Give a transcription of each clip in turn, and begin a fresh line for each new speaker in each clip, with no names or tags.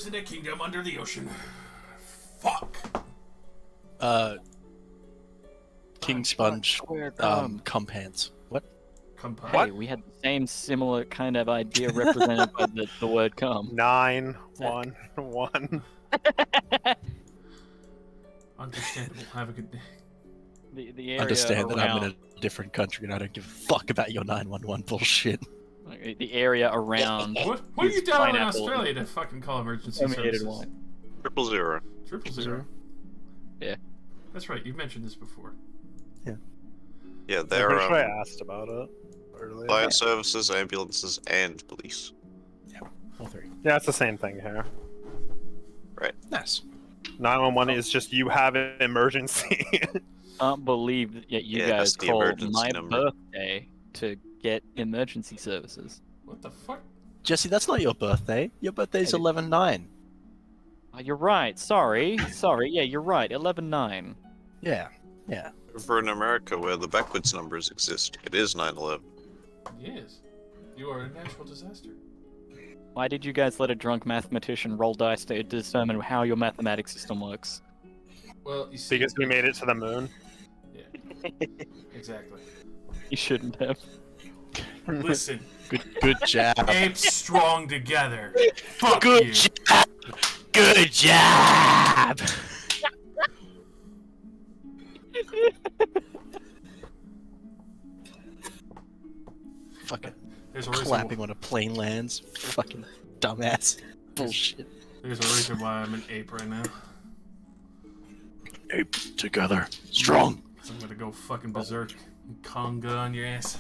lives in a kingdom under the ocean. Fuck.
King Sponge, cum pants. What?
Hey, we had the same similar kind of idea represented by the word cum.
9, 1, 1.
Understandable. Have a good day.
The area
Understand that I'm in
around
a different country and I don't give a fuck about your 911 bullshit.
the area around.
What are you doing in
pineapple
Australia to fucking call emergency
permeated
services?
wine.
000.
000.
Yeah.
That's right. You've mentioned this before.
Yeah,
I'm
they're
pretty sure I asked about it earlier.
fire services, ambulances, and police.
All three.
Yeah, it's the same thing here.
Right.
Nice.
911 is just you have an emergency.
Can't believe that you
Yeah,
guys
that's the
call
emergency
my
number.
birthday to get emergency services.
What the fuck?
Jesse, that's not your birthday. Your birthday's 11/9.
Oh, you're right. Sorry. Yeah, you're right. 11/9.
Yeah.
For in America, where the backwards numbers exist, it is 9/11.
Yes. You are a natural disaster.
Why did you guys let a drunk mathematician roll dice to determine how your mathematics system works?
Well, you see.
Because we made it to the moon.
Yeah. Exactly.
You shouldn't have.
Listen.
Good job.
Apes strong together. Fuck
Good
you.
job. Good job. Fucking
There's a reason.
clapping when a plane lands. Fucking dumbass. Bullshit.
There's a reason why I'm an ape right now.
Apes together. Strong.
I'm gonna go fucking berserk and conga on your ass.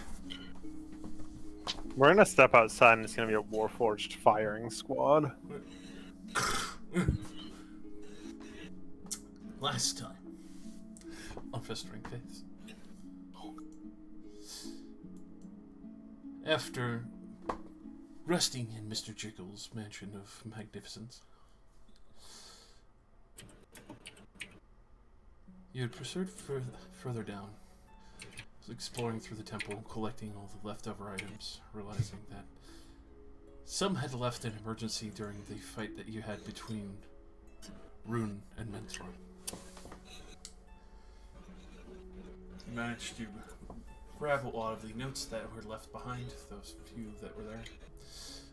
We're gonna step outside and it's gonna be a Warforged firing squad.
Last time on Festering Faiths. After resting in Mr. Jiggle's mansion of magnificence, you had pursued further down, exploring through the temple, collecting all the leftover items, realizing that some had left in emergency during the fight that you had between Rune and Mentor. You managed to grab a lot of the notes that were left behind, those few that were there.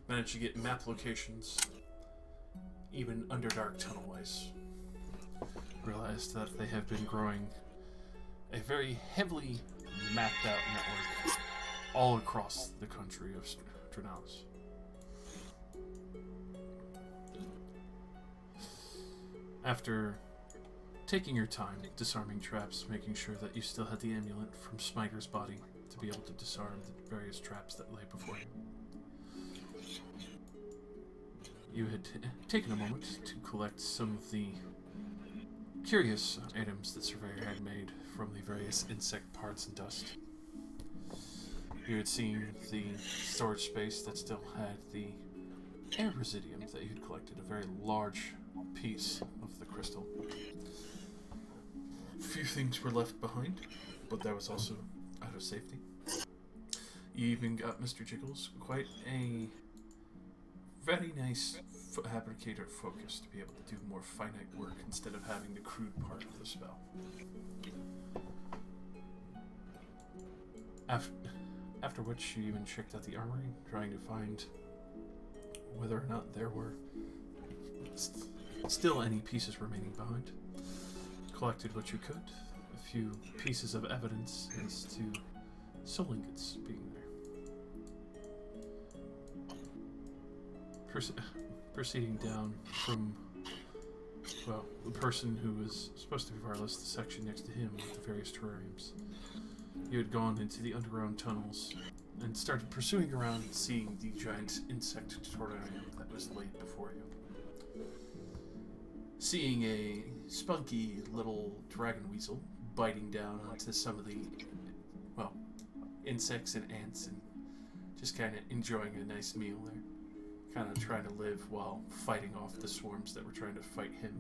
Managed to get map locations, even Underdark tunnel-wise. Realized that they have been growing a very heavily mapped out network all across the country of Dranaus. After taking your time, disarming traps, making sure that you still had the amulet from Smiter's body to be able to disarm the various traps that lay before you. You had taken a moment to collect some of the curious items that Surveyor had made from the various insect parts and dust. You had seen the storage space that still had the air residuum that you had collected, a very large piece of the crystal. Few things were left behind, but that was also out of safety. You even got Mr. Jiggles quite a very nice fabricator focus to be able to do more finite work instead of having the crude part of the spell. After which you even checked out the armory, trying to find whether or not there were still any pieces remaining behind. Collected what you could, a few pieces of evidence as to soul ingots being there. Proceeding down from, well, the person who was supposed to be Varlas, the section next to him with the various terrariums. You had gone into the underground tunnels and started pursuing around and seeing the giant insect terrarium that was laid before you. Seeing a spunky little dragon weasel biting down onto some of the, well, insects and ants and just kind of enjoying a nice meal there. Kind of trying to live while fighting off the swarms that were trying to fight him.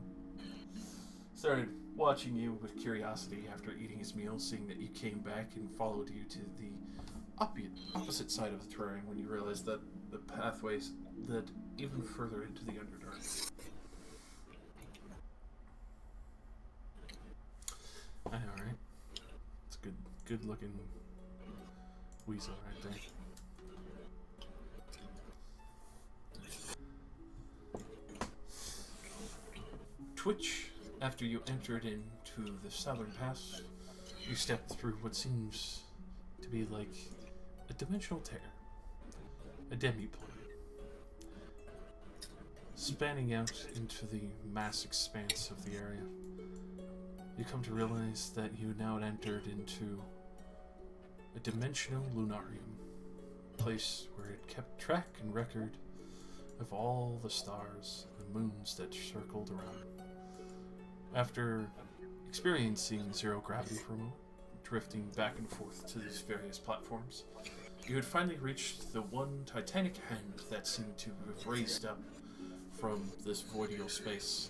Started watching you with curiosity after eating his meal, seeing that you came back and followed you to the opposite side of the terrain when you realized that the pathways led even further into the Underdark. good-looking weasel right there. Twitch, after you entered into the southern pass, you stepped through what seems to be like a dimensional tear, a demi-plane, spanning out into the mass expanse of the area. You come to realize that you now had entered into a dimensional lunarium, a place where it kept track and record of all the stars and moons that circled around. After experiencing zero gravity for a moment, drifting back and forth to these various platforms, you had finally reached the one titanic hand that seemed to have raised up from this voidial space,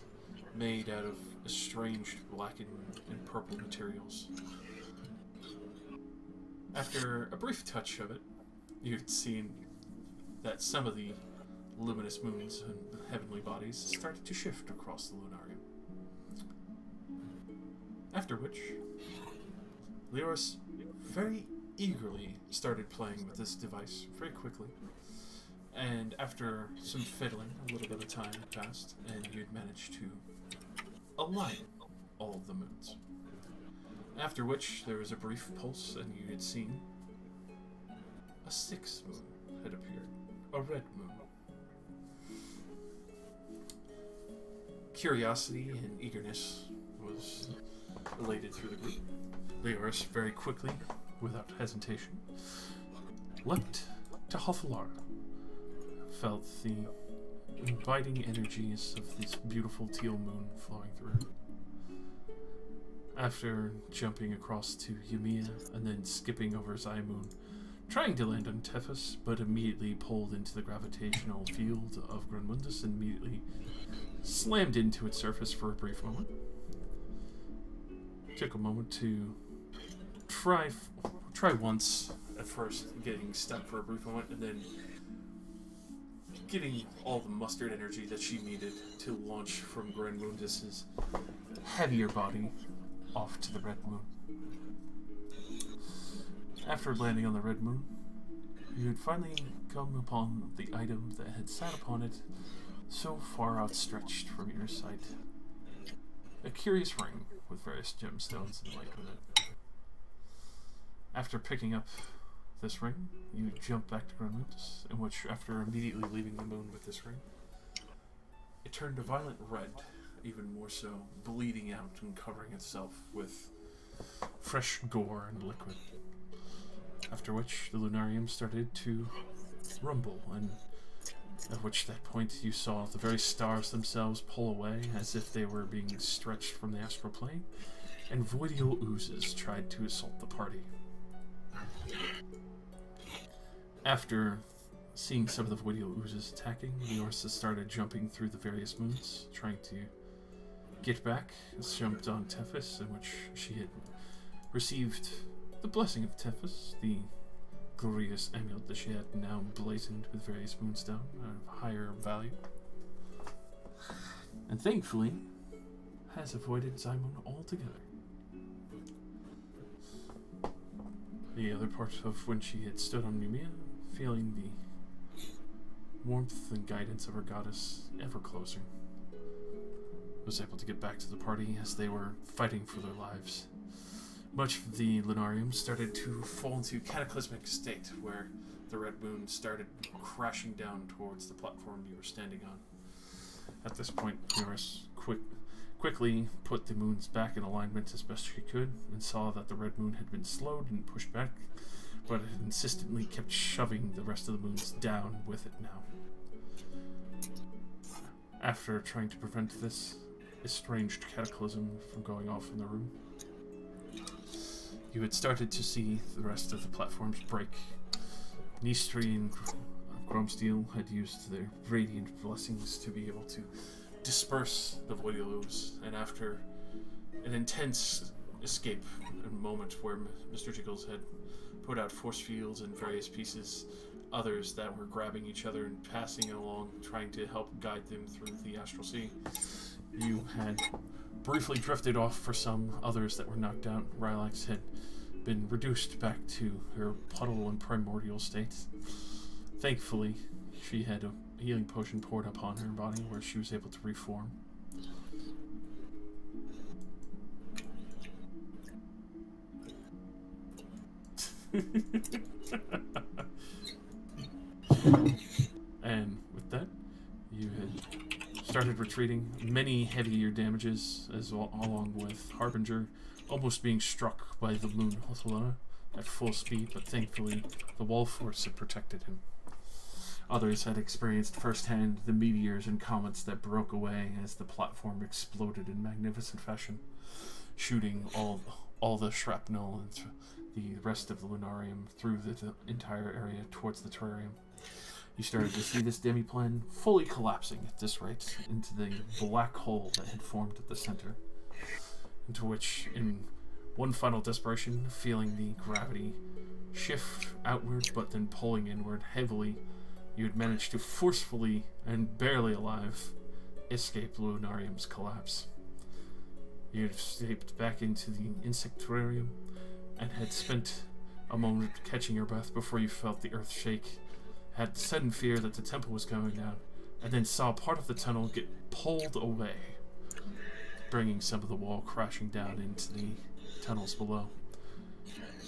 made out of estranged black and purple materials. After a brief touch of it, you'd seen that some of the luminous moons and heavenly bodies started to shift across the lunarium. After which, Leoris very eagerly started playing with this device very quickly, and after some fiddling, a little bit of time had passed, and you'd managed to align all of the moons. After which, there was a brief pulse, and you had seen a sixth moon had appeared, a red moon. Curiosity and eagerness was related through the group. Leoris very quickly, without hesitation, leapt to Hofalara, felt the inviting energies of this beautiful teal moon flowing through. After jumping across to Yumia and then skipping over Zaymoon, trying to land on Tethys, but immediately pulled into the gravitational field of Grunmundus and immediately slammed into its surface for a brief moment. Took a moment to try once at first, getting stuck for a brief moment, and then getting all the mustered energy that she needed to launch from Grunmundus's heavier body off to the red moon. After landing on the red moon, you had finally come upon the item that had sat upon it so far outstretched from your sight. A curious ring with various gemstones and light with it. After picking up this ring, you jump back to Grunmundus, in which, after immediately leaving the moon with this ring, it turned a violent red, even more so, bleeding out and covering itself with fresh gore and liquid. After which, the lunarium started to rumble, and at which that point you saw the very stars themselves pull away as if they were being stretched from the astral plane, and voidial oozes tried to assault the party. After seeing some of the voidial oozes attacking, Leorsa started jumping through the various moons, trying to get back, and jumped on Tethys, in which she had received the blessing of Tethys, the glorious amulet that she had now blazoned with various moonstone of higher value. And thankfully, has avoided Zymon altogether. The other part of when she had stood on Numia, feeling the warmth and guidance of her goddess ever closer, was able to get back to the party as they were fighting for their lives. Much of the lunarium started to fall into a cataclysmic state, where the red moon started crashing down towards the platform you were standing on. At this point, Eurus quickly put the moons back in alignment as best she could, and saw that the red moon had been slowed and pushed back, but it insistently kept shoving the rest of the moons down with it now. After trying to prevent this estranged cataclysm from going off in the room, you had started to see the rest of the platforms break. Nistri and Chromesteel had used their radiant blessings to be able to disperse the voidial ooze, and after an intense escape, a moment where Mr. Jiggles had put out force fields in various pieces, others that were grabbing each other and passing along, trying to help guide them through the astral sea, you had briefly drifted off for some, others that were knocked out. Rylax had been reduced back to her puddle and primordial state. Thankfully, she had a healing potion poured upon her body where she was able to reform. And with that, you had started retreating. Many heavier damages, as well, along with Harbinger almost being struck by the moon Hothelana at full speed, but thankfully the wall force had protected him. Others had experienced firsthand the meteors and comets that broke away as the platform exploded in magnificent fashion, shooting all the shrapnel and the rest of the lunarium through the entire area towards the terrarium. You started to see this demi-plane fully collapsing at this rate into the black hole that had formed at the center, into which, in one final desperation, feeling the gravity shift outward but then pulling inward heavily, you had managed to forcefully and barely alive escape Lunarium's collapse. You had escaped back into the insectarium and had spent a moment catching your breath before you felt the earth shake, had sudden fear that the temple was going down, and then saw part of the tunnel get pulled away, bringing some of the wall crashing down into the tunnels below.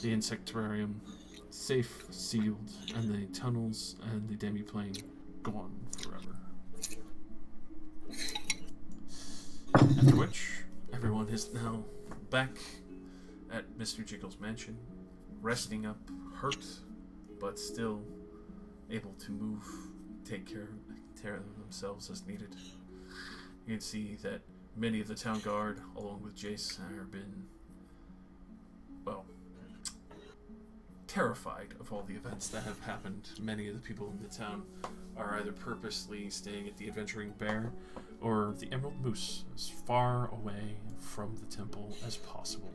The insectarium safe, sealed, and the tunnels and the demi-plane gone forever. After which, everyone is now back at Mr. Jiggle's mansion, resting up, hurt, but still able to move, take care of themselves as needed. You can see that many of the town guard, along with Jace, have been, well, terrified of all the events that have happened. Many of the people in the town are either purposely staying at the Adventuring Bear or the Emerald Moose, as far away from the temple as possible.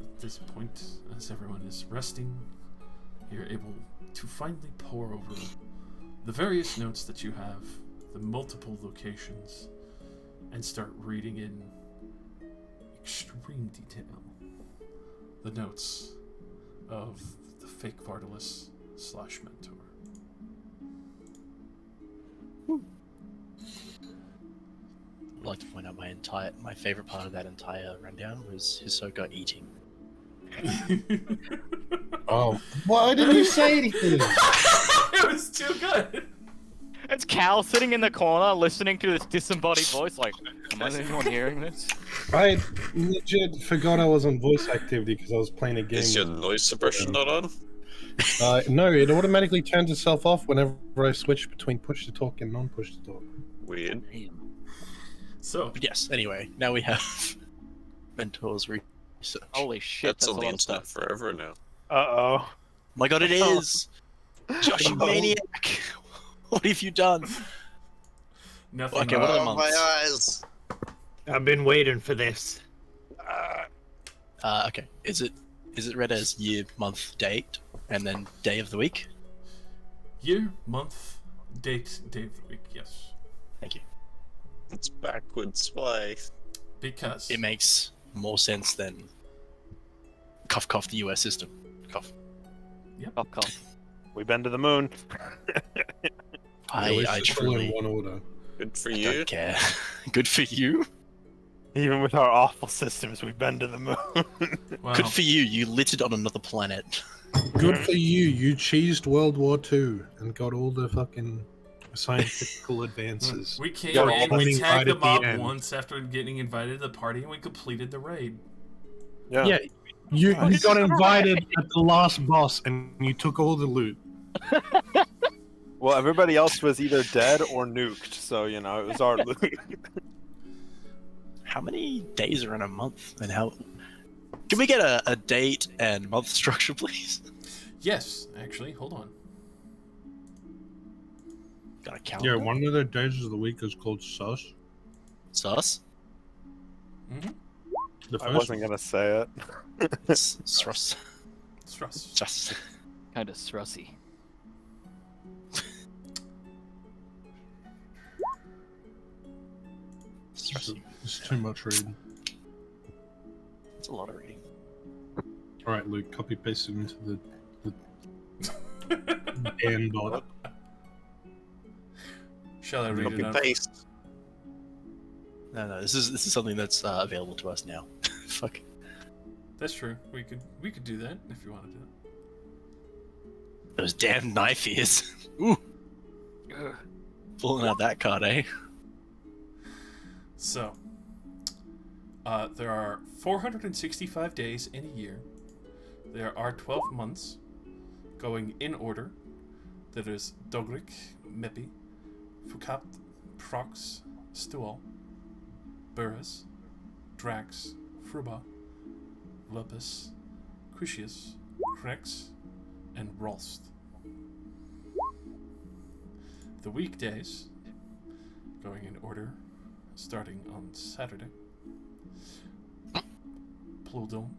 At this point, as everyone is resting, you're able to finally pore over the various notes that you have, the multiple locations, and start reading in extreme detail the notes of the fake Vardalis / mentor.
I'd like to point out my favorite part of that entire rundown was Hisoka eating.
Oh, why didn't you say anything?
It was too good!
It's Cal sitting in the corner listening to this disembodied voice like, am I the only one hearing this?
I legit forgot I was on voice activity because I was playing a game.
Is your noise suppression not on?
No, it automatically turns itself off whenever I switch between push to talk and non-push to talk.
Weird.
So,
But yes, anyway, now we have Mentor's research.
Holy shit,
That's on
a
the
lot of
internet
stuff.
forever now.
Uh-oh.
My god, it is! Josh, you maniac! What have you done?
nothing.
Okay, what are the
Oh,
months?
my eyes!
I've been waiting for this.
Okay. Is it read as year, month, date, and then day of the week?
Year, month, date, day of the week, yes.
Thank you.
It's backwards. Why?
Because
It makes more sense than cough cough the US system. Cough.
Cough, cough.
We've been to the moon.
At least
I
it's all in
truly
one order.
Good for
don't
you.
care. Good for you.
Even with our awful systems, we've been to the moon.
wow,
Good for you. You littered on another planet.
Good for you. You cheesed World War II and got all the fucking scientific advances.
we came
Yeah,
in, we
pointing
tagged
right
the
at the
mob
end.
once after getting invited to the party, and we completed the raid.
Yeah, you got invited at the last boss and you took all the loot.
Well, everybody else was either dead or nuked, so, you know, it was our loot.
How many days are in a month? And how... Can we get a date and month structure, please?
Yes, actually, hold on.
Got a calendar?
Yeah, one of the days of the week is called Sus.
Sus?
Mm-hmm.
The
I
first
wasn't
one.
gonna say it.
Stress.
Stress.
Just...
Kind of strussy.
It's too much reading.
It's a lot of reading.
All right, Luke, copy paste it into the Dan bot.
Shall I read
Copy
it out?
paste.
No, this is something that's available to us now. Fuck.
That's true. We could do that if you wanted to.
Those damn knife ears. Ooh. Pulling out that card, eh?
So, there are 465 days in a year. There are 12 months, going in order. There is Dogric, Mepi, Fukat, Prox, Stual, Burris, Drax, Fruba, Lepus, Crucius, Krex, and Rolst. The weekdays, going in order, starting on Saturday. Plodon,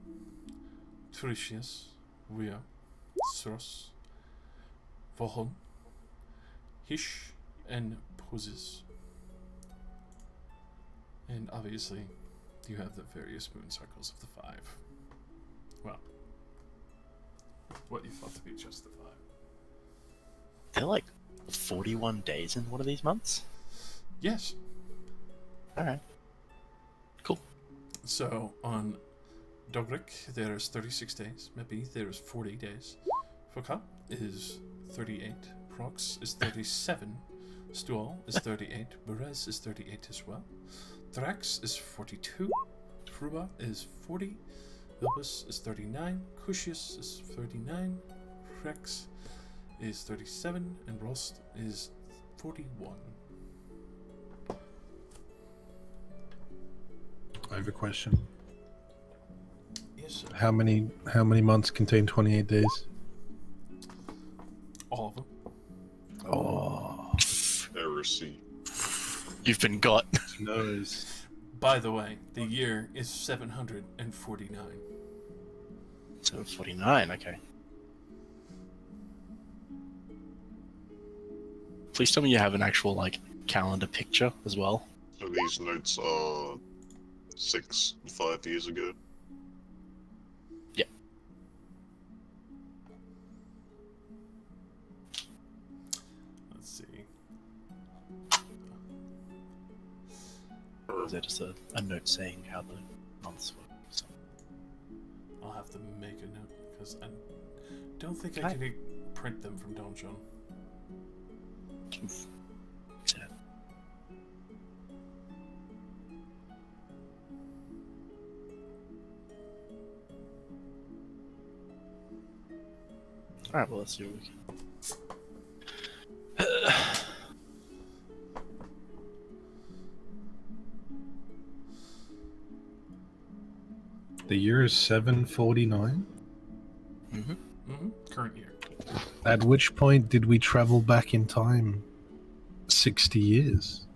Tricius, Wea, Sros, Vohon, Hish, and Poses. And obviously, you have the various moon cycles of the 5. Well, what you thought to be just the 5.
They're like 41 days in one of these months?
Yes.
Alright. Cool.
So on Dogric, there's 36 days. Mepi, there's 40 days. Fukat is 38. Prox is 37. Stual is 38. Berez is 38 as well. Drax is 42. Fruba is 40. Vilbus is 39. Crucius is 39. Krex is 37. And Rost is 41.
I have a question.
Yes, sir.
How many months contain 28 days?
All of them.
Oh.
Heresy.
You've been got.
Knows.
By the way, the year is 749.
749, okay. Please tell me you have an actual, like, calendar picture as well.
So these notes are 5 years ago.
Let's see.
Or is that just a note saying how the months work? So,
I'll have to make a note because I don't think I
Hi.
can print them from Donjon.
sad. Alright, well, let's see what we can.
The year is 749.
Current year.
At which point did we travel back in time 60 years?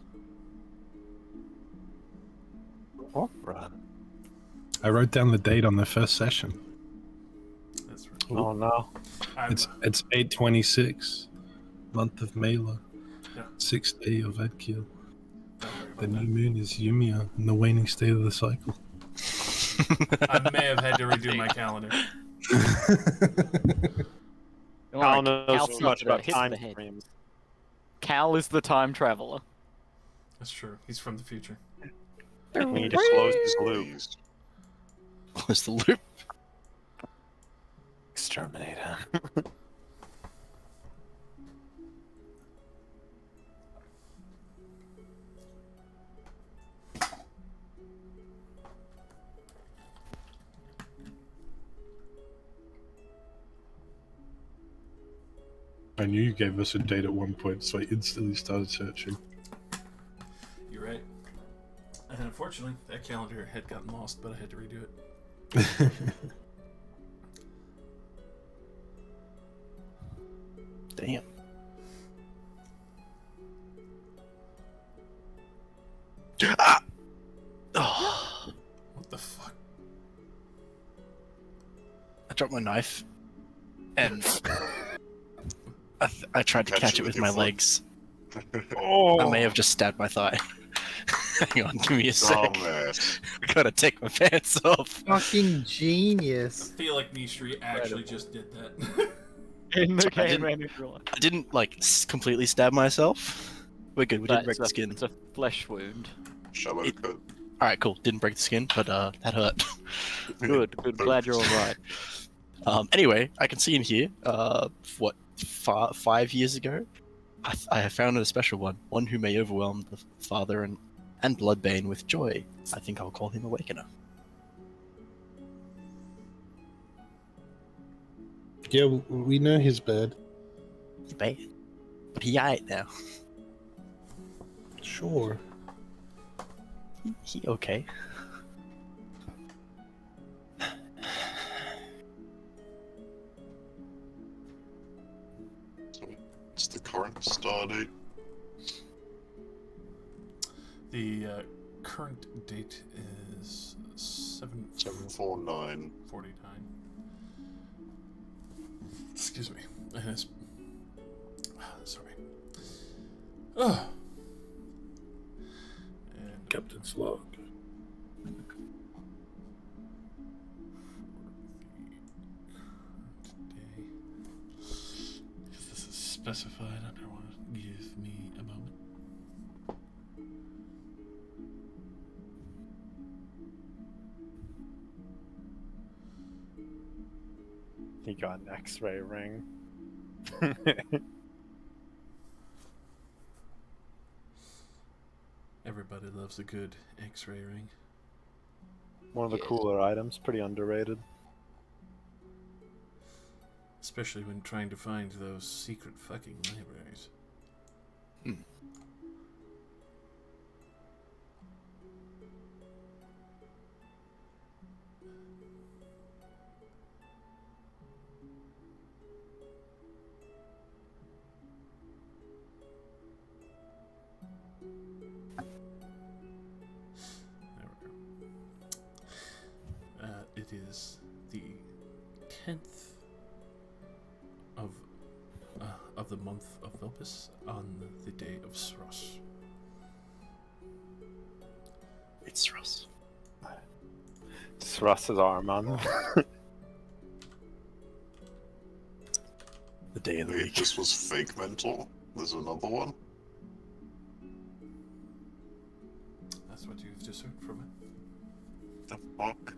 What?
Right.
I wrote down the date on the first session.
That's right.
Oh no.
It's 8/26, month of Mela,
Yeah.
6th day of Adkiel.
Don't worry
The
about
new moon is Yumia, in the waning state of the cycle.
that. I may have had to redo my calendar.
Don't
Cal
worry,
knows
Cal's
too
not
much
gonna
about
hit
time
the head.
frames.
Cal is the time traveler.
That's true. He's from the future.
He just closed his loop.
Please.
Close the loop.
Exterminate him.
I knew you gave us a date at one point, so I instantly started searching.
You're right. And unfortunately, that calendar had gotten lost, but I had to redo it.
Damn. Ah! Oh,
What the fuck?
I dropped my knife, and I tried to catch it with my
your foot.
legs.
Oh,
I may have just stabbed my thigh. Hang on, give me a sec.
Dumbass.
I gotta take my pants off.
Fucking
I
genius.
feel like Nishri actually just did that.
In the
I
game,
didn't-
man, real life.
I didn't like completely stab myself. We're good. We didn't break the
It's
skin.
It's a flesh wound.
Shadow
It-
cut.
All right, cool. Didn't break the skin, but that hurt.
Good. Glad you're all right.
Anyway, I can see in here. What 5 years ago, I have found a special one who may overwhelm the father and Bloodbane with joy. I think I'll call him Awakener.
Yeah, we know he's bad.
He's bad, but he ain't now.
Sure.
He okay.
It's the current star date.
The current date is
749.
7/49. Excuse me. And it's... Sorry. And
Captain's log.
today, because this is specified under one, give me a moment.
He got an X-ray ring.
Everybody loves a good X-ray ring.
One of the cooler items, pretty underrated.
Especially when trying to find those secret fucking libraries. There we go. It is the 10th of the month of Vilpus on the day of Sross.
It's Russ.
Just Russ's arm on.
The day of the
Wait,
week.
this was fake mental? There's another one?
That's what you've discerned from it.
The fuck?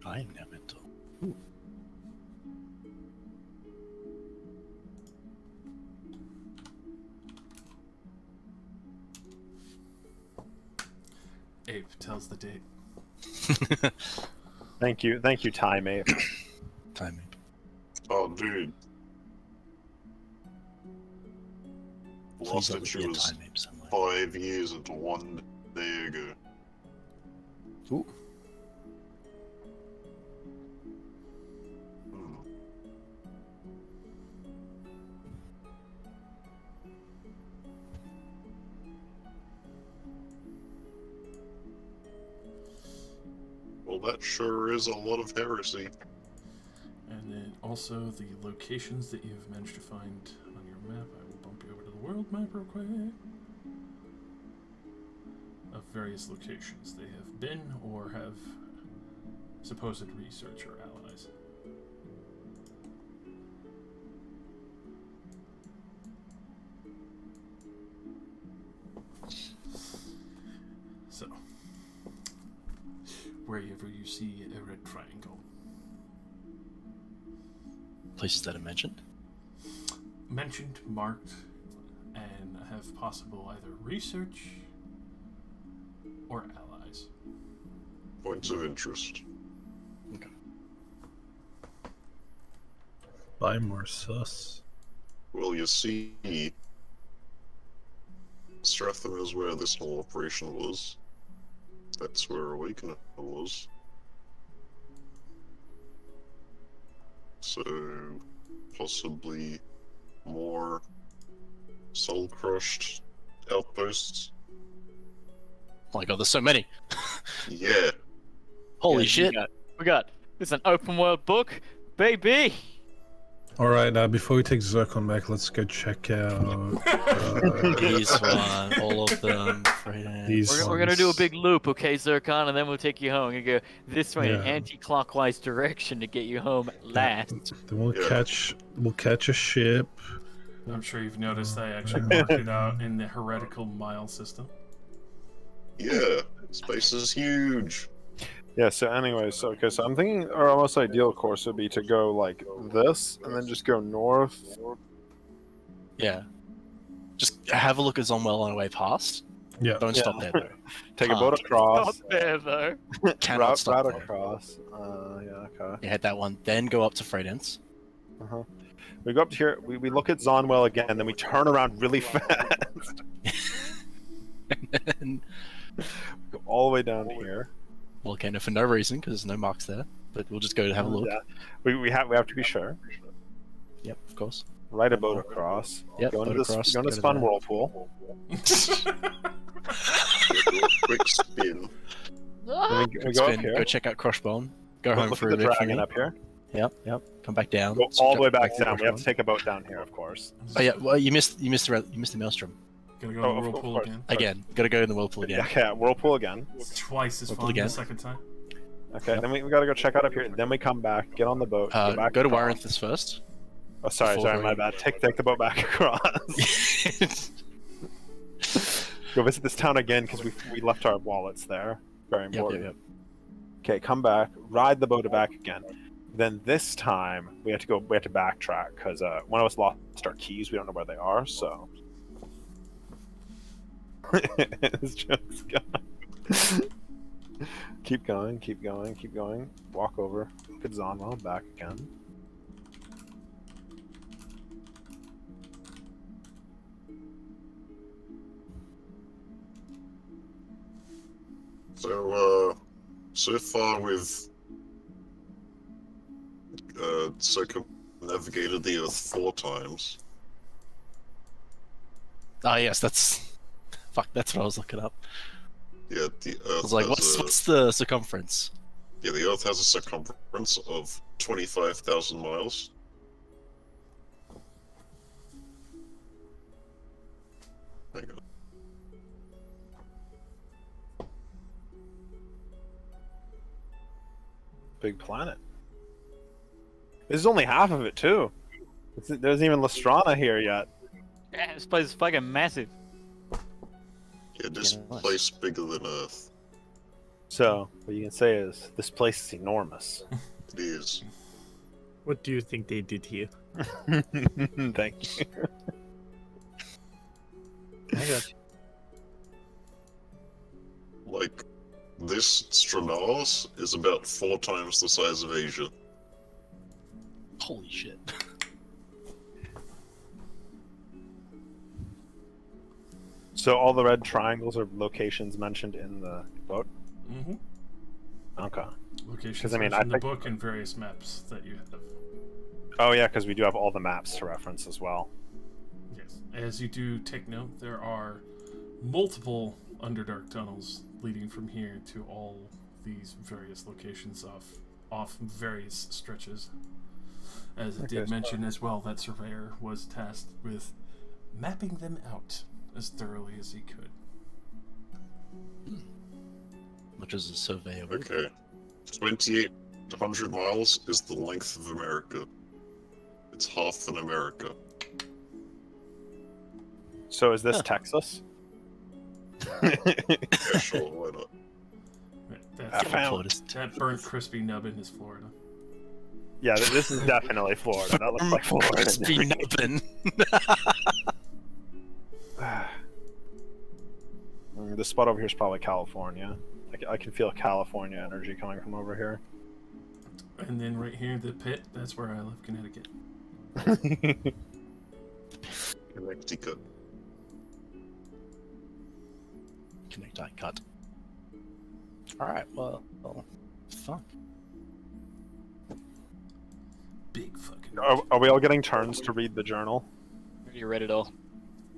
I am now mental.
Abe tells the date.
Thank you, Time Ape.
Timing.
Oh, dude.
Please
Last
let me
entry
be a
was
time ape somewhere.
5 years and 1 day ago.
Ooh.
Hmm. Well, that sure is a lot of heresy.
And then also the locations that you've managed to find on your map. I will bump you over to the world map real quick. Of various locations they have been or have supposed research or allies. So, wherever you see a red triangle,
Places that are mentioned.
mentioned, marked, and have possible either research or allies.
Points of interest.
Buy more sus.
Well, you see, Stratham is where this whole operation was. That's where Awakener was. So, possibly more soul-crushed outposts.
Oh my god, there's so many.
Yeah.
Holy
Yeah,
shit.
We got. It's an open world book, baby.
All right, before we take Zircon back, let's go check out
These one, all of them.
these.
We're gonna do a
ones.
big loop, okay, Zircon, and then we'll take you home. You go this way, in
Yeah.
anti-clockwise direction to get you home at last.
Then we'll
Yeah.
catch a ship.
I'm sure you've noticed I actually marked it out in the heretical mile system.
Yeah, space is huge.
Yeah, so anyways, so I'm thinking our most ideal course would be to go like this and then just go north.
Yeah. Just have a look at Zonwell on the way past.
Yeah.
Don't stop there though.
Take a boat
Can't.
across.
Not there though.
Cannot
route
stop there.
across. Yeah, okay.
You head that one, then go up to Freydance.
Uh-huh. We go up to here, we look at Zonwell again, then we turn around really fast.
And
Go all the way down here.
volcano for no reason because there's no marks there. But we'll just go to have a look.
Yeah. We have to be sure.
Yep, of course.
Ride a boat across.
Yep,
Go into
boat
this.
across,
Go into
go to
Spun
there.
Whirlpool.
Yeah, do a quick spin.
Then we
Good
go up
spin,
here.
go check out Crossbone. Go home
Look
for
at
a
the
bit for
dragon
me.
up here.
Yep. Come back down.
Go
So
all the way back
to
down. We have to
Crossbone.
take a boat down here, of course.
Oh yeah, well you missed the maelstrom
Gonna go
Oh,
in
of
the whirlpool
course.
again.
again. Got to go in the whirlpool again.
Okay, Whirlpool again.
It's twice as
Whirlpool
fun
again.
the second time.
Okay,
Yep.
then we gotta go check out up here. Then we come back, get on the boat, go back
Go to
across.
Warinthus first.
Oh, sorry,
before
my
going-
bad. Take the boat back across. Go visit this town again because we left our wallets there. Very important.
Yep.
Okay, come back, ride the boat back again. Then this time we have to backtrack because one of us lost our keys. We don't know where they are, so. This joke's gone. Keep going. Walk over. Look at Zonwell, back again.
So far we've circumnavigated the Earth 4 times.
Ah yes, that's what I was looking up.
Yeah, the
I
Earth
was like,
has
what's the circumference?
the Earth has a circumference of 25,000 miles. Hang on.
Big planet. This is only half of it too. There isn't even Lestrana here yet.
Yeah, this place is fucking massive.
Yeah, this
Yeah, nice.
place bigger than Earth.
So what you can say is this place is enormous.
It is.
What do you think they did here?
Thank you.
I got you.
Like, this Stranalis is about 4 times the size of Asia.
Holy shit.
So all the red triangles are locations mentioned in the boat.
Mm-hmm.
Okay.
Locations
'Cause, I mean,
mentioned in the
I think-
book and various maps that you have.
Oh yeah, because we do have all the maps to reference as well.
Yes. As you do take note, there are multiple Underdark tunnels leading from here to all these various locations off various stretches. As it
Okay,
did
so-
mention as well, that surveyor was tasked with mapping them out as thoroughly as he could.
Which is a survey of it.
Okay. 2,800 miles is the length of America. It's half in America.
So is this
Huh.
Texas?
Yeah, sure, why not?
Right,
I
that's,
found-
that burnt crispy nubbin is Florida.
Yeah, this is definitely Florida. That looks like Florida.
Crispy nubbin.
The spot over here is probably California. I can feel California energy coming from over here.
And then right here, the pit, that's where I live, Connecticut.
Connecticut.
Connect cut. Alright, well, fuck.
Big fucking.
Are we all getting turns to read the journal?
You read it all.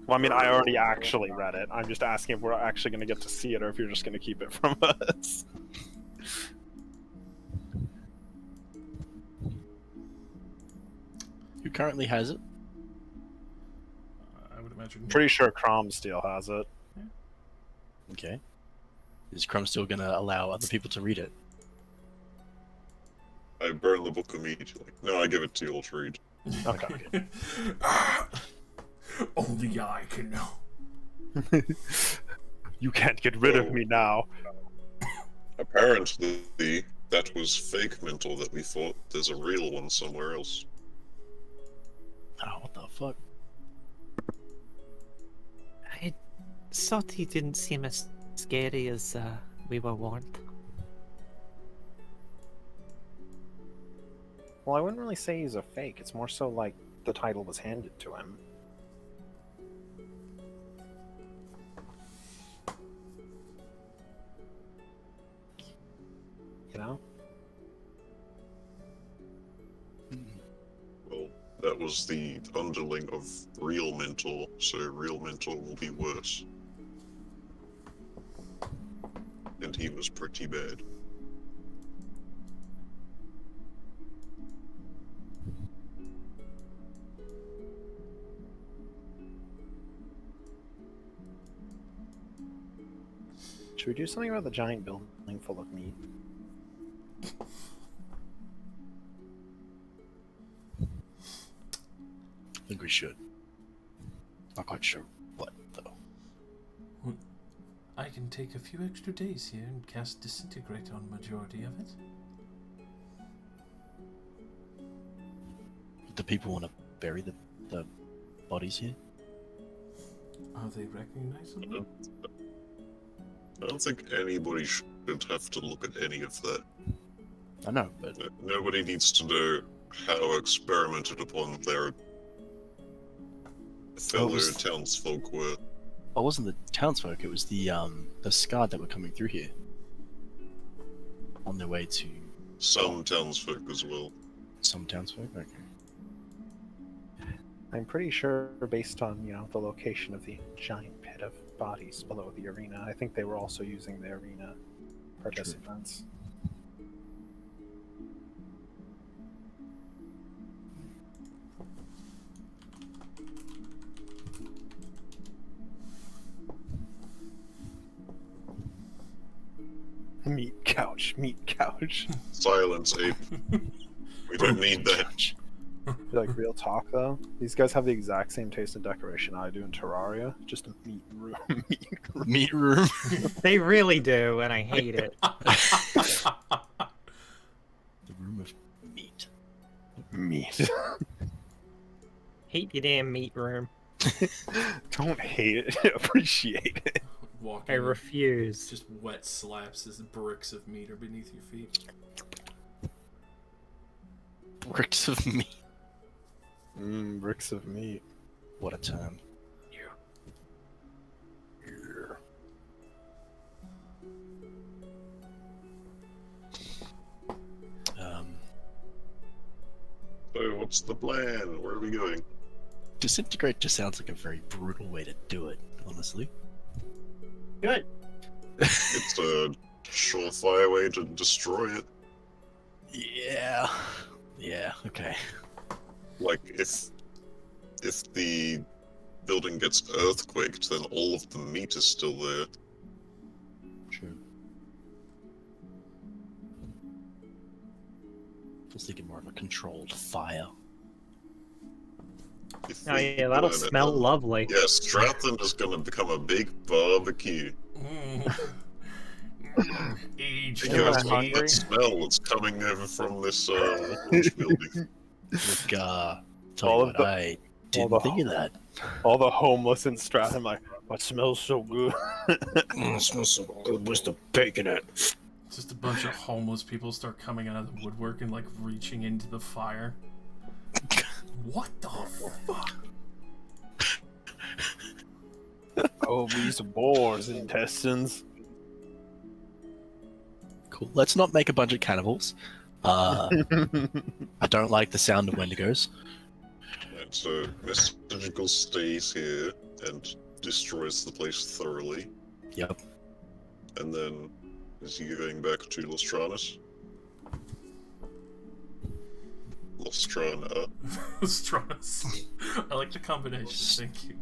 Well, I mean, I already actually read it. I'm just asking if we're actually going to get to see it or if you're just going to keep it from us.
currently has it?
I would imagine.
Pretty sure Crom still has it.
Okay. Is Crumb still gonna allow other people to read it?
I burn the book immediately. No, I give it to you all to read.
Okay.
Only I can know.
You can't get rid of me now.
Apparently, that was fake mental that we thought. There's a real one somewhere else.
Oh, what the fuck?
I thought he didn't seem as scary as we were warned.
Well, I wouldn't really say he's a fake. It's more so like the title was handed to him. You know?
Well, that was the underling of real mental, so real mental will be worse. And he was pretty bad.
Should we do something about the giant building full of meat?
I think we should. Not quite sure what, though.
I can take a few extra days here and cast Disintegrate on majority of it.
Do people want to bury the bodies here?
Are they recognizable?
I don't think anybody should have to look at any of that.
I know, but
Nobody needs to know how experimented upon their fellow
was-
townsfolk were.
it wasn't the townsfolk. It was the Scarred that were coming through here on their way to
Some townsfolk as well.
some townsfolk. Okay.
I'm pretty sure, based on, the location of the giant pit of bodies below the arena, I think they were also using the arena participants. Meat couch, meat couch.
Silence, ape. We don't need that.
Like, real talk though, these guys have the exact same taste in decoration I do in Terraria, just a meat room.
Meat room.
They really do, and I hate it.
The room of meat.
Meat.
Hate your damn meat room.
Don't hate it, appreciate it.
Walking
I
with
refuse.
just wet slaps as bricks of meat are beneath your feet.
Bricks of meat.
Bricks of meat.
What a term.
So, what's the plan? Where are we going?
Disintegrate just sounds like a very brutal way to do it, honestly.
Good.
It's a surefire way to destroy it.
Yeah. Yeah, okay.
Like, if the building gets earthquaked, then all of the meat is still there.
True. Just thinking more of a controlled fire.
If
Oh
we
yeah, that'll
burn it,
smell
then-
lovely.
Yeah, Stratton is gonna become a big barbecue.
Age
Because
I'm
of
hungry.
that smell that's coming over from this launch building.
Look,
All
tell you
of
what,
the-
I didn't
the-
think of that.
All the homeless in Stratton like, what smells so good?
It smells so good. Where's the bacon at?
Just a bunch of homeless people start coming out of the woodwork and like reaching into the fire. What the fuck?
Oh, these boars' intestines.
Cool. Let's not make a bunch of cannibals. I don't like the sound of Wendigos.
And so Mystical stays here and destroys the place thoroughly.
Yep.
And then is he going back to Lestranus? Lostrana.
Straws. I like the combination. Thank you.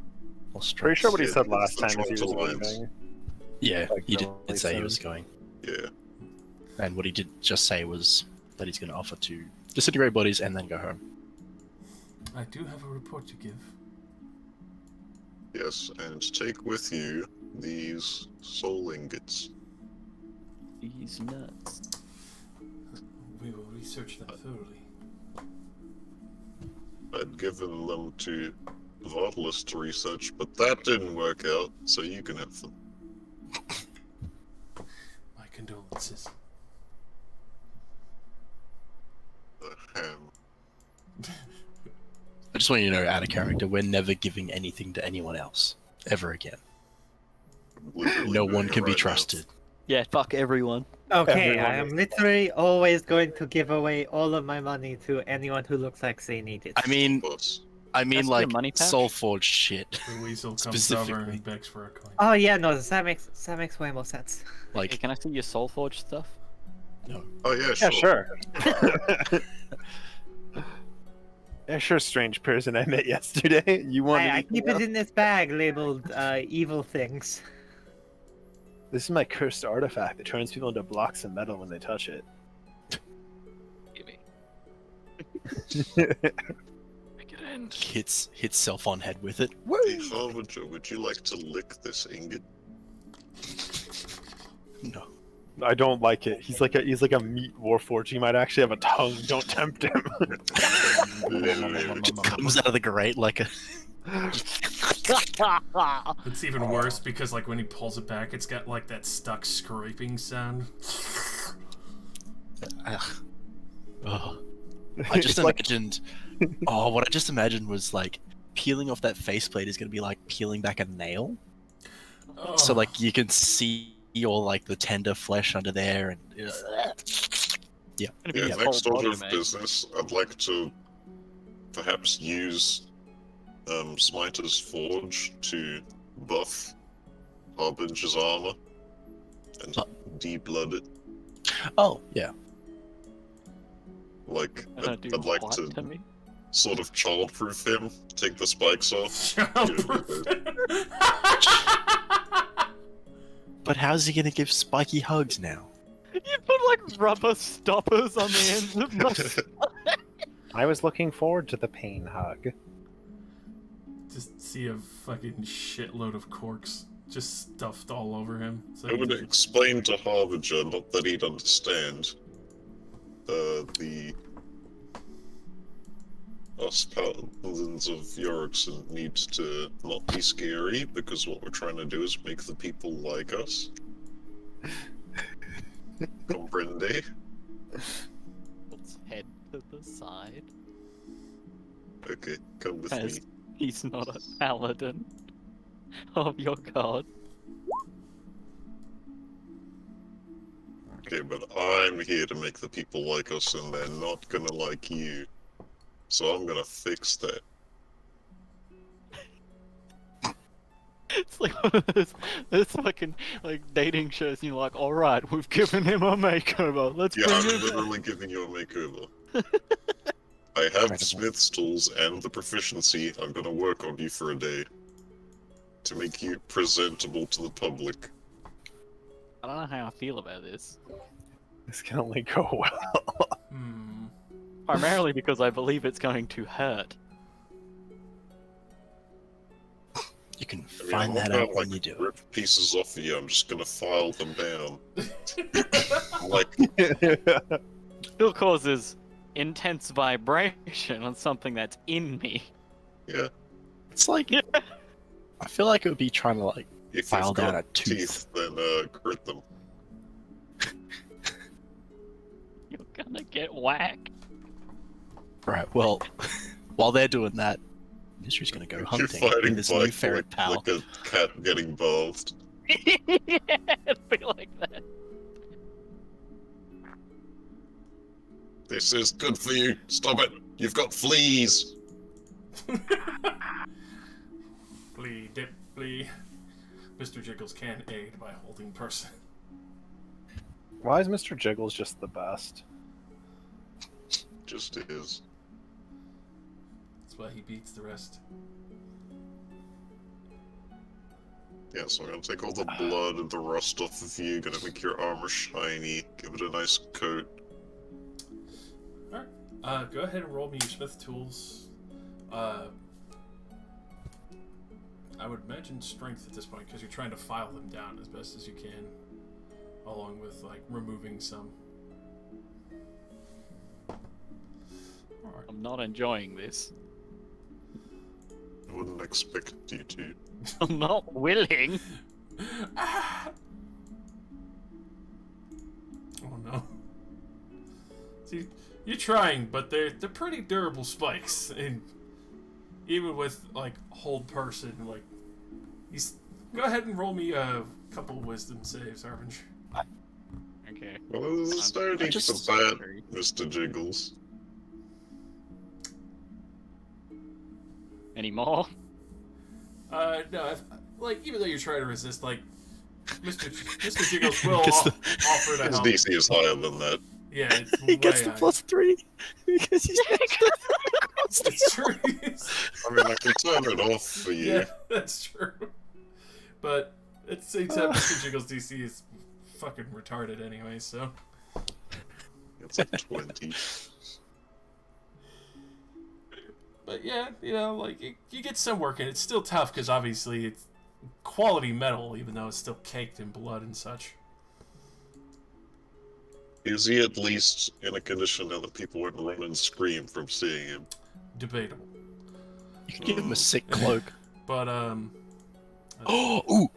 Pretty sure what he
Yeah,
said
it's
last
the
time is he was
Toronto Lions.
leaving.
Yeah,
Like
he did
Billy
say he
said.
was going.
Yeah.
And what he did just say was that he's going to offer to disintegrate bodies and then go home.
I do have a report to give.
Yes, and take with you these soul ingots.
These nuts.
We will research them thoroughly.
I'd given them to Vartalus to research, but that didn't work out, so you can have them.
My condolences.
Ham.
I just want you to know, out of character, we're never giving anything to anyone else. Ever again.
Literally
No
doing
one
it
can be
right now.
trusted.
Yeah, fuck everyone.
Okay,
Everyone
I am
is-
literally always going to give away all of my money to anyone who looks like they need it.
I mean,
Boss.
like
your money pouch?
Soulforged shit.
The weasel comes over
Specifically.
and begs for a coin.
Oh yeah, no, that makes way more sense.
Hey,
Like,
can I see your Soulforge stuff?
Oh yeah,
Yeah,
sure.
sure. Yeah, sure, strange person I met yesterday. You want
I
anything
keep it
else?
in this bag labeled evil things.
This is my cursed artifact that turns people into blocks of metal when they touch it.
Give me. Make it end.
hits self on head with it.
Hey, Harbinger, would you like to lick this ingot?
No.
I don't like it. He's like a meat warforged. He might actually have a tongue. Don't tempt him.
Comes out of the grate like a.
It's even worse because, like, when he pulls it back, it's got like that stuck scraping sound.
Ugh. Ugh. I just imagined. Oh, what I just imagined was like peeling off that faceplate is gonna be like peeling back a nail.
Oh.
So like you can see all like the tender flesh under there, and
Gonna be
Yeah,
his
next
whole
order
body,
of
mate.
business, I'd like to perhaps use Smiter's Forge to buff Harbinger's armor and de-blood it.
oh yeah,
Like,
Gonna
I'd,
do
I'd like
what
to
me?
sort of childproof him, take the spikes off.
Childproof.
but how's he gonna give Spiky hugs now?
You put like rubber stoppers on the ends of my.
I was looking forward to the pain hug.
Just see a fucking shitload of corks just stuffed all over him. So
I would explain to Harbinger, not that he'd understand, the us paladins of Yorickson need to not be scary, because what we're trying to do is make the people like us. Comprende?
Puts head to the side.
Okay, come with
As
me.
he's not a paladin of your god.
Okay, but I'm here to make the people like us, and they're not gonna like you. So I'm gonna fix that.
It's like one of those fucking like dating shows. And you're like, all right, we've given him a makeover. Let's
Yeah,
bring
I'm
him back."
literally giving you a makeover. I have
Incredible.
Smith's tools and the proficiency. I'm gonna work on you for a day. To make you presentable to the public.
I don't know how I feel about this.
This can only go well.
Hmm.
Primarily because I believe it's going to hurt.
You can
I mean,
find
I'm
that
not
out
gonna,
when
like,
you do it.
rip pieces off of you, I'm just gonna file them down. Like,
Still causes intense vibration on something that's in me.
yeah,
It's like I feel like it would be trying to like
if
file
you've
down
got
a tooth.
teeth, then grit them.
You're gonna get whacked.
Right. Well, while they're doing that, Mystery's gonna go
You're
hunting
fighting
with his new
back
ferret pal.
like a cat getting bathed.
Yeah, it'll be like that.
This is good for you. Stop it. You've got fleas.
Flee, dip, flee. Mr. Jiggles can aid by holding person.
Why is Mr. Jiggles just the best?
Just is.
That's why he beats the rest.
Yeah, so I'm gonna take all the blood and the rust off of you, gonna make your armor shiny, give it a nice coat.
Alright. Go ahead and roll me your smith tools. I would imagine strength at this point, because you're trying to file them down as best as you can, along with, like, removing some. Alright.
I'm not enjoying this.
I wouldn't expect you to.
I'm not willing.
Oh no. See, you're trying, but they're pretty durable spikes, and even with like hold person, like go ahead and roll me a couple wisdom saves, Arvinge.
Okay.
Well, this is starting to bad, Mr. Jiggles.
Any more?
No, like even though you're trying to resist, like Mr. Jiggles will offer to
His
help.
DC is higher than that.
Yeah, it's
He gets
way
the
higher.
+3 because he's
It's true.
I mean, I can turn it off for you.
Yeah, that's true. But at the same time, Mr. Jiggles' DC is fucking retarded anyway, so.
It's like 20.
But yeah, you know, like, you get some work in. It's still tough because obviously it's quality metal, even though it's still caked in blood and such.
Is he at least in a condition now that people wouldn't run and scream from seeing him?
Debatable.
You can give him a sick cloak.
But,
Oh, ooh.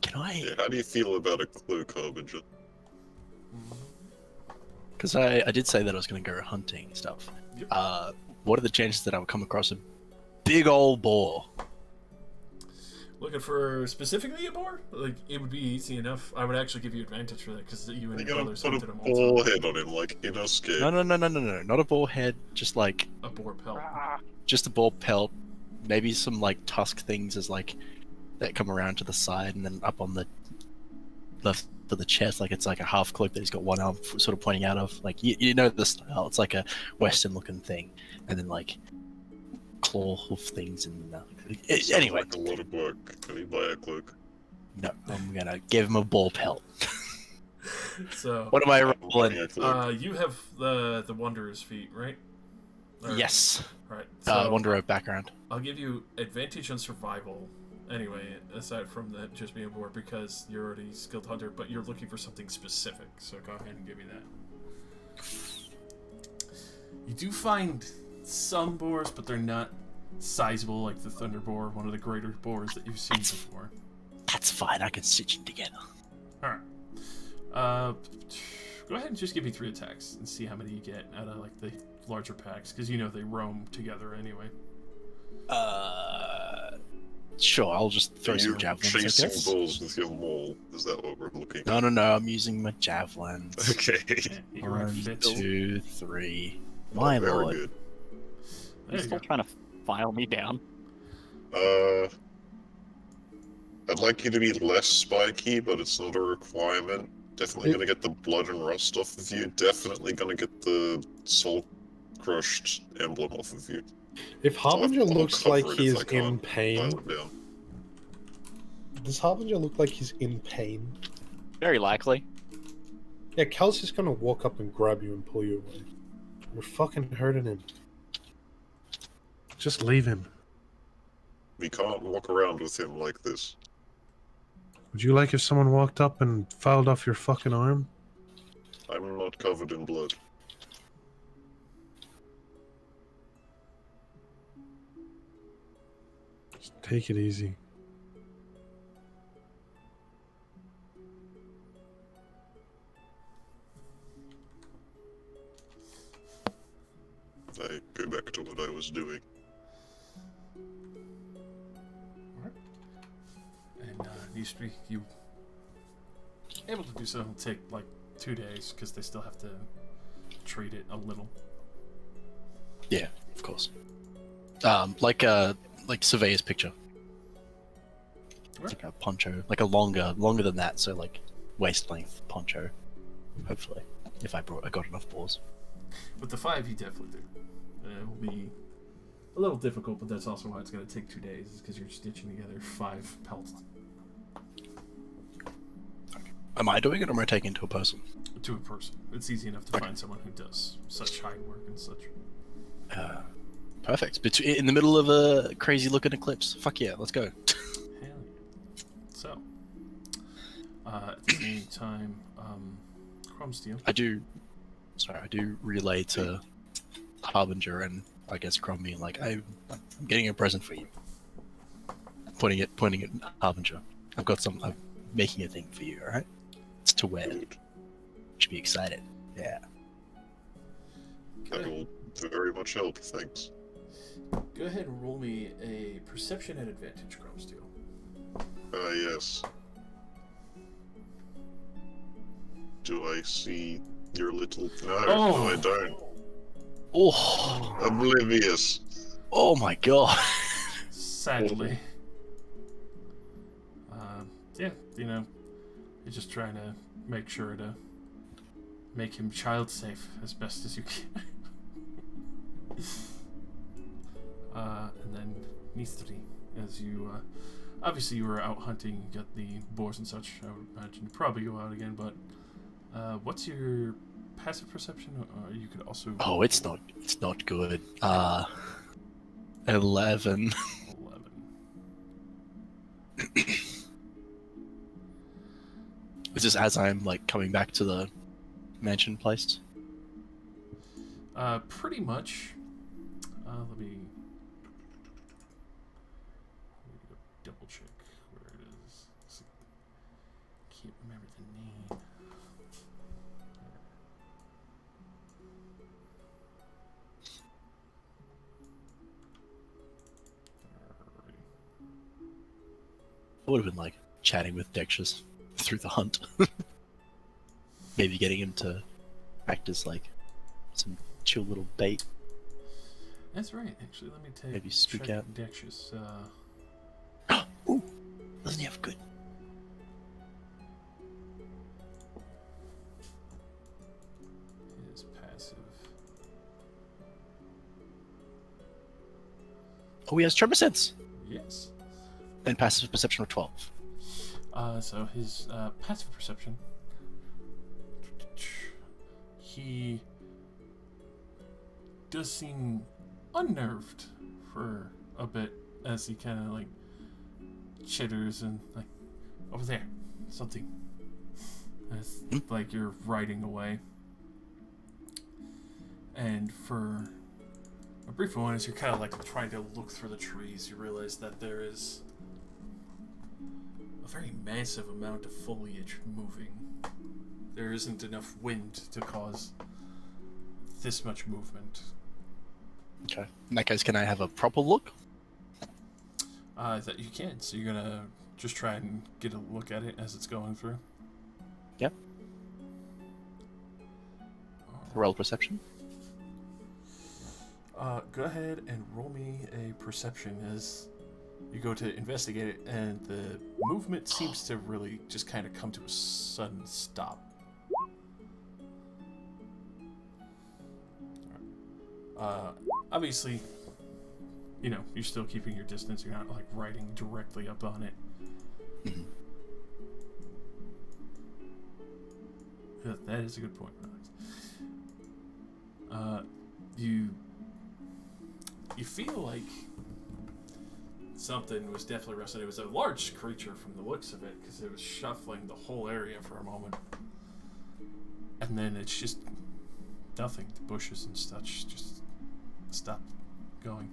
Can I?
Yeah, how do you feel about a cloak, Harbinger?
Because I did say that I was going to go hunting and stuff.
Yep.
What are the chances that I would come across a big old boar?
Looking for specifically a boar? Like, it would be easy enough. I would actually give you advantage for that because you and
You
your
gotta
brothers
put
hunted
a
them all the
ball
time.
head on him, like in Escape.
No, not a boar head. Just like
A boar pelt.
just a boar pelt. Maybe some like tusk things as like that come around to the side and then up on the left of the chest, like it's like a half cloak that he's got one arm sort of pointing out of. Like you know the style. It's like a Western looking thing, and then like claw hoof things and
Sounds
anyway.
like a lot of work. Can you buy a cloak?
No, I'm gonna give him a boar pelt.
So,
What am I
Buying
rolling?
a cloak.
you have the Wanderer's feet, right? Or-
Yes.
Right. So,
Wanderer background.
I'll give you advantage on survival. Anyway, aside from that, just being a boar because you're already skilled hunter, but you're looking for something specific. So go ahead and give me that. You do find some boars, but they're not sizable like the thunder boar, one of the greater boars that you've seen before.
That's fine. I can stitch them together.
All right. Go ahead and just give me 3 attacks and see how many you get out of like the larger packs, because you know they roam together anyway.
Sure. I'll just throw
Are
some
you
javelins. I
chasing
guess.
balls with your maul? Is that what we're looking
No,
at?
no. I'm using my javelins.
Okay.
Yeah, you're right,
1,
Fitz.
2, 3. My
Very
lord.
good.
There
You're
you
still
go.
trying to file me down.
I'd like you to be less spiky, but it's not a requirement. Definitely gonna get the blood and rust off of you. Definitely gonna get the soul crushed emblem off of you.
If Harbinger
I'll
looks
cover
like
it if
he's
I can't
in pain,
Dial it down.
does Harbinger look like he's in pain?
Very likely.
Yeah, Cal's just gonna walk up and grab you and pull you away. We're fucking hurting him. Just leave him.
We can't walk around with him like this.
Would you like if someone walked up and filed off your fucking arm?
I'm not covered in blood.
Just take it easy.
I go back to what I was doing.
And you able to do so. It'll take like 2 days because they still have to treat it a little.
Yeah, of course. Like Surveyor's picture. It's like a poncho, like a longer than that, so like waist length poncho. Hopefully, if I got enough balls.
With the 5, you definitely do. It will be a little difficult, but that's also why it's going to take 2 days, is because you're stitching together 5 pelts.
Am I doing it, or am I taking it to a person?
To a person. It's easy enough to find someone who does such hide work and such.
Perfect. In the middle of a crazy-looking eclipse. Fuck yeah, let's go.
Hell yeah. So, at the same time, Chromesteel.
I do relay to Harbinger and I guess Crombie, like, I'm getting a present for you. Pointing at Harbinger. I'm making a thing for you, alright? It's to wear. You should be excited. Yeah.
That will very much help, thanks.
Go ahead and roll me a perception at advantage, Chromesteel.
Yes. Do I see your little... No, I don't.
Oh.
Oblivious.
Oh my god.
Sadly. Yeah, you're just trying to make sure to make him child safe as best as you can. And then Nithri, as you obviously you were out hunting, you got the boars and such. I would imagine you probably go out again, but what's your passive perception? You could also.
Oh, it's not good. 11.
11.
Is this as I'm like coming back to the mansion place?
Pretty much. Let me double check where it is. Can't remember the name.
I would have been like chatting with Dexter's through the hunt. Maybe getting him to act as like some chill little bait.
That's right. Actually, let me take.
Maybe spook
check
out.
Dexter's.
Ooh, doesn't he have good?
His passive.
Oh, he has tremor sense
Yes.
and passive perception of 12.
So his passive perception. He does seem unnerved for a bit as he kind of like chitters and like over there, something. As like you're riding away, and for a brief moment, as you're kind of like trying to look through the trees, you realize that there is a very massive amount of foliage moving. There isn't enough wind to cause this much movement.
Okay. In that case, can I have a proper look?
That you can. So you're gonna just try and get a look at it as it's going through.
Yep. Roll perception.
Go ahead and roll me a perception as you go to investigate it, and the movement seems to really just kind of come to a sudden stop. Obviously, you're still keeping your distance. You're not like riding directly up on it.
Mm-hmm.
That is a good point, Alex. You feel like something was definitely wrestling. It was a large creature from the looks of it, because it was shuffling the whole area for a moment, and then it's just nothing. The bushes and such just stopped going.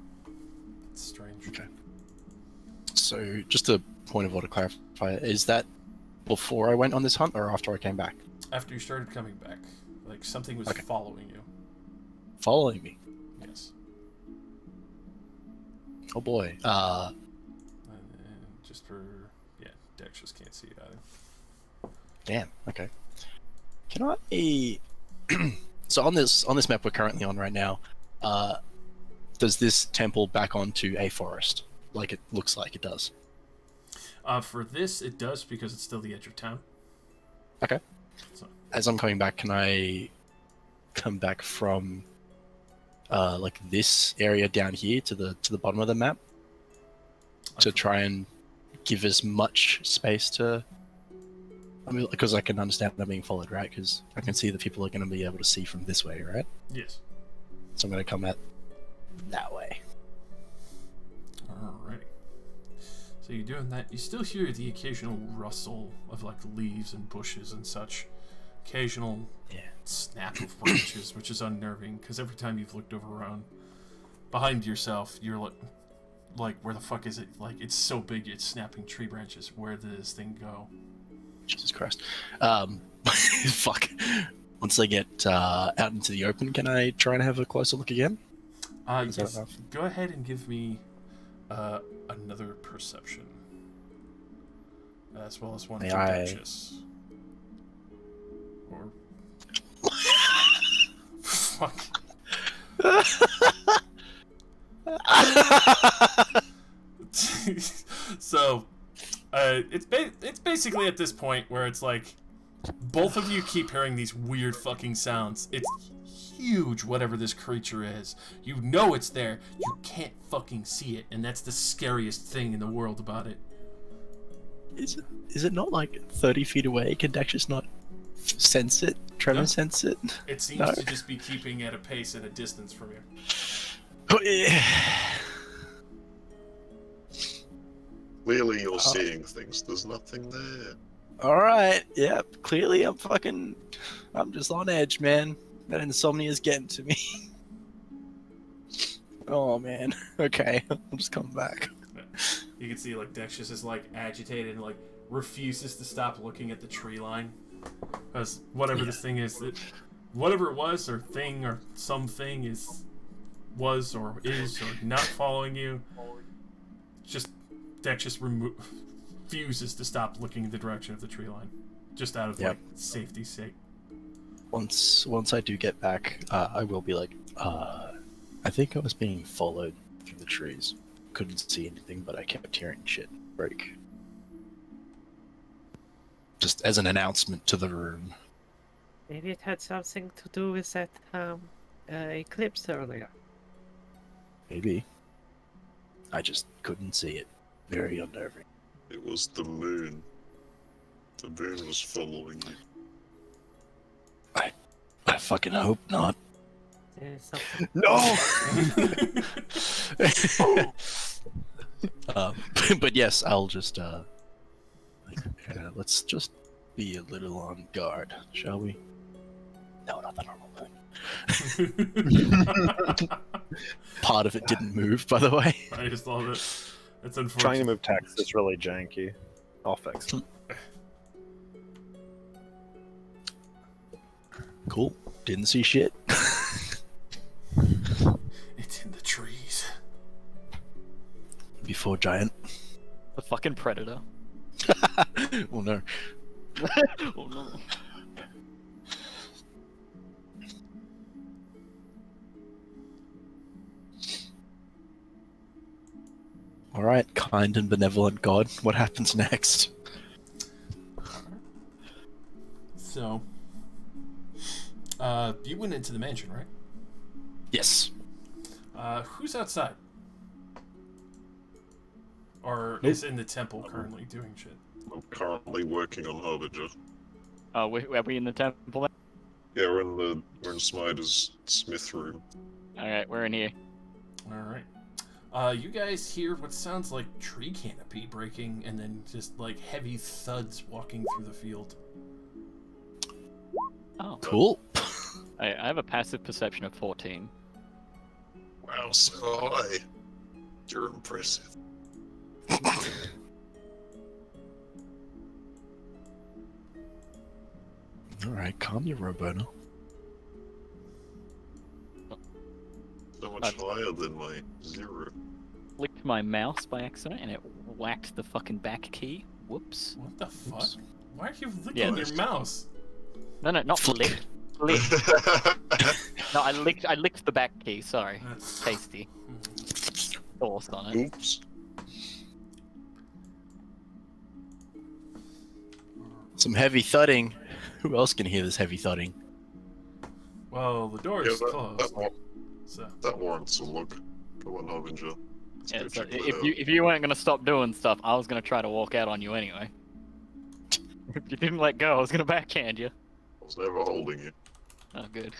It's strange.
Okay. So, just a point of order to clarify, is that before I went on this hunt or after I came back?
After you started coming back, like something was
Okay.
following you.
Following me?
Yes.
Oh boy.
And then just for Dex just can't see it either.
Damn. Okay. Can I? So on this map we're currently on right now, does this temple back onto a forest? Like it looks like it does.
For this, it does, because it's still the edge of town.
Okay.
So,
As I'm coming back, can I come back from like this area down here to the bottom of the map to try and give as much space to. I mean, because I can understand I'm being followed, right? Because I can see the people are going to be able to see from this way, right?
Yes.
So I'm going to come out that way.
Alrighty. So you're doing that. You still hear the occasional rustle of like leaves and bushes and such. Occasional snap of branches, which is unnerving because every time you've looked over around behind yourself, you're like, where the fuck is it? Like, it's so big, it's snapping tree branches. Where did this thing go?
Jesus Christ. Fuck. Once I get out into the open, can I try and have a closer look again? Is that
Yes.
enough?
Go ahead and give me another perception, as well as one
May
for
I-
Duchess. Or fuck. So, it's basically at this point where it's like both of you keep hearing these weird fucking sounds. It's huge, whatever this creature is. You know it's there. You can't fucking see it, and that's the scariest thing in the world about it.
Is it not like 30 feet away? Can Dex just not sense it? Tremor
No.
sense it?
It seems
No.
to just be keeping at a pace at a distance from you.
Oh, yeah.
Clearly, you're seeing things. There's nothing there.
Alright, yeah, clearly I'm just on edge, man. That insomnia's getting to me. Oh, man. Okay, I'll just come back.
You can see like Dexus is like agitated and like refuses to stop looking at the tree line, because whatever this thing is, whatever it was or thing or something was or is or not following you, just Dexus refuses to stop looking in the direction of the tree line, just out of
Yep.
like safety's sake.
Once I do get back, I will be like, I think I was being followed through the trees. Couldn't see anything, but I kept hearing shit break. Just as an announcement to the room.
Maybe it had something to do with that eclipse earlier.
Maybe. I just couldn't see it. Very unnerving.
It was the moon. The moon was following you.
I fucking hope not.
There's something.
No!
But yes, I'll just let's just be a little on guard, shall we? No, not the normal thing. Part of it didn't move, by the way.
I just love it. It's unfortunate.
Trying to move text is really janky. I'll fix it.
Cool. Didn't see shit.
It's in the trees.
Before giant.
The fucking predator.
Oh no.
Oh no.
Alright, kind and benevolent God. What happens next?
So, you went into the mansion, right?
Yes.
Who's outside? Or
Nope.
is in the temple currently doing shit?
I'm currently working on Harbinger.
Oh, are we in the temple then?
Yeah, we're in Smiter's smith room.
Alright, we're in here.
Alright. You guys hear what sounds like tree canopy breaking and then just like heavy thuds walking through the field.
Oh,
Cool.
I have a passive perception of 14.
Wow, so high. You're impressive.
Alright, calm your Robono.
So much higher than my 0.
Clicked my mouse by accident and it whacked the fucking back key. Whoops.
What the fuck?
Oops.
Why are you licking
Yeah,
your
there's-
mouse?
No, not
Flick.
licked. Licked. No, I licked the back key. Sorry.
That's
Tasty. Sauce on it.
Oops.
Some heavy thudding. Who else can hear this heavy thudding?
Well, the door is closed. So
That warrants a look. Come on, Harbinger. Let's
Yeah,
go
so
check that
if
out.
you weren't gonna stop doing stuff, I was gonna try to walk out on you anyway. If you didn't let go, I was gonna backhand you.
I was never holding you.
Oh, good.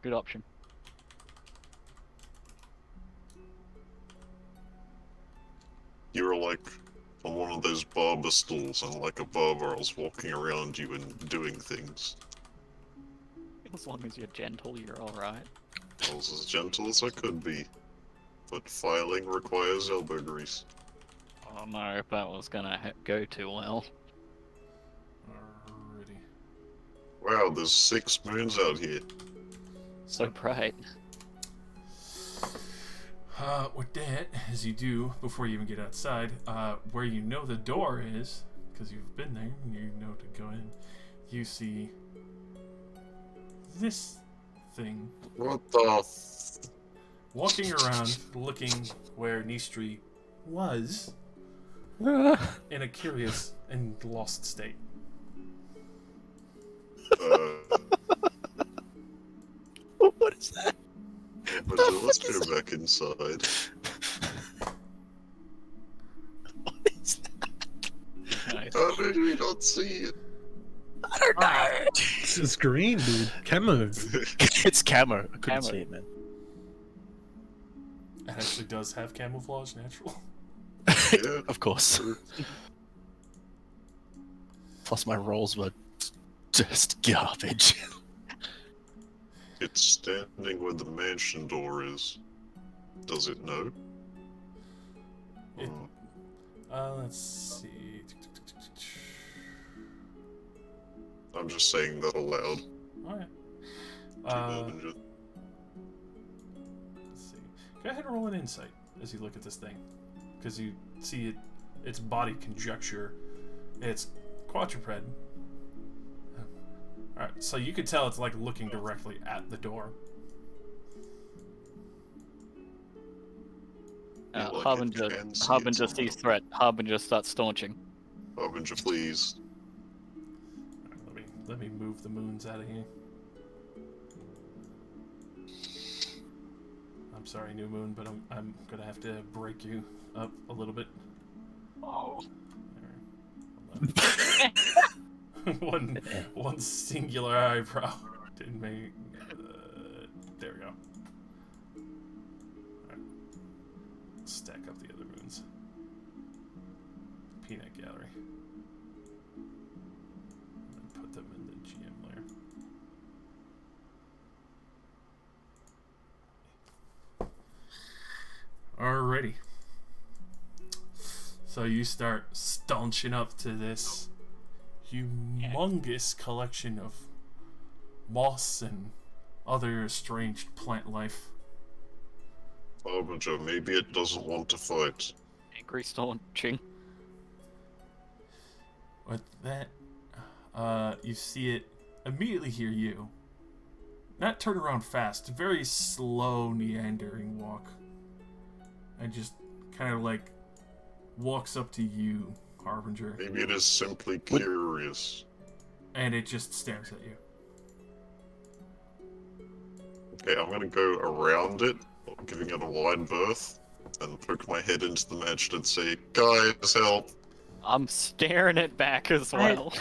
Good option.
You were like on one of those barber stools, and like a barber, I was walking around you and doing things.
As long as you're gentle, you're alright.
I was as gentle as I could be, but filing requires elbow grease.
I don't know if that was gonna go too well.
alrighty.
Wow, there's 6 moons out here.
So bright.
With that, as you do before you even get outside, where you know the door is, because you've been there and you know to go in, you see this thing
What the
walking around looking where Nistri was in a curious and lost state.
What is that?
But let's go back inside.
What is that?
Nice.
How did we not see it?
I don't know.
It's green, dude. Camo.
It's camo. I couldn't
Camo.
see it, man.
It actually does have camouflage natural.
Yeah.
Of course. Plus, my rolls were just garbage.
It's standing where the mansion door is. Does it know?
It-
Hmm.
Let's see.
I'm just saying that aloud.
Alright.
To Harbinger.
Let's see. Go ahead and roll an insight as you look at this thing. Because you see its body conjecture. It's quadruped. Alright, so you could tell it's like looking directly at the door.
Like it
Harbinger
can see
Harbinger
its
sees
own.
threat. Harbinger starts staunching.
Harbinger, please.
Alright, let me move the moons out of here. I'm sorry, new moon, but I'm gonna have to break you up a little bit.
Oh.
one singular eyebrow didn't make. There we go. Alright. Stack up the other moons. Peanut gallery. And put them in the GM layer. Alrighty. So you start staunching up to this humongous collection of moss and other strange plant life.
Harbinger, maybe it doesn't want to fight.
Angry staunching.
With that, you see it immediately hear you. Not turn around fast, very slow meandering walk. And just kind of like walks up to you, Harbinger.
Maybe it is simply curious.
And it just stares at you.
Okay, I'm gonna go around it, giving it a wide berth, and poke my head into the mansion and say, "Guys, help!
I'm staring it back as well.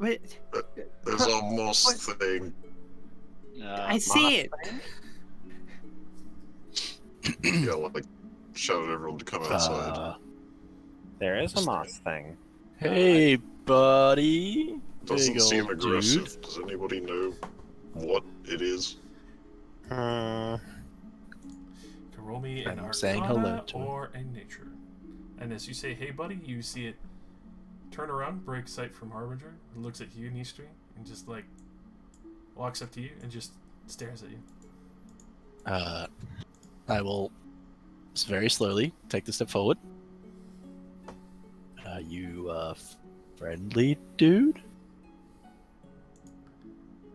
Wait,
There's a moss thing."
I see it.
Yeah, like, shout at everyone to come outside.
There is a moss thing.
Hey, buddy.
Doesn't
Big
seem
old
aggressive.
dude.
Does anybody know what it is?
You can roll me an
I'm saying hello
Arcana
to him.
or a Nature. And as you say, "Hey, buddy," you see it turn around, break sight from Harbinger, and looks at you, Nistri, and just like walks up to you and just stares at you.
I will just very slowly take the step forward. You, friendly dude?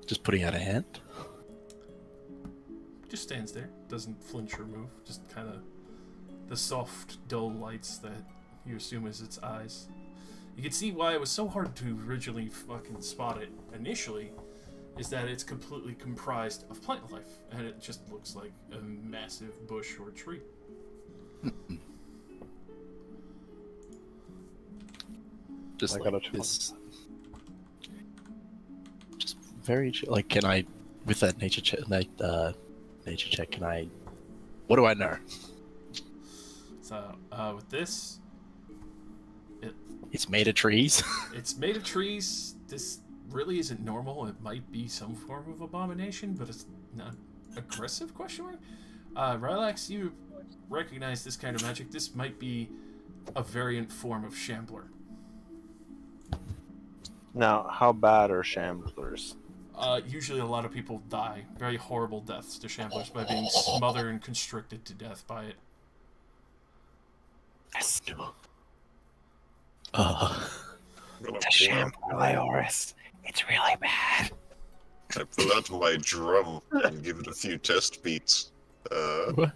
Just putting out a hand.
Just stands there, doesn't flinch or move, just kind of the soft, dull lights that you assume is its eyes. You can see why it was so hard to originally fucking spot it initially, is that it's completely comprised of plant life, and it just looks like a massive bush or tree.
Just
I
like
got a 12.
this. Just very like, can I, with that nature check, nature check, can I? What do I know?
So with this,
It's made of trees.
it's made of trees. This really isn't normal. It might be some form of abomination, but it's not aggressive? Question mark. Rylax, you recognize this kind of magic. This might be a variant form of Shambler.
Now, how bad are shamblers?
Usually a lot of people die very horrible deaths to Shamblers by being smothered and constricted to death by it.
Uh,
I'm gonna
The
pull
shambler,
out,
Leoris. It's really bad.
I pull out my drum and give it a few test beats.
what?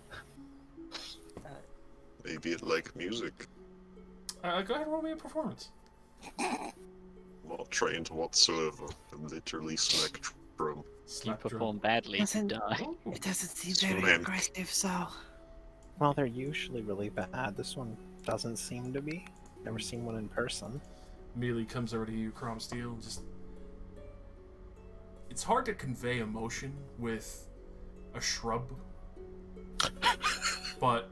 Maybe it like music.
Go ahead and roll me a performance.
Not trained whatsoever. I literally smack drum.
You
Slap
perform badly, you
Doesn't-
die.
It doesn't seem
So
very
man-
aggressive, so.
Well, they're usually really bad. This one doesn't seem to be. Never seen one in person.
Immediately comes over to you, Crom Steel. Just, it's hard to convey emotion with a shrub, but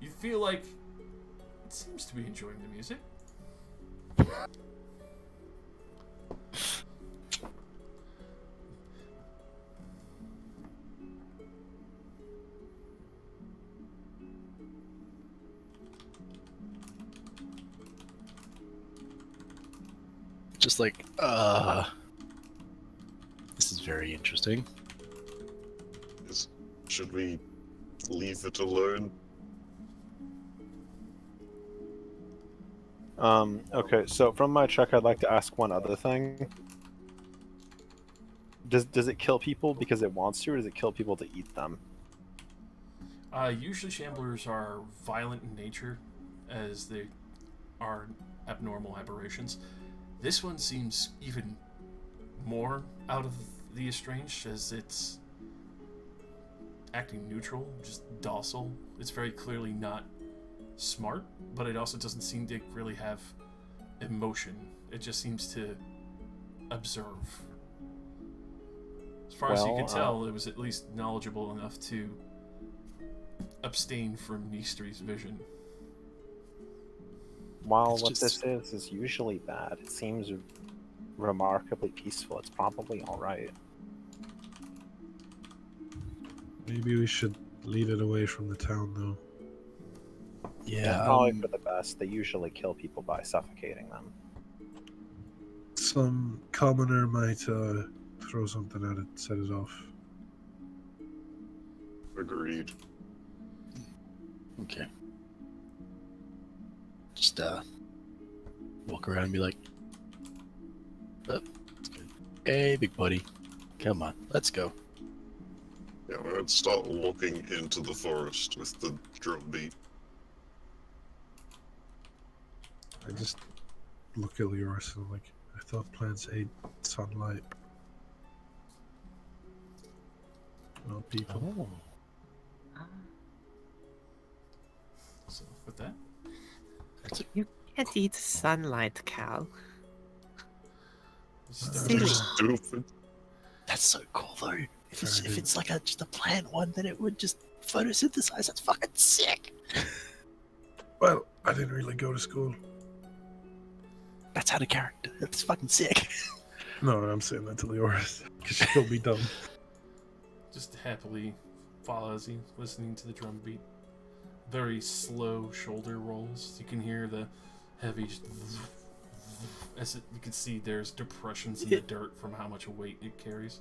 you feel like it seems to be enjoying the music.
Just like, this is very interesting.
Should we leave it alone?
Okay, so from my check, I'd like to ask one other thing. Does it kill people because it wants to, or does it kill people to eat them?
Usually Shamblers are violent in nature, as they are abnormal aberrations. This one seems even more out of the estranged, as it's acting neutral, just docile. It's very clearly not smart, but it also doesn't seem to really have emotion. It just seems to observe. As far as you can tell, it was at least knowledgeable enough to abstain from Neestri's vision.
While
It's
what
just-
this is usually bad, it seems remarkably peaceful. It's probably alright.
Maybe we should lead it away from the town, though.
Yeah.
Probably for the best. They usually kill people by suffocating them.
Some commoner might throw something at it, set it off.
Agreed.
Okay. Just walk around and be like, oh, hey, big buddy, come on, let's go.
Yeah, I'm gonna start looking into the forest with the drum beat.
I just look at Leoris and I'm like, I thought plants ate sunlight. Not people.
Oh,
So with that,
that's
You can't eat sunlight, Cal.
start-
Silly.
Stupid.
that's so cool though. If it's,
Fair
if
dude.
it's like just a plant one, then it would just photosynthesize. That's fucking sick.
Well, I didn't really go to school.
That's out of character. That's fucking sick.
No, I'm saying that to Leoris because she'll be dumb.
just happily follows you, listening to the drum beat. Very slow shoulder rolls. You can hear the heavy, just as you can see, there's depressions in the dirt from how much weight it carries.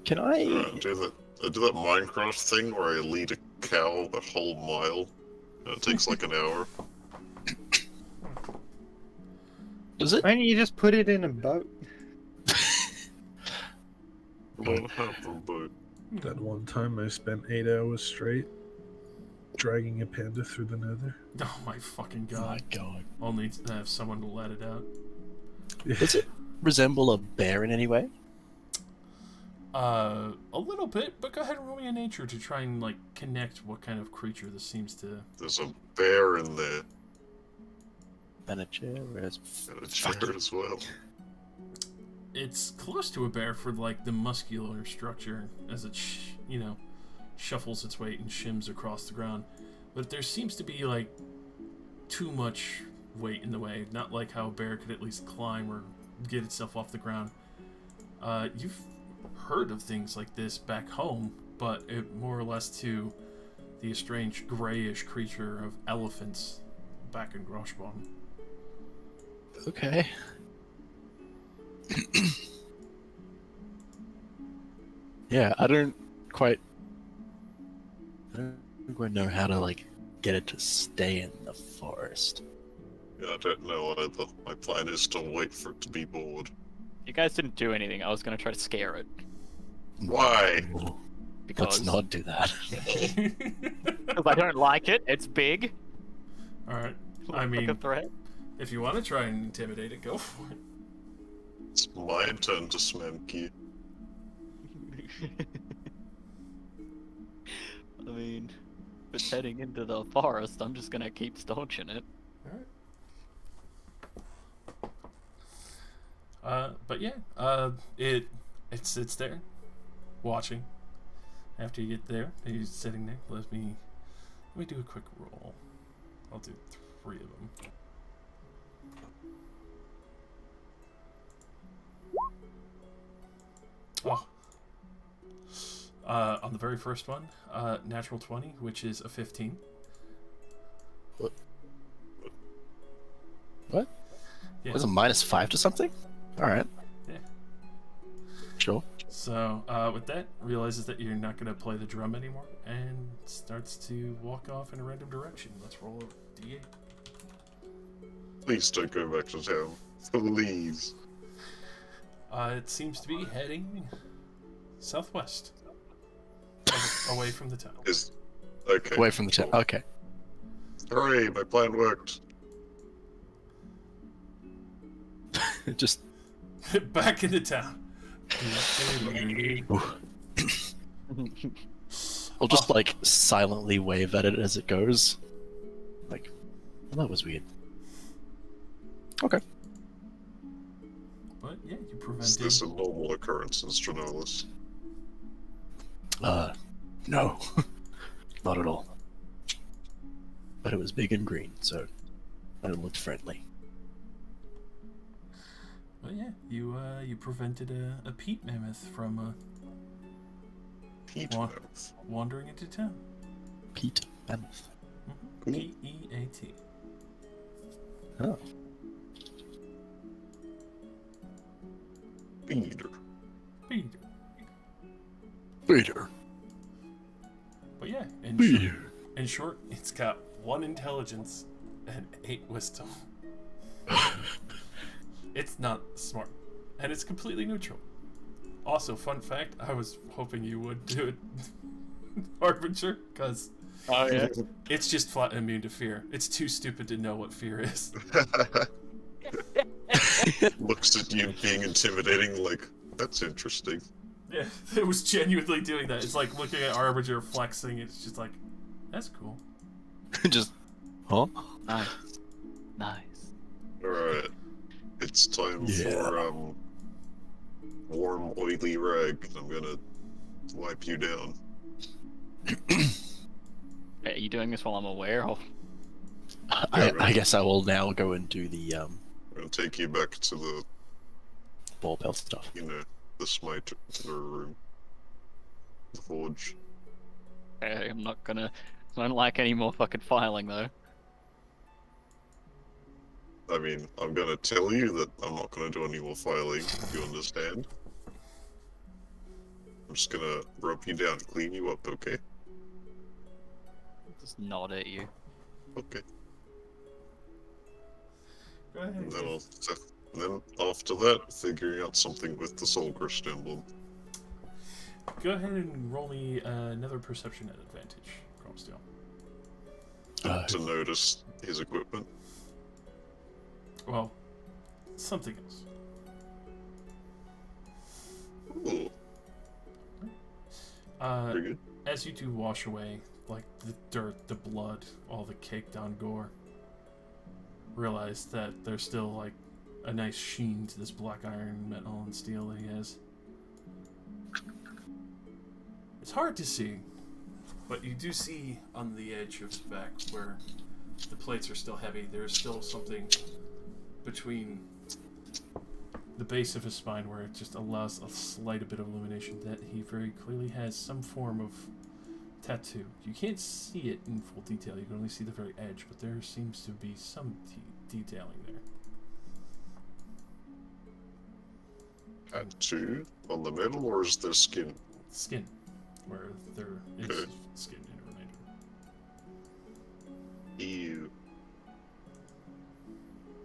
Can I?
I do that Minecraft thing where I lead a cow a whole mile. And it takes like an hour.
Does it?
Why don't you just put it in a boat?
Won't happen, but
That one time I spent 8 hours straight dragging a panda through the nether.
Oh my fucking
Oh my
god.
god.
Only to have someone to let it out.
Does it resemble a bear in any way?
A little bit, but go ahead and roll me a nature to try and like connect what kind of creature this seems to.
There's a bear in there
And a chair, whereas
and a chair as well.
It's close to a bear for like the muscular structure as it, shuffles its weight and shims across the ground. But there seems to be like too much weight in the way. Not like how a bear could at least climb or get itself off the ground. You've heard of things like this back home, but it more or less to the estranged grayish creature of elephants back in Groshbaum.
okay. Yeah, I don't quite know how to like get it to stay in the forest.
Yeah, I don't know either. My plan is to wait for it to be bored.
You guys didn't do anything. I was gonna try to scare it.
Why?
Because
Let's not do that.
Because I don't like it. It's big.
Alright. I
Like
mean,
a threat.
if you want to try and intimidate it, go for it.
It's my turn to smemky.
I mean, if it's heading into the forest, I'm just gonna keep staunching it.
But yeah, it sits there, watching. After you get there, he's sitting there. Let me do a quick roll. I'll do 3 of them. Oh. On the very first one, natural 20, which is a 15.
What?
Yeah.
Was it -5 to something? Alright.
Yeah.
Sure.
So, with that, realizes that you're not going to play the drum anymore, and starts to walk off in a random direction. Let's roll a d8.
Please don't go back to town. Please.
It seems to be heading southwest, away from the town.
Okay.
Away from the town. Okay.
Hooray, my plan worked.
Just
Back into town.
I'll just like silently wave at it as it goes. Like, well, that was weird. Okay.
But yeah, you
Is
prevented.
this a normal occurrence in Stranolis?
No. Not at all. But it was big and green, so it looked friendly.
But yeah, you prevented a peat mammoth from
Peat
Wa-
mouth.
wandering into town.
Pete Mammoth.
Cool.
P-E-A-T.
Oh.
Peter.
Peter.
Peter.
But yeah,
Peter.
in short, it's got 1 intelligence and 8 wisdom. It's not smart, and it's completely neutral. Also, fun fact, I was hoping you would do it, Harbinger, because
Oh yeah.
it's just flat immune to fear. It's too stupid to know what fear is.
Looks at you being intimidating like, that's interesting.
Yeah, it was genuinely doing that. It's like looking at Harbinger flexing, it's just like, that's cool.
Just, huh?
Nice. Nice.
Alright. It's time
Yeah.
for, warm, oily rag. I'm gonna wipe you down.
Hey, are you doing this while I'm aware? Or...
I guess I will now go and do the
I'm gonna take you back to the,
ball belt stuff.
the smite room. The forge.
Hey, I'm not gonna. I don't like any more fucking filing though.
I mean, I'm gonna tell you that I'm not gonna do any more filing, if you understand. I'm just gonna rub you down, clean you up, okay?
Just nod at you.
Okay.
Go ahead.
And then then after that, figuring out something with the Soul Crest emblem.
Go ahead and roll me another perception at advantage, Cromsteel.
To notice his equipment.
Well, something else.
Ooh. Pretty good.
As you do wash away, like, the dirt, the blood, all the caked on gore, realize that there's still, like, a nice sheen to this black iron, metal, and steel that he has. It's hard to see, but you do see on the edge of his back where the plates are still heavy, there's still something between the base of his spine where it just allows a slight bit of illumination that he very clearly has some form of tattoo. You can't see it in full detail, you can only see the very edge, but there seems to be some detailing there.
Tattoo on the metal, or is there skin?
Skin, where there is
Okay.
skin in a remainder.
Ew.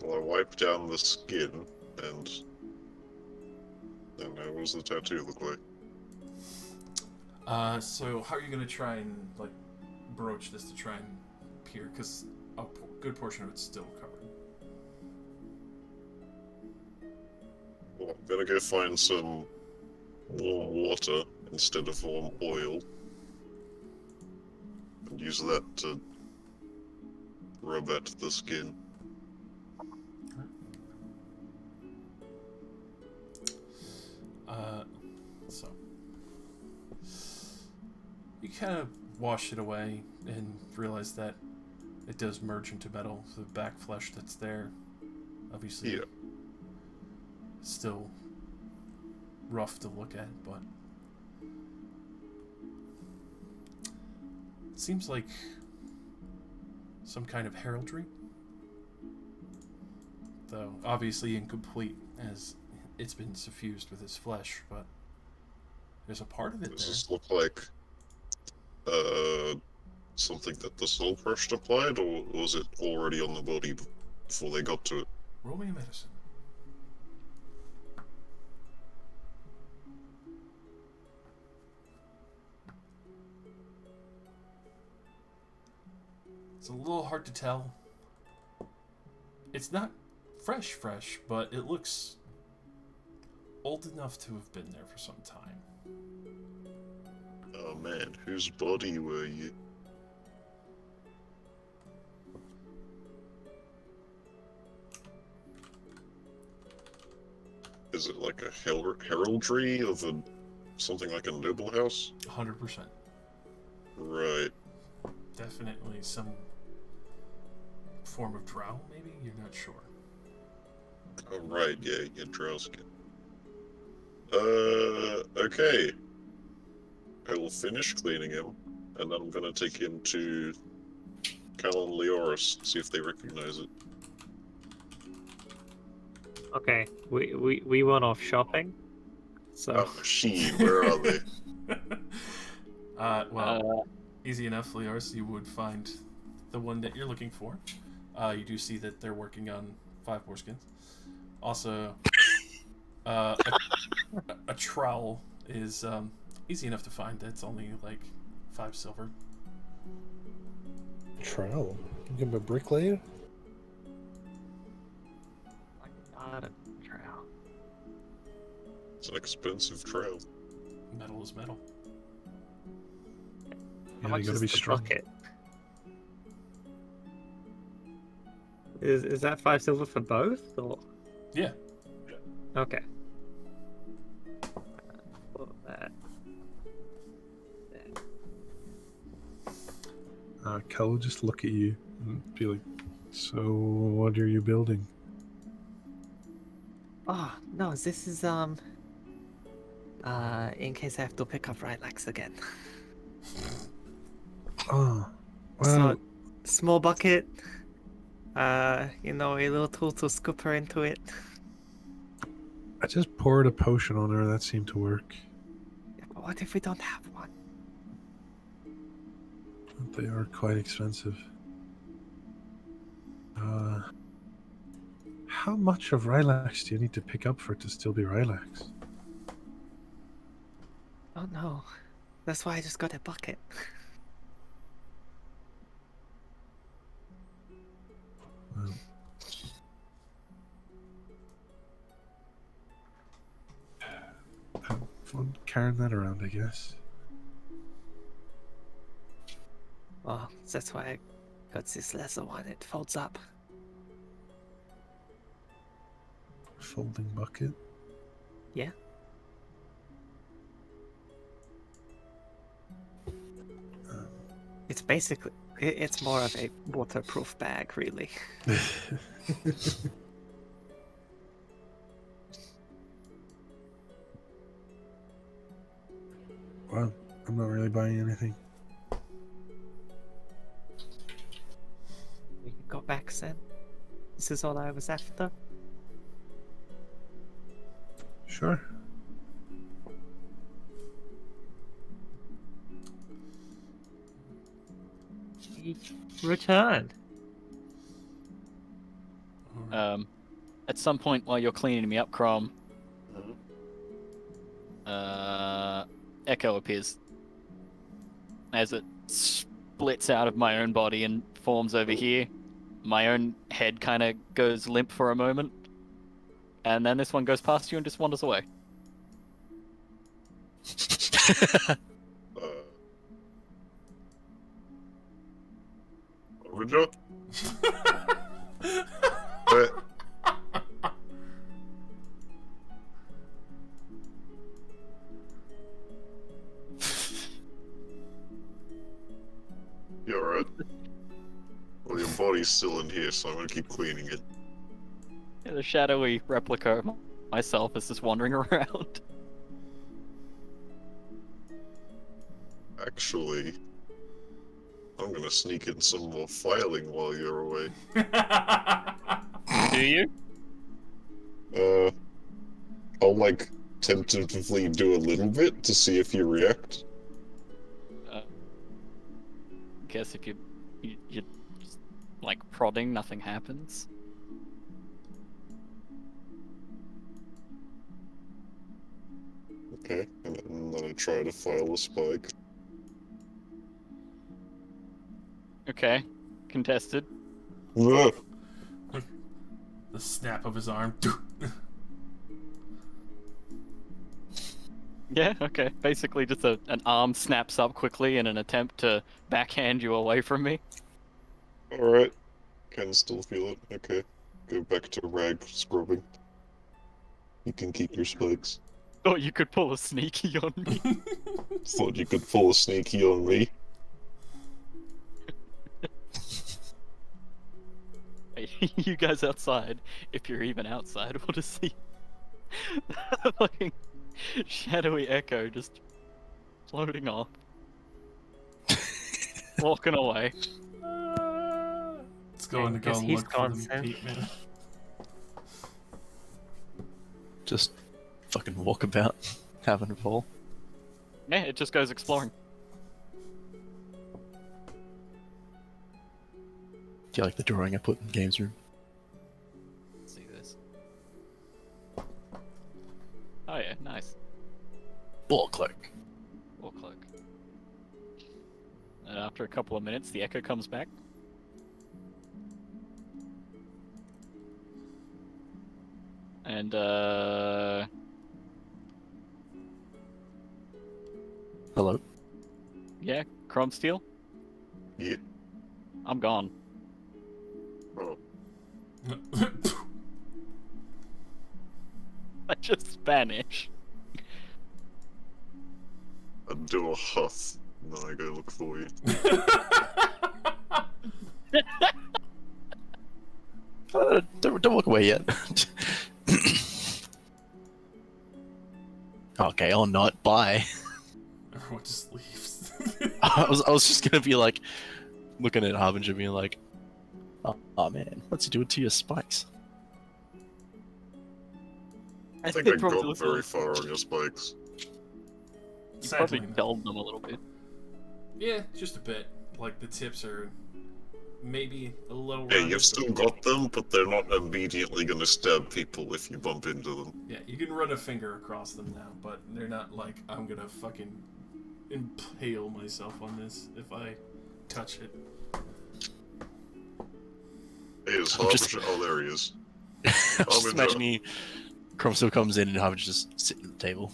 Well, I wipe down the skin, and then what does the tattoo look like?
So how are you gonna try and, like, broach this to try and peer? Because a good portion of it's still covered.
Well, I'm gonna go find some warm water instead of warm oil, and use that to rub at the skin.
So you kind of wash it away and realize that it does merge into metal. So the back flesh that's there, obviously,
Yeah.
still rough to look at, but it seems like some kind of heraldry, though obviously incomplete as it's been suffused with his flesh, but there's a part of it
Does
there.
this look like something that the soul crushed applied, or was it already on the body before they got to it?
Roll me a medicine. It's a little hard to tell. It's not fresh, but it looks old enough to have been there for some time.
Oh man, whose body were you? Is it like a heraldry of something like a noble house?
100%.
Right.
Definitely some form of drow, maybe? You're not sure.
Oh, right, yeah, you get drow skin. Okay. I will finish cleaning him, and then I'm gonna take him to Cal and Leoris, see if they recognize it.
Okay, we went off shopping. So
Oh, she, where are they?
Well, easy enough, Leors. You would find the one that you're looking for. You do see that they're working on 5 more skins. Also, a trowel is easy enough to find. That's only like 5 silver.
Trowel? You give him a bricklayer?
not a drow.
It's an expensive trowel.
Metal is metal.
How
Yeah,
much
you gotta
is
be
the
strong.
bucket? Is that 5 silver for both, or?
Yeah.
Okay. Put that.
Cal will just look at you and be like, so what are you building?
Oh no, this is in case I have to pick up Rylax again.
Oh,
So,
well,
small bucket. You know, a little tool to scoop her into it.
I just poured a potion on her. That seemed to work.
Yeah, but what if we don't have one?
They are quite expensive. How much of Rylax do you need to pick up for it to still be Rylax?
Oh no, that's why I just got a bucket.
Well, have fun carrying that around, I guess.
Oh, that's why I got this lesser one. It folds up.
Folding bucket.
Yeah. It's basically, it's more of a waterproof bag, really.
Well, I'm not really buying anything.
We can go back, Sam. This is all I was after.
Sure.
Return.
Alright.
At some point while you're cleaning me up, Crom,
Mhm.
Echo appears as it splits out of my own body and forms over here. My own head kind of goes limp for a moment, and then this one goes past you and just wanders away.
Overjoy? But you alright? Well, your body's still in here, so I'm gonna keep cleaning it.
Yeah, the shadowy replica of myself is just wandering around.
Actually, I'm gonna sneak in some more filing while you're away.
Do you?
I'll like tentatively do a little bit to see if you react.
Guess if you just, like prodding, nothing happens.
Okay, and then I try to file a spike.
Okay, contested.
Ugh.
The snap of his arm.
Yeah, okay. Basically, just an arm snaps up quickly in an attempt to backhand you away from me.
Alright. Can still feel it. Okay. Go back to rag scrubbing. You can keep your spikes.
Thought you could pull a sneaky on me.
Thought you could pull a sneaky on me.
You guys outside, if you're even outside, will just see the fucking shadowy Echo just floating off, walking away.
It's going to go
guess he's
look for
gone,
them
Sam.
Pete, man.
Just fucking walk about, having a ball.
Yeah, it just goes exploring.
Do you like the drawing I put in games room?
Let's see this. Oh yeah, nice.
Ball cloak.
Or cloak. And after a couple of minutes, the Echo comes back. And
Hello.
yeah, Chrome Steel,
Yeah.
I'm gone.
Oh.
I just vanish.
I'd do a huff, and then I go look for you.
Don't walk away yet. Okay, or not. Bye.
Everyone just leaves.
I was just gonna be like, looking at Harbinger, being like, oh man, what's he doing to your spikes?
I think I got very far on your spikes.
You
Sadly
probably
not.
dulled them a little bit.
Yeah, just a bit. Like the tips are maybe a little.
Yeah,
rounded,
you've still got them, but they're not immediately gonna stab people if you bump into them.
Yeah, you can run a finger across them now, but they're not like I'm gonna fucking impale myself on this if I touch it.
Hey, is
I'm just-
Harbinger? Oh, there he is.
I'm just
Harbinger.
imagining Chrome still comes in and Harbinger just sitting at the table.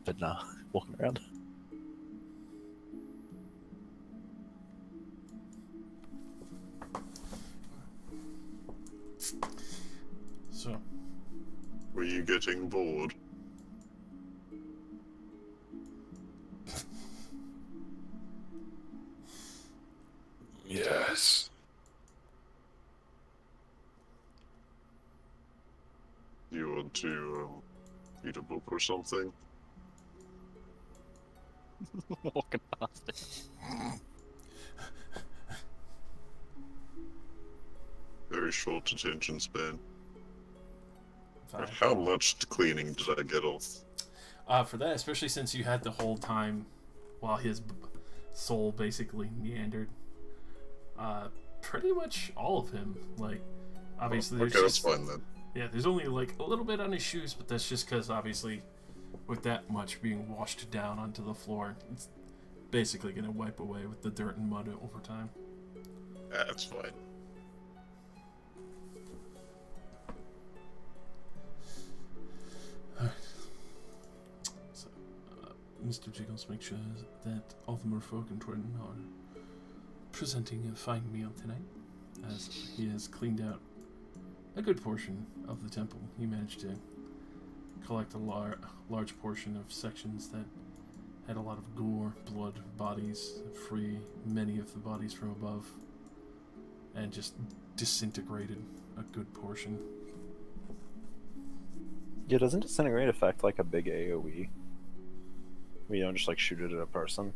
But nah, walking around.
So,
Were you getting bored?
Yes.
Do you want to read a book or something?
Walking past it.
Very short attention span.
fine.
How much cleaning did I get off?
For that, especially since you had the whole time while his soul basically meandered, pretty much all of him. Like, obviously,
Okay,
there's
that's
just,
fine then.
yeah, there's only like a little bit on his shoes, but that's just because obviously, with that much being washed down onto the floor, it's basically gonna wipe away with the dirt and mud over time.
That's fine.
So, Mr. Jiggles makes sure that all the merfolk in Triton are presenting a fine meal tonight, as he has cleaned out a good portion of the temple. He managed to collect a large portion of sections that had a lot of gore, blood, bodies, free many of the bodies from above, and just disintegrated a good portion.
Yeah, doesn't disintegrate affect like a big AoE? We don't just like shoot it at a person.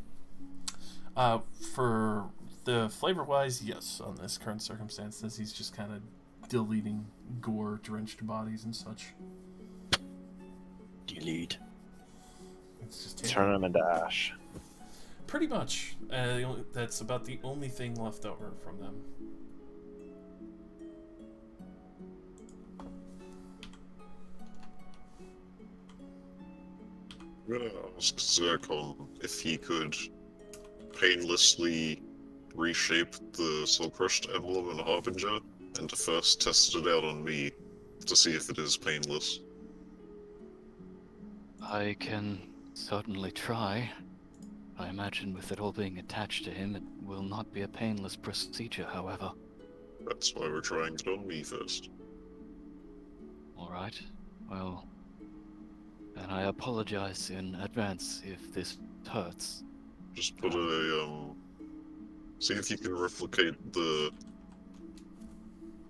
For the flavor-wise, yes, on this current circumstance, as he's just kind of deleting gore-drenched bodies and such.
Delete.
It's just
Turn them into ash.
pretty much. That's about the only thing left over from them.
I'm gonna ask Zircon if he could painlessly reshape the Soul Crushed emblem in Harbinger, and to first test it out on me to see if it is painless.
I can certainly try. I imagine with it all being attached to him, it will not be a painless procedure, however.
That's why we're trying it on me first.
Alright, well, then I apologize in advance if this hurts.
Just put see if you can replicate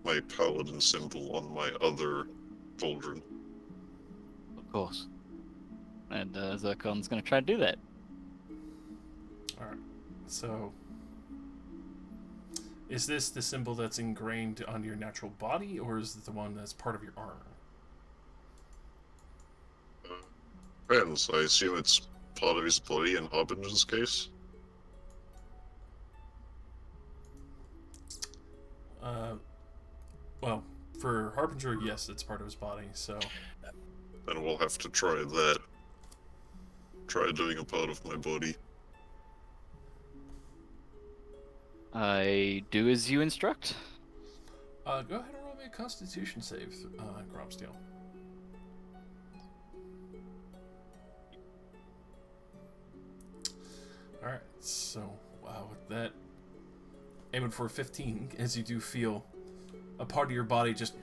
my paladin symbol on my other cauldron.
Of course. And Zircon's gonna try to do that.
Alright, so is this the symbol that's ingrained on your natural body, or is it the one that's part of your armor?
Depends. I assume it's part of his body in Harbinger's case.
Well, for Harbinger, yes, it's part of his body, so
Then we'll have to try that. Try doing a part of my body.
I do as you instruct.
go ahead and roll me a Constitution save, Gromsteel. Alright, so, wow, with that, aiming for 15, as you do feel a part of your body just...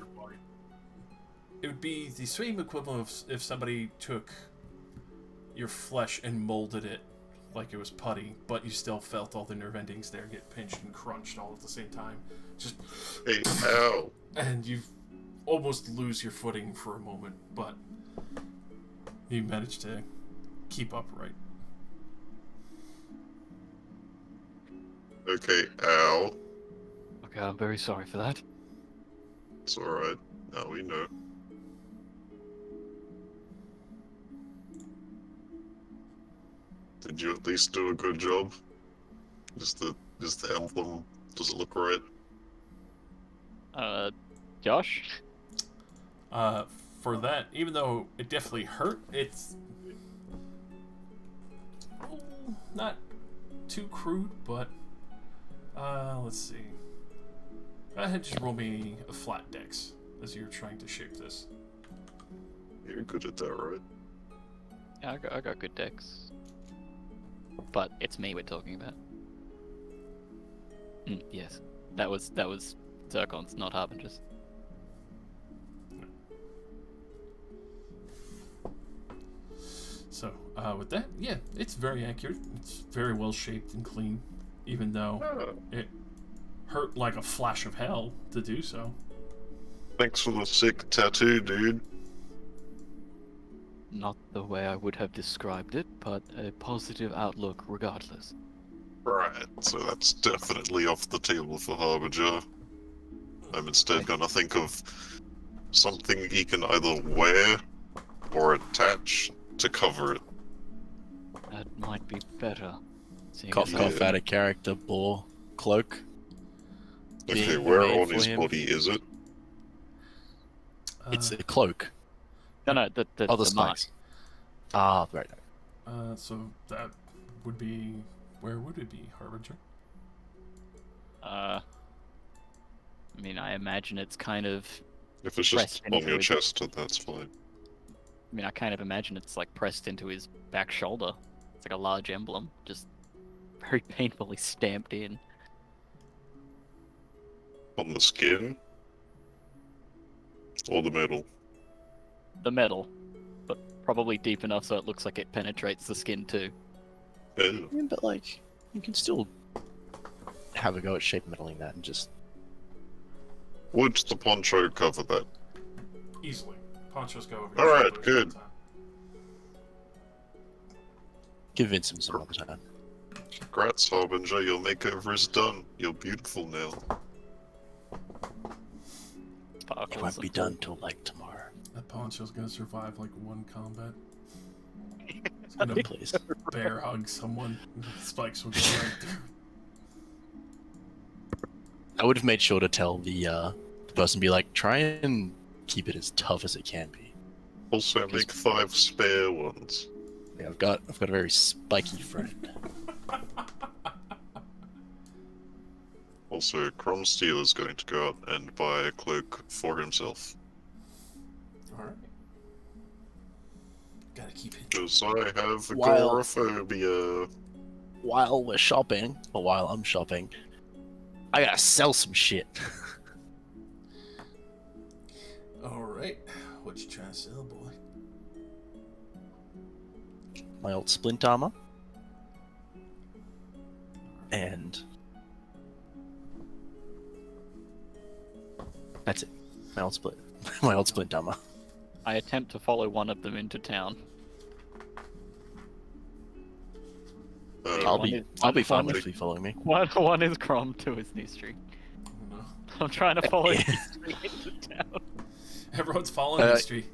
It would be the same equivalent of if somebody took your flesh and molded it like it was putty, but you still felt all the nerve endings there get pinched and crunched all at the same time. Just...
Hey, ow!
And you almost lose your footing for a moment, but you manage to keep upright.
Okay, ow.
Okay, I'm very sorry for that.
It's alright. Now we know. Did you at least do a good job? Is the emblem, does it look right?
Josh?
For that, even though it definitely hurt, it's not too crude, but let's see. Go ahead and just roll me a flat dex as you're trying to shape this.
You're good at that, right?
Yeah, I got good decks. But it's me we're talking about. Yes. That was Zircon's, not Harbinger's.
So, with that, yeah, it's very accurate. It's very well shaped and clean, even though it hurt like a flash of hell to do so.
Thanks for the sick tattoo, dude.
Not the way I would have described it, but a positive outlook regardless.
Right, so that's definitely off the table for Harbinger. I'm instead gonna think of something he can either wear or attach to cover it.
That might be better. Seeing
Cough,
as
cough,
Yeah.
out of character, boar, cloak.
Okay,
Being
where
made
on
for
his
him.
body is it?
It's a cloak.
No, the
Other
the mark.
spikes. Ah, right.
So that would be, where would it be, Harbinger?
I mean, I imagine it's kind of.
If it's
Pressed
just on
into
your
his-
chest, that's fine.
I mean, I kind of imagine it's like pressed into his back shoulder. It's like a large emblem, just very painfully stamped in.
On the skin? Or the metal?
The metal, but probably deep enough so it looks like it penetrates the skin too.
Yeah.
Yeah, but like, you can still have a go at shape metaling that and just.
Would the poncho cover that?
Easily. Ponchos go over
All
your
right,
shoulders
good.
all the time.
Convince him some other time.
Congrats, Harbinger, your makeover is done. You're beautiful now.
It
Sparkles
won't be
and-
done till like tomorrow.
That poncho's gonna survive like one combat. It's gonna
Please.
bear hug someone. Spikes will go right through.
I would have made sure to tell the person, be like, try and keep it as tough as it can be.
Also, make 5 spare ones.
Yeah, I've got a very spiky friend.
Also, Cromsteel is going to go out and buy a cloak for himself.
Alright. Gotta keep it.
Because I have
While-
agoraphobia.
While we're shopping, or while I'm shopping, I gotta sell some shit.
Alright. What you trying to sell, boy?
My old splint armor. And that's it. My old split. My old splint armor.
I attempt to follow one of them into town.
I'll
one
be
is-
I'll be fine
one
with you following me.
One is Crom to his new street.
I don't know.
I'm trying to follow
Yeah.
his street into town.
Everyone's following
Uh,
history.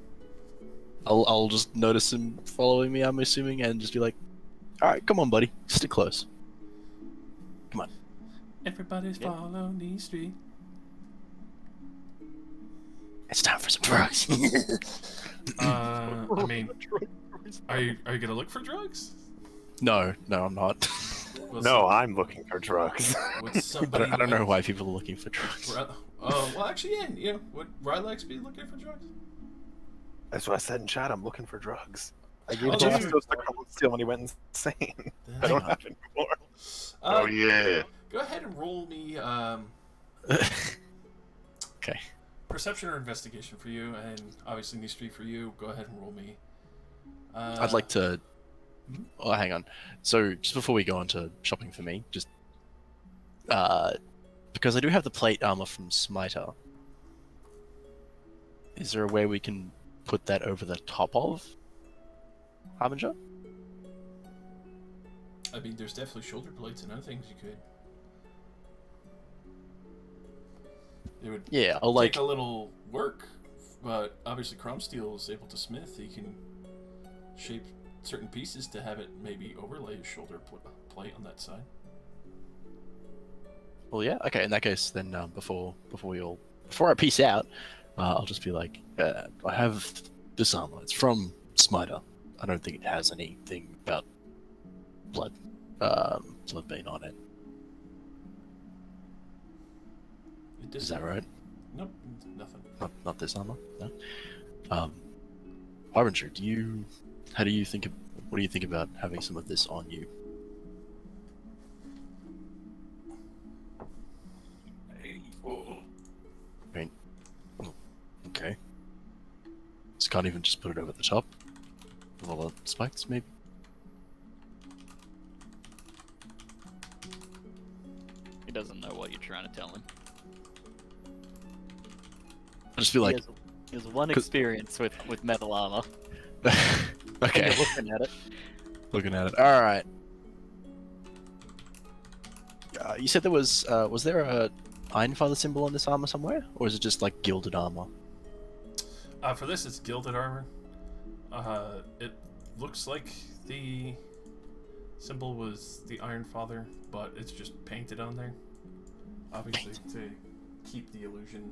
I'll just notice him following me, I'm assuming, and just be like, alright, come on buddy, stick close.
Everybody's
Yeah.
following the street.
It's time for some drugs.
I mean, are you gonna look for drugs?
No, I'm not.
Was,
No, I'm looking for drugs.
would
I
somebody
don't know
like-
why people are looking for drugs.
Well, actually, yeah. You know, would Rylax be looking for drugs?
That's what I said in chat. I'm looking for drugs. I
Oh,
gave
dude.
those to Cromsteel when he went insane. I don't have any more.
Oh yeah.
Go ahead and roll me
Okay.
perception or investigation for you, and obviously new street for you. Go ahead and roll me.
I'd like to. Oh, hang on. So, just before we go on to shopping for me, just because I do have the plate armor from Smiter, is there a way we can put that over the top of Harbinger?
I mean, there's definitely shoulder plates and other things you could. It would
Yeah, I'll like.
take a little work, but obviously Cromsteel is able to smith. He can shape certain pieces to have it maybe overlay a shoulder plate on that side.
Well, yeah. Okay. In that case, then before I peace out, I'll just be like, I have this armor. It's from Smiter. I don't think it has anything about bloodbane on it.
It
Is that right?
Nope, nothing.
Not this armor. No. Harbinger, what do you think about having some of this on you? I mean, okay. So can't even just put it over the top. With all the spikes, maybe?
He doesn't know what you're trying to tell him.
I just feel like...
He has one
'cause-
experience with metal armor.
Okay.
You're looking at it.
Looking at it. Alright. You said there was there a Ironfather symbol on this armor somewhere? Or is it just like gilded armor?
For this, it's gilded armor. It looks like the symbol was the Iron Father, but it's just painted on there. Obviously, to keep the illusion.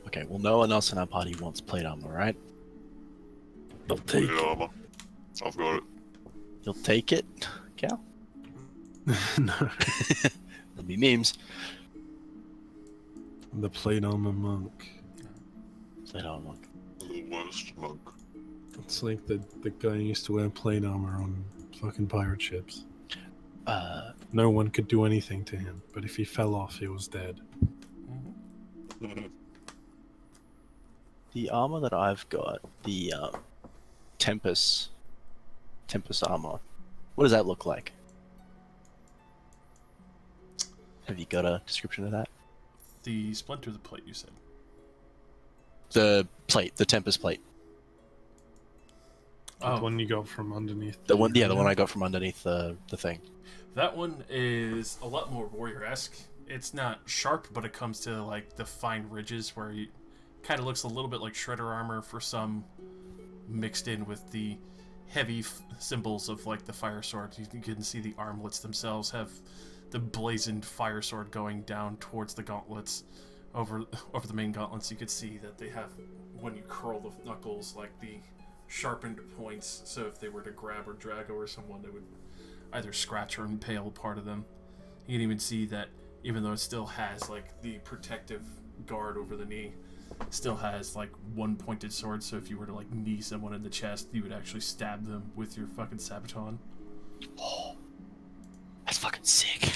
Okay, well, no one else in our party wants plate armor, right? You'll take
Plate armor. I've got it.
You'll take it, Cal?
No,
There'll be memes.
the plate armor monk.
Plate armor.
The worst monk.
It's like the guy who used to wear plate armor on fucking pirate ships. No one could do anything to him, but if he fell off, he was dead.
The armor that I've got, the Tempest armor. What does that look like? Have you got a description of that?
The splinter, the plate, you said.
The plate, the Tempest plate.
The one you got from underneath.
The one, yeah, the one I got from underneath the thing.
That one is a lot more warrior-esque. It's not sharp, but it comes to like the fine ridges where you kind of looks a little bit like shredder armor for some, mixed in with the heavy symbols of like the fire sword. You can see the armlets themselves have the blazoned fire sword going down towards the gauntlets. Over the main gauntlets, you could see that they have, when you curl the knuckles, like the sharpened points. So if they were to grab or drag over someone, they would either scratch or impale part of them. You can even see that even though it still has like the protective guard over the knee, it still has like one pointed sword. So if you were to like knee someone in the chest, you would actually stab them with your fucking sabaton.
Oh, that's fucking sick.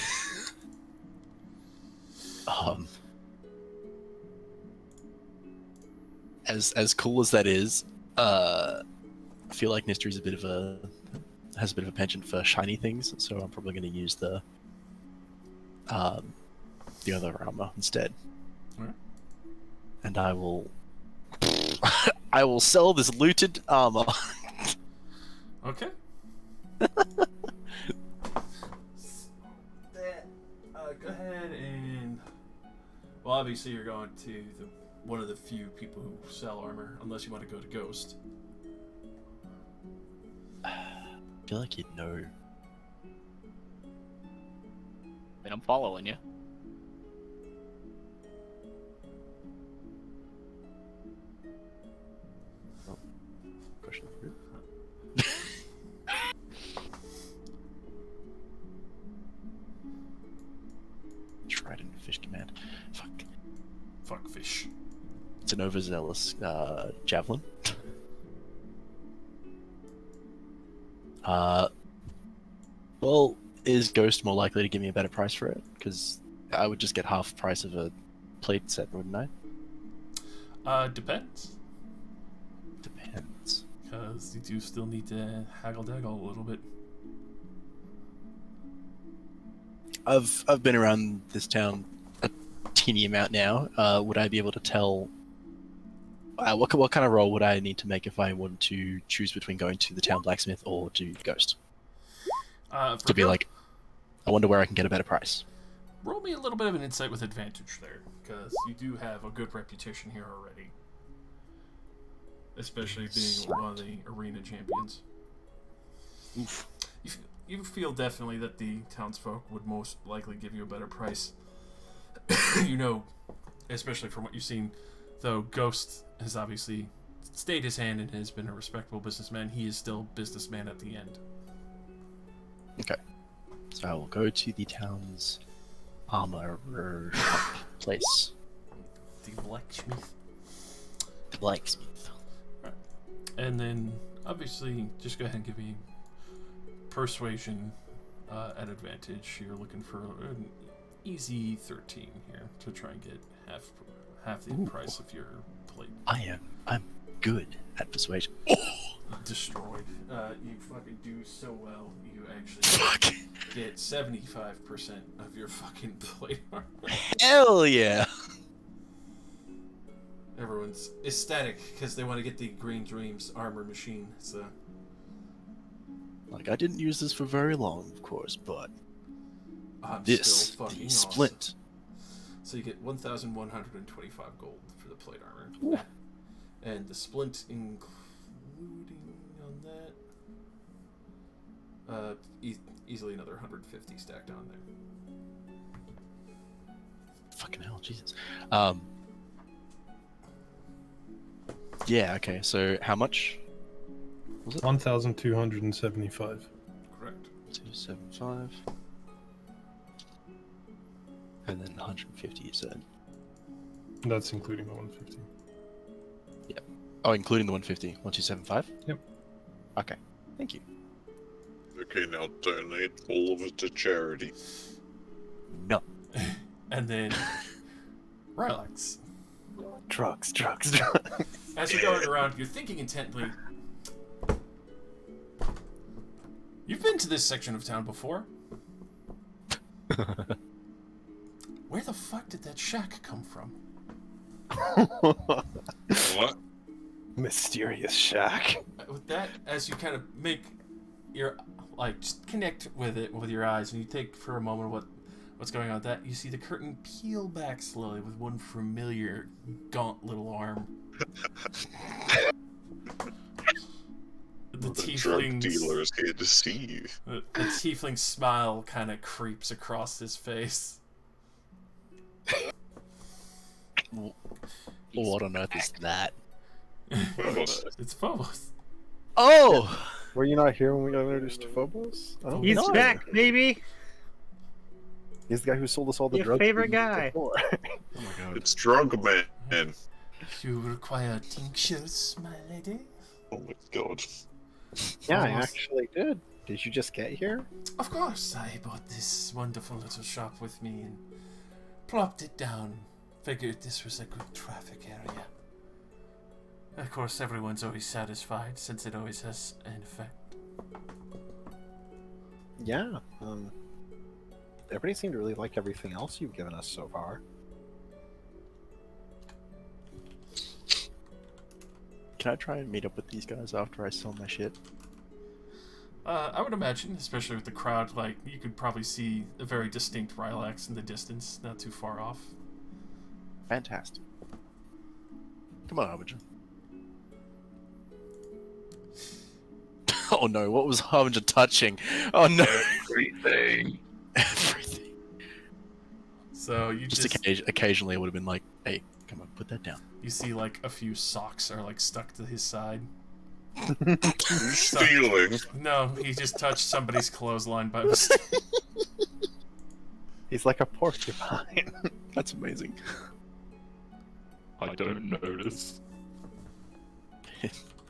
As cool as that is, I feel like Nistry's has a bit of a penchant for shiny things, so I'm probably going to use the other armor instead.
Alright.
And I will I will sell this looted armor.
Okay. Go ahead and... Well, obviously you're going to one of the few people who sell armor, unless you want to go to Ghost.
I feel like you'd know.
And I'm following you.
Question through. Trident Fish Command.
Fuck fish.
It's an overzealous javelin. Well, is Ghost more likely to give me a better price for it? Because I would just get half the price of a plate set, wouldn't I?
Depends.
Depends.
Because you do still need to haggle-daggle a little bit.
I've been around this town a teeny amount now. Would I be able to tell what kind of roll would I need to make if I wanted to choose between going to the town blacksmith or to Ghost? To be like, I wonder where I can get a better price.
Roll me a little bit of an insight with advantage there, because you do have a good reputation here already. Especially being one of the arena champions.
Oof.
You feel definitely that the townsfolk would most likely give you a better price. You know, especially from what you've seen, though Ghost has obviously stayed his hand and has been a respectable businessman, he is still businessman at the end.
Okay. So I will go to the town's armor shop place.
The blacksmith.
The blacksmith.
And then, obviously, just go ahead and give me persuasion at advantage. You're looking for an easy 13 here to try and get half the price of your plate.
I'm good at persuasion.
Destroyed. You fucking do so well. You actually
Fuck.
get 75% of your fucking plate armor.
Hell yeah.
Everyone's ecstatic because they want to get the Green Dreams armor machine. So
Like, I didn't use this for very long, of course, but
I'm
this,
still fucking
the
awesome.
splint.
So you get 1,125 gold for the plate armor.
Ooh.
And the splint including on that, easily another 150 stacked on there.
Fucking hell, Jesus. Yeah, okay, so how much was it?
1,275.
Correct.
275. And then 150 you said.
That's including the 150.
Oh, including the 150. 1275?
Yep.
Okay, thank you.
Okay, now donate all of it to charity.
No.
And then relax.
Drugs.
As you're going around, you're thinking intently. You've been to this section of town before. Where the fuck did that shack come from?
What?
Mysterious shack.
With that, as you kind of make your just connect with it with your eyes, and you take for a moment what's going on with that, you see the curtain peel back slowly with one familiar gaunt little arm. The
drug
tiefling's
dealers here to see you.
the tiefling smile kind of creeps across his face.
What on earth is that?
It's Phobos.
Oh!
Were you not here when we got introduced to Phobos? I don't
He's
think so.
back, baby.
He's the guy who sold us all the
Your
drugs.
favorite
we used
guy.
before.
Oh my god.
It's drug man.
You require tinctures, my lady?
Oh my god.
Yeah, I
Phobos.
actually did. Did you just get here?
Of course, I bought this wonderful little shop with me and plopped it down. Figured this was a good traffic area. Of course, everyone's always satisfied since it always has an effect.
Yeah. Everybody seemed to really like everything else you've given us so far.
Can I try and meet up with these guys after I sell my shit?
I would imagine, especially with the crowd, like, you could probably see a very distinct Rylax in the distance, not too far off.
Fantastic. Come on, Harbinger. Oh no, what was Harbinger touching? Oh no!
Everything.
Everything.
So you
Just
just
occasionally it would have been like, hey, come on, put that down.
you see like a few socks are like stuck to his side.
Stealing.
No, he just touched somebody's clothesline by mistake.
He's like a porcupine.
That's amazing.
I don't notice.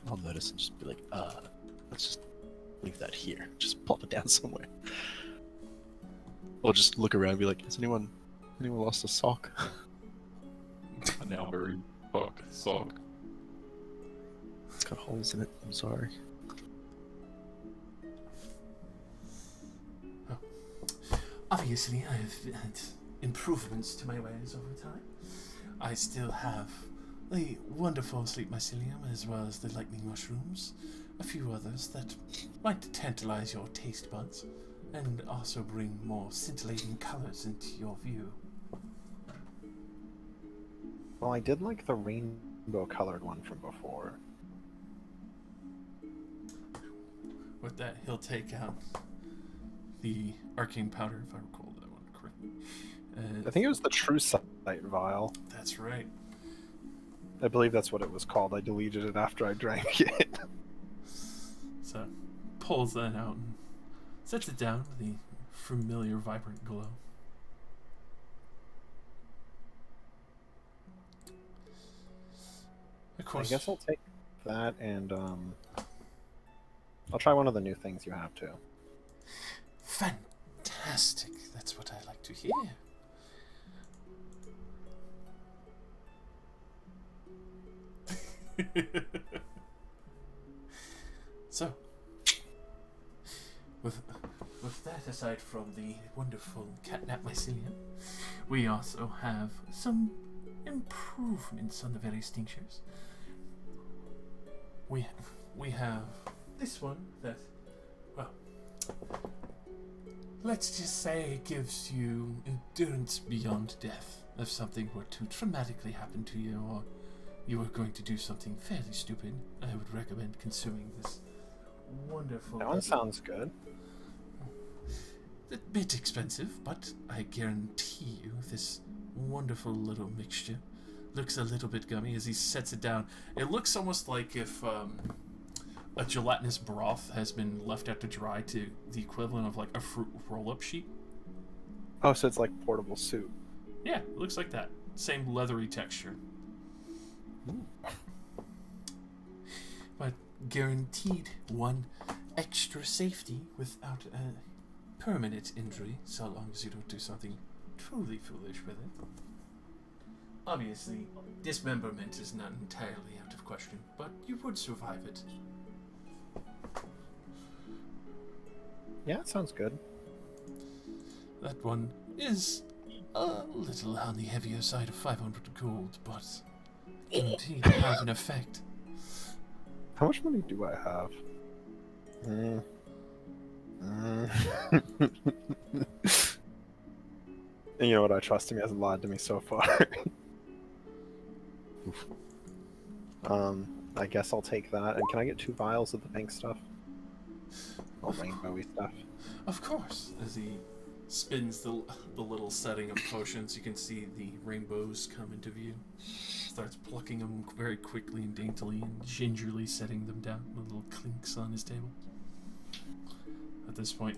I'll notice and just be like, let's just leave that here. Just plop it down somewhere. Or just look around and be like, has anyone lost a sock?
I now very fucked sock.
It's got holes in it, I'm sorry.
Obviously, I've had improvements to my ways over time. I still have the wonderful sleep mycelium as well as the lightning mushrooms, a few others that might tantalize your taste buds, and also bring more scintillating colors into your view.
Well, I did like the rainbow-colored one from before.
With that, he'll take out the arcane powder, if I recall that one correctly.
I think it was the True Sight vial.
That's right.
I believe that's what it was called. I deleted it after I drank it.
So, pulls that out and sets it down with the familiar vibrant glow. Of
I
course.
guess I'll take that and I'll try one of the new things you have too.
Fantastic. That's what I like to hear. So, with that aside from the wonderful catnap mycelium, we also have some improvements on the various tinctures. We have this one that, well, let's just say it gives you endurance beyond death if something were to traumatically happen to you, or you were going to do something fairly stupid. I would recommend consuming this wonderful...
That one sounds good.
A bit expensive, but I guarantee you this wonderful little mixture looks a little bit gummy as he sets it down. It looks almost like if a gelatinous broth has been left out to dry to the equivalent of like a fruit roll-up sheet.
Oh, so it's like portable soup.
Yeah, it looks like that. Same leathery texture. But guaranteed one extra safety without a permanent injury, so long as you don't do something truly foolish with it. Obviously, dismemberment is not entirely out of question, but you would survive it.
Yeah, it sounds good.
That one is a little on the heavier side of 500 gold, but guaranteed to have an effect.
How much money do I have? And you know what? I trust him. He hasn't lied to me so far. I guess I'll take that. And can I get 2 vials of the pink stuff? All rainbowy stuff.
Of course. As he spins the little setting of potions, you can see the rainbows come into view. Starts plucking them very quickly and daintily and gingerly setting them down. The little clinks on his table. At this point,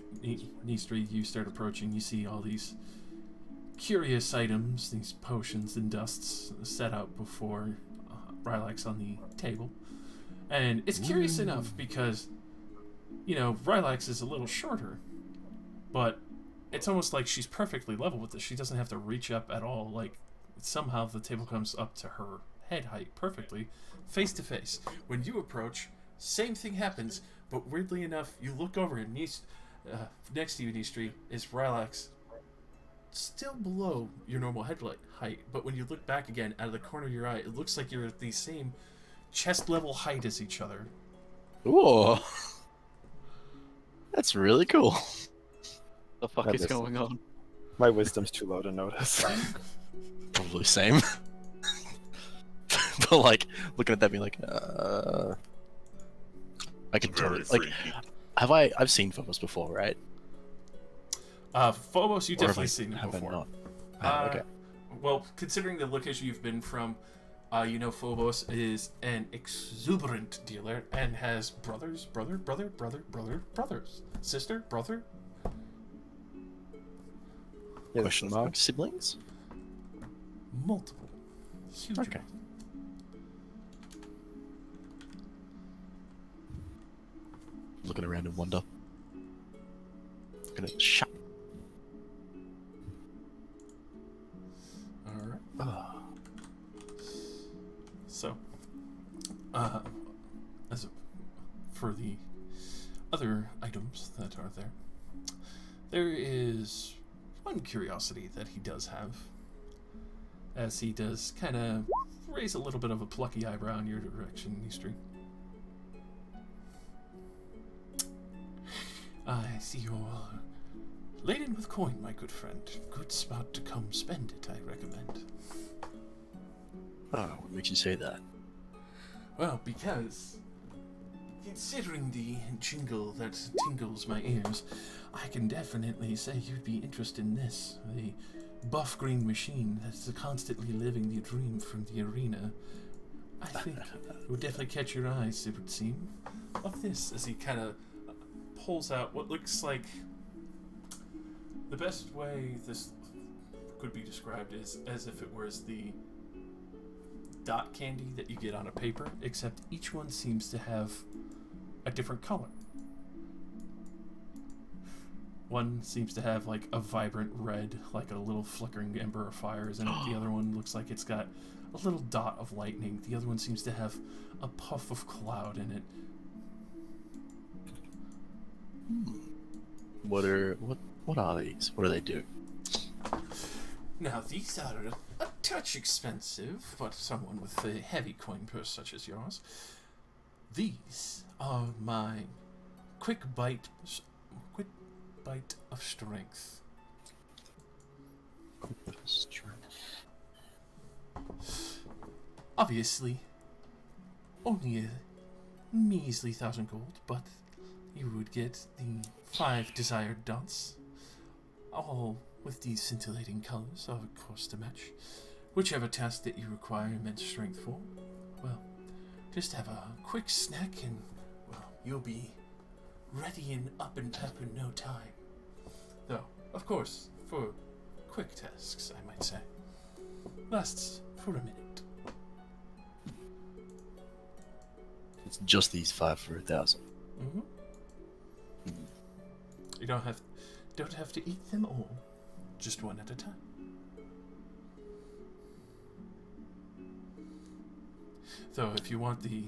Nistri, you start approaching. You see all these curious items, these potions and dusts set out before Rylax on the table. And it's curious enough because, you know, Rylax is a little shorter, but it's almost like she's perfectly level with this. She doesn't have to reach up at all. Like, somehow the table comes up to her head height perfectly, face to face. When you approach, same thing happens, but weirdly enough, you look over and next to you, Nistri, is Rylax, still below your normal head height, but when you look back again out of the corner of your eye, it looks like you're at the same chest level height as each other.
Ooh. That's really cool.
The fuck is going on?
My wisdom's too low to notice.
Probably same. But like looking at that being like I can totally
Very
like
freaky.
I've seen Phobos before, right?
Phobos, you've
Or have
definitely
I-
seen it
have I
before.
not? Oh, okay.
Well, considering the location you've been from, you know Phobos is an exuberant dealer and has brothers, sister, brother.
Yes,
Question
sister.
mark, siblings?
Multiple. Huge.
Okay.
amount.
Looking around in wonder. Looking at the shop.
Alright.
Oh.
So, as for the other items that are there, there is one curiosity that he does have, as he does kind of raise a little bit of a plucky eyebrow in your direction, Nistri. I see you're laden with coin, my good friend. Good spot to come spend it, I recommend.
Oh, what makes you say that?
Well, because considering the jingle that tingles my ears, I can definitely say you'd be interested in this. The buff green machine that's constantly living the dream from the arena. I think it would definitely catch your eyes, it would seem. Of this, as he kind of pulls out what looks like... The best way this could be described is as if it was the dot candy that you get on a paper, except each one seems to have a different color. One seems to have like a vibrant red, like a little flickering ember of fire is in it. The other one looks like it's got a little dot of lightning. The other one seems to have a puff of cloud in it.
What are these? What do they do?
Now, these are a touch expensive, but someone with a heavy coin purse such as yours. These are my quick bite of strength. Obviously, only a measly 1,000 gold, but you would get the 5 desired dots, all with these scintillating colors, of course, to match. Whichever task that you require immense strength for, well, just have a quick snack and, well, you'll be ready and up in no time. Though, of course, for quick tasks, I might say. Lasts for a minute.
It's just these 5 for 1,000.
Mm-hmm. You don't have to eat them all, just one at a time. Though, if you want the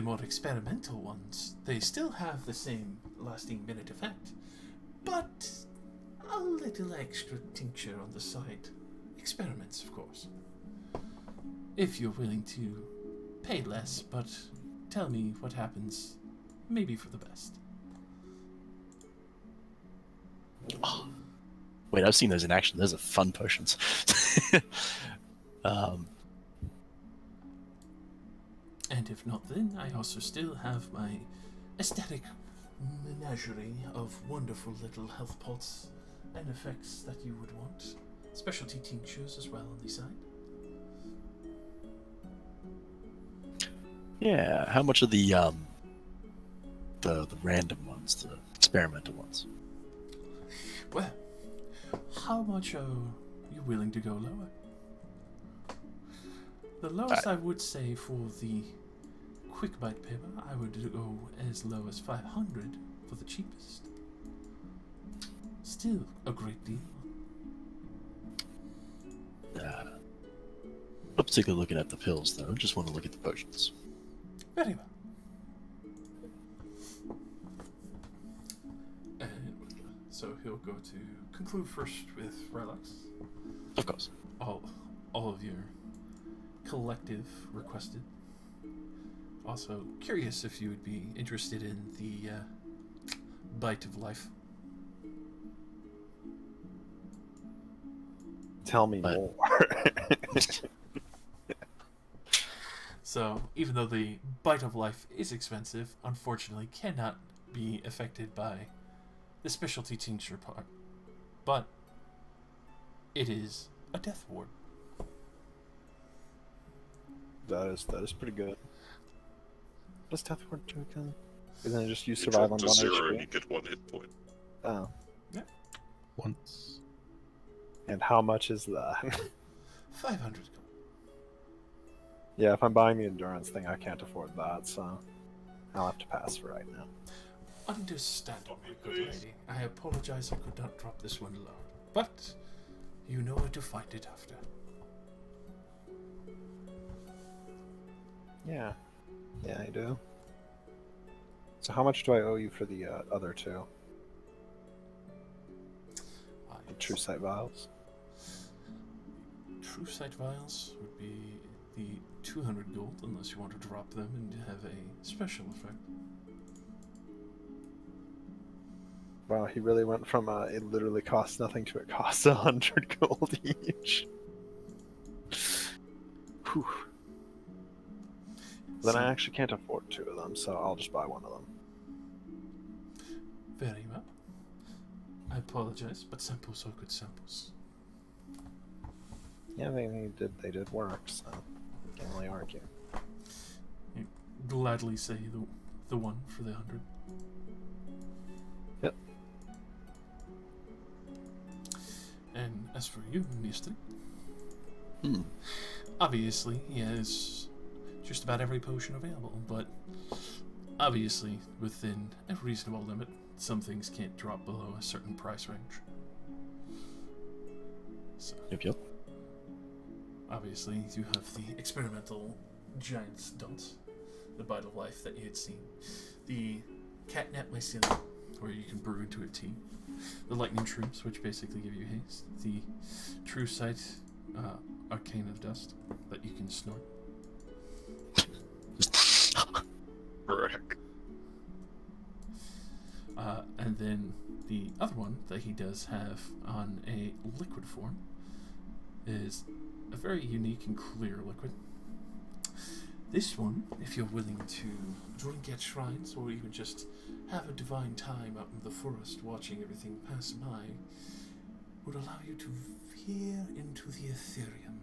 more experimental ones, they still have the same lasting minute effect, but a little extra tincture on the side. Experiments, of course. If you're willing to pay less, but tell me what happens, maybe for the best.
Oh. Wait, I've seen those in action. Those are fun potions.
And if not, then I also still have my aesthetic menagerie of wonderful little health pots and effects that you would want. Specialty tinctures as well on the side.
Yeah, how much are the random ones, the experimental ones?
Well, how much are you willing to go lower? The lowest I would say for the quick bite paper, I would go as low as 500 for the cheapest. Still a great deal.
Not particularly looking at the pills, though. Just want to look at the potions.
Very well. And so he'll go to conclude first with Relax.
Of course.
All of your collective requested. Also, curious if you would be interested in the bite of life.
Tell me more.
So, even though the bite of life is expensive, unfortunately cannot be affected by the specialty tincture part. But it is a death ward.
That is pretty good. What does death ward do again? Isn't it just you
You
survive
drop
on
to
1
0 and
HP?
you get 1 hit point.
Oh.
Once.
And how much is that?
500 gold.
Yeah, if I'm buying the endurance thing, I can't afford that, so I'll have to pass for right now.
Understandable, good lady. I apologize I could not drop this one alone. But you know where to find it after.
Yeah. Yeah, I do. So how much do I owe you for the other two? The True Sight Vials?
True Sight Vials would be the 200 gold, unless you want to drop them and have a special effect.
Wow, he really went from it literally costs nothing to it costs 100 gold each. Whew. Then I actually can't afford 2 of them, so I'll just buy 1 of them.
Very well. I apologize, but samples are good samples.
Yeah, they did work, so can't really argue.
You gladly say the one for the 100.
Yep.
And as for you, Mister, obviously he has just about every potion available, but obviously within a reasonable limit. Some things can't drop below a certain price range. So,
Yep.
obviously, you have the experimental giant's dots, the bite of life that you had seen, the catnap mycelium, where you can brew into a tea, the lightning shrooms, which basically give you haste, the true sight arcane of dust that you can snort.
Frick.
And then the other one that he does have on a liquid form is a very unique and clear liquid. This one, if you're willing to drink at shrines or even just have a divine time out in the forest watching everything pass by, would allow you to veer into the Ethereum.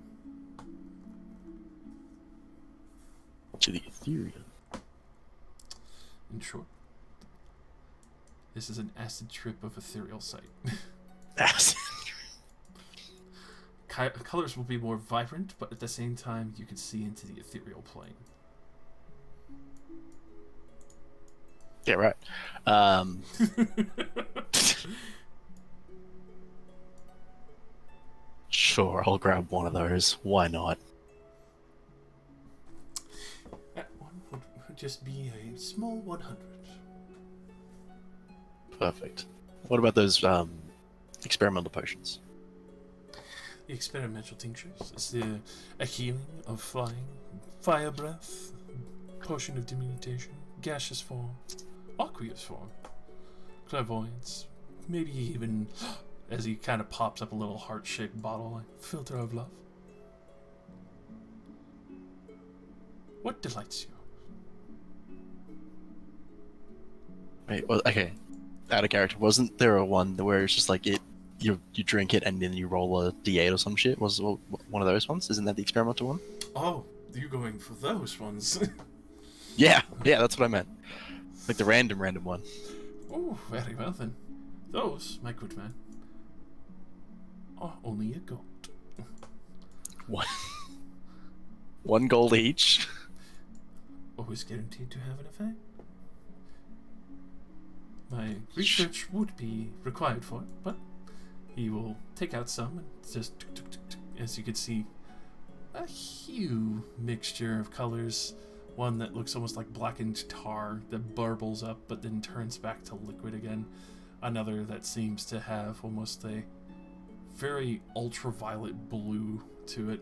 To the Ethereum.
In short, this is an acid trip of ethereal sight.
Acid.
Colors will be more vibrant, but at the same time, you can see into the ethereal plane.
Yeah, right. Sure, I'll grab one of those. Why not?
That one would just be a small 100.
Perfect. What about those experimental potions?
The experimental tinctures is a healing of flying, fire breath, potion of diminution, gaseous form, aqueous form, clairvoyance, maybe even, as he kind of pops up a little heart-shaped bottle, like filter of love. What delights you?
Wait, well, okay. Out of character, wasn't there a one where it's just like you drink it and then you roll a d8 or some shit? Was one of those ones? Isn't that the experimental one?
Oh, you're going for those ones.
Yeah, that's what I meant. Like the random one.
Oh, very well then. Those, my good man, are only a gold.
One gold each.
Always guaranteed to have an effect. My research would be required for it, but he will take out some and just, tuk, tuk, tuk, tuk, as you can see, a hue mixture of colors. One that looks almost like blackened tar that burbles up but then turns back to liquid again. Another that seems to have almost a very ultraviolet blue to it.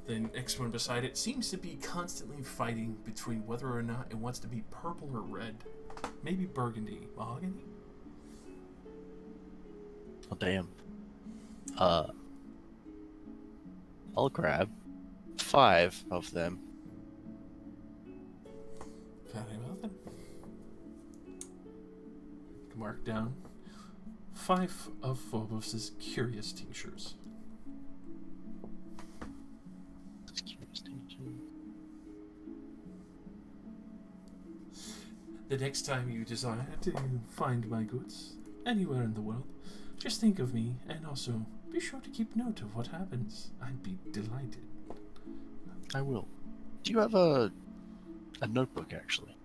The next one beside it seems to be constantly fighting between whether or not it wants to be purple or red. Maybe burgundy. Mahogany?
Oh, damn. I'll grab 5 of them.
Very well then. Mark down 5 of Phobos' curious tinctures. The next time you desire to find my goods anywhere in the world, just think of me and also be sure to keep note of what happens. I'd be delighted.
I will. Do you have a notebook, actually?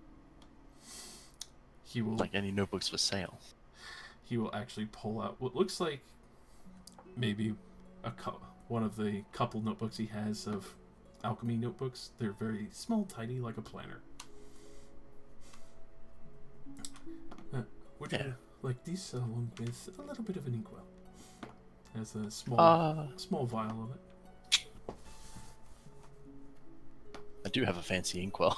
He will,
like any notebooks for sale?
He will actually pull out what looks like maybe one of the couple notebooks he has of alchemy notebooks. They're very small, tiny, like a planner. Would you like these along with a little bit of an inkwell? As a small vial of it.
I do have a fancy inkwell.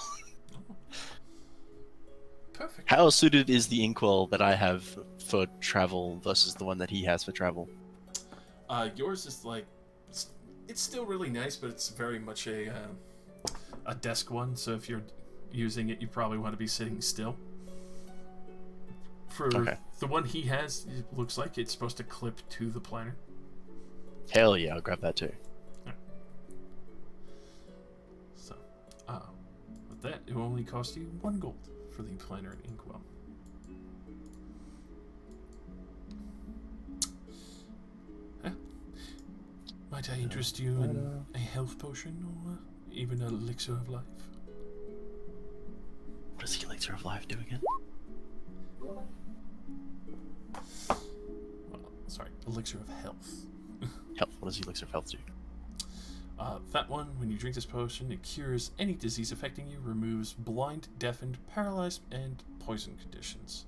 Perfect.
How suited is the inkwell that I have for travel versus the one that he has for travel?
Yours is like it's still really nice, but it's very much a desk one. So if you're using it, you probably want to be sitting still. For the one he has, it looks like it's supposed to clip to the planner.
Hell yeah, I'll grab that too.
Right. So, with that, it will only cost you 1 gold for the planner and inkwell. Might I interest you in a health potion or even an elixir of life?
What does the elixir of life do again?
Well, sorry, elixir of health.
Health. What does the elixir of health do?
That one, when you drink this potion, it cures any disease affecting you, removes blind, deafened, paralyzed, and poison conditions.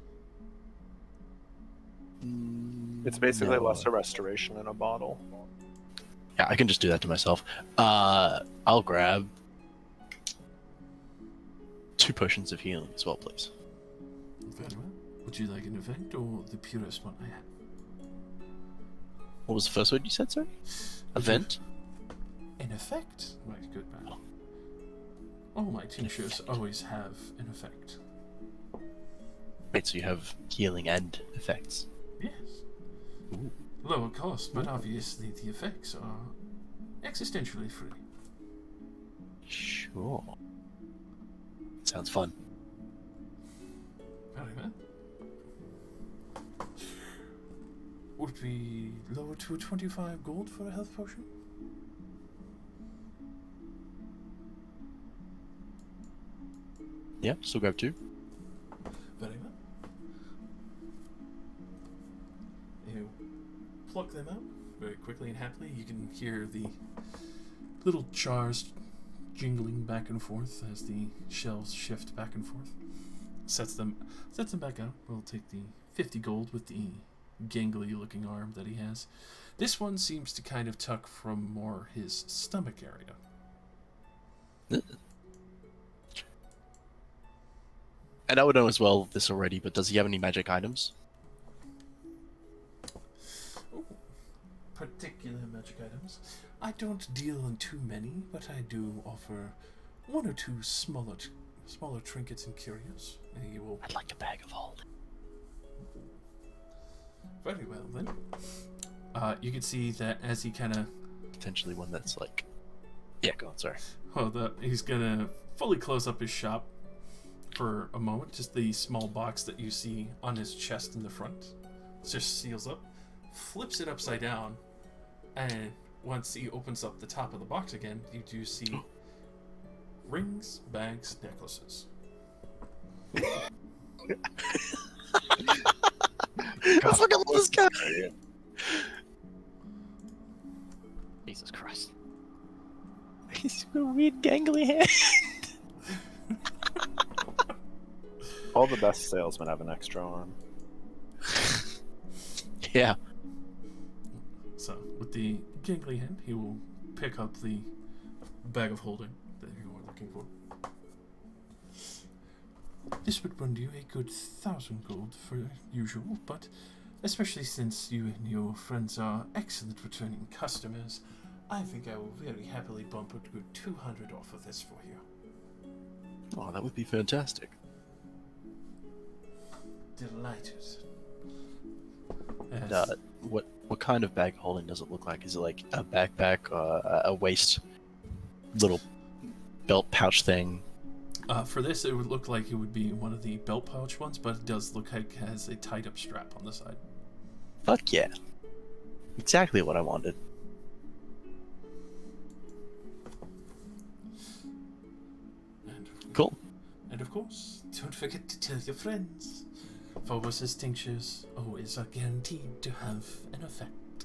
It's basically
No.
lesser restoration in a bottle.
Yeah, I can just do that to myself. I'll grab 2 potions of healing as well, please.
Very well. Would you like an event or the purest one I have?
What was the first word you said, sorry? Event?
An effect? Right, good man. All my tinctures always have an effect.
Wait, so you have healing and effects?
Yes.
Ooh.
Lower cost, but obviously the effects are existentially free.
Sure. Sounds fun.
Very well. Would we lower to 25 gold for a health potion?
Yeah, still grab 2.
Very well. You pluck them out very quickly and happily. You can hear the little jars jingling back and forth as the shelves shift back and forth. Sets them back out. We'll take the 50 gold with the gangly looking arm that he has. This one seems to kind of tuck from more his stomach area.
And I would know as well this already, but does he have any magic items?
Particular magic items. I don't deal in too many, but I do offer 1 or 2 smaller trinkets and curios. And you will.
I'd like a bag of holding.
Very well then. You can see that as he kind of.
Potentially one that's like... Yeah, go on, sorry.
He's gonna fully close up his shop for a moment. Just the small box that you see on his chest in the front just seals up, flips it upside down, and once he opens up the top of the box again, you do see rings, bags, necklaces.
I fucking love this guy!
Jesus Christ.
He's got a weird gangly hand.
All the best salesmen have an extra arm.
Yeah.
So, with the gangly hand, he will pick up the bag of holding that you are looking for. This would run you a good 1,000 gold for usual, but especially since you and your friends are excellent returning customers, I think I will very happily bump a good 200 off of this for you.
Oh, that would be fantastic.
Delighted.
And,
Yes.
what kind of bag holding does it look like? Is it like a backpack, a waist, little belt pouch thing?
For this, it would look like it would be one of the belt pouch ones, but it does look like it has a tied up strap on the side.
Fuck yeah. Exactly what I wanted. Cool.
And of course, don't forget to tell your friends. Phobos's tinctures always are guaranteed to have an effect.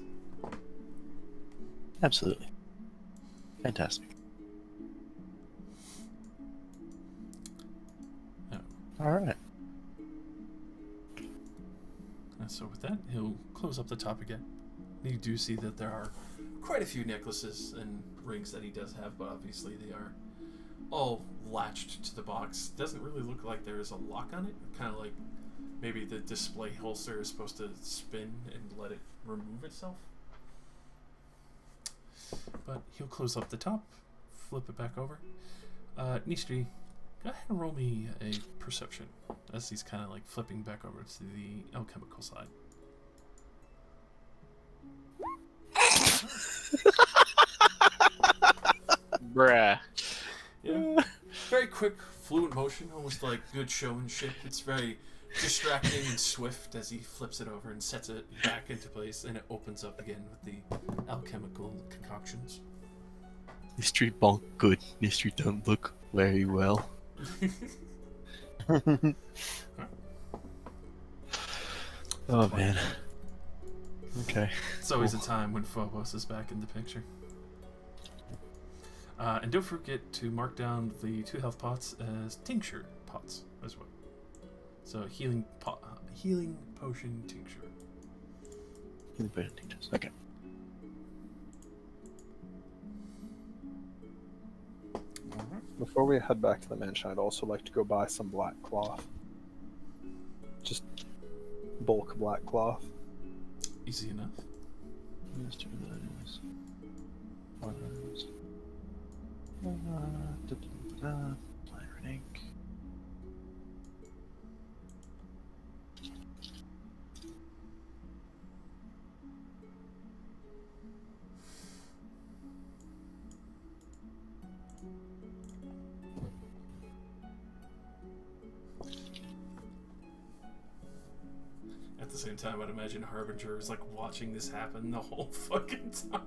Absolutely. Fantastic.
Oh.
Alright.
And so with that, he'll close up the top again. You do see that there are quite a few necklaces and rings that he does have, but obviously they are all latched to the box. Doesn't really look like there is a lock on it. Kind of like maybe the display holster is supposed to spin and let it remove itself. But he'll close up the top, flip it back over. Nistri, go ahead and roll me a perception as he's kind of like flipping back over to the alchemical side.
Bruh.
Yeah. Very quick, fluent motion, almost like good showmanship. It's very distracting and swift as he flips it over and sets it back into place, and it opens up again with the alchemical concoctions.
This street bonk good. This street don't look very well. Oh man. Okay.
It's always a time when Phobos is back in the picture. And don't forget to mark down the 2 health pots as tincture pots as well. So healing potion tincture.
Healing potion tinctures. Okay.
Before we head back to the mansion, I'd also like to go buy some black cloth. Just bulk black cloth.
Easy enough.
Let's do those. Fire ink.
At the same time, I'd imagine Harbinger is like watching this happen the whole fucking time.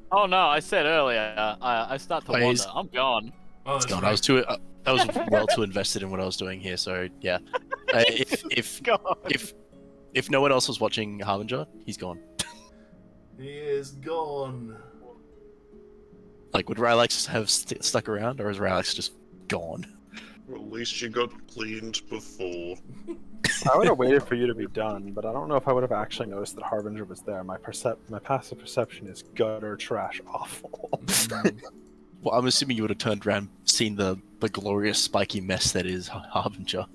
Oh no, I said earlier, I start to
Oh,
wonder. I'm gone.
Oh, that's
Gone.
right.
I was too. I was well too invested in what I was doing here. So yeah. If no one else was watching Harbinger, he's gone.
He is gone.
Like, would Rylax have stuck around, or is Rylax just gone?
Well, at least you got cleaned before.
I would have waited for you to be done, but I don't know if I would have actually noticed that Harbinger was there. My passive perception is gutter trash awful.
Well, I'm assuming you would have turned around, seen the glorious spiky mess that is Harbinger.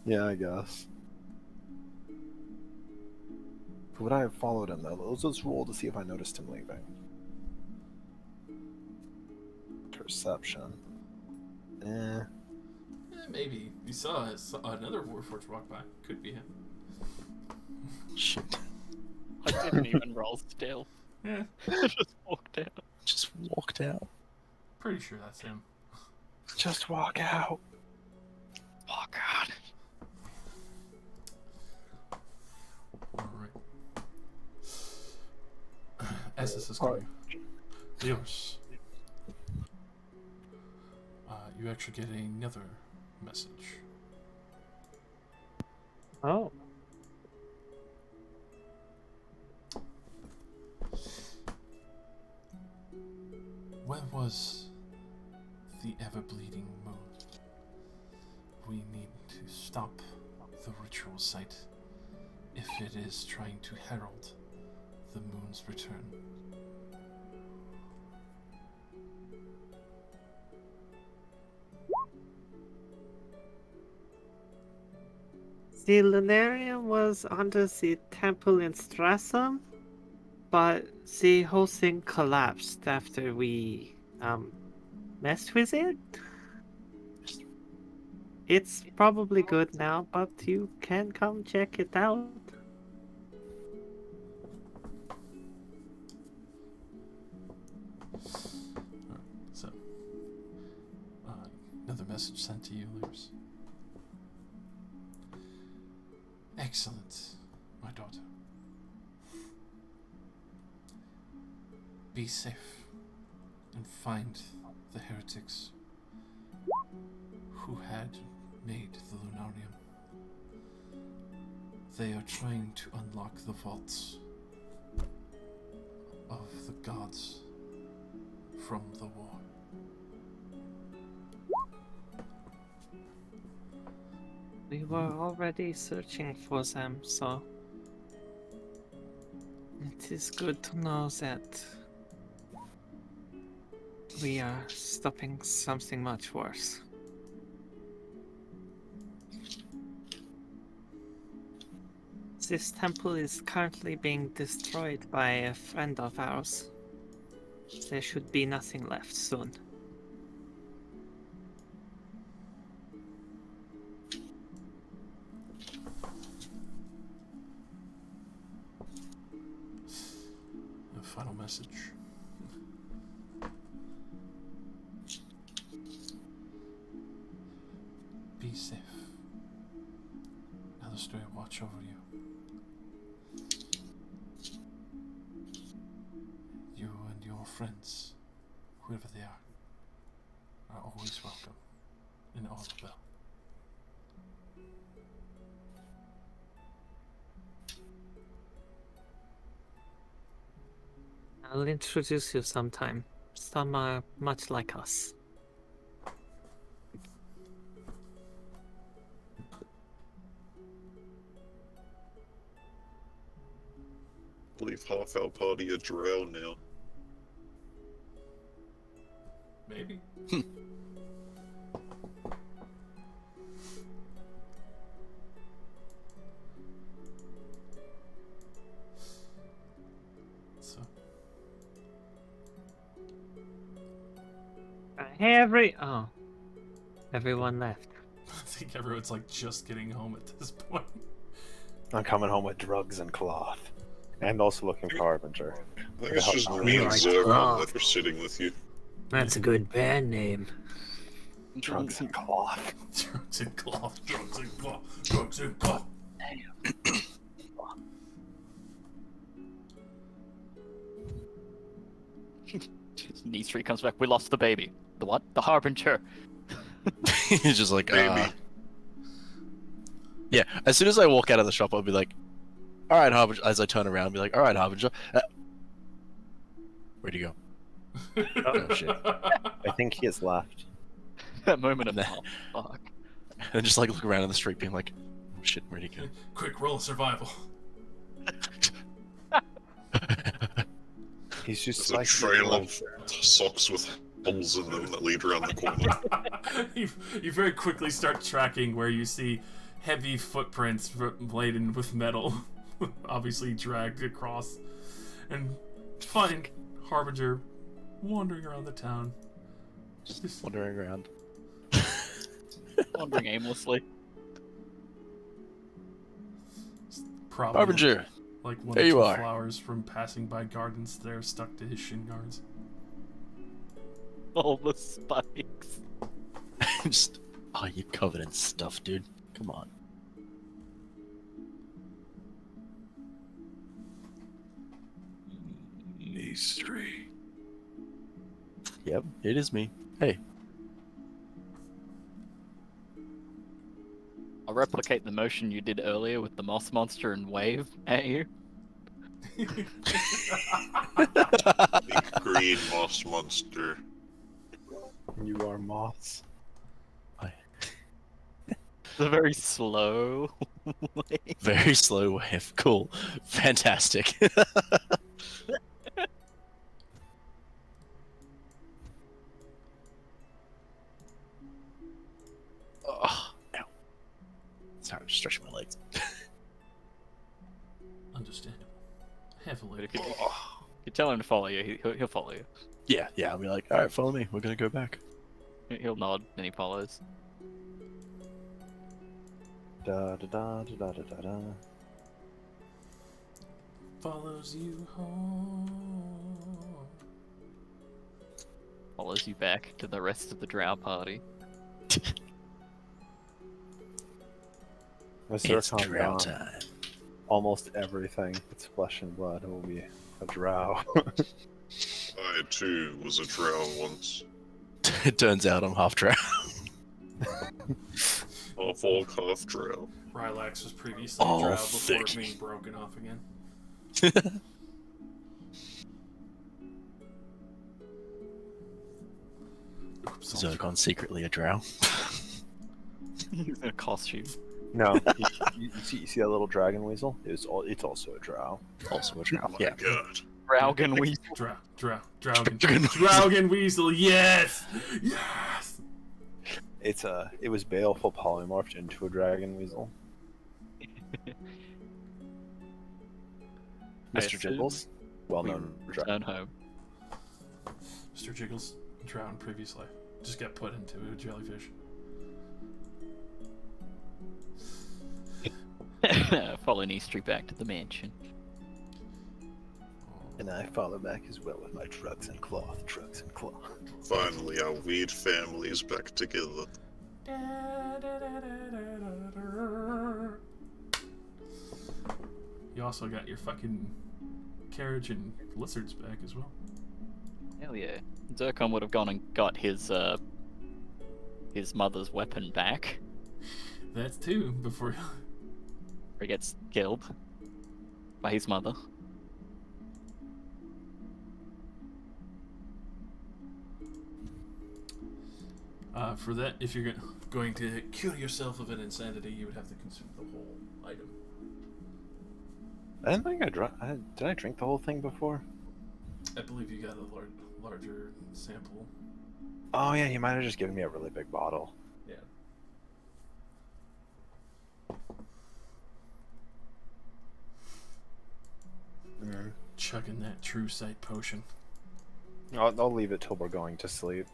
Yeah, I guess. Would I have followed him though? Let's roll to see if I noticed him leaving. Perception.
Maybe. You saw another Warforged walk by. Could be him.
Shit.
I didn't even roll still.
Yeah.
Just walked out.
Just walked out.
Pretty sure that's him.
Just walk out.
Walk out.
Alright. As this is going, Leos, you actually get another message.
Oh.
Where was the ever-bleeding moon? We need to stop the ritual site if it is trying to herald the moon's return.
The Lunarium was under the temple in Strassum, but the whole thing collapsed after we messed with it. It's probably good now, but you can come check it out.
So, another message sent to you, Lewis. Excellent, my daughter. Be safe and find the heretics who had made the Lunarium. They are trying to unlock the vaults of the gods from the war.
We were already searching for them, so it is good to know that we are stopping something much worse. This temple is currently being destroyed by a friend of ours. There should be nothing left soon.
A final message. Be safe. Alistair, watch over you. You and your friends, whoever they are always welcome in Oliver.
I'll introduce you sometime. Some are much like us.
I believe half our party are drow now.
Maybe. So,
Everyone left.
I think everyone's like just getting home at this point.
I'm coming home with drugs and cloth. And also looking for Harbinger.
I think it's just
Oh,
me and
right.
Zergon that are sitting with you.
That's a good band name.
Drugs and cloth.
Drugs and cloth, drugs and cloth, drugs and cloth.
Nistri comes back. We lost the baby. The what? The Harbinger.
He's just like,
Maybe.
Yeah, as soon as I walk out of the shop, I'll be like, alright, Harbinger. As I turn around, I'll be like, alright, Harbinger. Where'd you go? Oh, shit.
I think he has left.
That moment of
Nah.
oh, fuck.
And just like look around in the street, being like, oh shit, where'd he go?
Quick, roll a survival.
He's just
There's a
like
trail of socks with holes in them that lead around the corner.
You very quickly start tracking where you see heavy footprints laden with metal, obviously dragged across, and find Harbinger wandering around the town. Just
Wandering around.
Wandering aimlessly.
probably
Harbinger!
like one
There
or
you
two
are.
flowers from passing by gardens that are stuck to his shin guards.
All the spikes.
Just, oh, you're covered in stuff, dude. Come on.
Nistri.
Yep, it is me. Hey.
I'll replicate the motion you did earlier with the moss monster and wave at you.
Big green moss monster.
You are moths.
It's a very slow wave.
Very slow wave. Cool. Fantastic. Oh, ow. Sorry, I'm just stretching my legs.
Understandable. Heavily.
If you tell him to follow you, he'll follow you.
Yeah, I'll be like, alright, follow me. We're gonna go back.
He'll nod and he follows.
Da da da da da da da.
Follows you home.
Follows you back to the rest of the drow party.
With
It's
Zircon
drow
gone,
time.
almost everything that's flesh and blood will be a drow.
I too was a drow once.
It turns out I'm half drow.
Half orc, half drow.
Rylax was previously
Oh,
drow before
thick.
being broken off again. Oops,
Zircon secretly a drow.
He's in a costume.
No, you see that little dragon weasel? It's also a drow.
Also a drow.
Oh my
Yeah.
god.
Draugen we
Draugen Weasel, yes! Yes!
It was baleful polymorphed into a dragon weasel. Mr.
assume
Jibbles, well known
return home.
Mr. Jiggles drowned previous life. Just got put into a jellyfish.
Follow Nistri back to the mansion.
and I follow back as well with my drugs and cloth.
Finally, our weird family is back together.
You also got your fucking carriage and lizards back as well.
Hell yeah. Zircon would have gone and got his mother's weapon back.
That's two before
He gets killed by his mother.
For that, if you're going to cure yourself of an insanity, you would have to consume the whole item.
I didn't think I drank. Did I drink the whole thing before?
I believe you got a larger sample.
Oh yeah, you might have just given me a really big bottle.
Yeah. Chugging that true sight potion.
I'll leave it till we're going to sleep.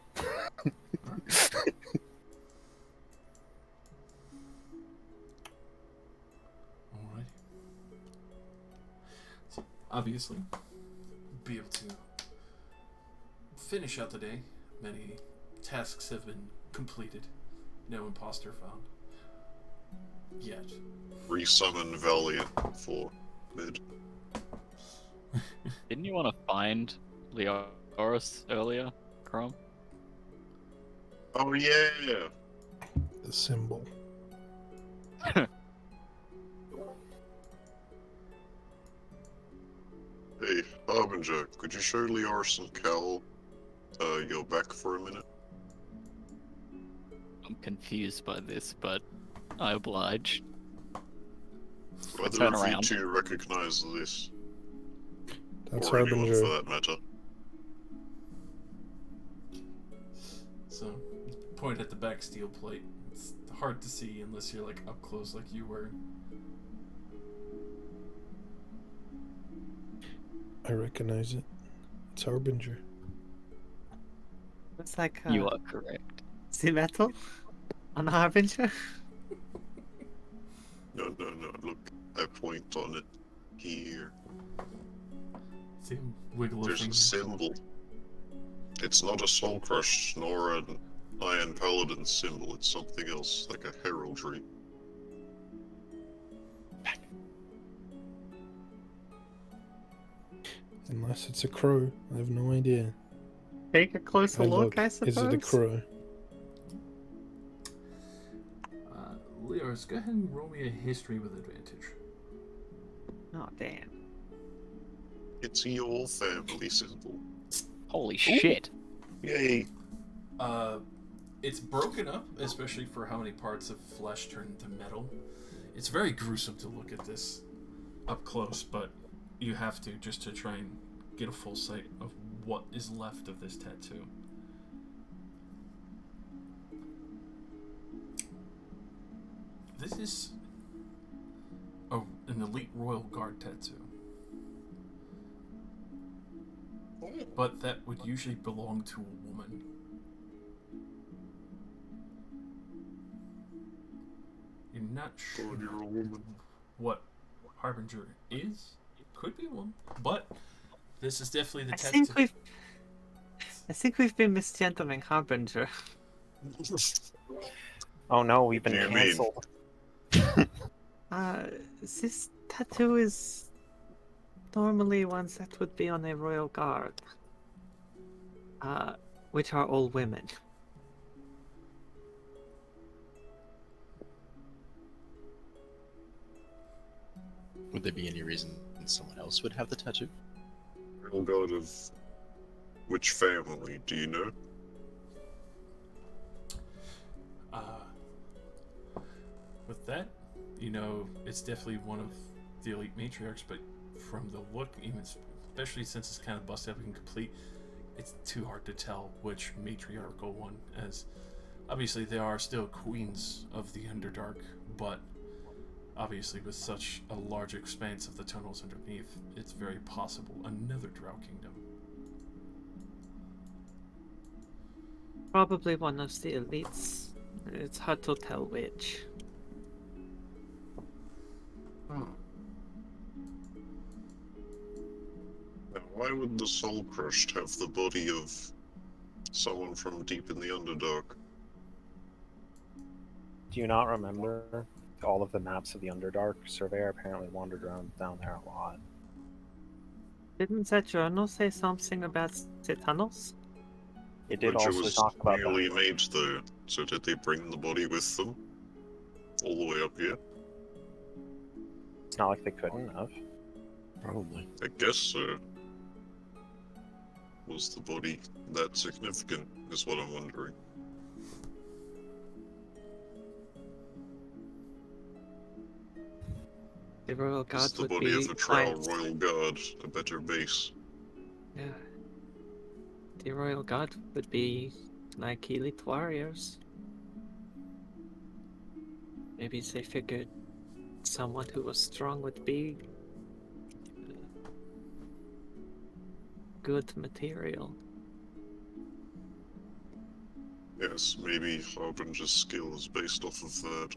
Alright. So, obviously, be able to finish out the day. Many tasks have been completed. No imposter found. Yet.
Resummon Valiant for mid.
Didn't you want to find Leoris earlier, Chrome?
Oh yeah!
The symbol.
Hey, Harbinger, could you show Liars and Cal your back for a minute?
I'm confused by this, but I oblige.
Whether
Turn
of you
around.
two recognize this,
That's
or anyone
Harbinger.
for that matter.
So, point at the back steel plate. It's hard to see unless you're like up close like you were.
I recognize it. It's Harbinger.
It's like
You are correct.
see metal on the Harbinger.
No, look, I point on it here.
See him wiggle a
There's a
finger.
symbol. It's not a soul crush, nor an Iron Paladin symbol. It's something else, like a heraldry.
Unless it's a crow. I have no idea.
Take a closer look, I suppose.
Is it a crow?
Leos, go ahead and roll me a history with advantage.
Oh damn!
It's your family symbol.
Holy shit!
Yay!
It's broken up, especially for how many parts of flesh turned into metal. It's very gruesome to look at this up close, but you have to just to try and get a full sight of what is left of this tattoo. This is an elite royal guard tattoo. But that would usually belong to a woman. You're not sure
You're a woman.
what Harbinger is. Could be one, but this is definitely the
I
tattoo.
think we've been misgendering Harbinger.
Oh no, we've been
What do you mean?
cancelled.
This tattoo is normally ones that would be on a royal guard. Which are all women.
Would there be any reason someone else would have the tattoo?
Real god of which family, do you know?
With that, you know, it's definitely one of the elite matriarchs, but from the look, even especially since it's kind of busted up and complete, it's too hard to tell which matriarchal one, as obviously they are still queens of the Underdark, but obviously with such a large expanse of the tunnels underneath, it's very possible another Drow kingdom.
Probably one of the elites. It's hard to tell which.
Now, why would the Soul Crushed have the body of someone from deep in the Underdark?
Do you not remember all of the maps of the Underdark? Surveyor apparently wandered around down there a lot.
Didn't that journal say something about the tunnels?
It did
Which
also
was
talk about
newly
that.
made though, so did they bring the body with them? All the way up here?
It's not like they couldn't have.
Probably.
I guess so. Was the body that significant, is what I'm wondering.
The royal
Is
guard
the
would
body
be
of a trial
fine.
royal guard a better base?
Yeah. The royal guard would be like elite warriors. Maybe they figured someone who was strong would be good material.
Yes, maybe Harbinger's skill is based off of that.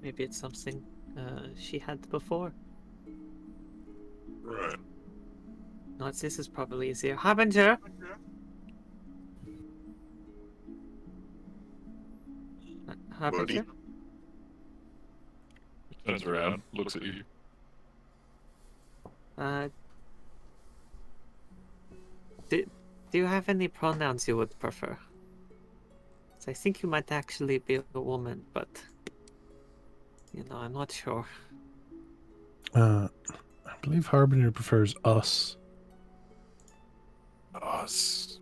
Maybe it's something she had before.
Right.
No, this is probably easier. Harbinger! Harbinger?
Turns around, looks at you.
Do you have any pronouns you would prefer? So I think you might actually be a woman, but I'm not sure.
I believe Harbinger prefers us.
Us.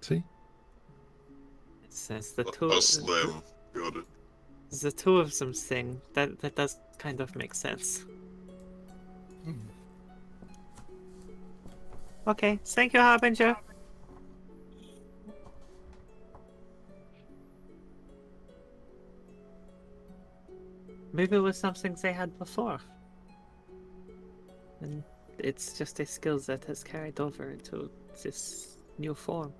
See?
It says the two.
Us, them. Got it.
The two of them sing. That does kind of make sense. Okay, thank you, Harbinger. Maybe it was something they had before. And it's just a skill that has carried over into this new form.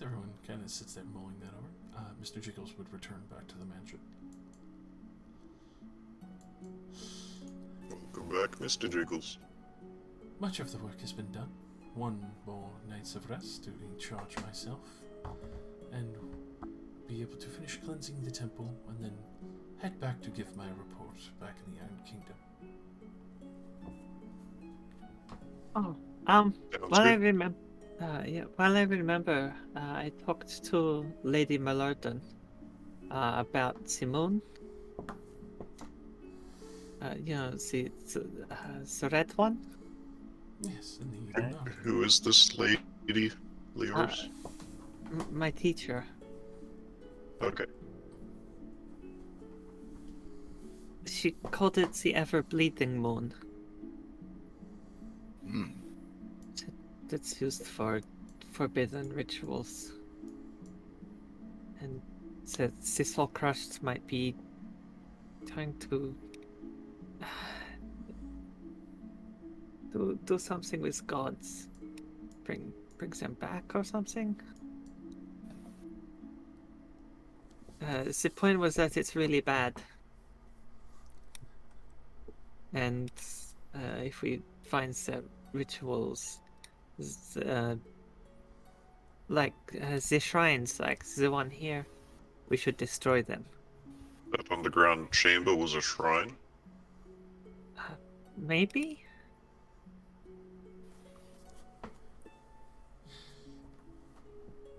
Everyone kind of sits there mulling that over. Mr. Jiggles would return back to the mansion.
Welcome back, Mr. Jiggles.
Much of the work has been done. One more night's of rest to recharge myself, and be able to finish cleansing the temple, and then head back to give my report back in the Iron Kingdom.
Oh,
Sounds
while I
good.
remember, I talked to Lady Mallardon about Simone. The red one.
Yes, indeed.
Okay.
No.
Who is this lady, Leors?
My teacher.
Okay.
She called it the ever-bleeding moon. That's used for forbidden rituals. And said this all crushed might be trying to do something with gods. Brings them back or something. The point was that it's really bad. And if we find the rituals, like the shrines, like the one here, we should destroy them.
That underground chamber was a shrine?
Maybe?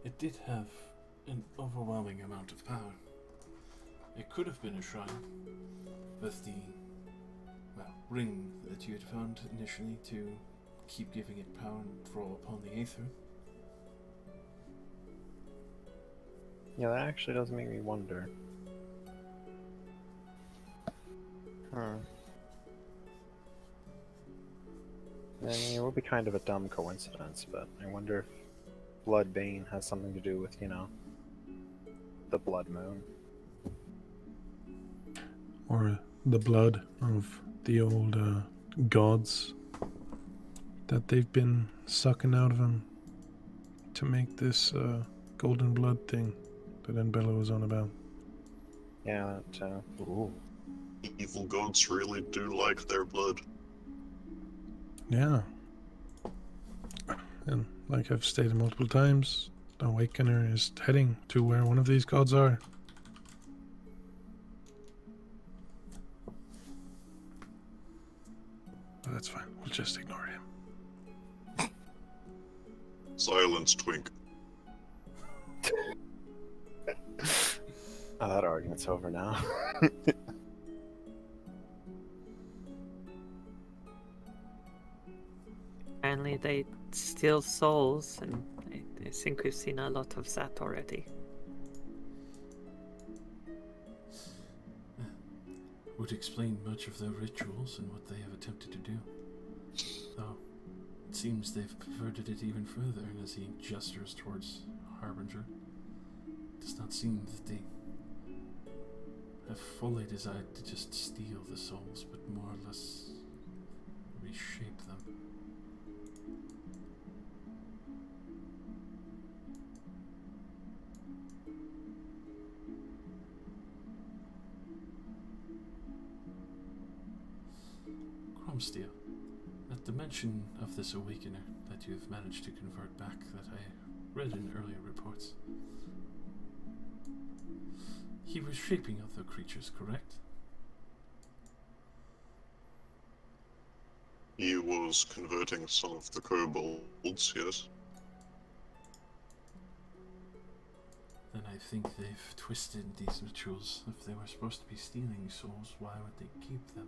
It did have an overwhelming amount of power. It could have been a shrine with the, ring that you had found initially to keep giving it power and draw upon the Aether.
Yeah, that actually does make me wonder. I mean, it would be kind of a dumb coincidence, but I wonder if Bloodbane has something to do with, the Blood Moon.
Or the blood of the old gods that they've been sucking out of him to make this golden blood thing that Enbella was on about.
Yeah, that, ooh.
Evil gods really do like their blood.
Yeah. And like I've stated multiple times, Awakener is heading to where one of these gods are. But that's fine. We'll just ignore him.
Silence, Twink.
Oh, that argument's over now.
Apparently they steal souls, and I think we've seen a lot of that already.
Would explain much of their rituals and what they have attempted to do. Though, it seems they've perverted it even further as he gestures towards Harbinger. It does not seem that they have fully decided to just steal the souls, but more or less reshape them. Cromsteel, at the mention of this awakener that you've managed to convert back that I read in earlier reports, he was shaping other creatures, correct?
He was converting some of the kobolds, yes.
Then I think they've twisted these rituals. If they were supposed to be stealing souls, why would they keep them?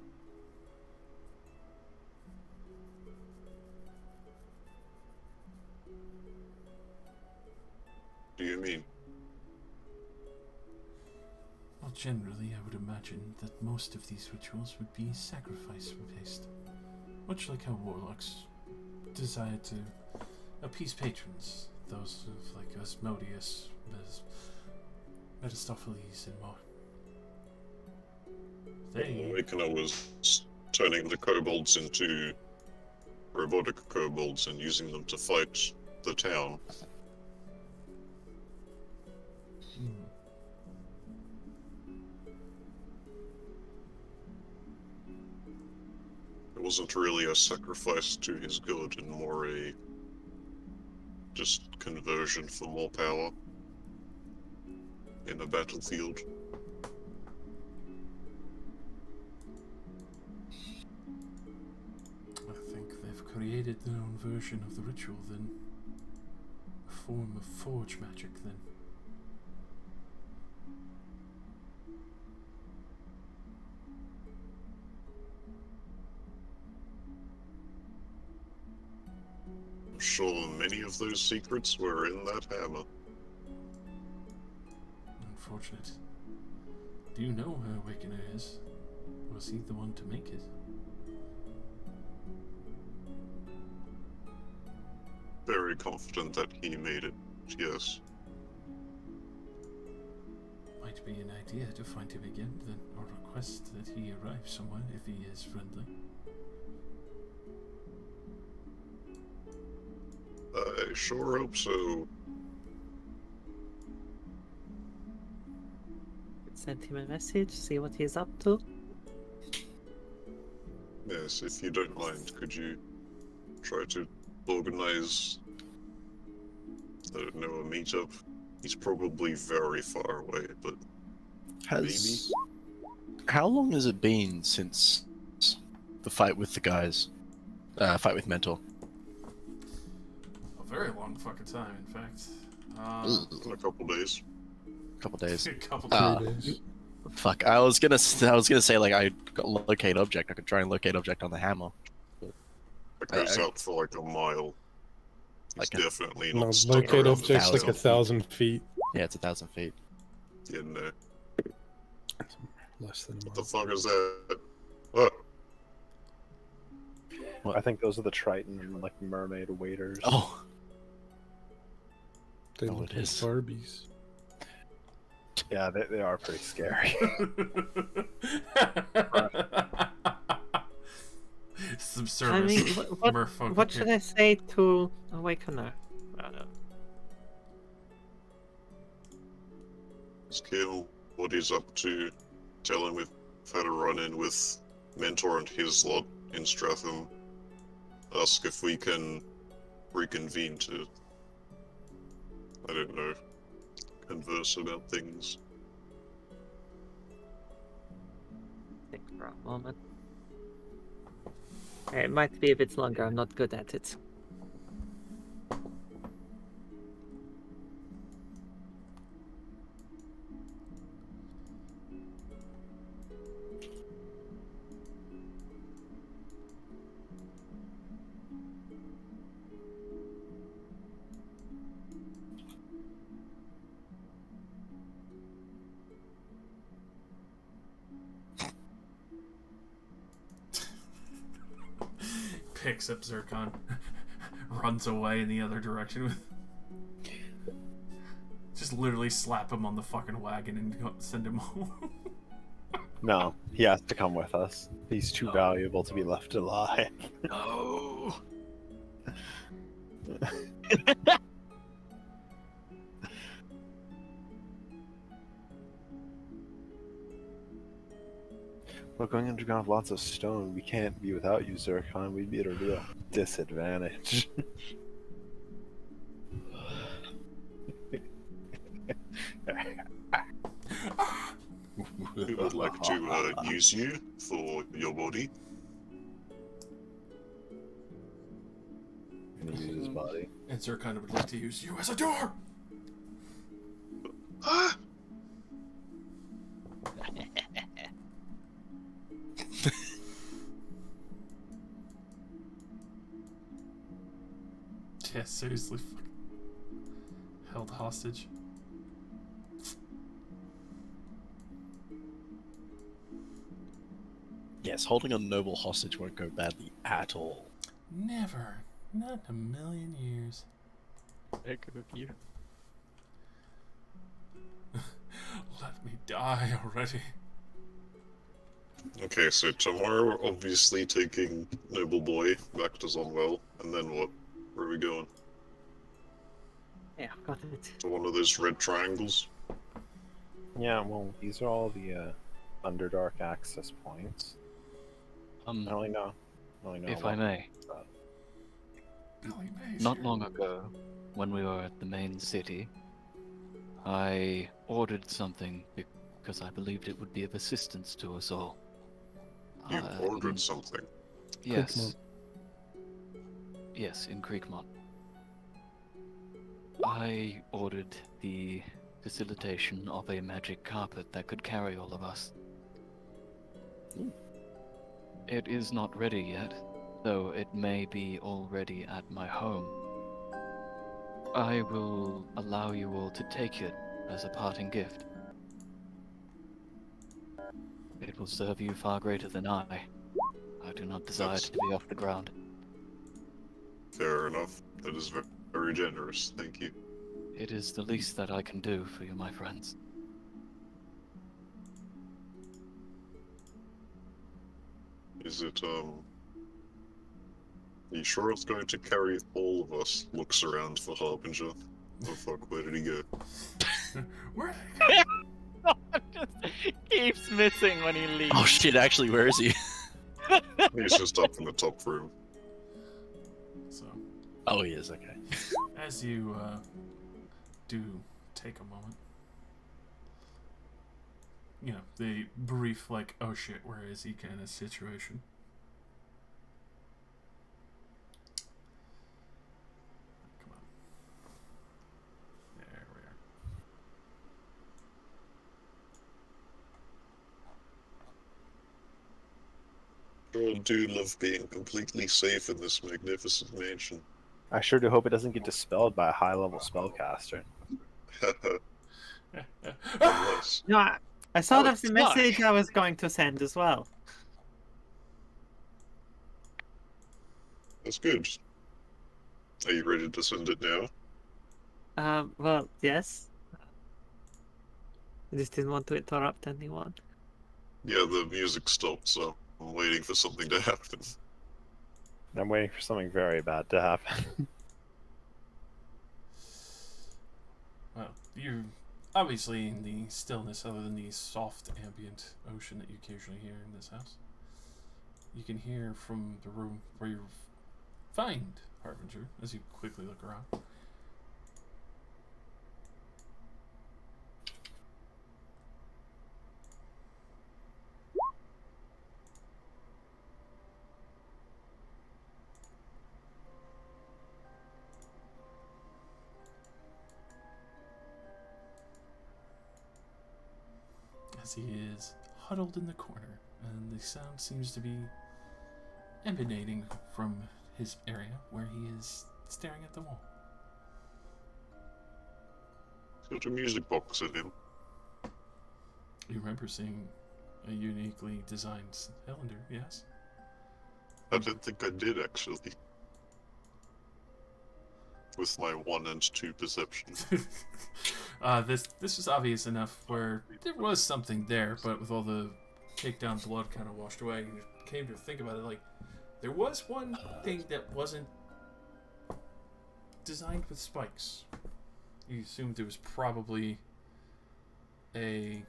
Do you mean?
Well, generally, I would imagine that most of these rituals would be sacrifice-based. Much like how warlocks desire to appease patrons, those of like Asmodeus, Mephistopheles, and more.
The Awakener was turning the kobolds into robotic kobolds and using them to fight the town. It wasn't really a sacrifice to his god, and more a just conversion for more power in a battlefield.
I think they've created their own version of the ritual then. A form of forge magic then.
I'm sure many of those secrets were in that hammer.
Unfortunate. Do you know who Awakener is? Was he the one to make it?
Very confident that he made it, yes.
Might be an idea to find him again then, or request that he arrive somewhere if he is friendly.
I sure hope so.
Send him a message, see what he's up to.
Yes, if you don't mind, could you try to organize, I don't know, a meetup? He's probably very far away, but
Has how long has it been since the fight with the guys? Fight with Mentor.
A very long fucking time, in fact.
in a couple days.
Couple days.
A couple
Three
days.
days.
Fuck. I was gonna say like I got locate object. I could try and locate object on the hammer.
It goes out for like a mile. It's
Like a-
definitely
No,
not stuck
locate
around
object's like
1,000
1,000 feet.
Yeah, it's 1,000 feet.
in there.
Less than a
What the
mile.
fuck is that? What?
I think those are the Triton, like, mermaid waiters.
Oh,
They
Oh,
look
it
like
is.
Barbies.
Yeah, they are pretty scary.
Some
I
service.
mean,
merfolk
what should
appear-
I say to Awakener?
Ask him what he's up to. Tell him we've had a run-in with Mentor and his lot in Stratham. Ask if we can reconvene to I don't know, converse about things.
Think for a moment. It might be a bit longer. I'm not good at it.
Picks up Zircon, runs away in the other direction with. Just literally slap him on the fucking wagon and send him home.
No, he has to come with us. He's too valuable to be left alive.
No.
We're going underground with lots of stone. We can't be without you, Zircon. We'd be at a real disadvantage.
We would like to use you for your body.
Gonna use his body.
And Zircon would like to use you as a door!
Ah!
Yeah, seriously. Held hostage.
Yes, holding a noble hostage won't go badly at all.
Never. Not in a million years.
Very good of you.
Let me die already.
Okay, so tomorrow we're obviously taking Noble Boy back to Zonwell, and then what? Where are we going?
Yeah, got it.
To one of those red triangles?
Yeah, well, these are all the Underdark access points. I only know.
If I may,
Billy Mays
not
here.
long ago, when we were at the main city, I ordered something because I believed it would be of assistance to us all.
You ordered something.
Yes. Yes, in Creekmont. I ordered the facilitation of a magic carpet that could carry all of us. It is not ready yet, though it may be already at my home. I will allow you all to take it as a parting gift. It will serve you far greater than I. I do not desire to be off the ground.
Fair enough. That is very, very generous. Thank you.
It is the least that I can do for you, my friends.
Is it, Are you sure it's going to carry all of us? Looks around for Harbinger. Oh fuck, where did he go?
Where did he go?
Just keeps missing when he leaves.
Oh shit, actually, where is he?
He's just up in the top room.
So,
Oh, he is, okay.
as you do take a moment, you know, the brief, like, oh shit, where is he kind of situation. Come on. There we are.
Sure do love being completely safe in this magnificent mansion.
I sure do hope it doesn't get dispelled by a high-level spellcaster.
Unless.
No, I saw
Oh,
that's the
it's dark.
message I was going to send as well.
That's good. Are you ready to send it now?
Well, yes. I just didn't want to interrupt anyone.
Yeah, the music stopped, so I'm waiting for something to happen.
I'm waiting for something very bad to happen.
Well, you're obviously in the stillness other than the soft ambient ocean that you occasionally hear in this house. You can hear from the room where you find Harbinger as you quickly look around. as he is huddled in the corner, and the sound seems to be emanating from his area where he is staring at the wall.
He's got a music box in him.
You remember seeing a uniquely designed cylinder, yes?
I didn't think I did, actually. With my 1 and 2 perception.
This was obvious enough where there was something there, but with all the takedown blood kind of washed away, you came to think about it like there was one thing that wasn't designed with spikes. You assumed it was probably maybe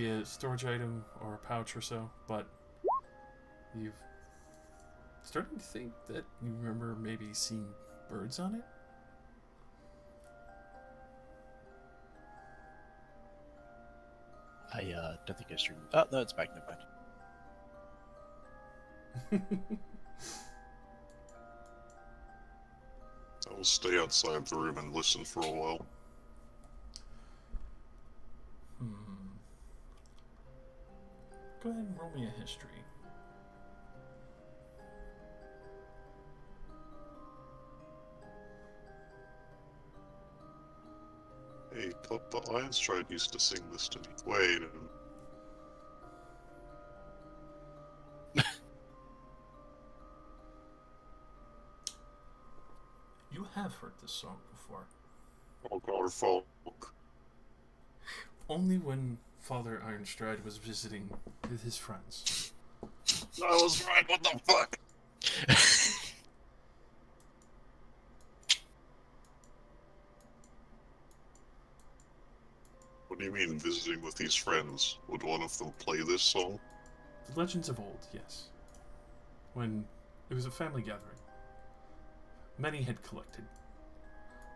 a storage item or a pouch or so, but you've starting to think that you remember maybe seeing birds on it?
I don't think I streamed. Oh, no, it's back. Never mind.
I will stay outside the room and listen for a while.
Go ahead and roll me a history.
Hey, the Iron Stride used to sing this to me. Wait a minute.
You have heard this song before.
Or folk.
Only when Father Ironstride was visiting with his friends.
I was right, what the fuck? What do you mean, visiting with these friends? Would one of them play this song?
The legends of old, yes. When it was a family gathering. Many had collected.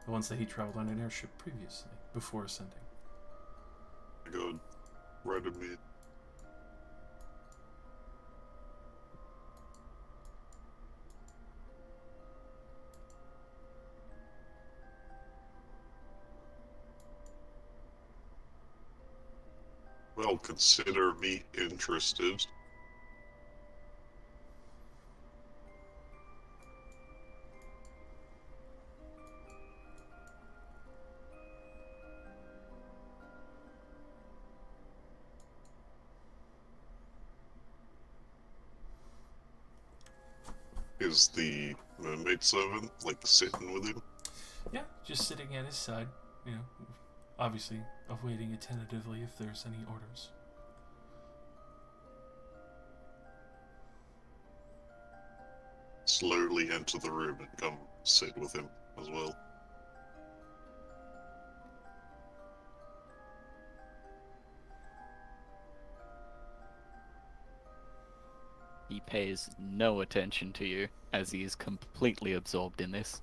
The ones that he traveled on an airship previously, before ascending.
Good. Right of me. Well, consider me interested. Is the mermaid servant, like, sitting with him?
Yeah, just sitting at his side, you know, obviously awaiting attentively if there's any orders.
Slowly enter the room and come sit with him as well.
He pays no attention to you as he is completely absorbed in this.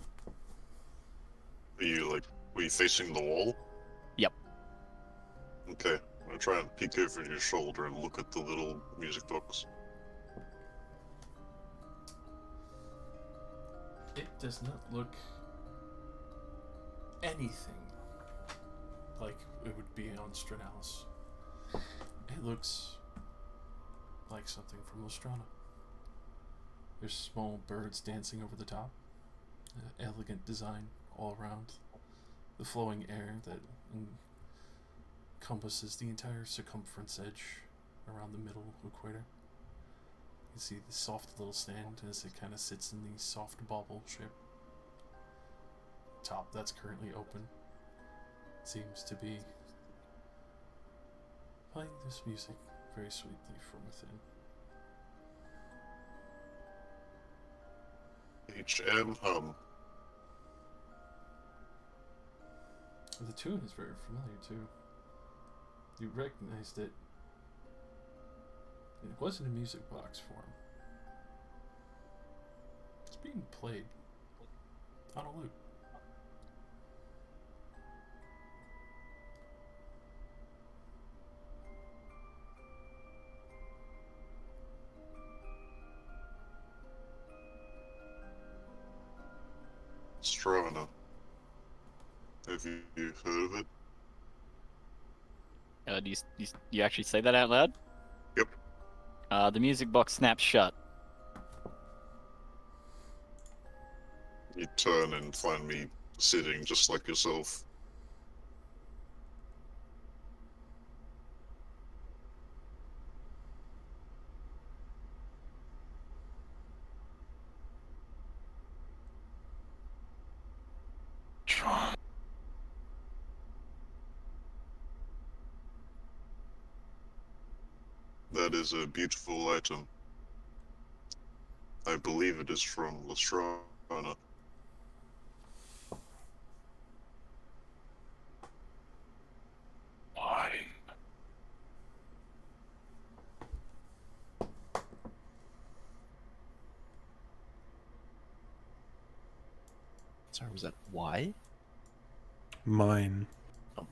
Are you facing the wall?
Yep.
Okay, I'm gonna try and peek over your shoulder and look at the little music box.
It does not look anything like it would be on Stranalis. It looks like something from Lestrana. There's small birds dancing over the top. Elegant design all around. The flowing air that encompasses the entire circumference edge around the middle equator. You see the soft little stand as it kind of sits in the soft bauble shape. Top that's currently open seems to be playing this music very sweetly from within.
HM hum.
The tune is very familiar too. You recognized it. It wasn't a music box form. It's being played on a loop.
Strana. Have you heard of it?
Do you actually say that out loud?
Yep.
The music box snaps shut.
You turn and find me sitting just like yourself.
John.
That is a beautiful item. I believe it is from Lestrana.
Why?
Sorry, was that why?
Mine.
Oh my.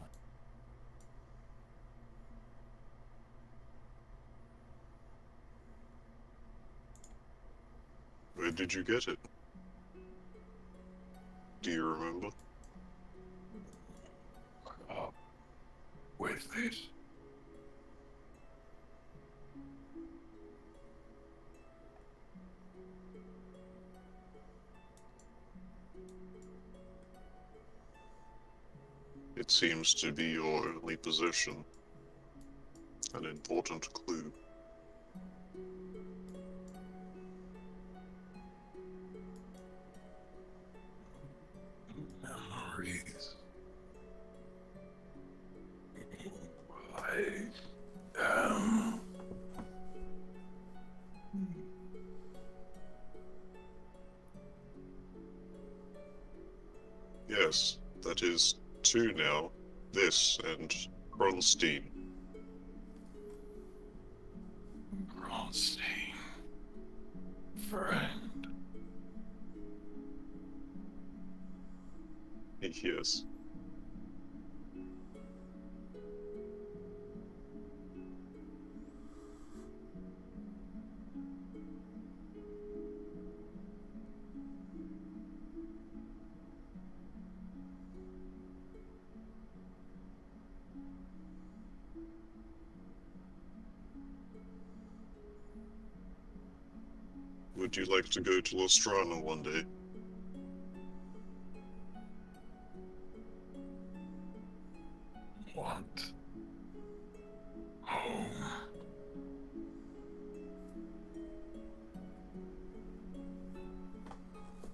Where did you get it? Do you remember?
With this.
It seems to be your only possession. An important clue.
Memories. I am.
Yes, that is two now. This and Kronstein.
Bronstein. Friend.
Yes. Would you like to go to Lestrana one day?
Want. Home.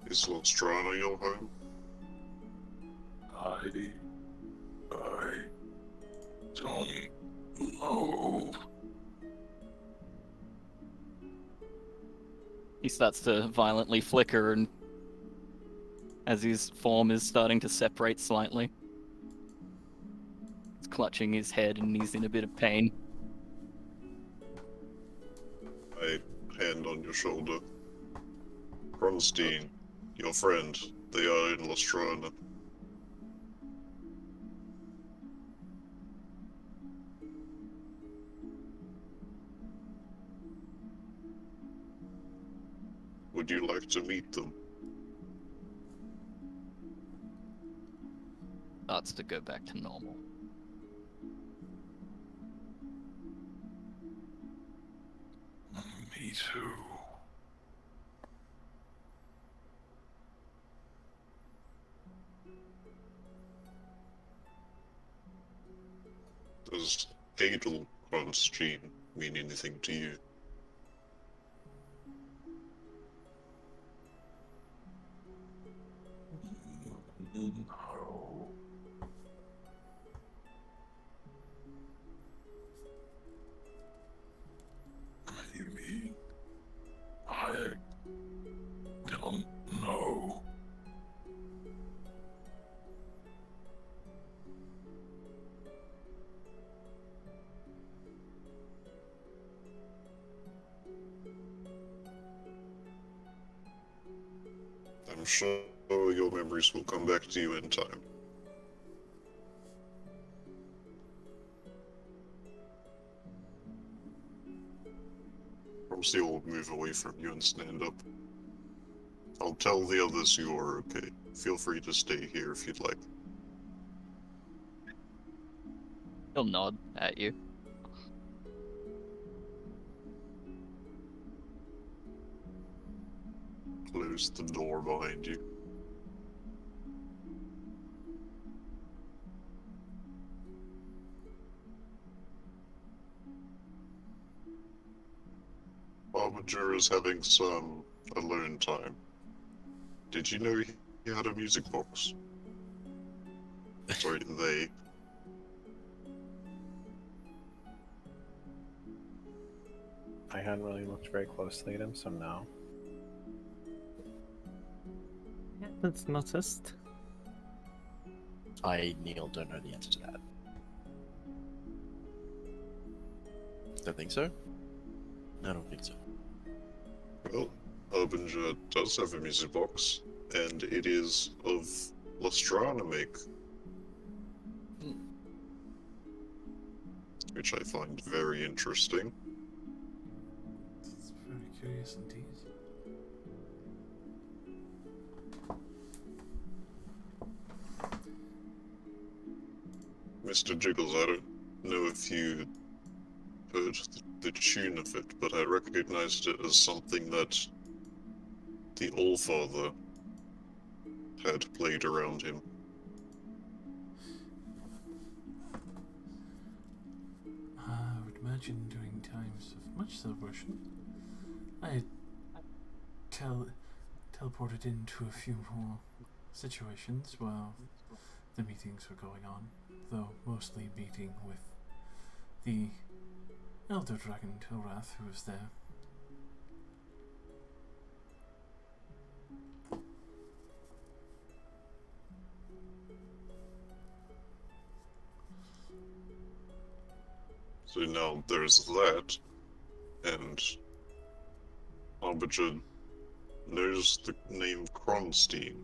Is Lestrana your home?
I don't know.
He starts to violently flicker, and as his form is starting to separate slightly, he's clutching his head and he's in a bit of pain.
I hand on your shoulder. Kronstein, your friend. They are in Lestrana. Would you like to meet them?
Starts to go back to normal.
Me too.
Does Adel Kronstein mean anything to you?
No. Maybe. I don't know.
I'm sure your memories will come back to you in time. Rumsey will move away from you and stand up. I'll tell the others you are okay. Feel free to stay here if you'd like.
He'll nod at you.
Close the door behind you. Harbinger is having some alone time. Did you know he had a music box? Sorry, they.
I hadn't really looked very closely at him, so no.
Yeah, that's noticed.
Neil, don't know the answer to that. Don't think so? I don't think so.
Well, Harbinger does have a music box, and it is of Lestrana make. Which I find very interesting.
It's very curious indeed.
Mr. Jiggles, I don't know if you heard the tune of it, but I recognized it as something that the Allfather had played around him.
I would imagine during times of much celebration, I teleported into a few more situations while the meetings were going on, though mostly meeting with the Elder Dragon Tilrath who was there.
So now there's that, and Harbinger knows the name Kronstein.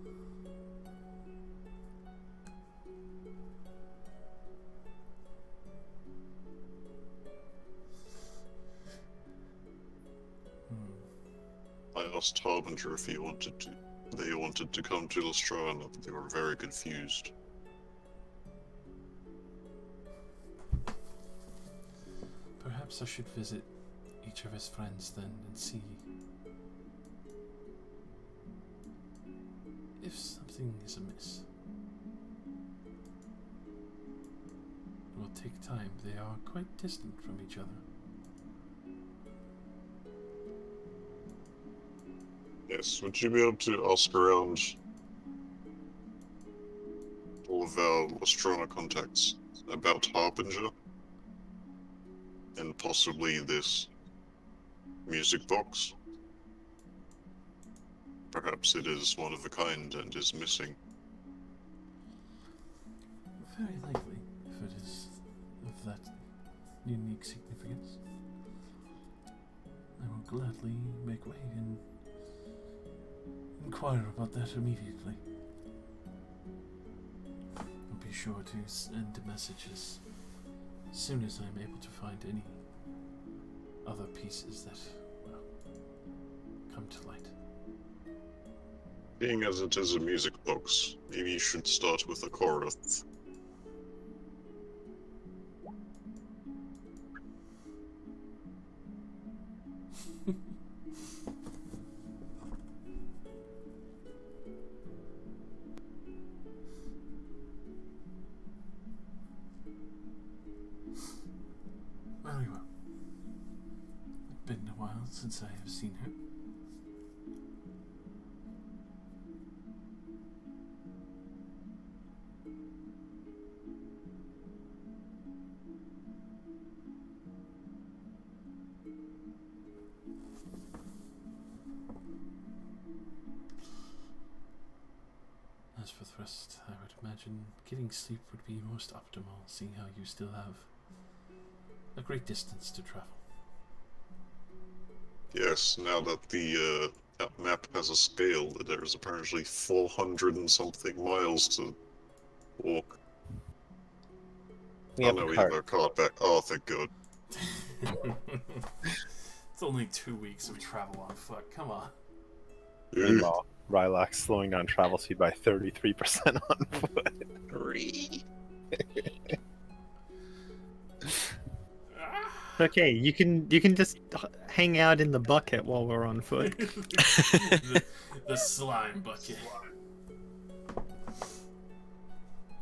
I asked Harbinger if they wanted to come to Lestrana, but they were very confused.
Perhaps I should visit each of his friends then and see if something is amiss. It will take time. They are quite distant from each other.
Yes, would you be able to ask around all of our Lestrana contacts about Harbinger? And possibly this music box? Perhaps it is one of a kind and is missing.
Very likely, if it is of that unique significance. I will gladly make way and inquire about that immediately. I'll be sure to send a message as soon as I'm able to find any other pieces that, well, come to light.
Being as it is a music box, maybe you should start with a Korath.
Very well. It's been a while since I have seen her. As for the rest, I would imagine getting sleep would be most optimal, seeing how you still have a great distance to travel.
Yes, now that the that map has a scale, there's apparently 400 and something miles to walk.
We
Oh
have
no,
a
we have
cart.
our cart back. Oh, thank God.
It's only 2 weeks of travel on foot. Come on.
Meanwhile, Rylax slowing down travel speed by 33% on foot.
Okay, you can just hang out in the bucket while we're on foot.
the slime bucket.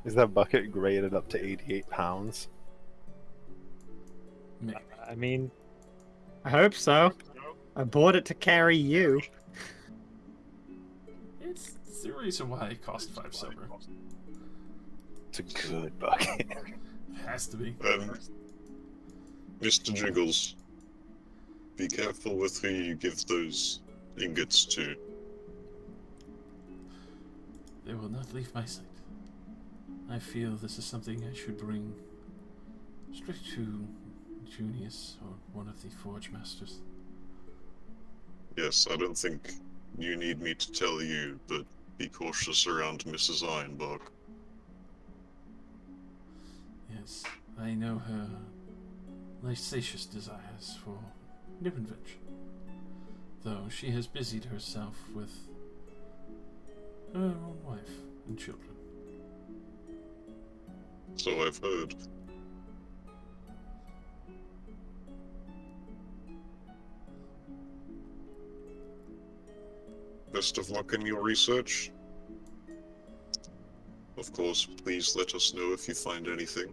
Is that bucket graded up to 88 pounds?
Maybe.
I mean, I hope so. I bought it to carry you.
It's the reason why it cost 5 silver.
It's a good bucket.
Has to be.
Mr. Jiggles, be careful with who you give those ingots to.
They will not leave my sight. I feel this is something I should bring straight to Junius or one of the Forge Masters.
Yes, I don't think you need me to tell you, but be cautious around Mrs. Ironbark.
Yes, I know her licentious desires for new invention, though she has busied herself with her own wife and children.
So I've heard. Best of luck in your research. Of course, please let us know if you find anything.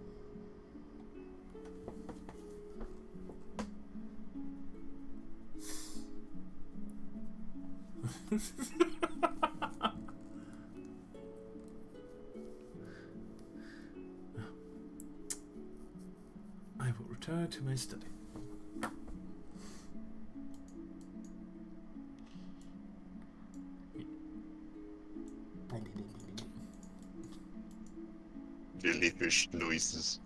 I will return to my study.
Jellyfish noises.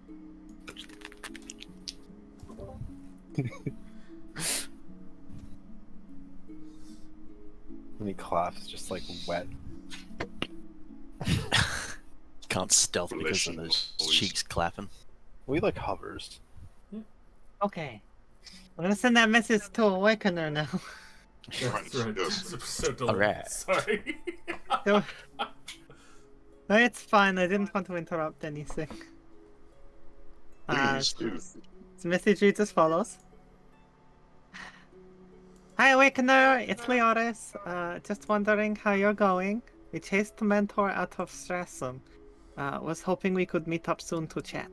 When he claps, just like wet.
Can't stealth because of
Relation
those
noise.
cheeks clapping.
We like hovers.
Okay. I'm gonna send that message to Awakener now.
That's right.
Yes.
So delayed.
Alright.
Sorry.
No, it's fine. I didn't want to interrupt anything.
Please do.
The message reads as follows. Hi Awakener, it's Leoris. Just wondering how you're going. We chased the mentor out of Strassum. Was hoping we could meet up soon to chat.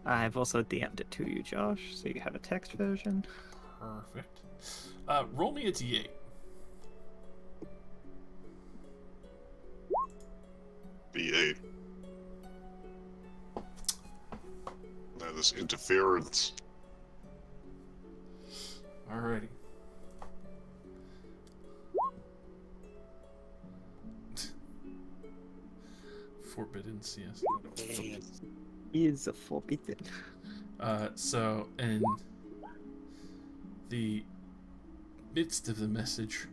I've also DM'd it to you, Josh, so you have a text version.
Perfect. Roll me a d8.
B8. Now this interference.
Alrighty. Forbidden, yes.
Is forbidden.
So, in the midst of the message,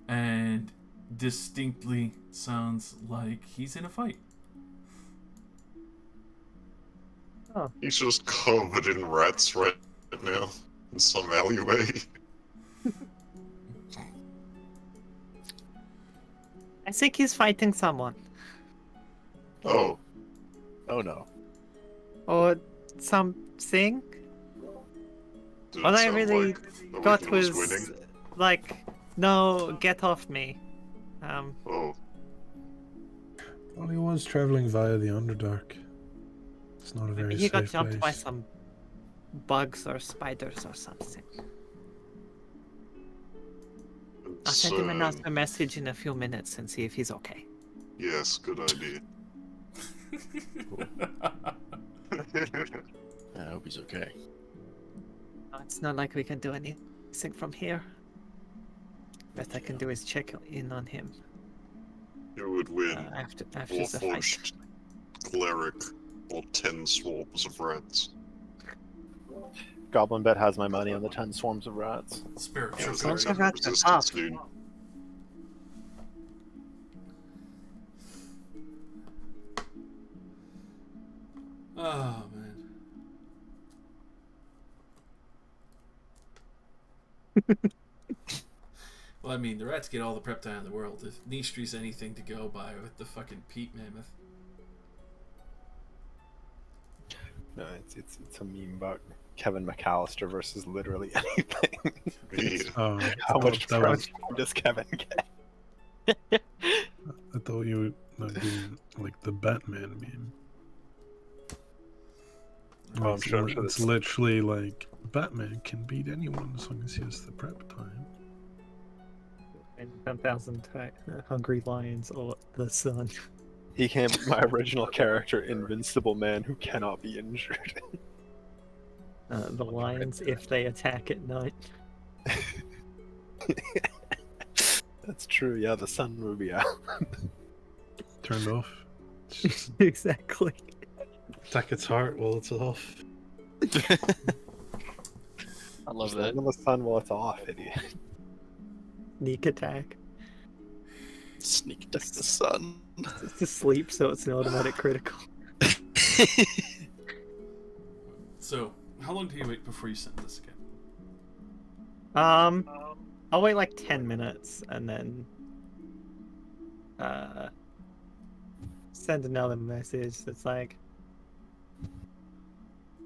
and distinctly sounds like he's in a fight.
He's just covered in rats right now in some alleyway.
I think he's fighting someone.
Oh,
Oh no.
Or something.
did
All
it
I
sound
really
like the
got
Weekend was
was
winning?
like, no, get off me.
Oh,
Well, he was traveling via the Underdark. It's not a very
Maybe he got
safe
jumped by
place.
some bugs or spiders or something. I'll send him another message in a few minutes and see if he's okay.
Yes, good idea.
I hope he's okay.
No, it's not like we can do anything from here. Best I can do is check in on him
You would win.
after the fight.
Warforged cleric or 10 swarms of rats.
Goblin Bet has my money on the 10 swarms of rats.
Spiritual
Yeah,
Swarms
guardian.
of rats are
resistance,
tough.
dude.
Oh man. Well, I mean, the rats get all the prep time in the world. If Nistre's anything to go by with the fucking peat mammoth.
No, it's a meme about Kevin McAllister versus literally anything.
Yeah.
Oh,
How much
that
prep
was.
time does Kevin get?
I thought you were doing like the Batman meme.
Oh, I'm sure
It's
that's-
literally like Batman can beat anyone as long as he has the prep time.
And 10,000 hungry lions or the sun.
He can be my original character, Invincible Man, who cannot be injured.
The lions if they attack at night.
That's true. Yeah, the sun will be out.
Turned off. It's just
Exactly.
attack its heart while it's off.
I love
Just
that.
land on the sun while it's off, idiot.
Sneak attack.
Sneak attack the sun.
It's to sleep, so it's an automatic critical.
So, how long do you wait before you send this again?
I'll wait like 10 minutes and then send another message that's like,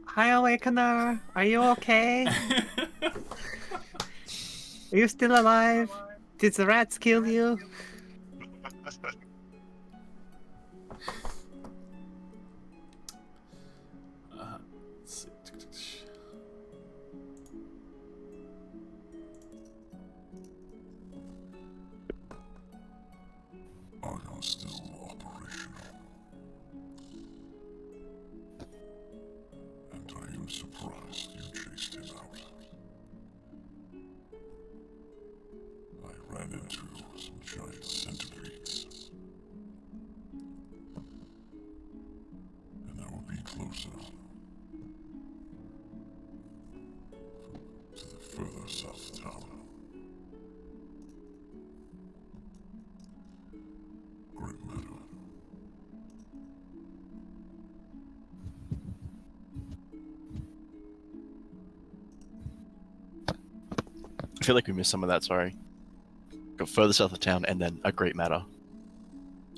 "Hi Awakener, are you okay? Are you still alive? Did the rats kill you?"
Let's see.
Are you still operational? And I am surprised you chased him out. I ran into some giant centipedes. And I will be closer to the further south tower. Great Meadow.
I feel like we missed some of that, sorry. Go further south of town and then a great matter.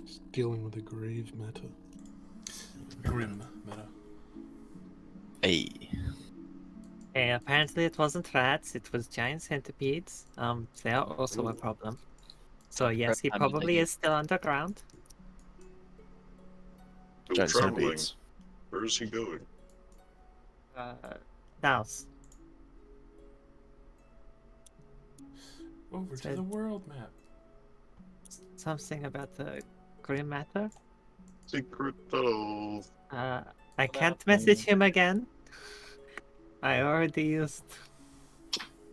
Just dealing with a grave matter.
Grim meta.
Hey.
Hey, apparently it wasn't rats, it was giant centipedes. They are also a
Ooh.
problem. So
Like
yes, he
prep time, you
probably
think?
is still underground.
Still
Giant
traveling.
centipedes.
Where is he going?
Douse.
Over to
Said-
the world map.
Something about the Grim Matter.
Secret tunnel.
I can't message him again. I already used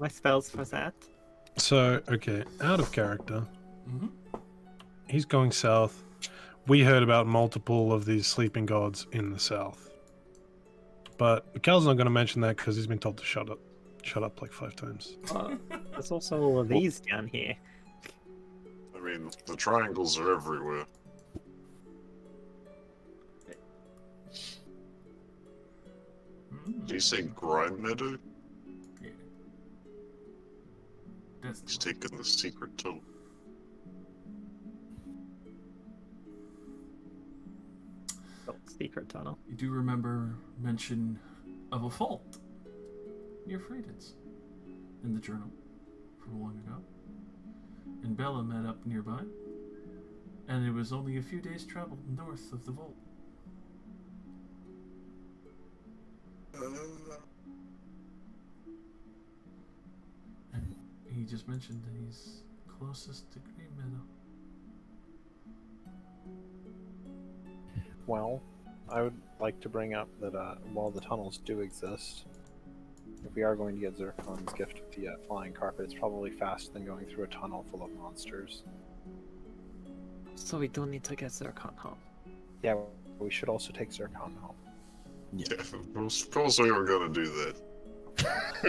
my spells for that.
So, okay, out of character.
Mm-hmm.
He's going south. We heard about multiple of these sleeping gods in the south. But Cal's not going to mention that because he's been told to shut up. Shut up like 5 times.
There's also all of these down here.
I mean, the triangles are everywhere. Did you say Grime Meadow?
Yeah. That's
He's
the one.
taking the secret tunnel.
Oh, secret tunnel.
You do remember mention of a fault near Freeden's in the journal from long ago. And Bella met up nearby, and it was only a few days' travel north of the vault. And he just mentioned that he's closest to Green Meadow.
Well, I would like to bring up that while the tunnels do exist, if we are going to get Zircon's gift of the flying carpet, it's probably faster than going through a tunnel full of monsters.
So we do need to get Zircon home.
Yeah, we should also take Zircon home.
Yeah, of course we were gonna do that.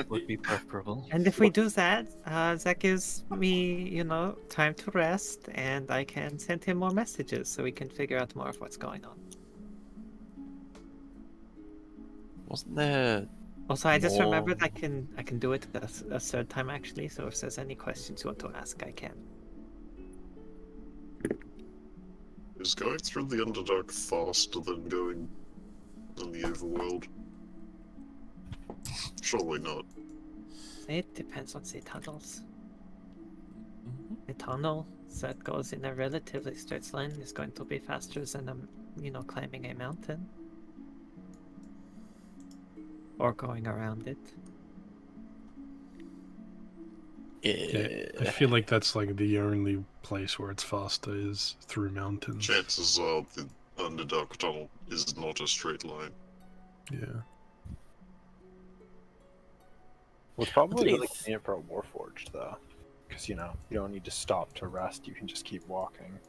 Would be preferable.
And if we do that, that gives me, time to rest, and I can send him more messages so we can figure out more of what's going on.
Wasn't there
Also, I just
More-
remembered I can do it a third time actually. So if there's any questions you want to ask, I can.
Is going through the Underdark faster than going in the overworld? Surely not.
It depends on the tunnels.
Mhm.
A tunnel that goes in a relatively straight line is going to be faster than climbing a mountain or going around it.
Yeah, I feel like that's like the only place where it's faster is through mountains.
Chances are the Underdark tunnel is not a straight line.
Yeah.
Well, it's probably
think
really
it's-
convenient for a Warforged, though. Because, you don't need to stop to rest, you can just keep walking.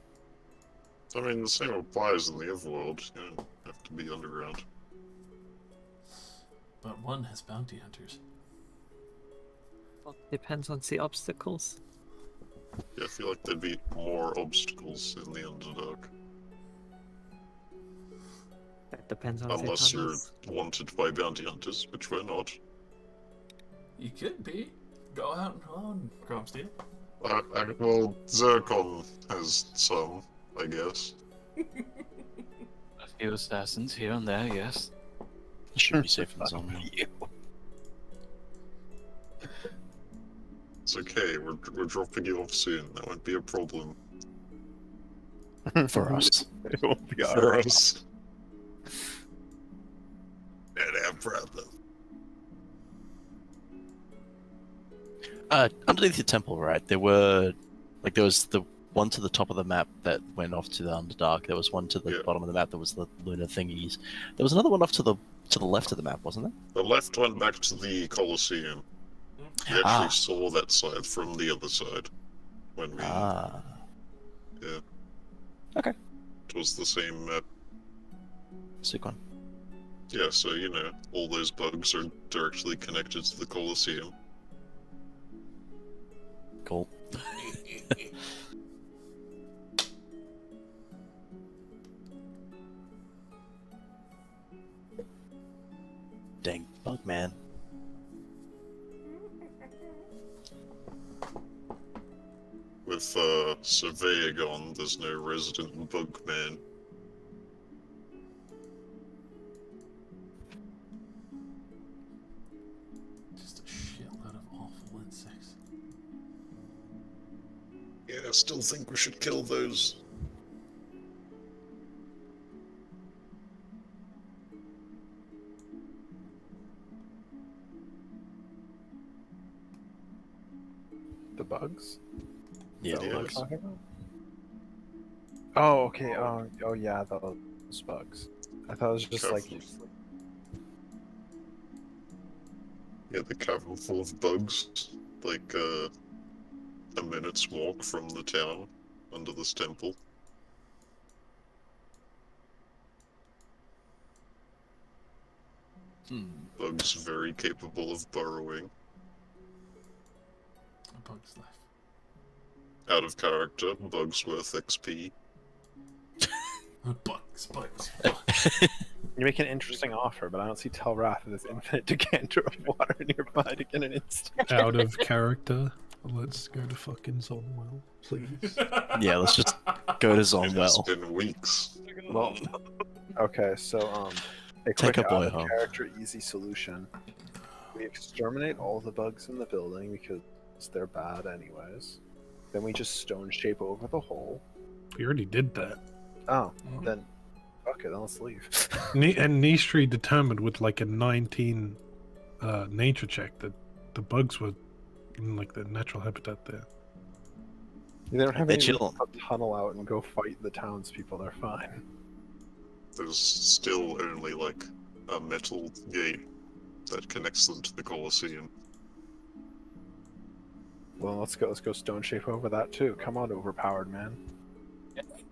I mean, the same applies in the overworld. You don't have to be underground.
But one has bounty hunters.
Well, depends on the obstacles.
Yeah, I feel like there'd be more obstacles in the Underdark.
That depends on
Unless
the
you're
tunnels.
wanted by bounty hunters, which we're not.
You could be. Go out alone, Gromsteel.
Well, Zircon has some, I guess.
A few assassins here and there, yes.
Should be safe in zone now.
It's okay, we're dropping you off soon. That won't be a problem
For us.
It won't be
for us. Not our problem.
Underneath the temple, right? There was the one to the top of the map that went off to the Underdark. There was one to the
Yeah.
bottom of the map that was the lunar thingies. There was another one off to the left of the map, wasn't there?
The left went back to the Colosseum. We actually
Ah.
saw that side from the other side when we.
Ah.
Yeah.
Okay.
It was the same map.
Sick one.
Yeah, so all those bugs are directly connected to the Colosseum.
Cool. Dang bug man.
With Surveyor gone, there's no resident bug man.
Just a shitload of awful insects.
Yeah, I still think we should kill those.
The bugs?
Yeah.
Is that what we're
Yes.
talking about? Oh, okay. Oh, yeah, those bugs. I thought it was just like.
Yeah, the cavern full of bugs. Like, a minute's walk from the town under this temple. Bugs very capable of burrowing.
A bug's life.
Out of character, bugs worth XP.
Bugs.
You make an interesting offer, but I don't see Telrath with this infinite decanter of water nearby to get an instant.
Out of character. Let's go to fucking Zonwell, please.
Yeah, let's just go to
It has
Zonwell.
been weeks.
Well, okay, so a
Take
quick
a boy
out of
home.
character easy solution. We exterminate all the bugs in the building because they're bad anyways. Then we just stone shape over the hole.
We already did that.
Oh,
Mhm.
then okay, then let's leave.
And Nishri determined with like a 19 nature check that the bugs were in like the natural habitat there.
They don't have
They
any
chill.
to tunnel out and go fight the townspeople. They're fine.
There's still only, like, a metal gate that connects them to the Colosseum.
Well, let's go stone shape over that too. Come on, overpowered man.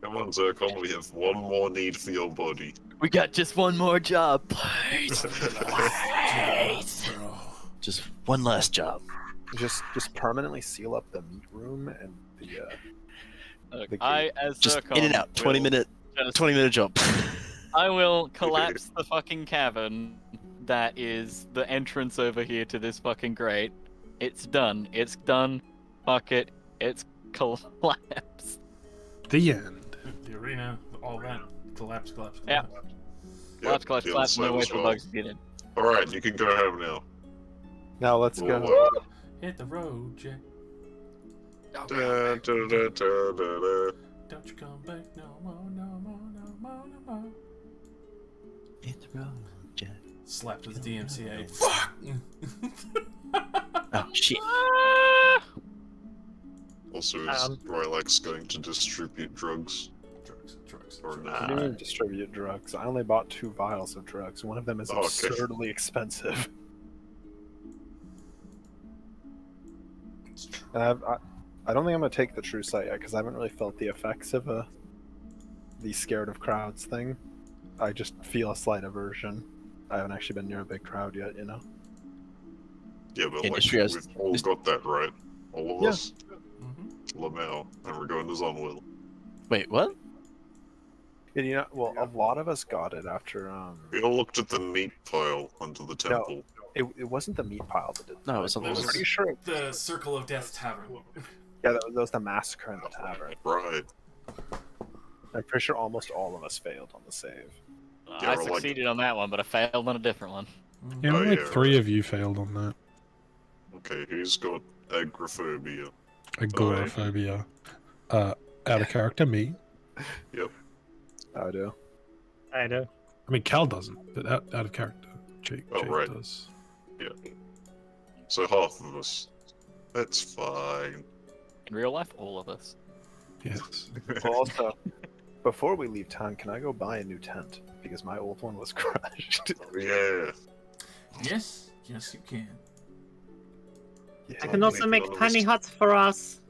Come on, Zircon, we have one more need for your body.
We got just one more job, please.
Bro.
Just one last job.
Just permanently seal up the meat room and the.
Look,
The
I, as
Just
Zircon,
in and out. 20
will
minute
just-
20-minute job.
I will collapse the fucking cavern, that is the entrance over here to this fucking grate. It's done. It's done. Fuck it. It's collapsed.
The end.
The arena, all that. Collapse, collapse,
Yeah.
collapse.
Collapse, collapse,
the other
collapse. No
side
way
as
for the
well.
bugs to get in.
Alright, you can go home now.
Now let's
Whoa,
go.
whoa.
Hit the road, Jack.
Da, da, da, da, da, da.
Don't you come back no more, no more, no more, no more.
Hit the road, Jack.
Slapped with the DMCA. Fuck!
Oh shit.
Also, is Rylax going to distribute drugs?
Drugs.
Or
I
not?
didn't even distribute drugs. I only bought 2 vials of drugs. One of them is
Oh, okay.
absurdly expensive. And I don't think I'm gonna take the true sight yet because I haven't really felt the effects of the scared of crowds thing. I just feel a slight aversion. I haven't actually been near a big crowd yet, you know.
Yeah, but like,
Industry has-
we've all got that, right? All of
Yeah.
us? Lamau, and we're going to Zonwell.
Wait, what?
And you know, well, a lot of us got it after
We all looked at the meat pile under the temple.
It wasn't the meat pile that did.
No, it was
I'm
something
pretty
else.
sure.
The Circle of Death Tavern.
Yeah, that was the massacre in the tavern.
Right.
I'm pretty sure almost all of us failed on the save.
Yeah,
I
we're like-
succeeded on that one, but I failed on a different one.
Yeah,
Oh,
only like
yeah,
3
right.
of you failed on that.
Okay, who's got agoraphobia?
Agoraphobia. Out of character, me.
Yep.
I do.
I do.
I mean, Cal doesn't, but out of character, Jake,
Oh,
Jake
right.
does.
Yeah. So half of us. That's fine.
In real life, all of us.
Yes.
Well, also, before we leave town, can I go buy a new tent? Because my old one was crushed.
Yeah.
Yes, you can.
Yeah.
I can also make tiny huts for us.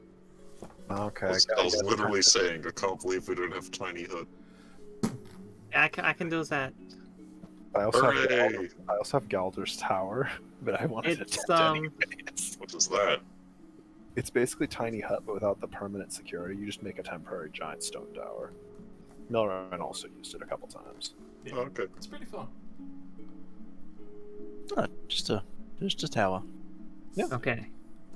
Okay.
I was literally saying, I can't believe we don't have tiny hut.
I can do that.
I also have
Hooray!
Galder's Tower, but I wanted
It's
a tent anyways.
What is that?
It's basically tiny hut, but without the permanent security. You just make a temporary giant stone tower. Milran also used it a couple times.
Yeah,
Oh, okay.
it's pretty fun.
Oh, just a tower.
Okay.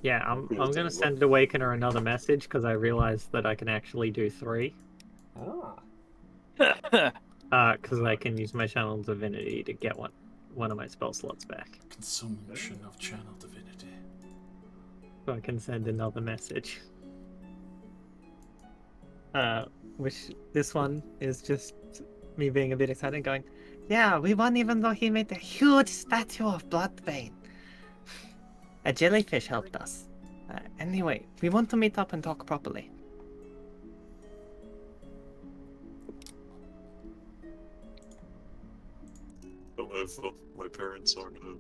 Yeah, I'm
Cool,
gonna
Taylor.
send Awakener another message because I realized that I can actually do 3. Because I can use my Channel Divinity to get one of my spell slots back.
Consumption of channel divinity.
So I can send another message. Which this one is just me being a bit excited and going, yeah, we won even though he made a huge statue of Bloodbane. A jellyfish helped us. Anyway, we want to meet up and talk properly.
Come over. My parents aren't home.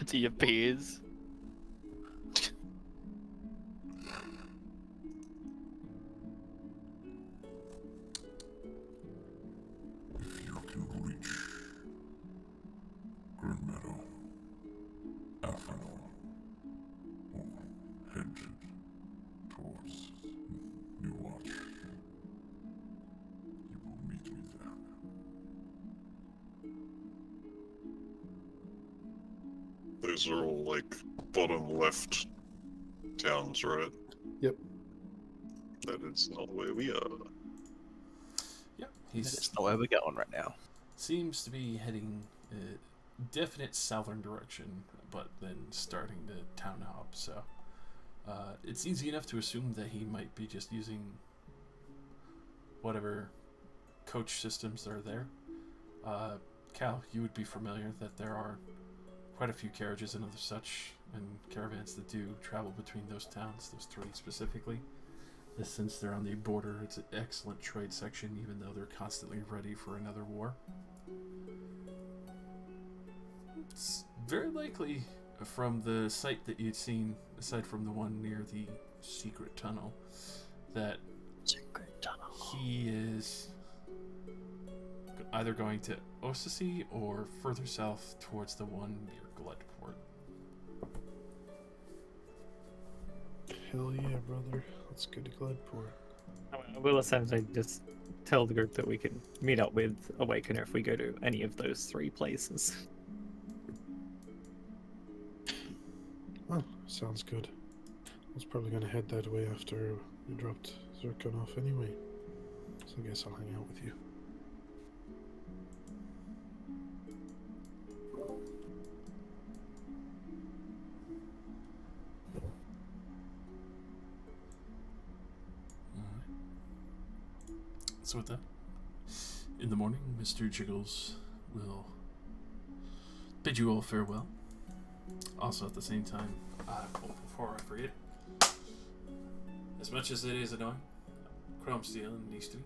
To your peers.
If you can reach Grim Meadow, Aphrodite, or head towards New Watch, you will meet me there.
Those are all, like, bottom left towns, right?
Yep.
That is not where we are.
Yep,
That's not where we're going right now.
seems to be heading a definite southern direction, but then starting to town hop. So it's easy enough to assume that he might be just using whatever coach systems are there. Cal, you would be familiar that there are quite a few carriages and other such and caravans that do travel between those towns, those 3 specifically. Since they're on the border, it's an excellent trade section, even though they're constantly ready for another war. It's very likely from the site that you'd seen, aside from the one near the secret tunnel, that
Secret tunnel.
he is either going to Osasi or further south towards the one near Gledport.
Hell yeah, brother. Let's go to Gledport.
I will essentially just tell the group that we can meet up with Awakener if we go to any of those 3 places.
Well, sounds good. I was probably gonna head that way after we dropped Zircon off anyway. So I guess I'll hang out with you.
So with that, in the morning, Mr. Jiggles will bid you all farewell. Also, at the same time, before I forget, as much as it is annoying, Chrome Steel needs to be.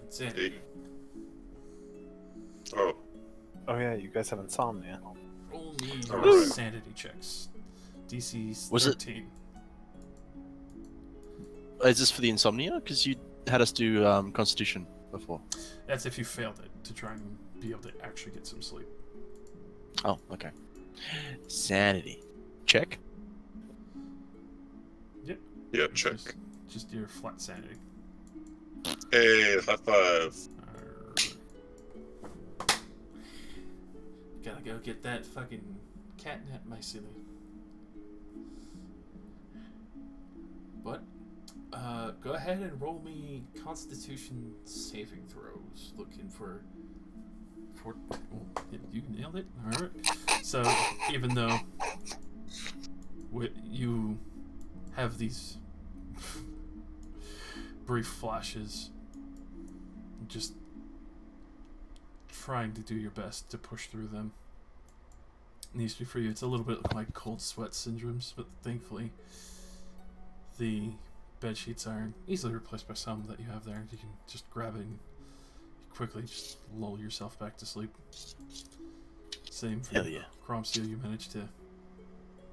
Insanity.
Hey. Oh,
Oh yeah, you guys have insomnia.
Roll me your
Alright.
sanity checks. DC's
Was it-
13.
Is this for the insomnia? Because you had us do Constitution before.
That's if you failed it, to try and be able to actually get some sleep.
Oh, okay. Sanity. Check.
yeah, check.
Just your flat sanity.
Hey, high five.
Gotta go get that fucking catnip, my silly. But, go ahead and roll me Constitution saving throws. Looking for. Oh, you nailed it. All right. So even though you have these brief flashes, just trying to do your best to push through them. Needs to be for you. It's a little bit like cold sweat syndromes, but thankfully the bed sheets are easily replaced by some that you have there. You can just grab it and quickly just lull yourself back to sleep. Same for
Hell yeah.
Crom Steel, you managed to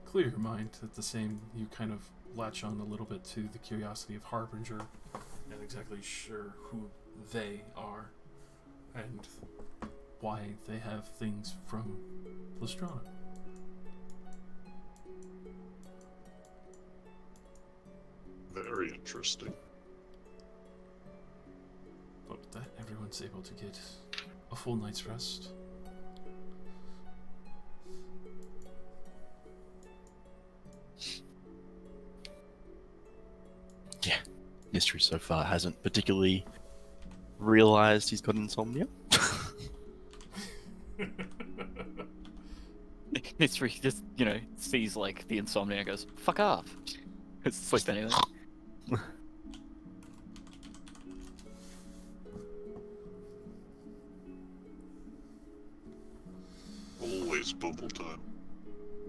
clear your mind. At the same, you kind of latch on a little bit to the curiosity of Harbinger, not exactly sure who they are and why they have things from Lestrana.
Very interesting.
But with that, everyone's able to get a full night's rest.
Yeah. Mystery so far hasn't particularly realized he's got insomnia.
History just, sees like the insomnia and goes, fuck off. It's sleep anyway.
Always bubble time.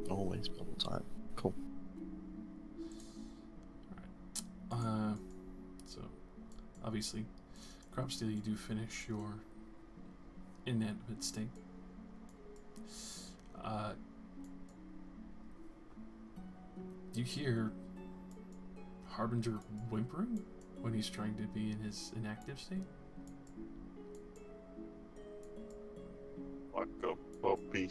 Always bubble time. Cool.
So, obviously, Crop Steel, you do finish your inanimate state. You hear Harbinger whimpering when he's trying to be in his inactive state.
Like a puppy.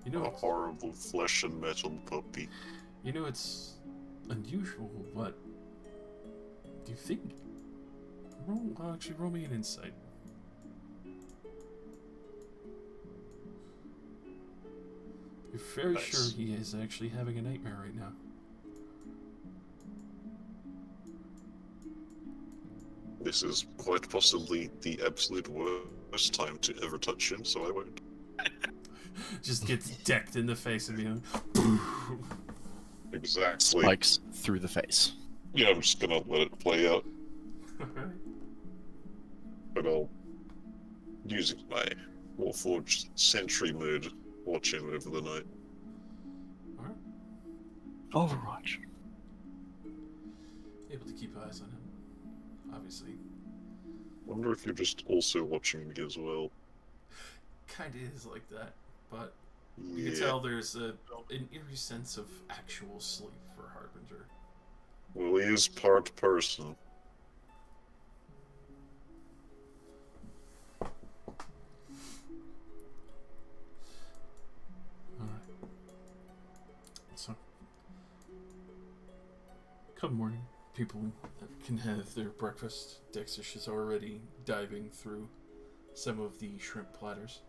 You know,
A horrible flesh and metal puppy.
you know it's unusual, but do you think? Roll me an insight. You're very
Nice.
sure he is actually having a nightmare right now.
This is quite possibly the absolute worst time to ever touch him, so I won't.
Just gets decked in the face and being
Exactly.
Spikes through the face.
Yeah, I'm just gonna let it play out,
Alright.
but I'll, using my Warforged Sentry mode, watch him over the night.
Alright.
Overwatch.
Able to keep eyes on him. Obviously.
Wonder if you're just also watching me as well.
Kinda is like that, but you
Yeah.
can tell there's an eerie sense of actual sleep for Harbinger.
Well, he is part person.
Alright. So, come morning, people can have their breakfast. Dexish is already diving through some of the shrimp platters.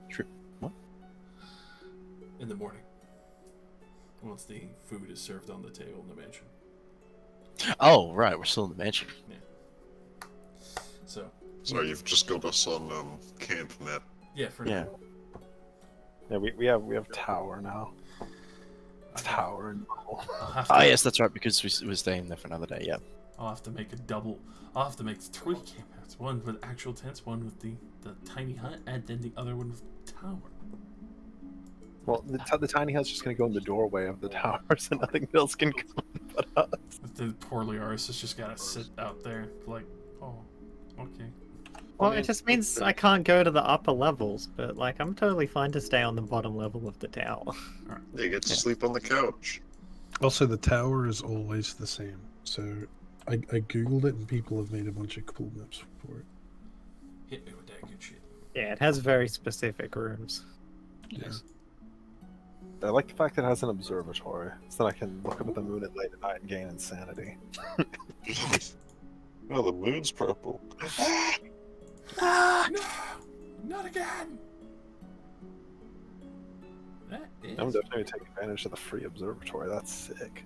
Shrimp? What?
In the morning, once the food is served on the table in the mansion.
Oh, right, we're still in the mansion.
So,
So you've just got us on camp map.
yeah, for
Yeah.
now.
Yeah, we have tower now. Tower and
I'll have to,
Ah, yes, that's right, because we're staying there for another day, yeah.
I'll have to make a double. I'll have to make 3 campouts. One with actual tents, one with the tiny hut, and then the other one with tower.
Well, the tiny hut's just gonna go in the doorway of the tower, so nothing else can come but us.
The poor Liaris has just gotta sit out there, like, oh, okay.
Well,
I mean,
it just means I can't go to the upper levels, but like I'm totally fine to stay on the bottom level of the tower.
You get to sleep on the couch.
Also, the tower is always the same. So I googled it, and people have made a bunch of cool maps for it.
Hit me with that good shit.
Yeah, it has very specific rooms.
Yeah.
I like the fact that it has an observatory, so that I can look up at the moon at late at night and gain insanity.
Oh, the moon's purple.
No! Not again! That is...
I'm definitely taking advantage of the free observatory. That's sick.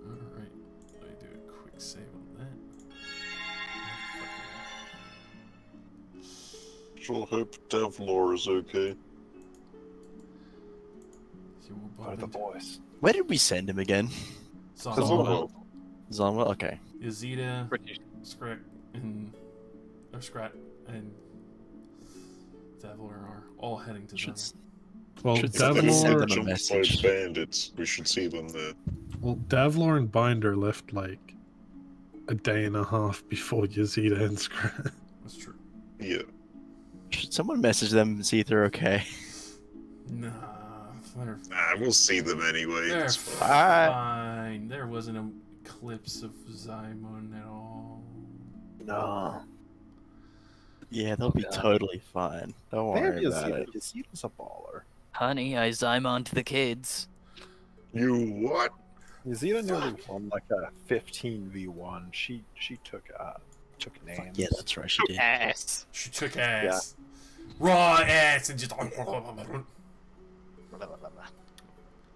Alright, let me do a quick save on that.
Sure hope Devlor is okay.
So we'll
What are
bump
the
into
boys?
Where did we send him again?
Zonwell,
Zonwell? Okay.
Yazida, Scrat, and Scrat, and Davlor are all heading to
Should,
Zonwell.
Well,
Should
If they're getting
send them a
Davlor.
jumped by
message.
bandits, we should see them there.
Well, Davlor and Binder left like a day and a half before Yazida and Scrat.
That's true.
Yeah.
should someone message them and see if they're okay?
Nah, they're,
Nah, we'll see them anyway.
they're
It's fine.
fine. There wasn't an eclipse of Zymon at all.
No.
Yeah, they'll be
Yeah.
totally fine. Don't
Man,
worry about it.
Yazida's a baller.
Honey, I Zymon to the kids.
You what?
Yazida nearly won like a 15v1. She took names.
Yeah, that's right, she did.
Ass.
She took ass. Raw ass and just...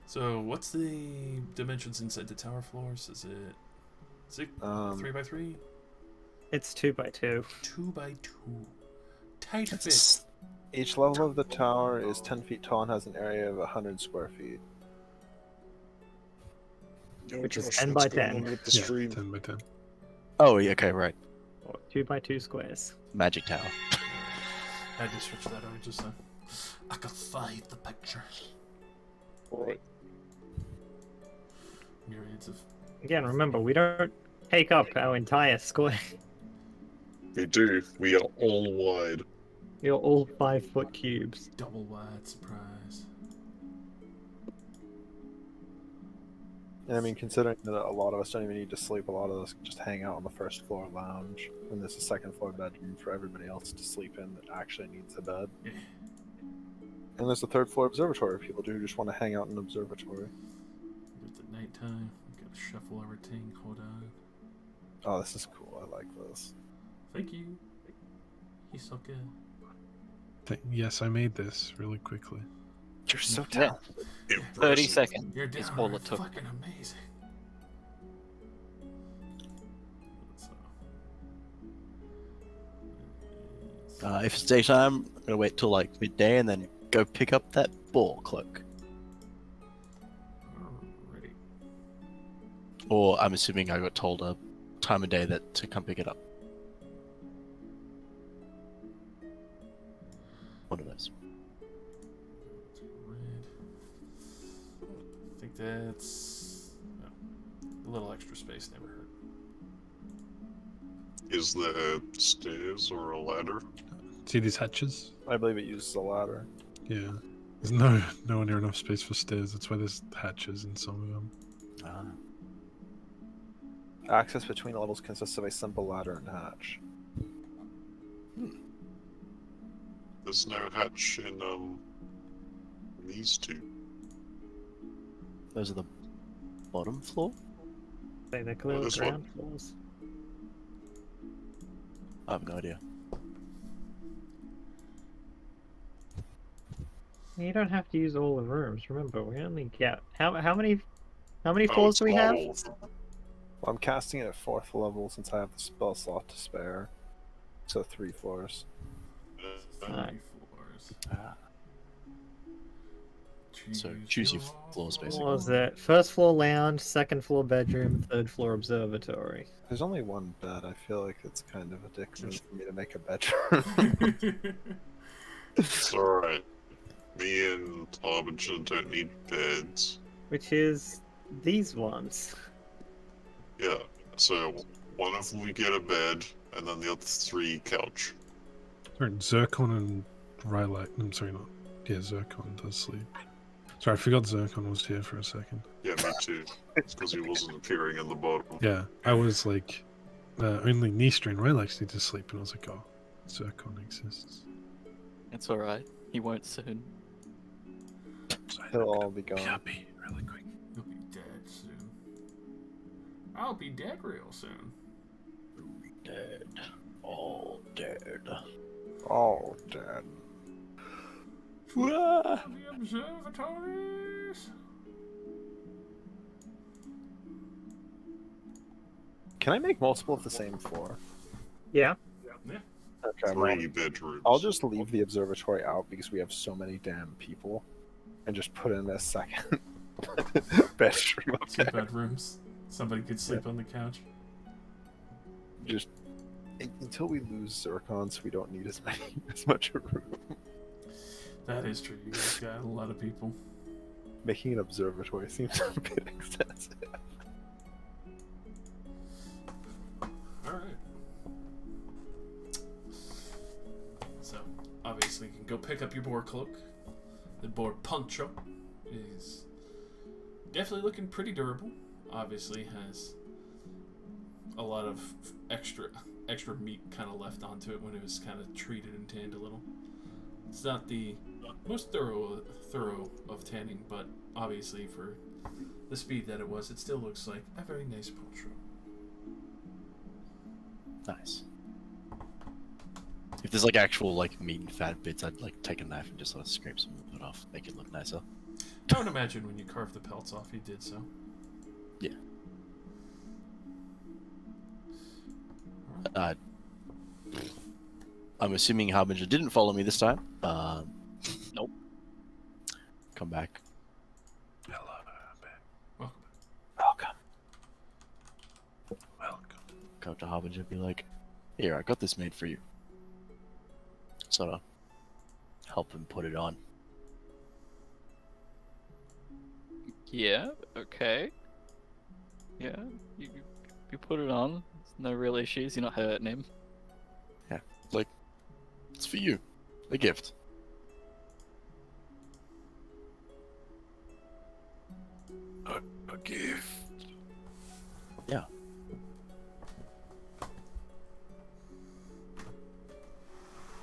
So, what's the dimensions inside the tower floors? Is it 3x3?
It's 2x2.
2x2. Tight fit.
That's-
Each level of the tower is 10 feet tall and has an area of 100 square feet.
Yo,
Which is
Josh,
10
what's
by
going
10.
on with the
Yeah,
stream?
10 by 10.
Oh, yeah, okay, right.
Or 2x2 squares.
Magic Tower.
I had to switch that over just so I could find the picture.
Right.
Myriads of...
Again, remember, we don't take up our entire square.
We do. We are all wide.
You're all 5-foot cubes.
double wide surprise.
And I mean, considering that a lot of us don't even need to sleep, a lot of us can just hang out on the first floor lounge, and there's a second floor bedroom for everybody else to sleep in that actually needs a bed.
Yeah.
And there's a third floor observatory for people who just want to hang out in an observatory.
It's at nighttime. We gotta shuffle everything. Hold on.
Oh, this is cool. I like this.
Thank you. He's so good.
Yes, I made this really quickly.
You're so
Yeah.
talented.
30
Impressive.
seconds
You're
is
down
all
there
it took.
fucking amazing. So,
If it's daytime, I'm gonna wait till like midday and then go pick up that ball cloak.
alrighty.
Or I'm assuming I got told a time of day that to come pick it up. One of those.
It's red. I think that's no. A little extra space never hurt.
Is there stairs or a ladder?
See these hatches?
I believe it uses a ladder.
Yeah. There's nowhere near enough space for stairs. That's why there's hatches in some of them.
Access between levels consists of a simple ladder and hatch.
There's no hatch in these two.
Those are the bottom floor?
Say they're clearly
this one.
ground floors.
I have no idea.
You don't have to use all the rooms. Remember, we only get how many
Oh,
floors
it's
do we
not
have?
all of them.
Well, I'm casting it at 4th level since I have the spell slot to spare. So 3 floors.
Alright.
3 floors.
Ah. So choose your floors, basically.
What was it? First floor lounge, second floor bedroom, third floor observatory.
There's only one bed. I feel like it's kind of a dick move for me to make a bedroom.
It's alright. Me and Harbinger don't need beds.
Which is these ones.
Yeah, so one of them we get a bed, and then the other 3 couch.
Sorry, Zircon and Rylak. I'm sorry, not. Yeah, Zircon does sleep. Sorry, I forgot Zircon was here for a second.
Yeah, me too. It's because he wasn't appearing in the bottom.
Yeah, I was like, only Nistra and Rylak need to sleep, and I was like, oh, Zircon exists.
It's alright. He won't soon.
So
They'll all be gone.
PRP really quick.
You'll be dead soon. I'll be dead real soon.
Dead. All dead.
Oh, dead.
The observatories.
Can I make multiple of the same floor?
Yeah.
Okay,
3 bedrooms.
I'll just leave the observatory out because we have so many damn people, and just put in a second bedroom up
2
there.
bedrooms. Somebody could sleep on the couch.
Just until we lose Zircon, so we don't need as much room.
That is true. You guys got a lot of people.
Making an observatory seems a bit excessive.
Alright. So, obviously, you can go pick up your boar cloak. The boar poncho is definitely looking pretty durable. Obviously, has a lot of extra meat kind of left onto it when it was kind of treated and tanned a little. It's not the most thorough of tanning, but obviously for the speed that it was, it still looks like a very nice poncho.
Nice. If there's like actual like meat and fat bits, I'd like take a knife and just sort of scrape some of it off, make it look nicer.
I would imagine when you carved the pelts off, you did so.
Yeah. I'm assuming Harbinger didn't follow me this time. Nope. Come back.
Hello, man.
Welcome.
Welcome.
Welcome.
Go to Harbinger and be like, here, I got this made for you. Sort of help him put it on.
Yeah, okay. Yeah, you put it on. There's no real issues. You're not hurting him.
Yeah, like, it's for you. A gift.
A gift.
Yeah.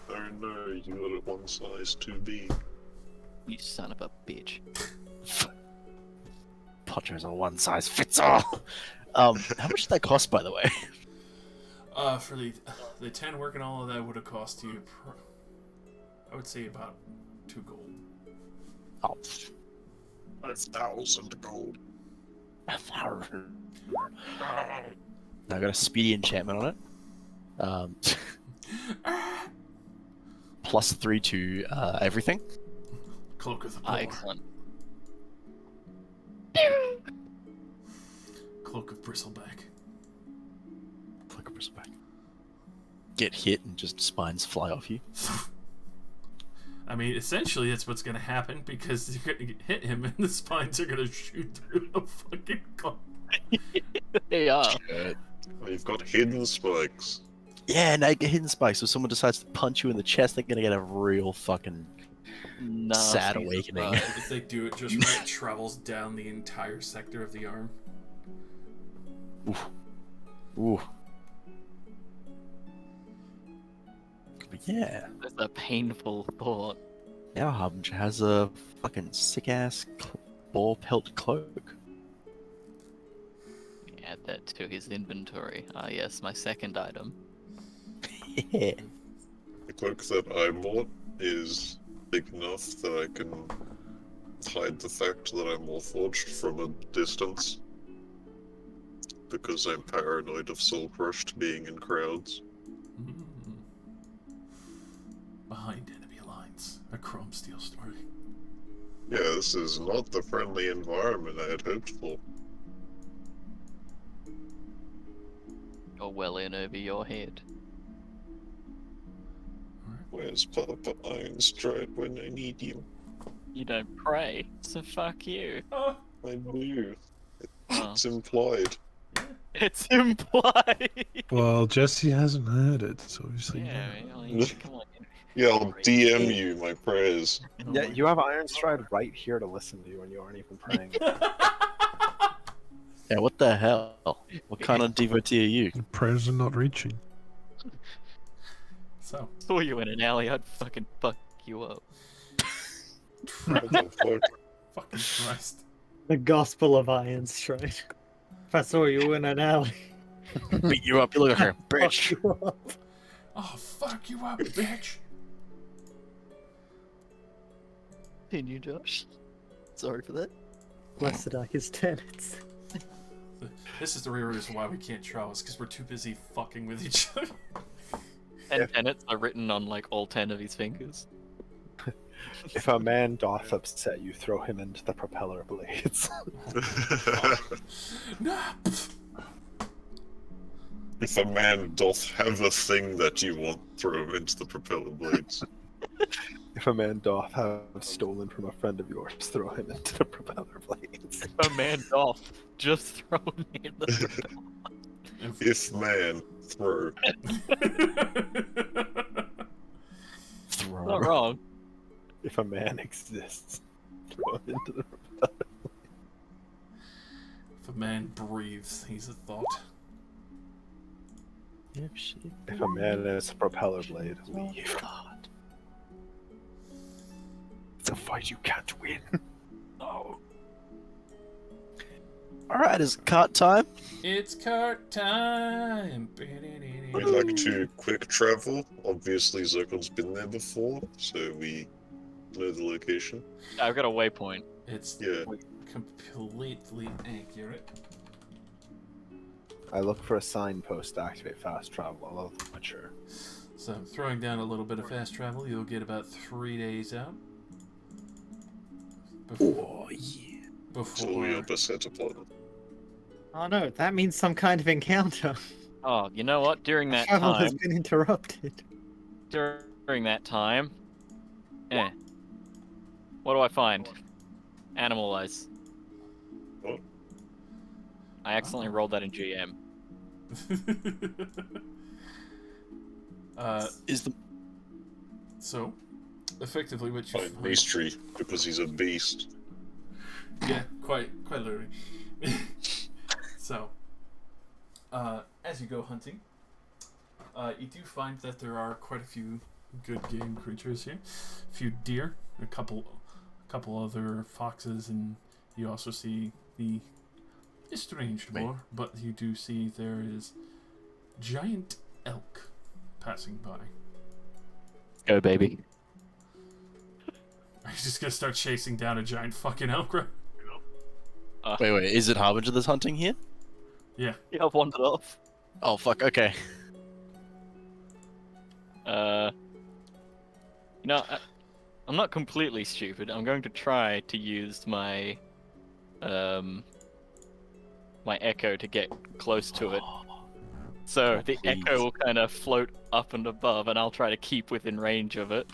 Oh no, you got it one size too big.
You son of a bitch.
Ponchos are one size fits all. How much did that cost, by the way?
For the 10 work and all of that would have cost you, I would say about 2 gold.
Oh,
5,000 gold.
now I got a speedy enchantment on it. Plus 3 to everything.
Cloak of the Poor.
Excellent.
Cloak of Bristleback.
Click a back. Get hit and just spines fly off you.
I mean, essentially, that's what's going to happen because you're going to hit him and the spines are going to shoot through the fucking cloak.
They are.
Oh, you've got hidden spikes.
Yeah, now you get hidden spikes. So if someone decides to punch you in the chest, they're gonna get a real fucking
Nasty
sad awakening.
surprise.
If they do it just right, it travels down the entire sector of the arm.
Ooh. But yeah,
That's a painful thought.
now Harbinger has a fucking sick ass boar pelt cloak.
Add that to his inventory. Ah, yes, my second item.
Yeah.
The cloak that I bought is big enough that I can hide the fact that I'm Warforged from a distance. Because I'm paranoid of Soul Crushed being in crowds.
Mm. Behind enemy lines, a Chrome Steel story.
Yeah, this is not the friendly environment I had hoped for.
You're well in over your head.
Where's Papa Ironstride when I need you?
You don't pray, so fuck you.
Oh,
I do.
Oh.
It's implied.
It's implied.
Well, Jesse hasn't heard it, so obviously.
Yeah,
Yeah.
well, you- come on.
Yeah, I'll DM you my prayers.
oh
Yeah,
my
you have Ironstride right here to listen to you, and you aren't even praying.
Yeah, what the hell? What kind of devotee are you?
The prayers are not reaching.
So,
Saw you in an alley, I'd fucking fuck you up.
What the fuck?
fucking Christ.
The Gospel of Iron Stride. If I saw you in an alley,
Beat you up, you look like a
fuck
bitch.
you up.
Oh, fuck you up, bitch.
Continue, Josh. Sorry for that.
Blessed are his tenets.
This is the real reason why we can't travel, is because we're too busy fucking with each other.
And tenets are written on like all 10 of his fingers.
If a man doth upset you, throw him into the propeller blades.
No.
If a man doth have a thing that you want, throw him into the propeller blades.
If a man doth have stolen from a friend of yours, throw him into the propeller blades.
A man doth, just throw me in the propeller.
If man, throw.
Throw.
Not wrong.
If a man exists, throw him into the propeller.
If a man breathes, he's a thought.
Yep, shit.
If a man is a propeller blade, leave. It's a fight you can't win.
Oh.
Alright, is it cart time?
It's cart time.
We'd like to quick travel. Obviously, Zircon's been there before, so we know the location.
I've got a waypoint.
It's
Yeah.
completely accurate.
I look for a signpost to activate fast travel. I love mature.
So, throwing down a little bit of fast travel, you'll get about 3 days out.
Oh, yeah.
So we
Before
up a set upon.
Oh no, that means some kind of encounter.
Oh, you know what? During that
Travel has
time,
been interrupted.
during that time, what do I find? Animal eyes.
Oh.
I accidentally rolled that in GM.
Is the
So, effectively, what you
Find Mystery, because he's a beast.
Yeah, quite literally. So, as you go hunting, you do find that there are quite a few good game creatures here. A few deer, a couple other foxes, and you also see the estranged boar. But you do see there is giant elk passing by.
Go, baby.
Are you just gonna start chasing down a giant fucking elk, right?
wait, is it Harbinger that's hunting here?
Yeah.
Yeah, I've wandered off.
Oh fuck, okay.
You know, I'm not completely stupid. I'm going to try to use my, my echo to get close to it. So the
Please.
echo will kind of float up and above, and I'll try to keep within range of it.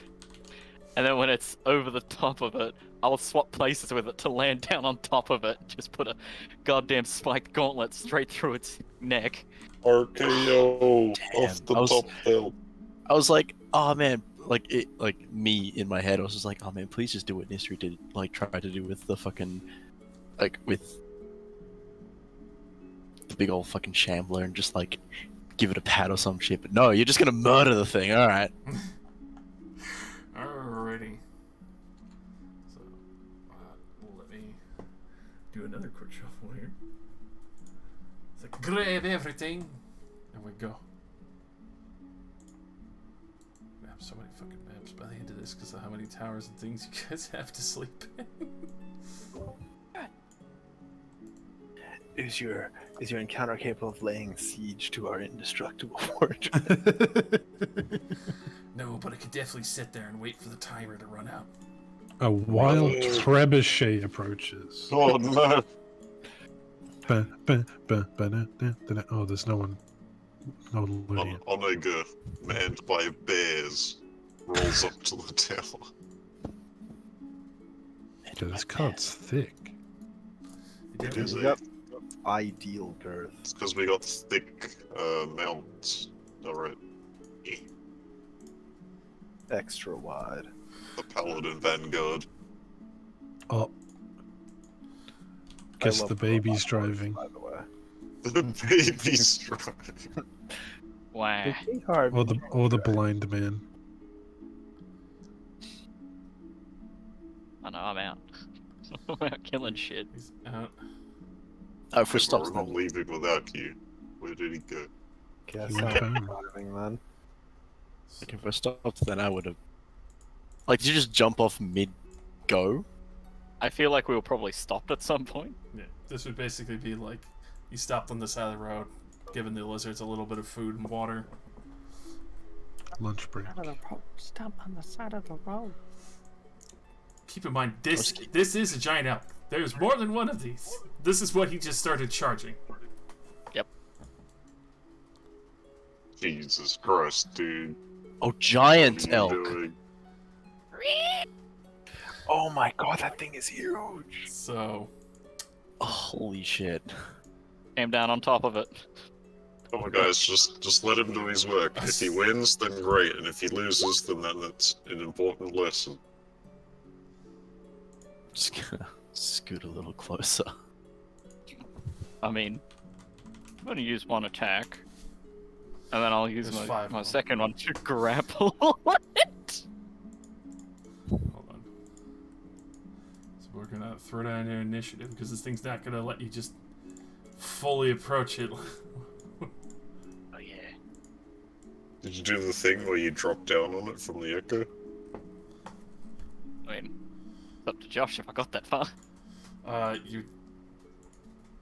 And then when it's over the top of it, I'll swap places with it to land down on top of it. Just put a goddamn spiked gauntlet straight through its neck.
RKO
Damn,
off the
I was-
top hill.
I was like, oh man, like me in my head, I was just like, oh man, please just do what Nisri did, like try to do with the fucking, like with the big old fucking shambler and just like give it a pat or some shit. But no, you're just gonna murder the thing. All right.
Alrighty. So, let me grab everything. And we go. We have so many fucking maps by the end of this because of how many towers and things you guys have to sleep in.
Is your encounter capable of laying siege to our indestructible fortress?
No, but I could definitely sit there and wait for the timer to run out.
A wild
Oh.
trebuchet approaches.
Oh no!
Oh, there's no one. No one looting it.
Onega, manned by bears, rolls up to the tower.
Yeah, this card's thick.
It is a...
Yep. Ideal girth.
It's because we got thick mounts. Alright.
Extra wide.
The Paladin Vanguard.
Oh,
I
guess
love
the baby's driving.
By the way.
The baby's driving.
Wow.
Or the blind man.
I know, I'm out. I'm out killing shit.
He's out.
Oh, if we're
We're
stopped
not
then.
leaving without you. Where did he go?
Guess
He
I'm
went home.
driving then.
Like, if we're stopped, then I would have. Like, did you just jump off mid go?
I feel like we were probably stopped at some point.
Yeah, this would basically be like you stopped on the side of the road, giving the lizards a little bit of food and water.
Lunch break.
Stop on the side of the road.
Keep in mind, this is a giant elk. There's more than one of these. This is what he just started charging.
Jesus Christ, dude.
Oh, giant
What are you
elk.
doing?
Oh my god, that thing is huge!
So,
Oh, holy shit.
Came down on top of it.
Come on, guys, just let him do his work. If he wins, then great, and if he loses, then that's an important lesson.
Just gonna scoot a little closer.
I mean, I'm gonna use one attack. And then I'll use
There's
my,
5
my
of them.
second one to grapple it.
hold on. So we're gonna throw down your initiative because this thing's not gonna let you just fully approach it.
Oh yeah.
Did you do the thing where you drop down on it from the echo?
I mean, it's up to Josh if I got that far.
You're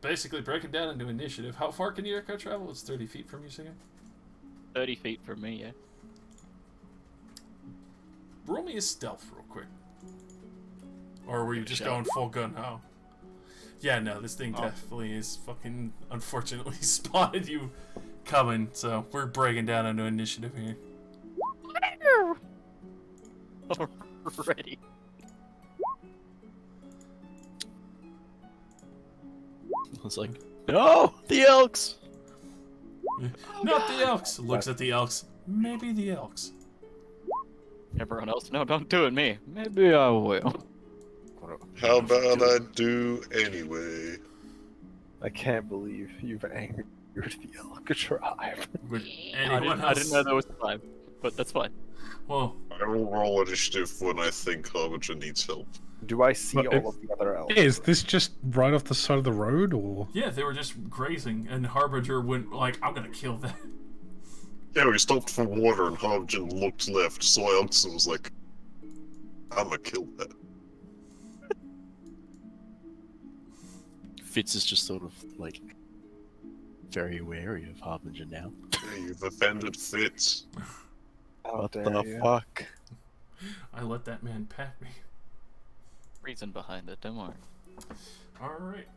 basically breaking down into initiative. How far can your echo travel? It's 30 feet from you, Singer.
30 feet from me, yeah.
Roll me a stealth real quick. Or were you just
Shot.
going full gun ho? Yeah, no, this thing definitely is fucking unfortunately spotted you coming, so we're breaking down into initiative here.
Already.
I was like, no, the elks.
Not the elks! Looks at the elks. Maybe the elks.
Everyone else, no, don't do it, me. Maybe I will.
How about I do anyway?
I can't believe you've angered the elk tribe.
Would
I
anyone else?
didn't know there was 5, but that's fine.
Well,
I will roll initiative when I think Harbinger needs help.
Do I see
But
all of the other elves?
Is this just right off the side of the road, or?
yeah, they were just grazing, and Harbinger went like, I'm gonna kill that.
Yeah, we stopped for water and Harbinger looked left, saw elks and was like, I'ma kill that.
Fitz is just sort of like very wary of Harbinger now.
Yeah, you've offended Fitz.
How
What
dare
the
you.
fuck?
I let that man pat me.
Reason behind it, don't worry.
Alright.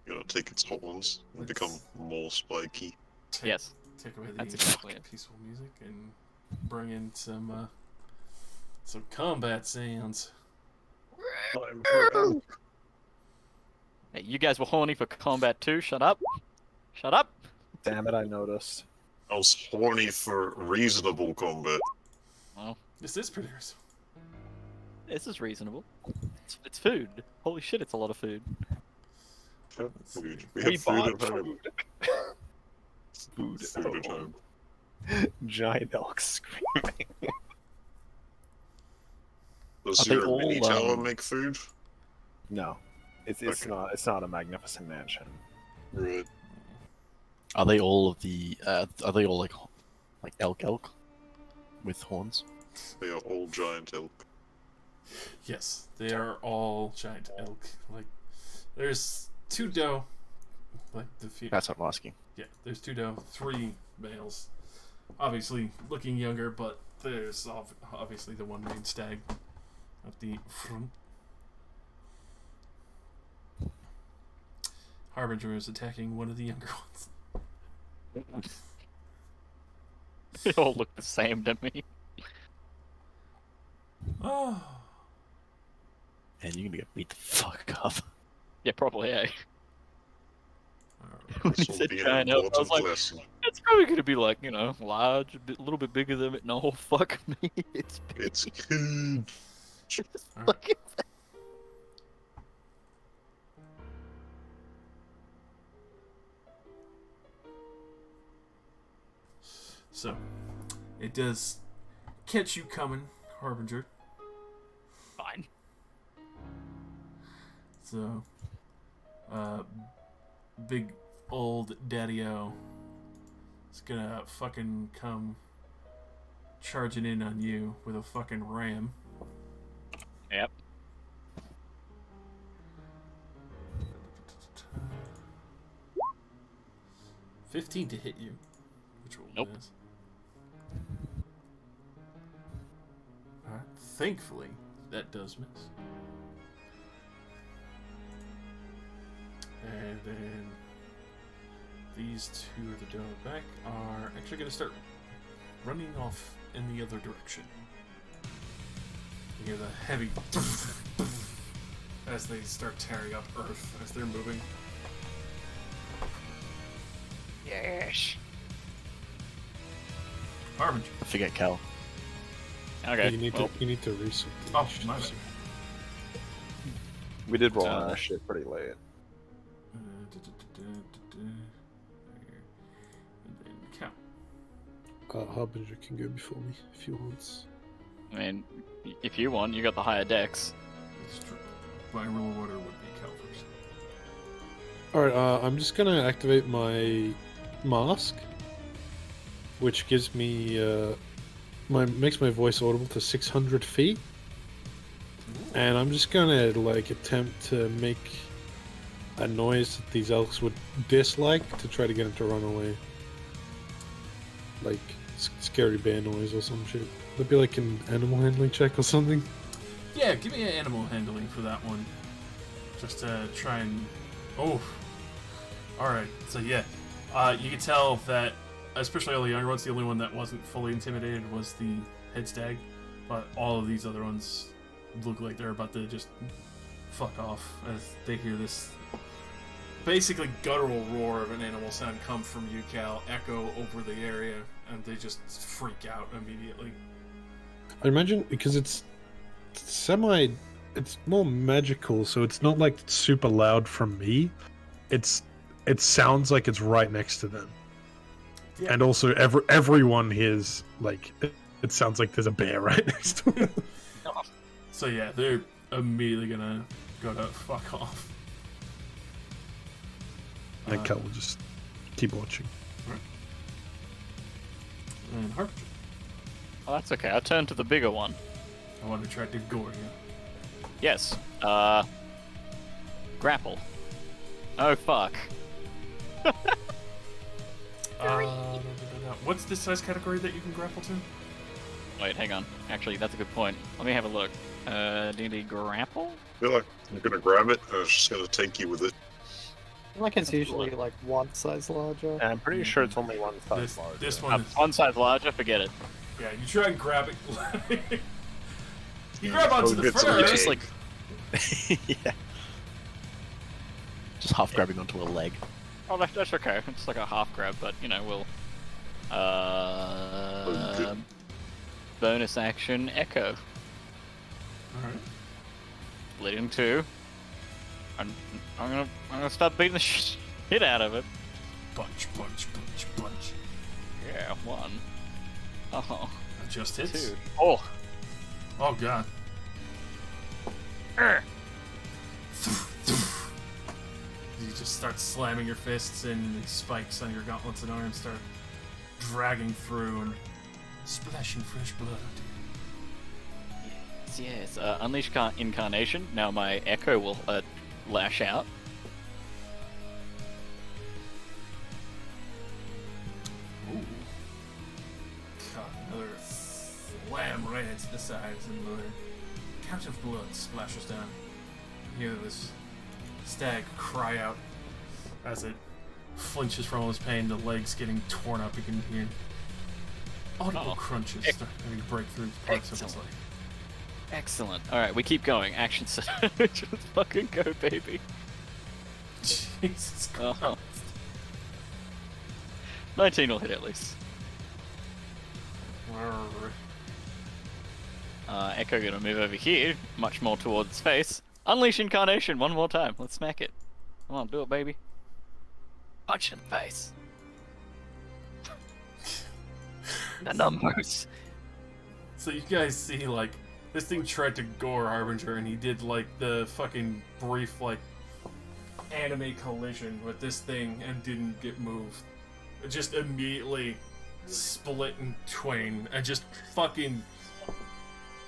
You gotta take its horns and become more spiky.
Yes.
Take away the
That's exactly it.
peaceful music and bring in some combat sounds.
Time for elk.
Hey, you guys were horny for combat too. Shut up. Shut up.
Damn it, I noticed.
I was horny for reasonable combat.
Well,
This is pretty reasonable.
this is reasonable. It's food. Holy shit, it's a lot of food.
Food. We
We
have food
bought
at home.
Food.
Food at home.
Giant elk screaming.
Does
Are they
your
all,
mini tower make food?
No, it's
Okay.
not. It's not a magnificent mansion.
Right.
Are they all of the? Are they all like elk with horns?
They are all giant elk.
Yes, they are all giant elk. Like, there's 2 doe. Like the
That's what I'm asking.
Yeah, there's 2 doe, 3 males. Obviously looking younger, but there's obviously the one main stag at the front. Harbinger is attacking one of the younger ones.
They all look the same to me.
Oh.
And you're gonna get beat the fuck up.
Yeah, probably, eh?
Alright.
When he
This will
said
be an
giant elk, I was
important
like,
lesson.
it's probably gonna be like, large, a little bit bigger than it. No, fuck me. It's big.
It's huge.
It's
Alright.
fucking
So, it does catch you coming, Harbinger.
fine.
So, big old Daddy-O is gonna fucking come charging in on you with a fucking ram.
Yep.
$15 to hit you, which will
Nope.
miss. Alright, thankfully, that does miss. And then these 2 of the doe back are actually going to start running off in the other direction. You hear the heavy as they start tearing up earth as they're moving.
Yes.
Harbinger.
I forget Cal.
Okay.
You need
well,
to reset. the
Oh,
initiative.
my bad.
We did roll on that shit pretty late.
And then count.
Harbinger can go before me if he wants.
I mean, if you want, you got the higher dex.
It's true. My rule order would be count first.
Alright, I'm just gonna activate my mask, which gives me makes my voice audible to 600 feet, and I'm just gonna attempt to make a noise that these elks would dislike to try to get them to run away, like scary bear noise or some shit. That'd be like an animal handling check or something.
Yeah, give me an animal handling for that one. Just to try and... Oh. Alright, so yeah. You can tell that, especially all the younger ones, the only one that wasn't fully intimidated was the head stag. But all of these other ones look like they're about to just fuck off as they hear this basically guttural roar of an animal sound come from you, Cal, echo over the area, and they just freak out immediately.
I imagine because it's more magical, so it's not like super loud from me. It sounds like it's right next to them.
Yeah.
And also everyone hears it sounds like there's a bear right next to them.
So yeah, they're immediately gonna go to fuck off.
And Cal will just keep watching.
And Harbinger.
Oh, that's okay. I'll turn to the bigger one.
I want to try to gore you.
Yes. Grapple. Oh, fuck.
What's the size category that you can grapple to?
Wait, hang on. Actually, that's a good point. Let me have a look. D&D grapple?
I feel like I'm gonna grab it and it's just gonna take you with it.
Like it's usually like one size larger.
And I'm pretty sure it's only one size
This,
larger.
this one is...
One size larger, forget it.
Yeah, you try and grab it. You grab onto the
It's
fur.
It's just like, yeah, just half grabbing onto a leg.
Oh, that's okay. It's like a half grab, but, we'll...
good.
Bonus action, Echo.
Alright.
Leading 2. I'm gonna start beating the shit out of it.
Punch, punch, punch, punch.
Yeah, 1. Oh,
That just hits.
2. Oh!
Oh god. You just start slamming your fists, and the spikes on your gauntlets and arms start dragging through and splashing fresh blood.
Yes. Unleash Incarnation. Now my Echo will lash out.
Ooh. God, another slam right into the sides, and another count of blood splashes down. You hear this stag cry out as it flinches from all his pain, the legs getting torn up. You can hear audible crunches starting to break through parts of its leg.
Excellent. Alright, we keep going. Action set. Just fucking go, baby.
Jesus Christ.
19 will hit at least. Echo gonna move over here, much more towards its face. Unleash Incarnation one more time. Let's smack it. Come on, do it, baby. Punch in the face. The numbers.
So you guys see, like, this thing tried to gore Harbinger, and he did, like, the fucking brief, like, anime collision with this thing and didn't get moved. It just immediately split in twain and just fucking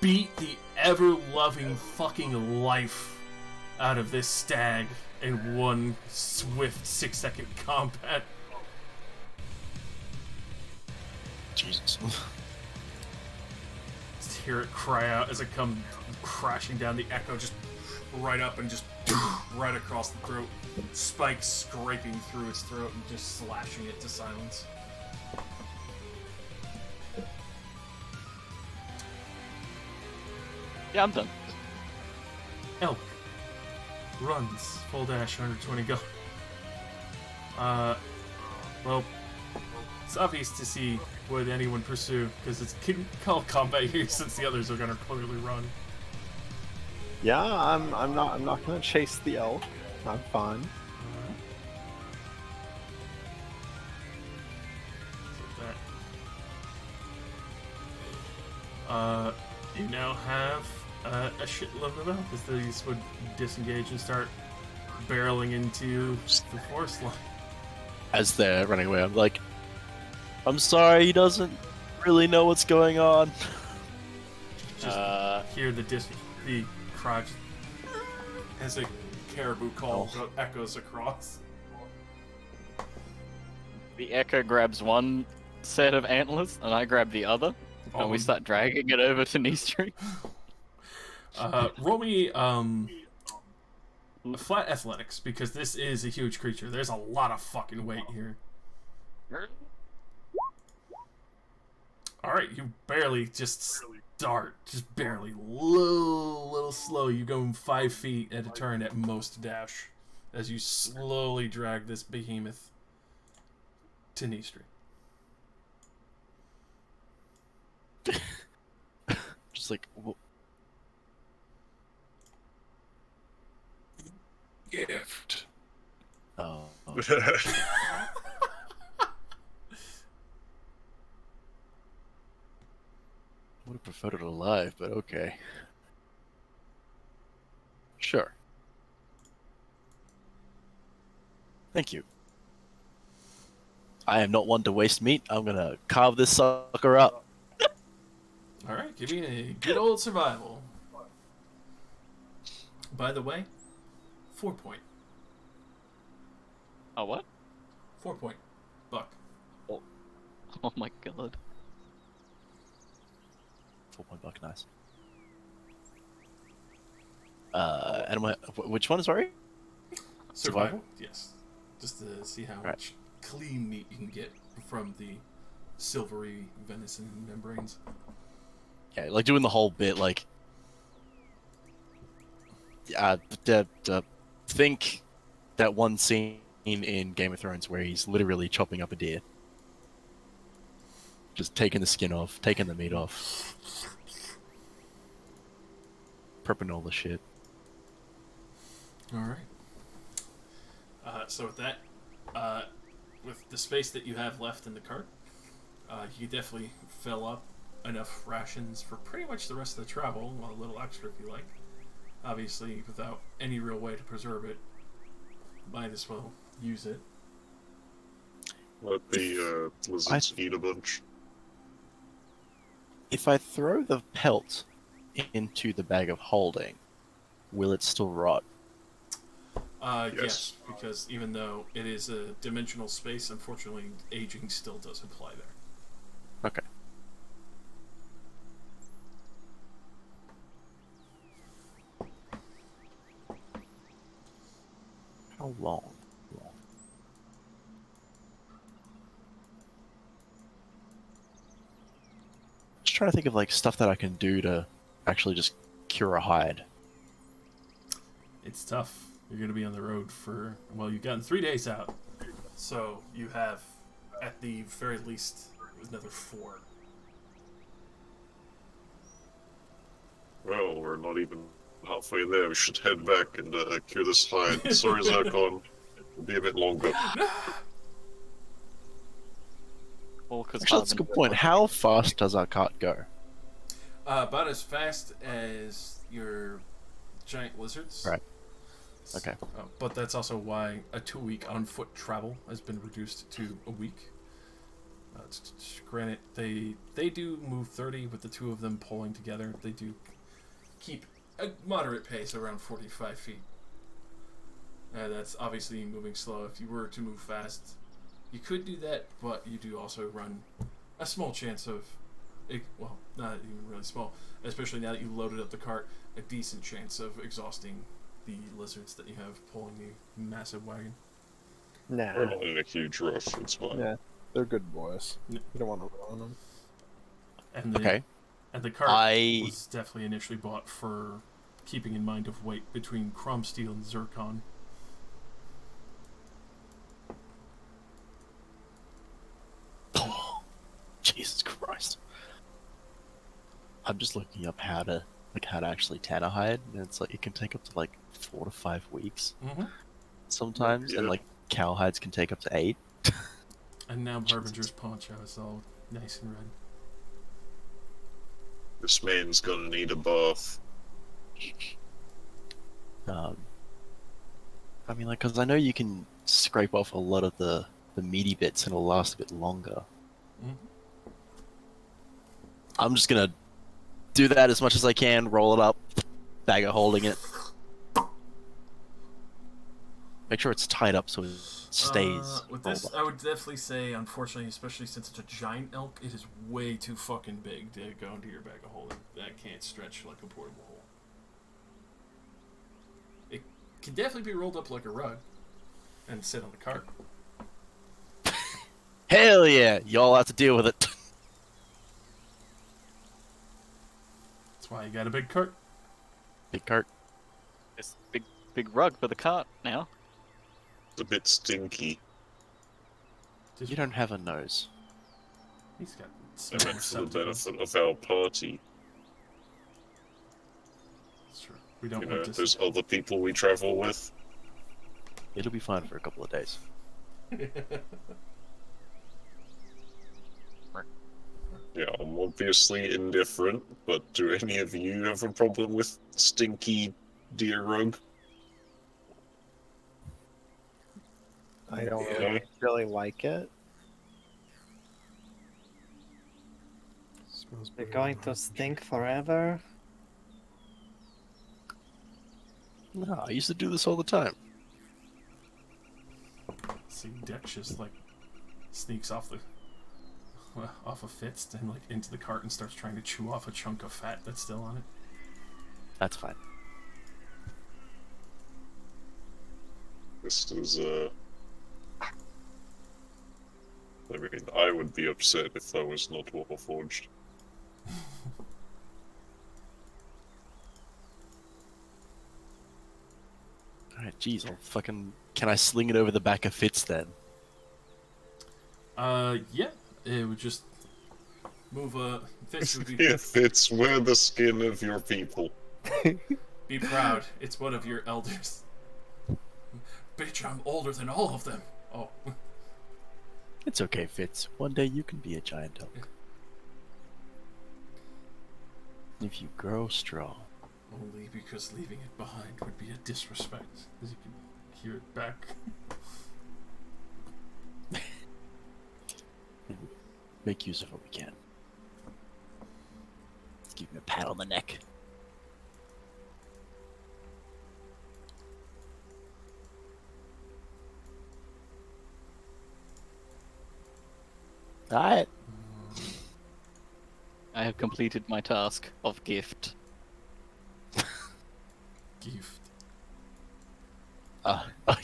beat the ever-loving fucking life out of this stag in one swift 6-second combat.
Jesus.
Just hear it cry out as it comes crashing down. The Echo just right up and just right across the throat. Spikes scraping through its throat and just slashing it to silence.
Yeah, I'm done.
Elk runs full dash 120 go. Well, it's obvious to see would anyone pursue because it's called combat here since the others are gonna clearly run.
Yeah, I'm not gonna chase the elk. I'm fine.
You now have a shitload of elk as these would disengage and start barreling into the forest line.
As they're running away, I'm like, I'm sorry, he doesn't really know what's going on.
Just hear the cry as a caribou call echoes across.
The Echo grabs one set of antlers, and I grab the other, and we start dragging it over to Nistri.
Roll me flat athletics, because this is a huge creature. There's a lot of fucking weight here. Alright, you barely just start. Just barely. Little slow. You go 5 feet at a turn at most dash as you slowly drag this behemoth to Nistri.
Just like,
Gift.
oh. Would have preferred it alive, but okay. Sure. Thank you. I am not one to waste meat. I'm gonna carve this sucker up.
Alright, give me a good old survival. By the way, 4 point.
Oh, what?
4 point. Buck.
Oh my god.
4-point buck, nice. And which one, sorry?
Survival? Yes. Just to see how much clean meat you can get from the silvery venison membranes.
Yeah, like doing the whole bit, like... think that one scene in Game of Thrones where he's literally chopping up a deer. Just taking the skin off, taking the meat off. Prepping all the shit.
Alright. So with that, with the space that you have left in the cart, you definitely fill up enough rations for pretty much the rest of the travel, a little extra if you like. Obviously, without any real way to preserve it, might as well use it.
Let the lizards eat a bunch.
If I throw the pelt into the bag of holding, will it still rot?
Yes, because even though it is a dimensional space, unfortunately, aging still does apply there.
Okay. How long? Just trying to think of like stuff that I can do to actually just cure a hide.
It's tough. You're going to be on the road for, well, you've gotten 3 days out. So you have, at the very least, another 4.
Well, we're not even halfway there. We should head back and cure this hide. Sorry, Zircon. It'll be a bit longer.
Well, because
Actually, that's a good point. How fast does our cart go?
About as fast as your giant lizards.
Right. Okay.
But that's also why a 2-week on-foot travel has been reduced to a week. Granted, they do move 30 with the 2 of them pulling together. They do keep a moderate pace around 45 feet. That's obviously moving slow. If you were to move fast, you could do that, but you do also run a small chance of, well, not even really small, especially now that you loaded up the cart, a decent chance of exhausting the lizards that you have pulling the massive wagon.
Nah.
We're not in a huge rush. It's fine.
Yeah, they're good boys.
Yeah.
You don't want to ruin them.
And the,
Okay.
And the cart was definitely initially bought for keeping in mind of weight between chrome steel and zircon.
Oh, Jesus Christ. I'm just looking up how to actually tan a hide, and it's like it can take up to like 4 to 5 weeks sometimes, and like cow hides can take up to 8.
And now Harbinger's poncho is all nice and red.
This man's gonna need a bath.
I mean, like, because I know you can scrape off a lot of the meaty bits and it'll last a bit longer. I'm just gonna do that as much as I can, roll it up, bag of holding it. Make sure it's tied up so it stays.
With this, I would definitely say, unfortunately, especially since it's a giant elk, it is way too fucking big to go into your bag of holding. That can't stretch like a portable hole. It can definitely be rolled up like a rug and sit on the cart.
Hell yeah! Y'all have to deal with it.
That's why you got a big cart.
Big cart.
It's big rug for the cart now.
It's a bit stinky.
You don't have a nose.
He's got
I meant for the benefit of our party.
That's true. We don't
You know,
want this.
there's other people we travel with.
It'll be fine for a couple of days.
Yeah, I'm obviously indifferent, but do any of you have a problem with stinky deer rug?
I don't
Yeah.
really like it.
Smells
They're
better
going
than
to
mine.
stink forever.
No, I used to do this all the time.
See, Dex just like sneaks off of Fitz and like into the cart and starts trying to chew off a chunk of fat that's still on it.
That's fine.
This is, I mean, I would be upset if I was not Warforged.
Alright, jeez, I'll fucking... Can I sling it over the back of Fitz then?
Yeah, it would just move. Fitz would be
If it's wear the skin of your people.
be proud. It's one of your elders. Bitch, I'm older than all of them. Oh.
It's okay, Fitz. One day you can be a giant elk. If you grow strong.
Only because leaving it behind would be a disrespect. As you can hear it back.
Make use of what we can. Give me a pat on the neck. Alright.
I have completed my task of gift.
Gift.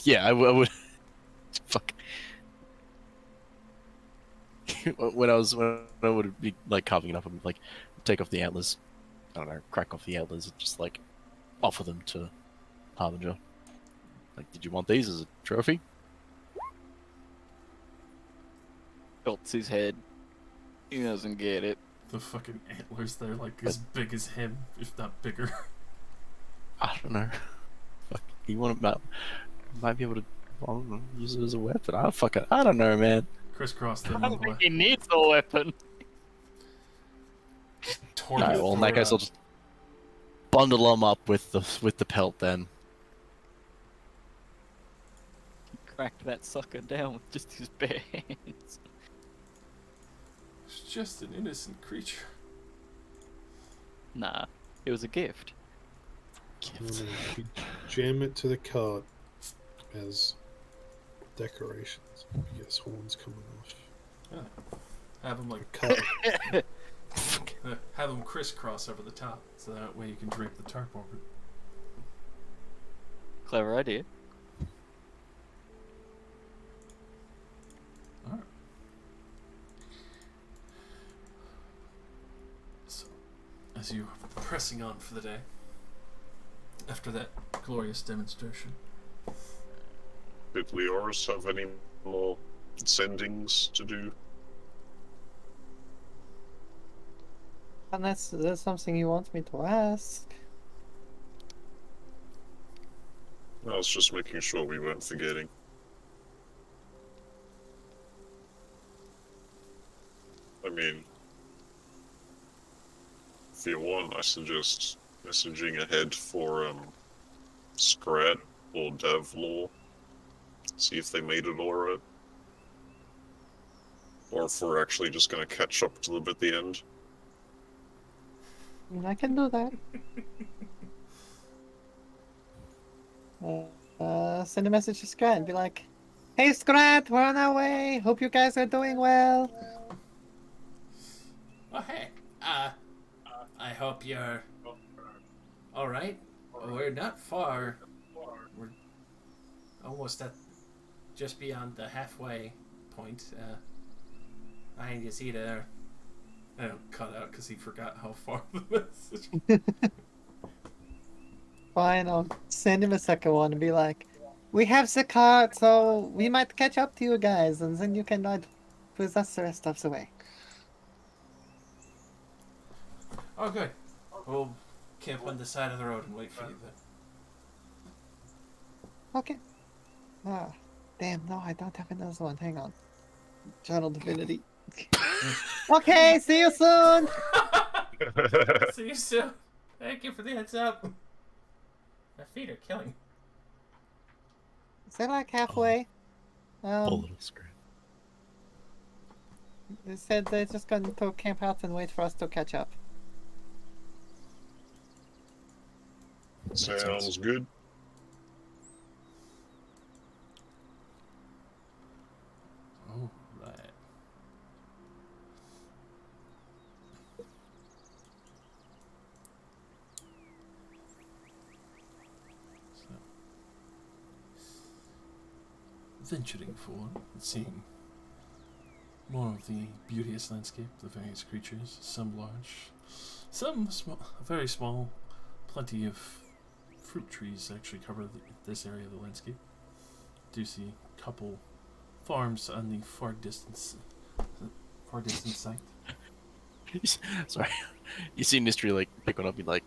Yeah, I would. Fuck. when I would be like carving it up, I'd like take off the antlers. I don't know, crack off the antlers and just like offer them to Harbinger. Like, did you want these as a trophy?
Tilts his head. He doesn't get it.
The fucking antlers, they're like as big as him, if not bigger.
I don't know. Fuck, you want to might be able to use it as a weapon. I don't know, man.
Crisscross them
I
on
don't
the way.
think he needs a weapon.
Alright, well in that case I'll just bundle them up with the pelt then.
He cracked that sucker down with just his bare hands.
It's just an innocent creature.
Nah, it was a gift.
We jam it to the cart as decorations. We get horns coming off.
Yeah. Have them like
Cut.
have them crisscross over the top, so that way you can drape the tarp over it.
Clever idea.
Alright. So, as you are pressing on for the day, after that glorious demonstration,
Did Leoris have any more sendings to do?
Unless there's something you want me to ask.
I was just making sure we weren't forgetting. I mean, if you want, I suggest messaging ahead for Scrat or Devlaw. See if they made it alright. Or if we're actually just gonna catch up to them at the end.
I can do that. Send a message to Scrat and be like, "Hey Scrat, we're on our way. Hope you guys are doing well."
Oh hey, I hope you're all right. We're not far. We're almost at just beyond the halfway point. Behind you see there.
I don't cut out because he forgot how far the message.
Fine, I'll send him a second one and be like, "We have the cart, so we might catch up to you guys, and then you can ride with us the rest of the way."
Oh good. We'll camp on the side of the road and wait for you then.
Okay. Ah, damn, no, I don't have another one. Hang on. Channel Divinity. Okay, see you soon!
See you soon. Thank you for the heads up. My feet are killing.
Is that like halfway?
Poor little Scrat.
They said they're just going to camp out and wait for us to catch up.
Sounds good.
Oh, right. So, venturing forward and seeing more of the beauteous landscape, the various creatures, some large, some small, very small, plenty of fruit trees actually cover this area of the landscape. Do see a couple farms on the far distance site.
Sorry. You see Mystery like pick one up and be like,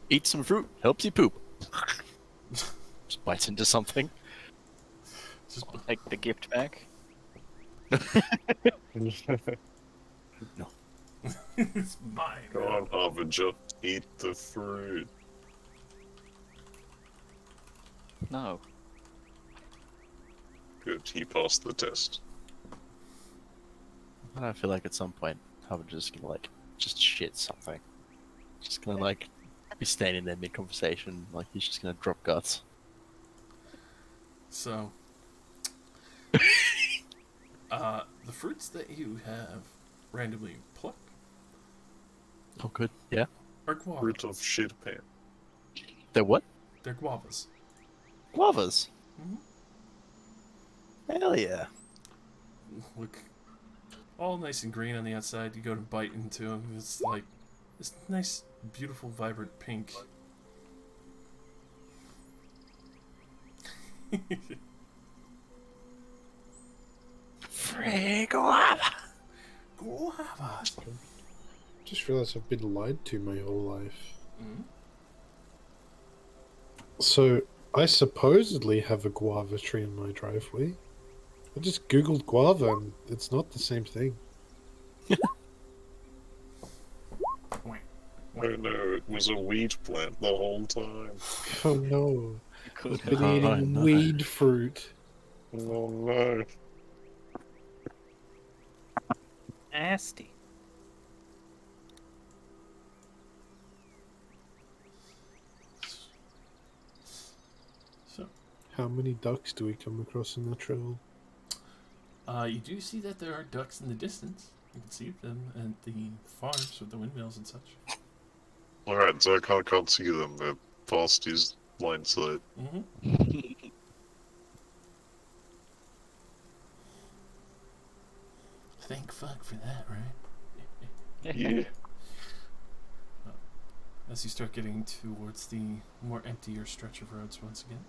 "Eat some fruit, helps you poop." Just bites into something.
Just
I'll take the gift back.
No.
it's mine.
Go on, Harbinger. Eat the fruit.
No.
Good, he passed the test.
I feel like at some point I'm just gonna like just shit something. Just gonna like be standing there mid conversation, like he's just gonna drop guts.
So, the fruits that you have randomly plucked
Oh, good. Yeah.
are guavas.
Fruit of shit pan.
They're what?
They're guavas.
Guavas.
Mhm.
Hell yeah.
Look, all nice and green on the outside. You go to bite into them. It's like this nice, beautiful, vibrant pink.
Free guava.
Guavas.
Just realized I've been lied to my whole life.
Mhm.
So, I supposedly have a guava tree in my driveway. I just googled guava and it's not the same thing.
Oh no, it was a weed plant the whole time.
Oh no.
Could
I've been
Oh,
eating
no.
weed fruit.
Oh no.
Nasty.
So,
How many ducks do we come across in that trail?
you do see that there are ducks in the distance. You can see them at the farms with the windmills and such.
Alright, so I can't see them. They're past his blind sight.
Mm-hmm. Thank fuck for that, right?
Yeah.
As you start getting towards the more emptier stretch of roads once again,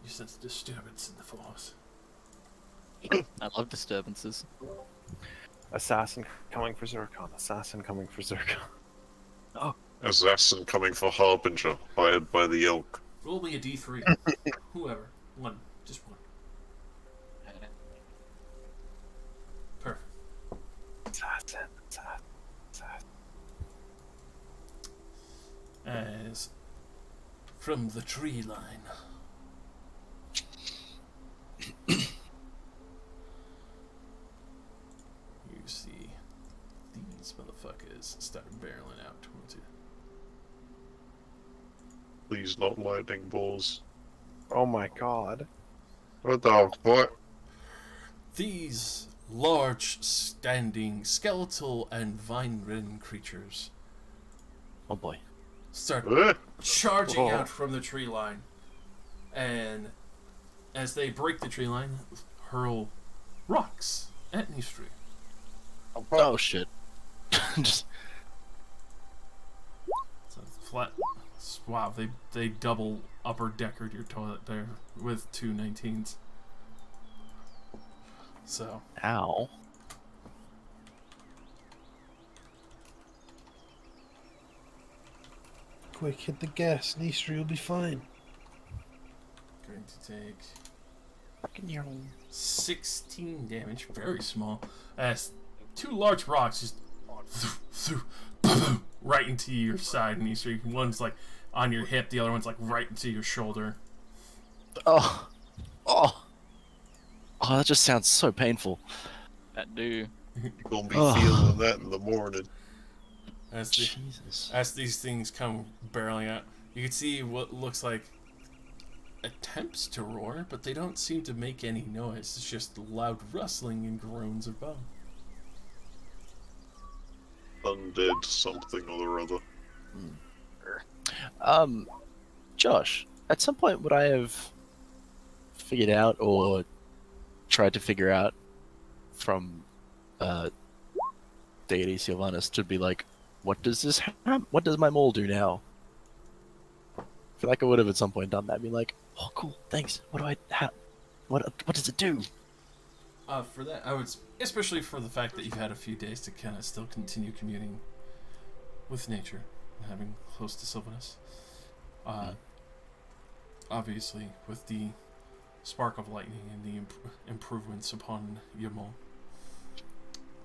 you sense a disturbance in the force.
I love disturbances.
Assassin coming for Zircon. Assassin coming for Zircon.
Assassin coming for Harbinger, hired by the elk.
Roll me a d3. Whoever. One. Just one. Perfect.
Assassin.
As from the tree line, you see these motherfuckers start barreling out towards you.
Please not lightning balls.
Oh my god.
What the fuck?
These large, standing, skeletal, and vine-ridden creatures
Oh boy.
start
Eh?
charging
Whoa.
out from the tree line, and as they break the tree line, hurl rocks at Nistri.
Oh shit. Just
So flat. Wow, they double upper deckered your toilet there with two 19s. So
ow.
Quick, hit the gas. Nistri will be fine.
going to take
Fucking your
16 damage, very small, as two large rocks just right into your side, Nistri. One's like on your hip, the other one's like right into your shoulder.
Oh. Oh. Oh, that just sounds so painful.
That do.
You're gonna be
Oh.
feeling that in the morning.
Jesus.
As these things come barreling out, you can see what looks like attempts to roar, but they don't seem to make any noise. It's just loud rustling and groans of bone.
Undead something or other.
Josh, at some point would I have figured out or tried to figure out from Deity Sylvanas to be like, what does my mole do now? I feel like I would have at some point done that. Be like, oh cool, thanks. What does it do?
For that, I would, especially for the fact that you've had a few days to kind of still continue communing with nature and having close to Sylvanus. Obviously, with the spark of lightning and the improvements upon your mole.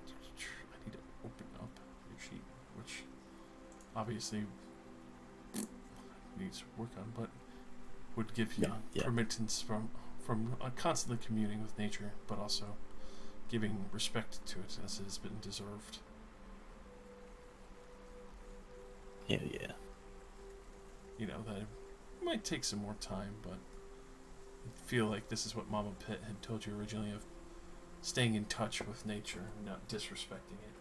I need to open up your sheet, which obviously needs work on, but would give you
Yeah.
permittance from constantly communing with nature, but also giving respect to it as it has been deserved.
Yeah.
You know, that it might take some more time, but I feel like this is what Mama Pitt had told you originally of staying in touch with nature and not disrespecting it.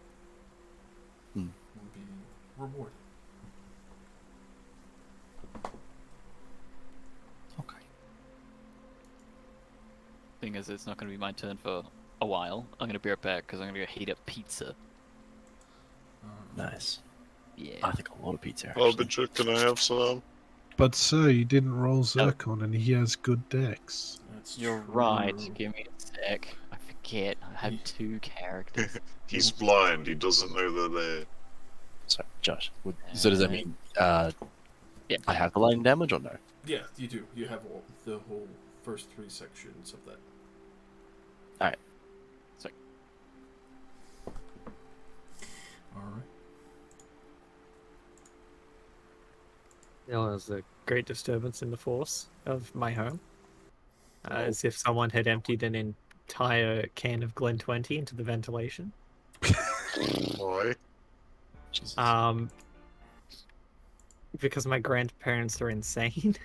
Hmm.
And being rewarded.
Okay.
Thing is, it's not going to be my turn for a while. I'm going to be right back because I'm going to go heat up pizza.
Nice.
Yeah.
I think a lot of pizza.
Oh,
Actually.
but can I have some?
But sir, you didn't roll Zircon, and he has good decks.
That's
You're
true.
right. Give me a sec. I forget. I have
Yeah.
2 characters.
He's blind. He doesn't know they're there.
Sorry, Josh. So does that mean
Yeah.
I have the lightning damage or no?
Yeah, you do. You have the whole first 3 sections of that.
Alright.
So,
Alright.
There was a great disturbance in the force of my home. As if someone had emptied an entire can of Glen 20 into the ventilation.
Why?
Jesus.
Because my grandparents are insane.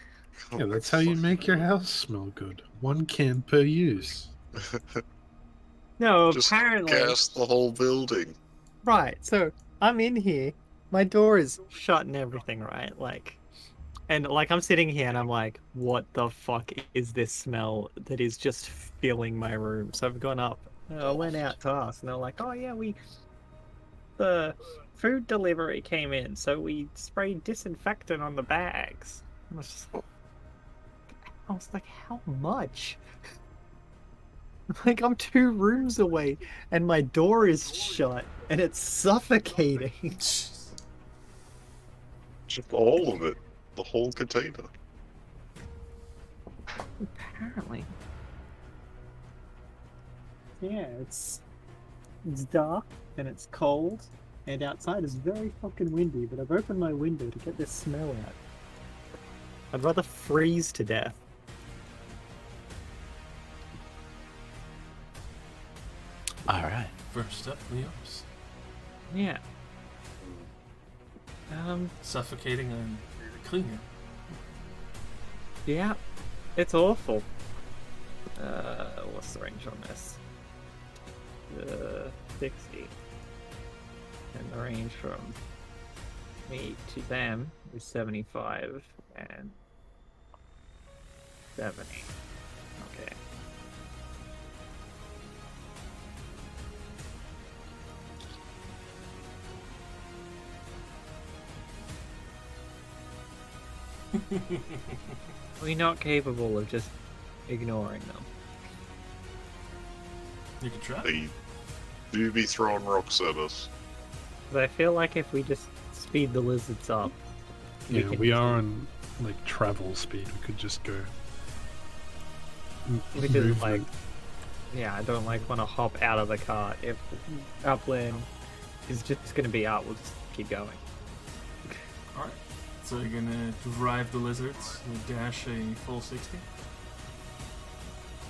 Yeah, that's how you make your house smell good. 1 can per use.
No,
Just
apparently.
gas the whole building.
Right, so I'm in here. My door is shut and everything, right? And I'm sitting here and I'm like, what the fuck is this smell that is just filling my room? So I've gone up. I went out to ask, and they're like, oh yeah, the food delivery came in, so we sprayed disinfectant on the bags. I was like, how much? I'm 2 rooms away, and my door is shut, and it's suffocating.
Just all of it. The whole container.
Apparently. Yeah, it's dark, and it's cold, and outside is very fucking windy, but I've opened my window to get this smell out. I'd rather freeze to death.
Alright.
First up, Leos.
Yeah.
Suffocating and cleaner.
Yeah, it's awful. What's the range on this? 60. And the range from me to them is 75 and 70. Okay. We're not capable of just ignoring them.
You can try.
They do be throwing rocks at us.
But I feel like if we just speed the lizards up,
Yeah,
can-
we are on travel speed. We could just go.
Because
movement.
yeah, I don't want to hop out of the cart. If upland is just going to be up, we'll just keep going.
Alright. So you're gonna drive the lizards and dash a full 60?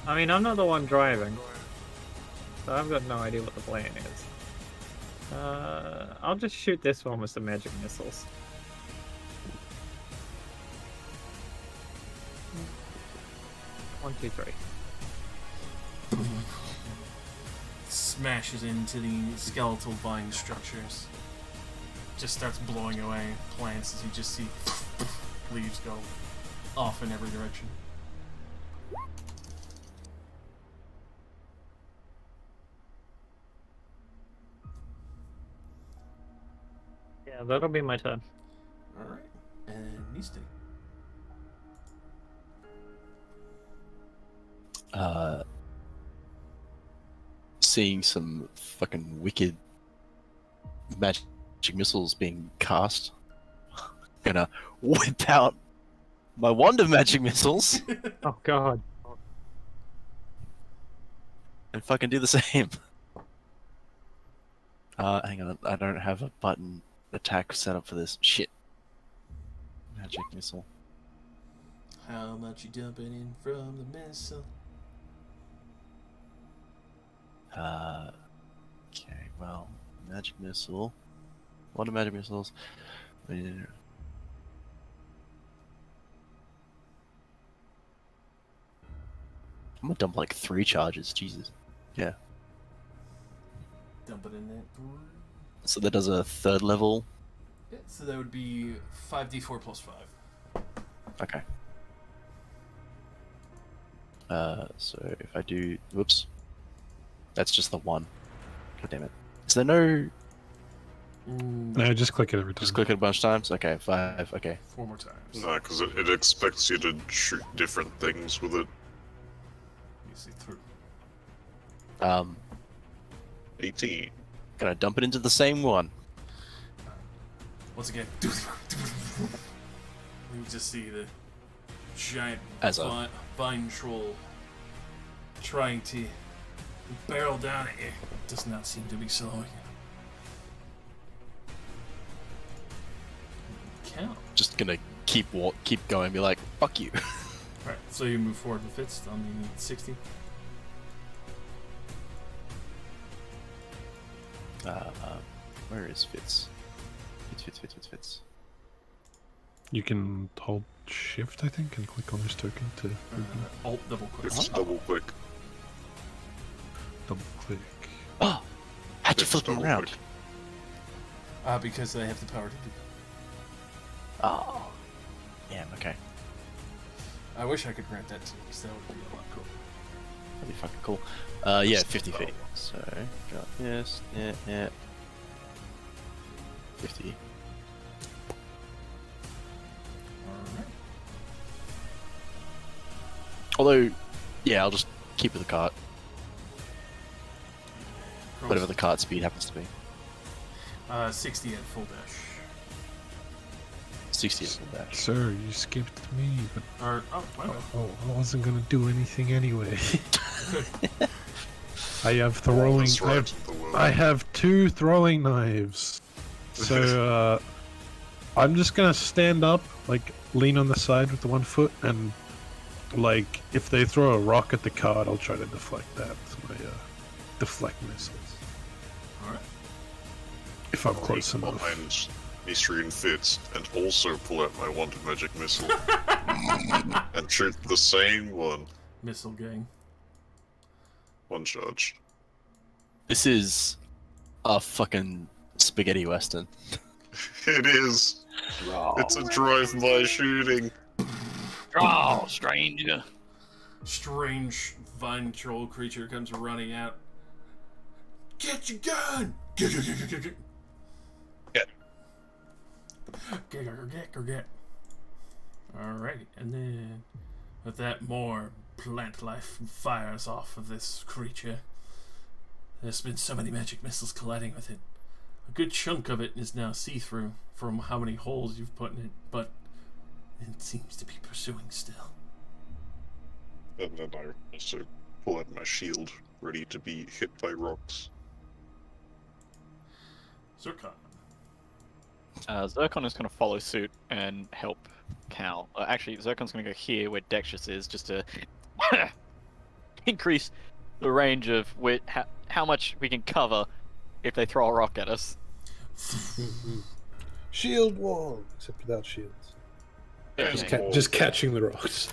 I mean, I'm not the one driving, so I've got no idea what the plan is. I'll just shoot this one with some magic missiles. One, two, three.
Smashes into the skeletal vine structures. Just starts blowing away plants as you just see leaves go off in every direction.
Yeah, that'll be my turn.
Alright. And Misty.
Seeing some fucking wicked magic missiles being cast, gonna whip out my wand of magic missiles
Oh god.
and fucking do the same. Hang on, I don't have a button attack set up for this. Shit. Magic missile.
How much you dumping in from the missile?
Okay, well, magic missile. What are magic missiles? Yeah. I'm gonna dump like 3 charges, Jesus. Yeah.
Dump it in there.
So that does a 3rd level.
Yeah, so that would be 5d4 plus 5.
Okay. So if I do, whoops, that's just the 1. God damn it. Is there no?
No, just click it every time.
Just click it a bunch of times. Okay, 5. Okay.
4 more times.
No, because it expects you to shoot different things with it.
You see through.
18.
Gonna dump it into the same one.
Once again, you just see the giant
As a-
vine troll trying to barrel down at you. Does not seem to be slowing. Count.
Just gonna keep going. Be like, fuck you.
Alright, so you move forward with Fitz on the 60.
Where is Fitz? Fitz.
You can hold shift, I think, and click on this token to
Alt double click.
It's double click.
double click.
Oh! How'd you
It's
flip them
double
around?
click.
Because they have the power to do that.
Oh. Damn, okay.
I wish I could grant that to you, because that would be a lot cool.
That'd be fucking cool. Yeah, 50 feet. So, got this. Yeah. 50.
Alright.
Although, yeah, I'll just keep with the cart. Whatever the cart speed happens to be.
60 at full dash.
60 at full dash.
Sir, you skipped me, but
My bad.
I wasn't gonna do anything anyway. I have throwing.
That's right, the world.
I have 2 throwing knives. So I'm just gonna stand up, like lean on the side with the 1 foot, and like if they throw a rock at the cart, I'll try to deflect that with my deflect missiles.
Alright.
If I'm close enough.
Behind Mystery and Fitz, and also pull out my wanted magic missile. And shoot the same one.
Missile gang.
1 charge.
This is a fucking spaghetti western.
It is. It's a drive-by shooting.
Oh, stranger.
Strange vine troll creature comes running out. Get your gun! Get. Get. Alrighty, and then with that, more plant life fires off of this creature. There's been so many magic missiles colliding with it. A good chunk of it is now see-through from how many holes you've put in it, but it seems to be pursuing still.
And then I also pull out my shield, ready to be hit by rocks.
Zircon.
Zircon is going to follow suit and help Cal. Actually, Zircon's going to go here where Dextrous is, just to increase the range of how much we can cover if they throw a rock at us.
Shield wall, except without shields.
Yeah,
Just catching the rocks.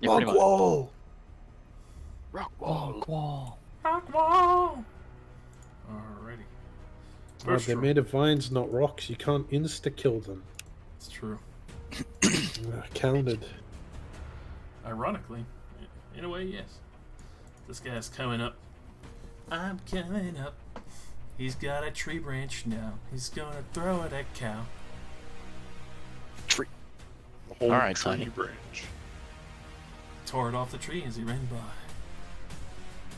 Yeah, pretty
Rock
much.
wall.
Rock wall.
Rock wall! Alrighty.
Well, they're made of vines, not rocks. You can't insta-kill them.
It's true.
Counted.
Ironically, in a way, yes. This guy's coming up. I'm coming up. He's got a tree branch now. He's gonna throw it at Cal.
Tree.
The whole
Alright,
tree
Tiny.
branch.
Tore it off the tree as he ran by.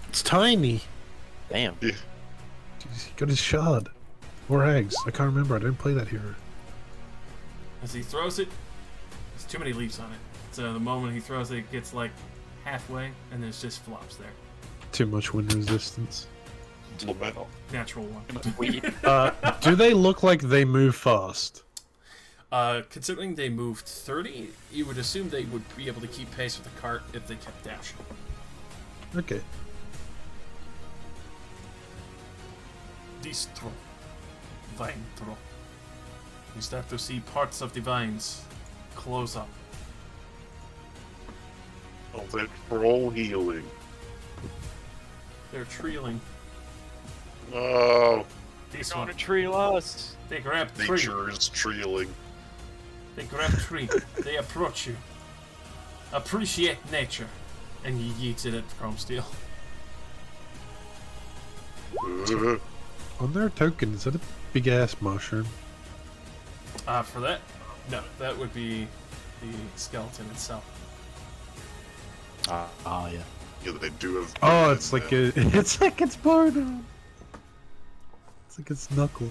It's tiny.
Damn.
Yeah.
Jeez, he got his shard. Or eggs. I can't remember. I didn't play that hero.
As he throws it, there's too many leaves on it. So the moment he throws it, it gets like halfway, and there's just flops there.
Too much wind resistance.
Lament.
Natural one.
Weed.
Do they look like they move fast?
Considering they moved 30, you would assume they would be able to keep pace with the cart if they kept dashing.
Okay.
Distro. Vine throw. You start to see parts of the vines close up.
Oh, that troll healing.
They're trailing.
No.
This
On
one.
a tree lost.
They grab tree.
Nature is trailing.
They grab tree. They approach you. Appreciate nature. And he yeets it at Chrome Steel.
On their token, is that a big ass mushroom?
For that? No, that would be the skeleton itself.
Yeah.
Yeah, they do have.
Oh, it's like it's like it's Bardo. It's like it's Knuckle.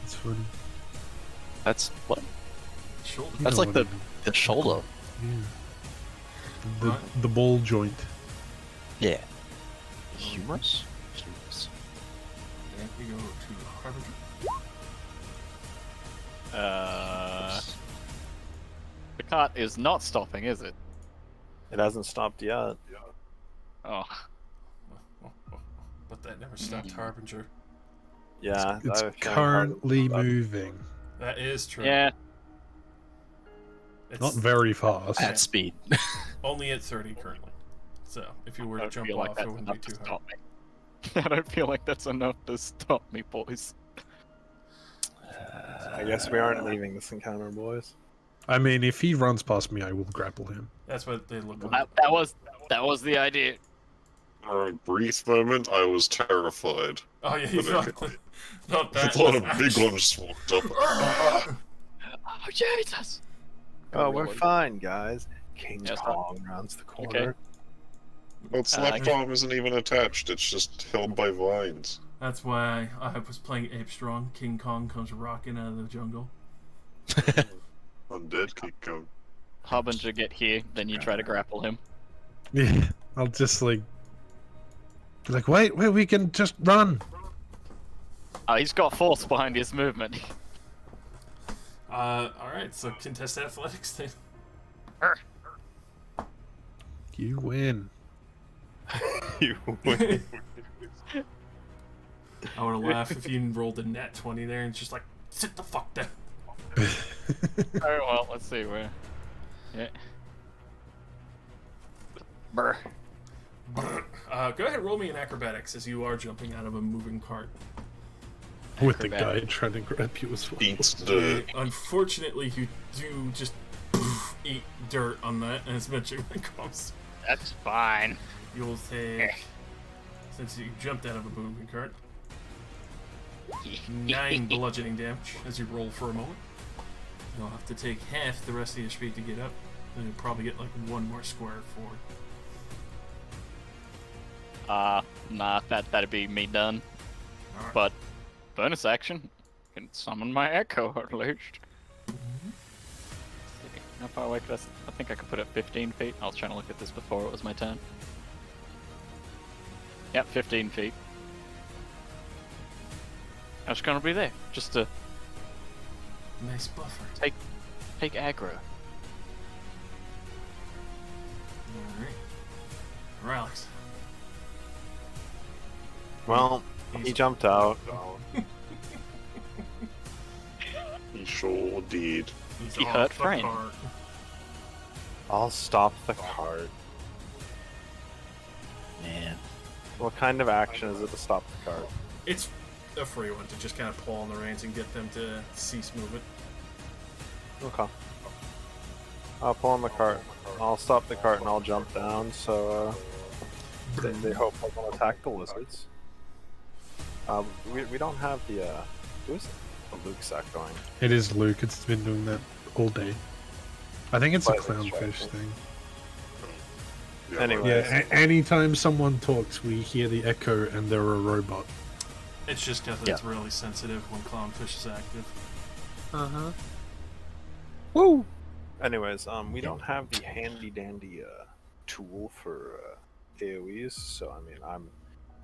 It's funny.
That's what?
Shoulder.
You
That's
know
like
what
the
I mean.
the shoulder.
Yeah.
Right.
The ball joint.
Yeah. Humorous. Humorous.
Then we go to Harbinger.
The cart is not stopping, is it?
It hasn't stopped yet.
Oh.
But that never stopped Harbinger.
Yeah,
It's
I have a feeling
currently
Harbinger-
moving.
That is true.
Yeah.
It's
Not very fast.
At speed.
only at 30 currently. So if you were
I
to
don't
jump
feel like
off,
that's
it wouldn't be
enough to
too hard.
stop me. I don't feel like that's enough to stop me, boys.
I guess we aren't leaving this encounter, boys.
I mean, if he runs past me, I will grapple him.
That's what they look
Well,
like.
that was the idea.
For a brief moment, I was terrified.
Oh yeah, you
But
thought, not
I
that.
thought a
was
big
action.
one just walked up.
Oh Jesus!
Oh, we're
Really?
fine, guys. King
Yes,
Kong rounds the corner.
Well, Slap Bomb isn't even attached, it's just held by vines.
That's why I was playing Ape Strong. King Kong comes rocking out of the jungle.
Undead King Kong.
Harbinger, get here, then you try to grapple him.
Yeah, I'll just like be like, wait, we can just run.
He's got force behind his movement.
Alright, so contest athletics then.
You win.
You win.
I would have laughed if you rolled a nat 20 there and it's just like, sit the fuck down.
Very well, let's see where. Yeah. Brr.
Go ahead, roll me an acrobatics as you are jumping out of a moving cart.
With the
Acrobat.
guy trying to grab you as well.
Eats the.
Unfortunately, you do just eat dirt on that, and as mentioned when it comes,
That's fine.
you'll take, since you jumped out of a moving cart, 9 bludgeoning damage as you roll for a moment. You'll have to take half the rest of your speed to get up, and you'll probably get like 1 more square forward.
Nah, that'd be me done.
Alright.
But bonus action, can summon my echo at least. How far away could I think I could put it 15 feet. I was trying to look at this before it was my turn. Yep, 15 feet. I was gonna be there, just to
Nice buffer.
take aggro.
Alright. Alex.
Well, he jumped out.
He sure did.
He's
He
off
hurt
the
Frank.
cart.
I'll stop the cart.
Man.
What kind of action is it to stop the cart?
It's a free one to just kind of pull on the reins and get them to cease movement.
Okay. I'll pull on the cart. I'll stop the cart and I'll jump down, so they hope I won't attack the lizards. We don't have the who's the Luke sack going?
It is Luke. It's been doing that all day. I think it's a
Slightly
clownfish
distracting.
thing.
Yeah,
Anyway.
Yeah, anytime someone talks, we hear the echo and they're a robot.
It's just because it's really sensitive when clownfish is active.
Uh-huh. Woo! Anyways, we don't have the handy dandy tool for AoEs, so I mean,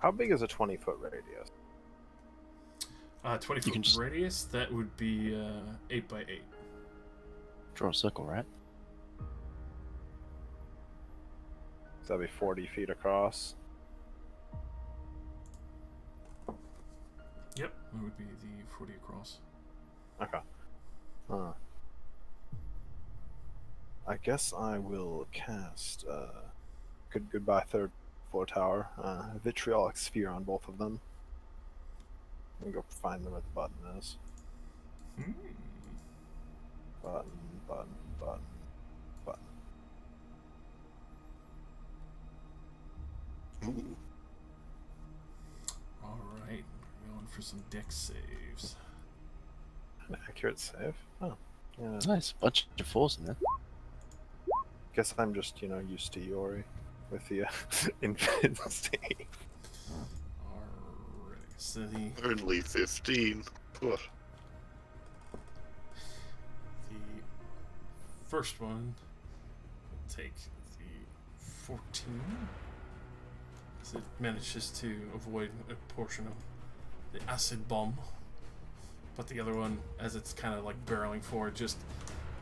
how big is a 20-foot radius?
20
You can
foot
just-
radius, that would be 8 by 8.
Draw a circle, right?
So that'd be 40 feet across.
Yep, that would be the 40 across.
Okay. I guess I will cast goodbye third floor tower. Vitriolic sphere on both of them. Let me go find where the button is.
Hmm.
Button, button, button, button.
Ooh.
Alright, we're going for some dex saves.
An accurate save? Oh. Yeah.
Nice, bunch of 4s in there.
Guess I'm just, used to Yori with the infinite save.
Alright, so the
Only 15. Ugh.
first one will take the 14. As it manages to avoid a portion of the acid bomb. But the other one, as it's kind of like barreling forward, just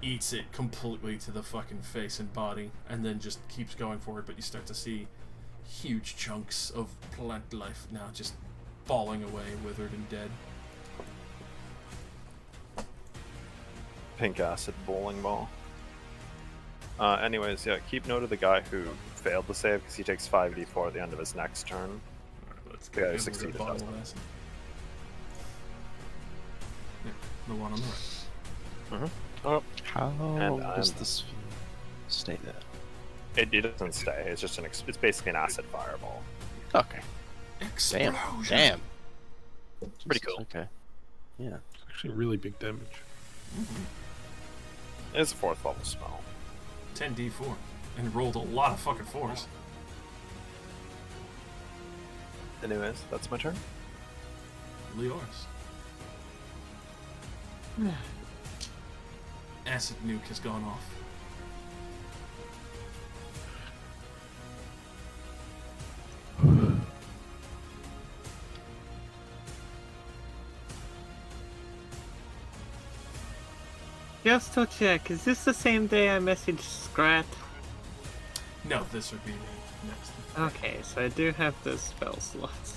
eats it completely to the fucking face and body, and then just keeps going forward. But you start to see huge chunks of plant life now just falling away, withered and dead.
Pink acid bowling ball. Anyways, yeah, keep note of the guy who failed the save because he takes 5d4 at the end of his next turn.
Alright, let's
The
go.
guy who
Get
succeeded
the bottle
doesn't.
of acid. Yeah, the one on the right.
Oh,
How
And
does
I'm-
this stay there?
it doesn't stay. It's just it's basically an acid fireball.
Okay.
Explosion!
Damn.
Pretty
Jesus,
cool.
Okay. Yeah.
It's actually really big damage.
It's a 4th level spell.
10d4. And rolled a lot of fucking 4s.
Anyways, that's my turn.
Leoris. Acid nuke has gone off.
Just to check, is this the same day I messaged Scrat?
No, this would be next.
Okay, so I do have those spell slots.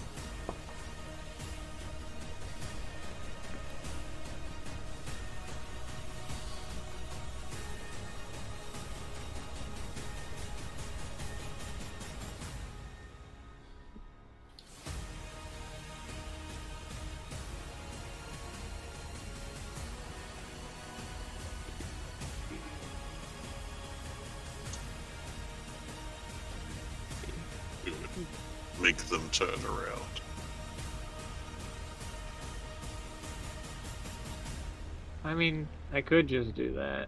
We would make them turn around.
I mean, I could just do that.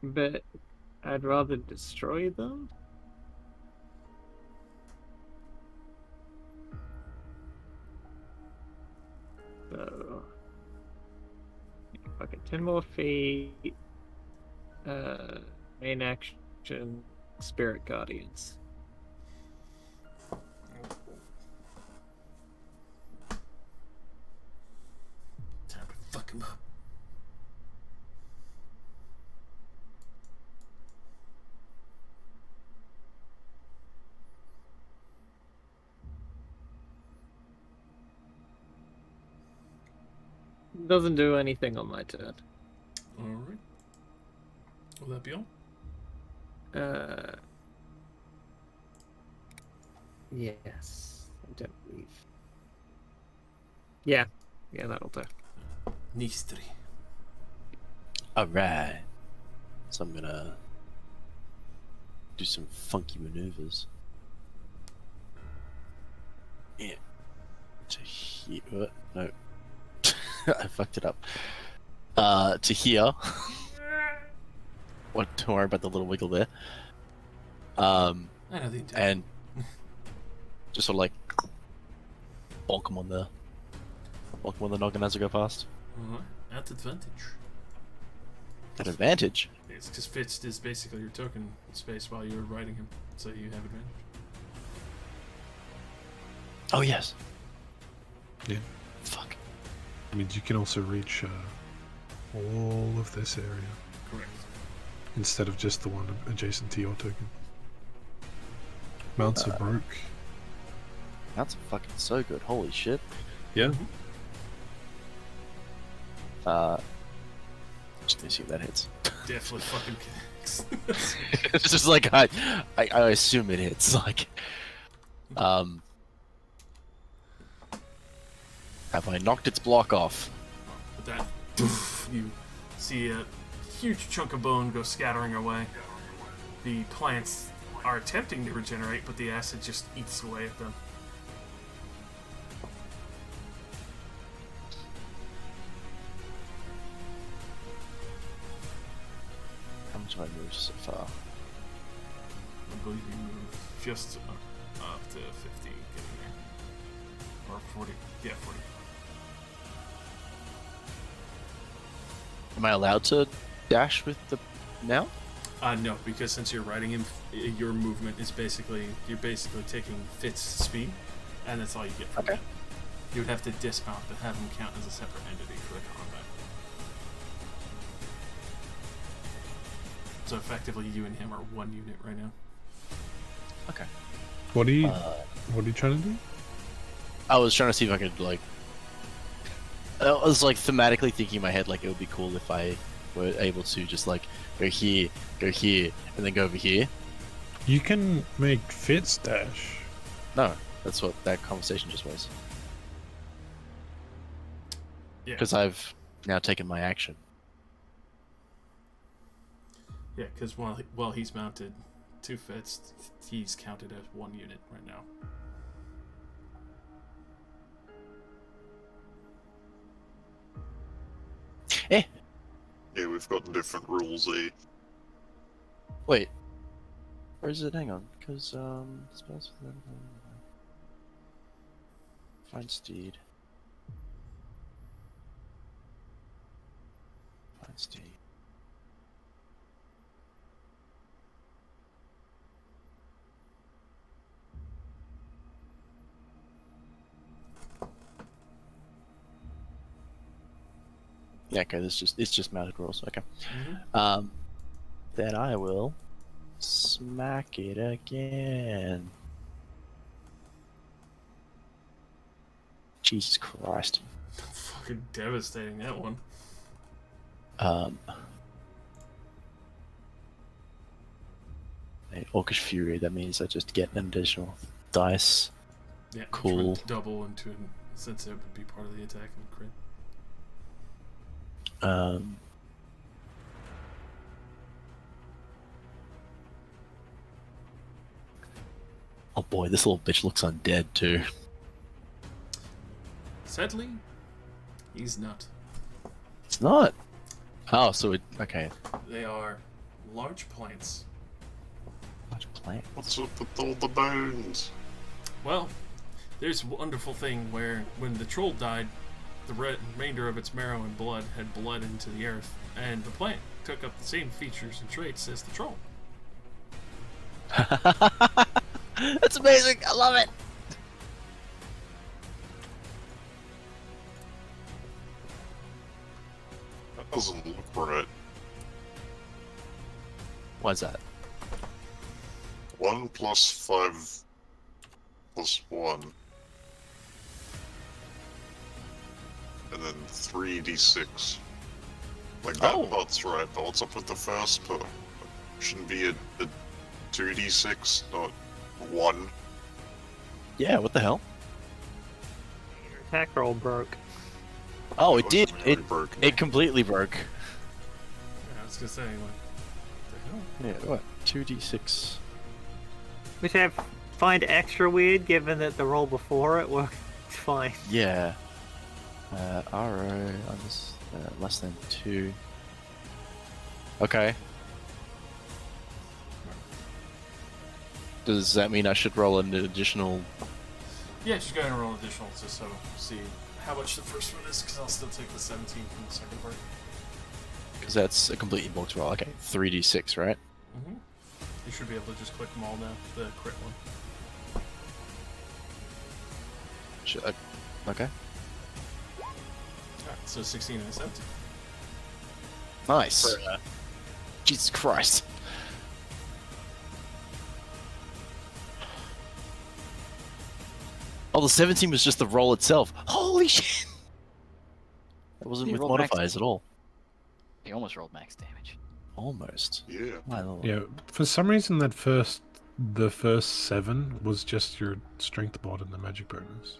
But I'd rather destroy them. So, fucking 10 more feet. Main action, Spirit Guardians.
Time to fuck him up.
Doesn't do anything on my turn.
Alright. Will that be all?
Yes. I don't believe. Yeah, that'll do.
Nistri.
Alright. So I'm gonna do some funky maneuvers. Yeah. To here. What? No. I fucked it up. To here. What? Don't worry about the little wiggle there.
I know the intent.
And just sort of like bonk him on the noggin as I go past.
Alright. At advantage.
At advantage.
It's because Fitz is basically your token space while you're riding him, so you have advantage.
Oh yes.
Yeah.
Fuck.
I mean, you can also reach all of this area
Correct.
instead of just the one adjacent to your token. Mounts are broke.
That's fucking so good. Holy shit.
Yeah.
Just gonna see if that hits.
Definitely fucking connects.
It's just like I assume it hits. Like, have I knocked its block off?
With that, you see a huge chunk of bone go scattering away. The plants are attempting to regenerate, but the acid just eats away at them.
How much have I moved so far?
I believe you move just up to 50 getting there. Or 40. Yeah, 40.
Am I allowed to dash with the now?
No, because since you're riding him, your movement is you're basically taking Fit's speed, and that's all you get from
Okay.
it. You would have to dismount, but have him count as a separate entity for the combat. So effectively, you and him are one unit right now.
Okay.
What are you trying to do?
I was trying to see if I could like. I was like thematically thinking in my head like it would be cool if I were able to just like go here, and then go over here.
You can make Fitz dash.
No, that's what that conversation just was.
Yeah.
Because I've now taken my action.
Yeah, because while he's mounted 2 Fits, he's counted as 1 unit right now.
Eh.
Yeah, we've got different rules, eh?
Wait. Where is it? Hang on. Because, spells for them. Find steed. Find steed. Yeah, okay, it's just mounted rules, okay.
Mm-hmm.
Then I will smack it again. Jesus Christ.
Fucking devastating, that one.
Orcish Fury, that means I just get an additional dice.
Yeah,
Cool.
which would double into it, since it would be part of the attack and crit.
Oh boy, this little bitch looks undead too.
Sadly, he's not.
It's not. Oh, so it okay.
They are large plants.
Large plant.
What's up with all the bones?
Well, there's a wonderful thing where when the troll died, the remainder of its marrow and blood had bled into the earth, and the plant took up the same features and traits as the troll.
That's amazing. I love it.
That doesn't look right.
Why's that?
1 plus 5 plus 1. And then 3d6. Like, that
Oh.
part's right, but what's up with the first part? Shouldn't be a 2d6, not 1.
Yeah, what the hell?
Your attack roll broke.
Oh, it did.
wasn't really broken.
It completely broke.
Yeah, I was gonna say, like, what the hell?
Yeah, what? 2d6.
Which I find extra weird given that the roll before it worked fine.
Yeah. RO on this less than 2. Okay. Does that mean I should roll an additional?
Yeah, just go ahead and roll additional just so see how much the first one is, because I'll still take the 17 from the second part.
Because that's a completely bulk roll. Okay, 3d6, right?
Mm-hmm. You should be able to just click them all now, the crit one.
Okay.
Alright, so 16 and 17.
Nice.
For,
Jesus Christ. Oh, the 17 was just the roll itself. Holy shit! That wasn't
You
with
rolled max
modifiers at all.
he almost rolled max damage.
Almost.
Yeah.
My lord.
Yeah, for some reason the first 7 was just your strength mod and the magic bonus.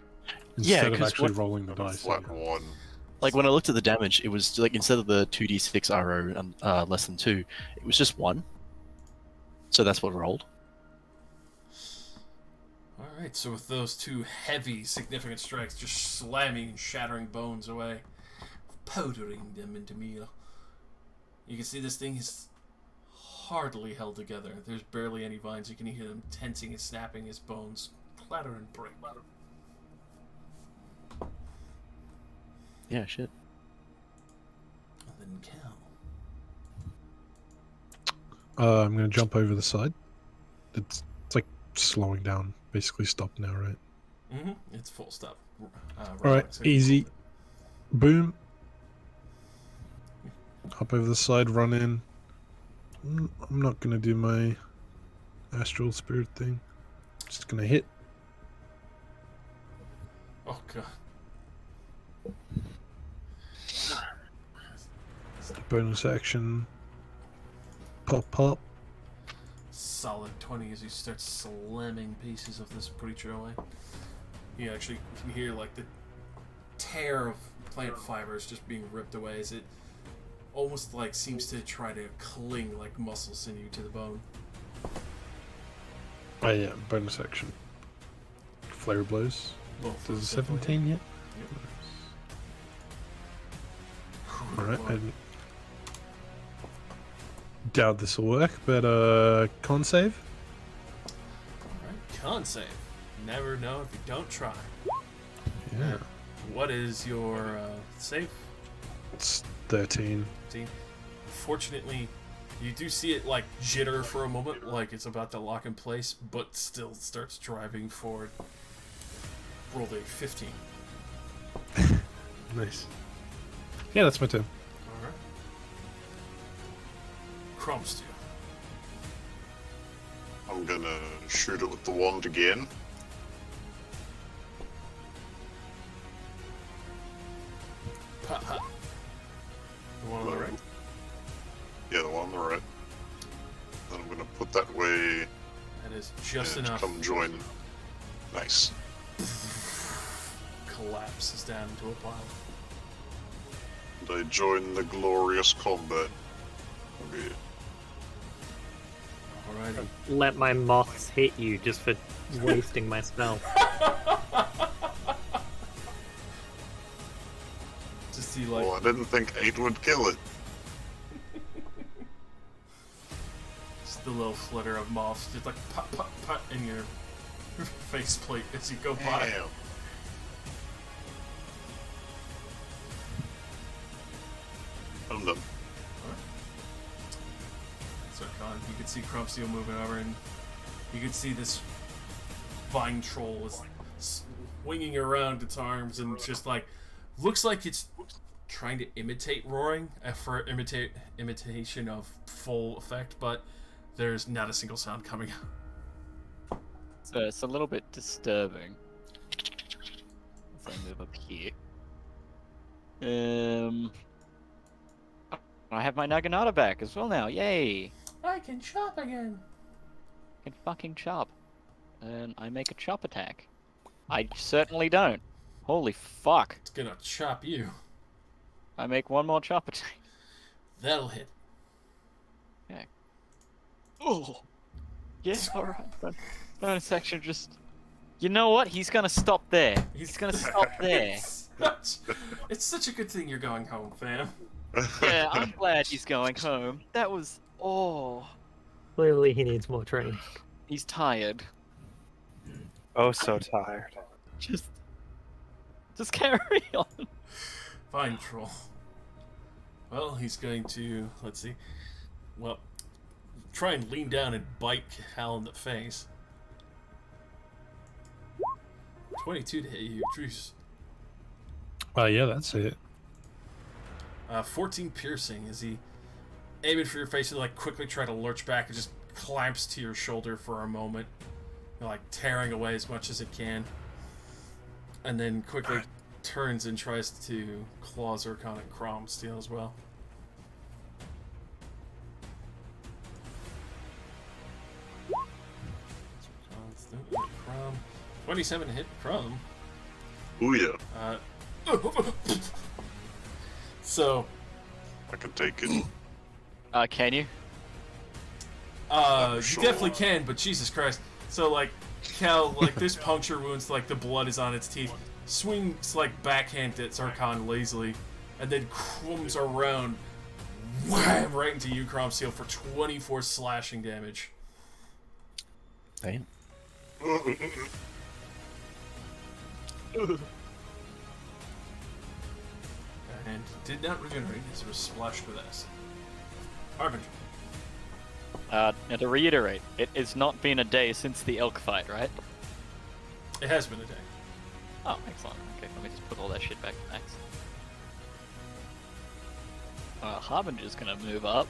Yeah,
Instead of
'cause
actually
what-
rolling the
And a
dice.
flat
yeah.
1.
Like when I looked at the damage, it was like instead of the 2d6 RO and less than 2, it was just 1. So that's what rolled.
Alright, so with those 2 heavy, significant strikes just slamming and shattering bones away, powdering them into meal, you can see this thing is hardly held together. There's barely any vines. You can hear them tensing and snapping as bones clatter and break.
Yeah, shit.
And then Cal.
I'm gonna jump over the side. It's like slowing down, basically stopped now, right?
Mm-hmm. It's full stop.
Alright, easy. Boom. Hop over the side, run in. I'm not gonna do my astral spirit thing. Just gonna hit.
Oh god.
Bonus action. Pop, pop.
Solid 20 as you start slamming pieces of this creature away. You actually can hear like the tear of plant fibers just being ripped away as it almost like seems to try to cling like muscle sinew to the bone.
Oh yeah, bonus action. Flare blows.
Both
Does
of
a
them
17 yet?
Yep.
Alright, I doubt this will work, but con save.
Alright, con save. Never know if you don't try.
Yeah.
What is your save?
It's 13.
Fortunately, you do see it like jitter for a moment, like it's about to lock in place, but still starts driving forward. Rolled a 15.
Nice. Yeah, that's my turn.
Alright. Cromstew.
I'm gonna shoot it with the wand again.
Pop, pop. The one on the right.
Yeah, the one on the right. Then I'm gonna put that way
That is just
and
enough.
come join. Nice.
Collapses down into a pile.
And I join the glorious combat. Okay.
Alrighty.
Let my moths hit you just for wasting my spell.
Just see like
Well, I didn't think 8 would kill it.
just the little flutter of moths, just like pop, pop, pop in your faceplate as you go by.
Damn. I'm done.
Sarkon, you can see Crumpsteel moving over, and you can see this vine troll is swinging around its arms and just like looks like it's trying to imitate roaring for imitation of full effect, but there's not a single sound coming out.
So it's a little bit disturbing. As I move up here. I have my Naginata back as well now. Yay!
I can chop again.
I can fucking chop. And I make a chop attack. I certainly don't. Holy fuck.
It's gonna chop you.
I make one more chop attack.
That'll hit.
Oh! Yes, alright. Bonus action just... You know what? He's gonna stop there. He's gonna stop there.
It's such a good thing you're going home, fam.
Yeah, I'm glad he's going home. That was... Oh.
Clearly he needs more training.
He's tired.
Oh, so tired.
Just carry on.
Fine, troll. Well, he's going to, let's see, well, try and lean down and bite Hal in the face. 22 to hit you, Truce.
Yeah, that's it.
14 piercing as he aiming for your face, you like quickly try to lurch back and just clamps to your shoulder for a moment, like tearing away as much as it can, and then quickly turns and tries to claw Zircon and Crom Steel as well. Crom. 27 hit Crom.
Ooh yeah.
So
I can take it.
Can you?
you
Sure.
definitely can, but Jesus Christ. So like Cal, like this puncture wounds, like the blood is on its teeth, swings like backhand at Zarkon lazily, and then crumbs around, wham, right into you, Crom Steel, for 24 slashing damage.
Damn.
And did not regenerate as it was splashed with acid. Harbinger.
Now to reiterate, it has not been a day since the elk fight, right?
It has been a day.
Oh, excellent. Okay, let me just put all that shit back. Thanks. Harbinger's gonna move up.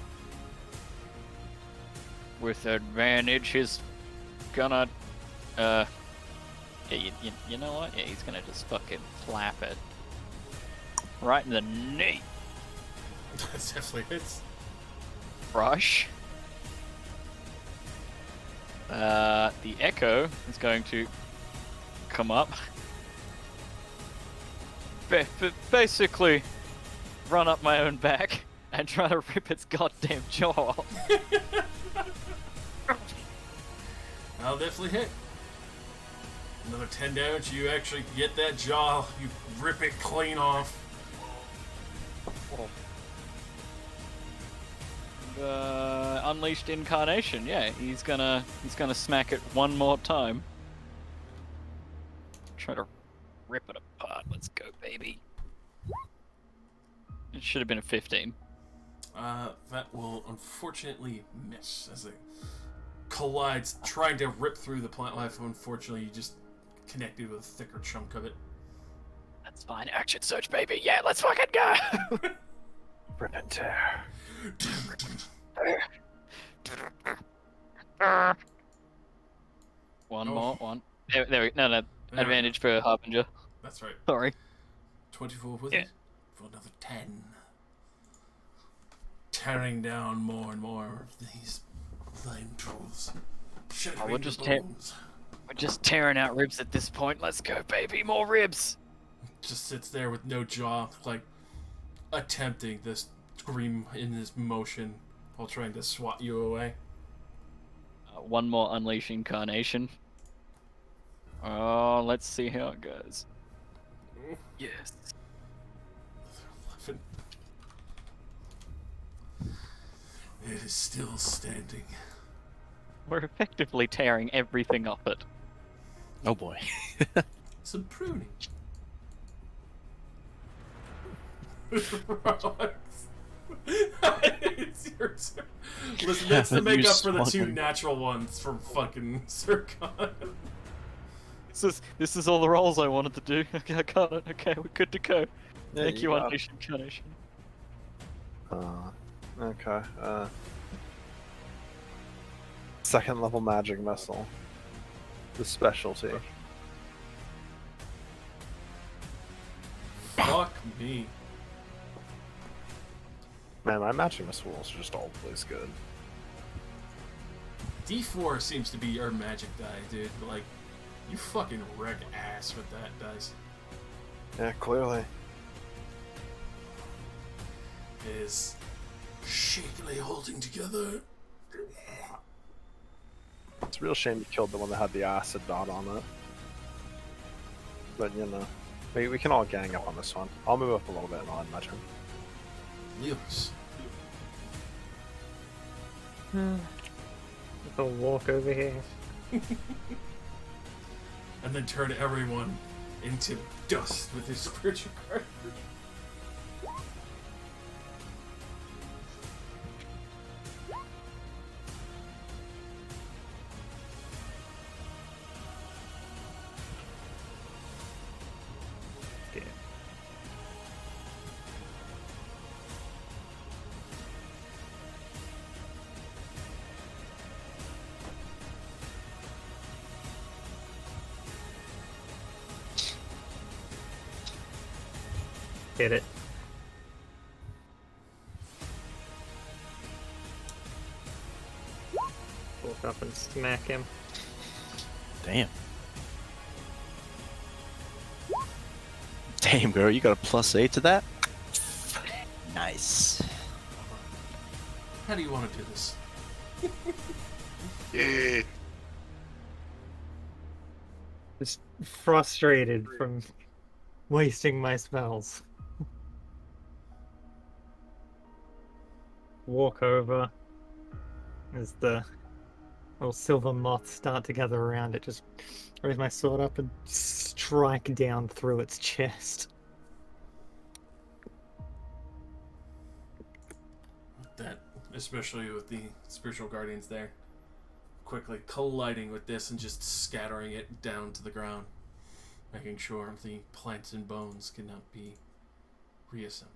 With advantage, he's gonna, yeah, you know what? Yeah, he's gonna just fucking slap it. Right in the knee.
That definitely hits.
Rush. The Echo is going to come up. Basically, run up my own back and try to rip its goddamn jaw off.
I'll definitely hit. Another 10 damage. You actually get that jaw. You rip it clean off.
Unleashed Incarnation. Yeah, he's gonna smack it one more time. Try to rip it apart. Let's go, baby. It should have been a 15.
That will unfortunately miss as it collides, trying to rip through the plant life. Unfortunately, you just connected with a thicker chunk of it.
That's fine. Action surge, baby. Yeah, let's fucking go.
Rip and tear.
One
Oh.
more. One. There. No.
There
Advantage for Harbinger.
That's right.
Sorry.
24 with
Yeah.
it for another 10. Tearing down more and more of these flame trolls. Shattering
we're
the
just
bones.
We're just tearing out ribs at this point. Let's go, baby. More ribs.
Just sits there with no jaw, like attempting this scream in his motion while trying to swat you away.
One more Unleash Incarnation. Oh, let's see how it goes. Yes.
11. It is still standing.
We're effectively tearing everything off it.
Oh boy.
Some pruning. It's your turn. Listen, that's to make
You
up for the two
swung.
natural ones from fucking Zircon.
This is all the rolls I wanted to do. Okay, I got it. Okay, we're good to go.
Yeah,
Thank you,
got it.
Unleash Incarnation.
Okay. Second level magic missile. The specialty.
Fuck me.
Man, my magic missiles are just always good.
D4 seems to be your magic die, dude. Like, you fucking wreck ass with that dice.
Yeah, clearly.
It is shakily holding together.
It's a real shame you killed the one that had the acid dot on it. But you know, we can all gang up on this one. I'll move up a little bit and I'll end my turn.
Leos.
I'll walk over here.
And then turn everyone into dust with his spiritual card.
hit it. Walk up and smack him.
Damn. Damn, girl, you got a +8 to that? Nice.
How do you want to do this?
Yeah.
Just frustrated from wasting my spells. Walk over as the little silver moths start to gather around it. Just raise my sword up and strike down through its chest.
That, especially with the spiritual guardians there, quickly colliding with this and just scattering it down to the ground, making sure the plants and bones cannot be reassembled.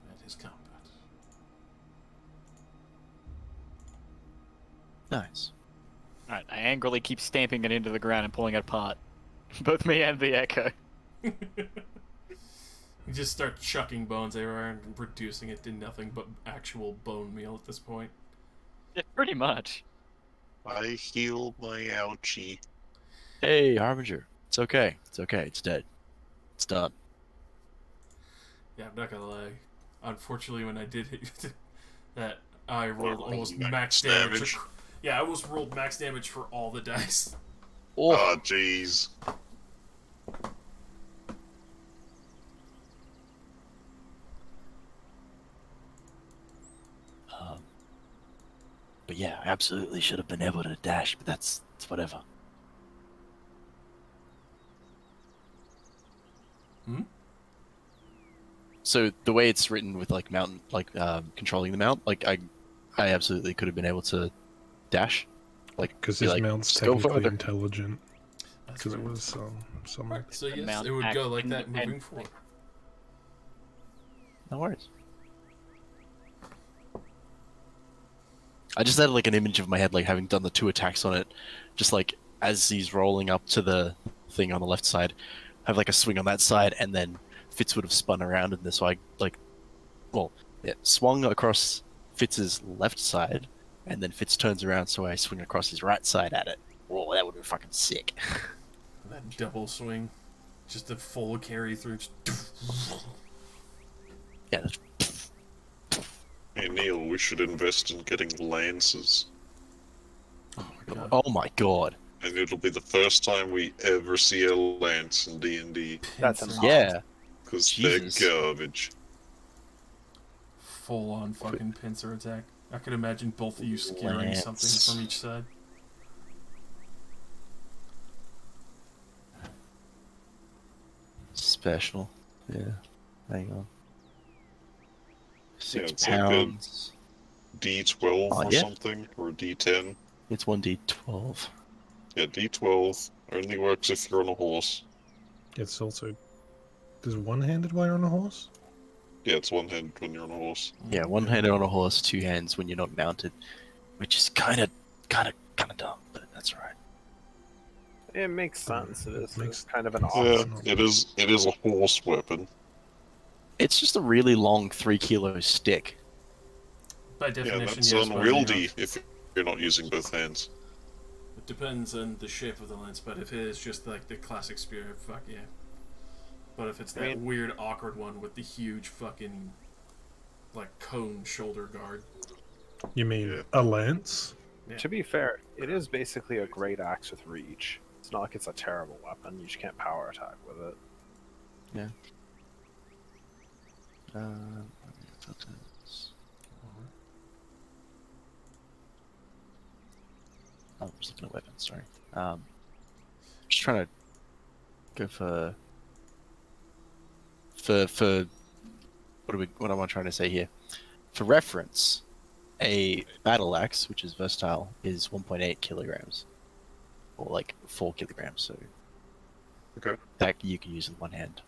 That is combat.
Nice.
Alright, I angrily keep stamping it into the ground and pulling it apart. Both me and the echo.
You just start chucking bones everywhere and reducing it to nothing but actual bone meal at this point.
Yeah, pretty much.
I heal my ouchie.
Hey, Harbinger. It's okay. It's okay. It's dead. It's done.
Yeah, I'm not gonna lie. Unfortunately, when I did hit that, I rolled
Roll
almost
max
max
damage.
damage. Yeah, I almost rolled max damage for all the dice.
Oh,
Ah, jeez.
but yeah, I absolutely should have been able to dash, but that's whatever.
Hmm?
So the way it's written with like mountain, like controlling the mount, like I absolutely could have been able to dash, like
Because
be
his
like,
mount's
"Just go
technically
further."
intelligent.
That's
Because it
right.
was summoned.
So yes,
mount
it would go
acts
like that moving
independently.
forward.
No worries. I just had like an image of my head, like having done the 2 attacks on it, just like as he's rolling up to the thing on the left side, have like a swing on that side, and then Fitz would have spun around in this. So I swung across Fitz's left side, and then Fitz turns around, so I swing across his right side at it. Whoa, that would be fucking sick.
That double swing, just a full carry through.
Yeah, that's
Hey Neil, we should invest in getting lances.
Oh my god.
oh my god.
And it'll be the first time we ever see a lance in D&D.
That's
Pincer.
Yeah.
Because they're
Jesus.
garbage.
Full on fucking pincer attack. I could imagine both of you skewering
Lance.
something from each side.
Special. Yeah. Hang on.
Yeah,
6
it's like a-
pounds.
D12
Oh,
or
yeah?
something, or D10.
It's 1d12.
Yeah, D12 only works if you're on a horse.
It's also. Does one-handed while you're on a horse?
Yeah, it's one-handed when you're on a horse.
Yeah, one-handed on a horse, 2 hands when you're not mounted, which is kind of dumb, but that's right.
It makes sense. It is
Makes-
kind of an
Yeah,
option.
it is a horse weapon.
It's just a really long 3-kilo stick.
By
Yeah,
definition,
that's
yes. but,
unwieldy if you're not using both hands.
It depends on the shape of the lance, but if it is just like the classic spear, fuck yeah. But if it's that weird, awkward one with the huge fucking, like, cone shoulder guard.
You mean
Yeah.
a lance?
Yeah.
To be fair, it is basically a great axe with reach. It's not like it's a terrible weapon. You just can't power attack with it.
Oh, I'm just looking at weapons, sorry. Just trying to go for what am I trying to say here? For reference, a battle axe, which is versatile, is 1.8 kilograms. Or like 4 kilograms, so
Okay.
that you can use with one hand.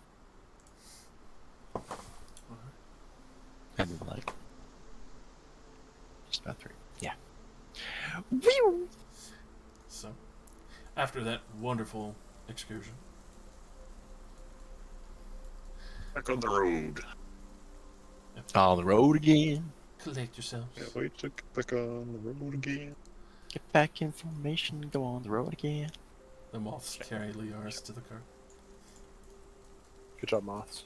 And then like just about 3. Yeah. Whew.
So, after that wonderful excursion,
Back on the road.
On the road again.
collect yourselves.
Can't wait to get back on the road again.
Get back in formation. Go on the road again.
The moths carry Liaris to the car.
Good job, moths.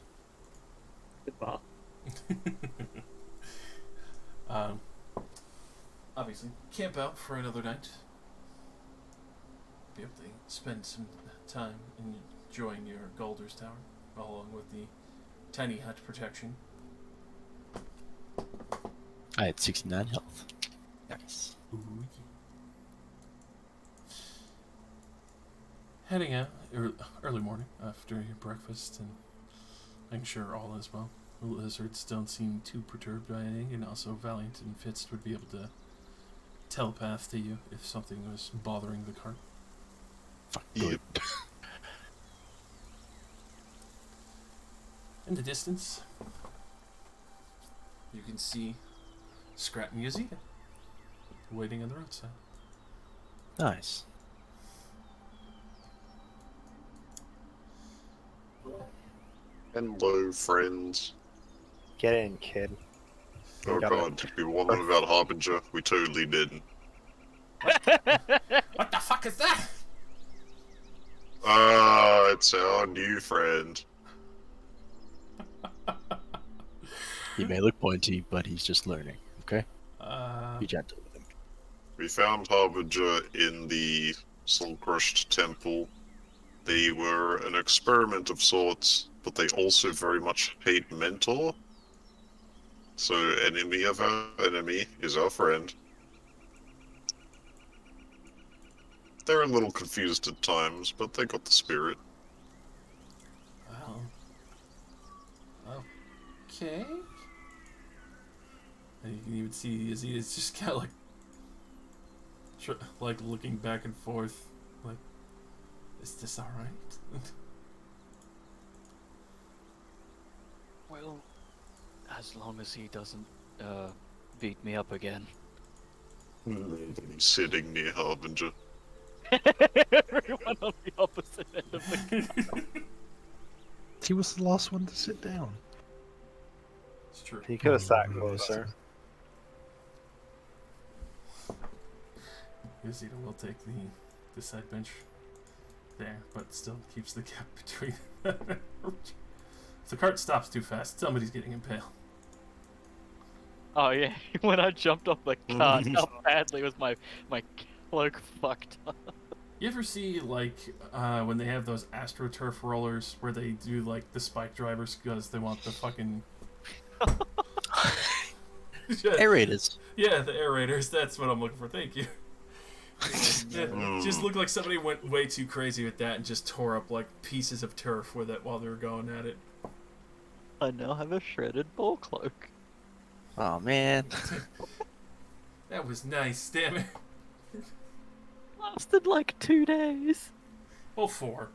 Goodbye.
Obviously, camp out for another night. Be able to spend some time enjoying your Galder's Tower, along with the tiny hut protection.
I had 69 health. Nice.
Ooh, yeah. Heading out early morning after your breakfast and making sure all is well. The lizards don't seem too perturbed by anything, and also Valiant and Fitz would be able to telepath to you if something was bothering the cart.
Fuck
Yep.
good.
In the distance, you can see Scrap Museum waiting on the roadside.
Nice.
Hello, friends.
Get in, kid.
Oh
Got it.
god, did we warn them about Harbinger? We totally didn't.
What the fuck is that?
Ah, it's our new friend.
He may look pointy, but he's just learning. Okay. Be
Uh,
gentle with him.
We found Harbinger in the Soul-Crushed Temple. They were an experiment of sorts, but they also very much hate Mentor. So, enemy of our enemy is our friend. They're a little confused at times, but they got the spirit.
well, okay. And you can even see Izzy is just kind of like looking back and forth, like, is this all right?
Well, as long as he doesn't beat me up again.
He's sitting near Harbinger.
Everyone on the opposite end of the
He was the last one to sit down.
It's true.
He could have sat closer.
Izzy will take the side bench there, but still keeps the gap between. If the cart stops too fast, somebody's getting impaled.
Oh yeah, when I jumped off the cart, how badly was my cloak fucked up?
You ever see like when they have those AstroTurf rollers where they do like the spike drivers because they want the fucking
Aerators.
Yeah, the aerators. That's what I'm looking for. Thank you. Yeah, just looked like somebody went way too crazy with that and just tore up like pieces of turf with it while they were going at it.
I now have a shredded ball cloak.
Oh man.
That was nice, damn it.
Lasted like 2 days.
Oh, 4.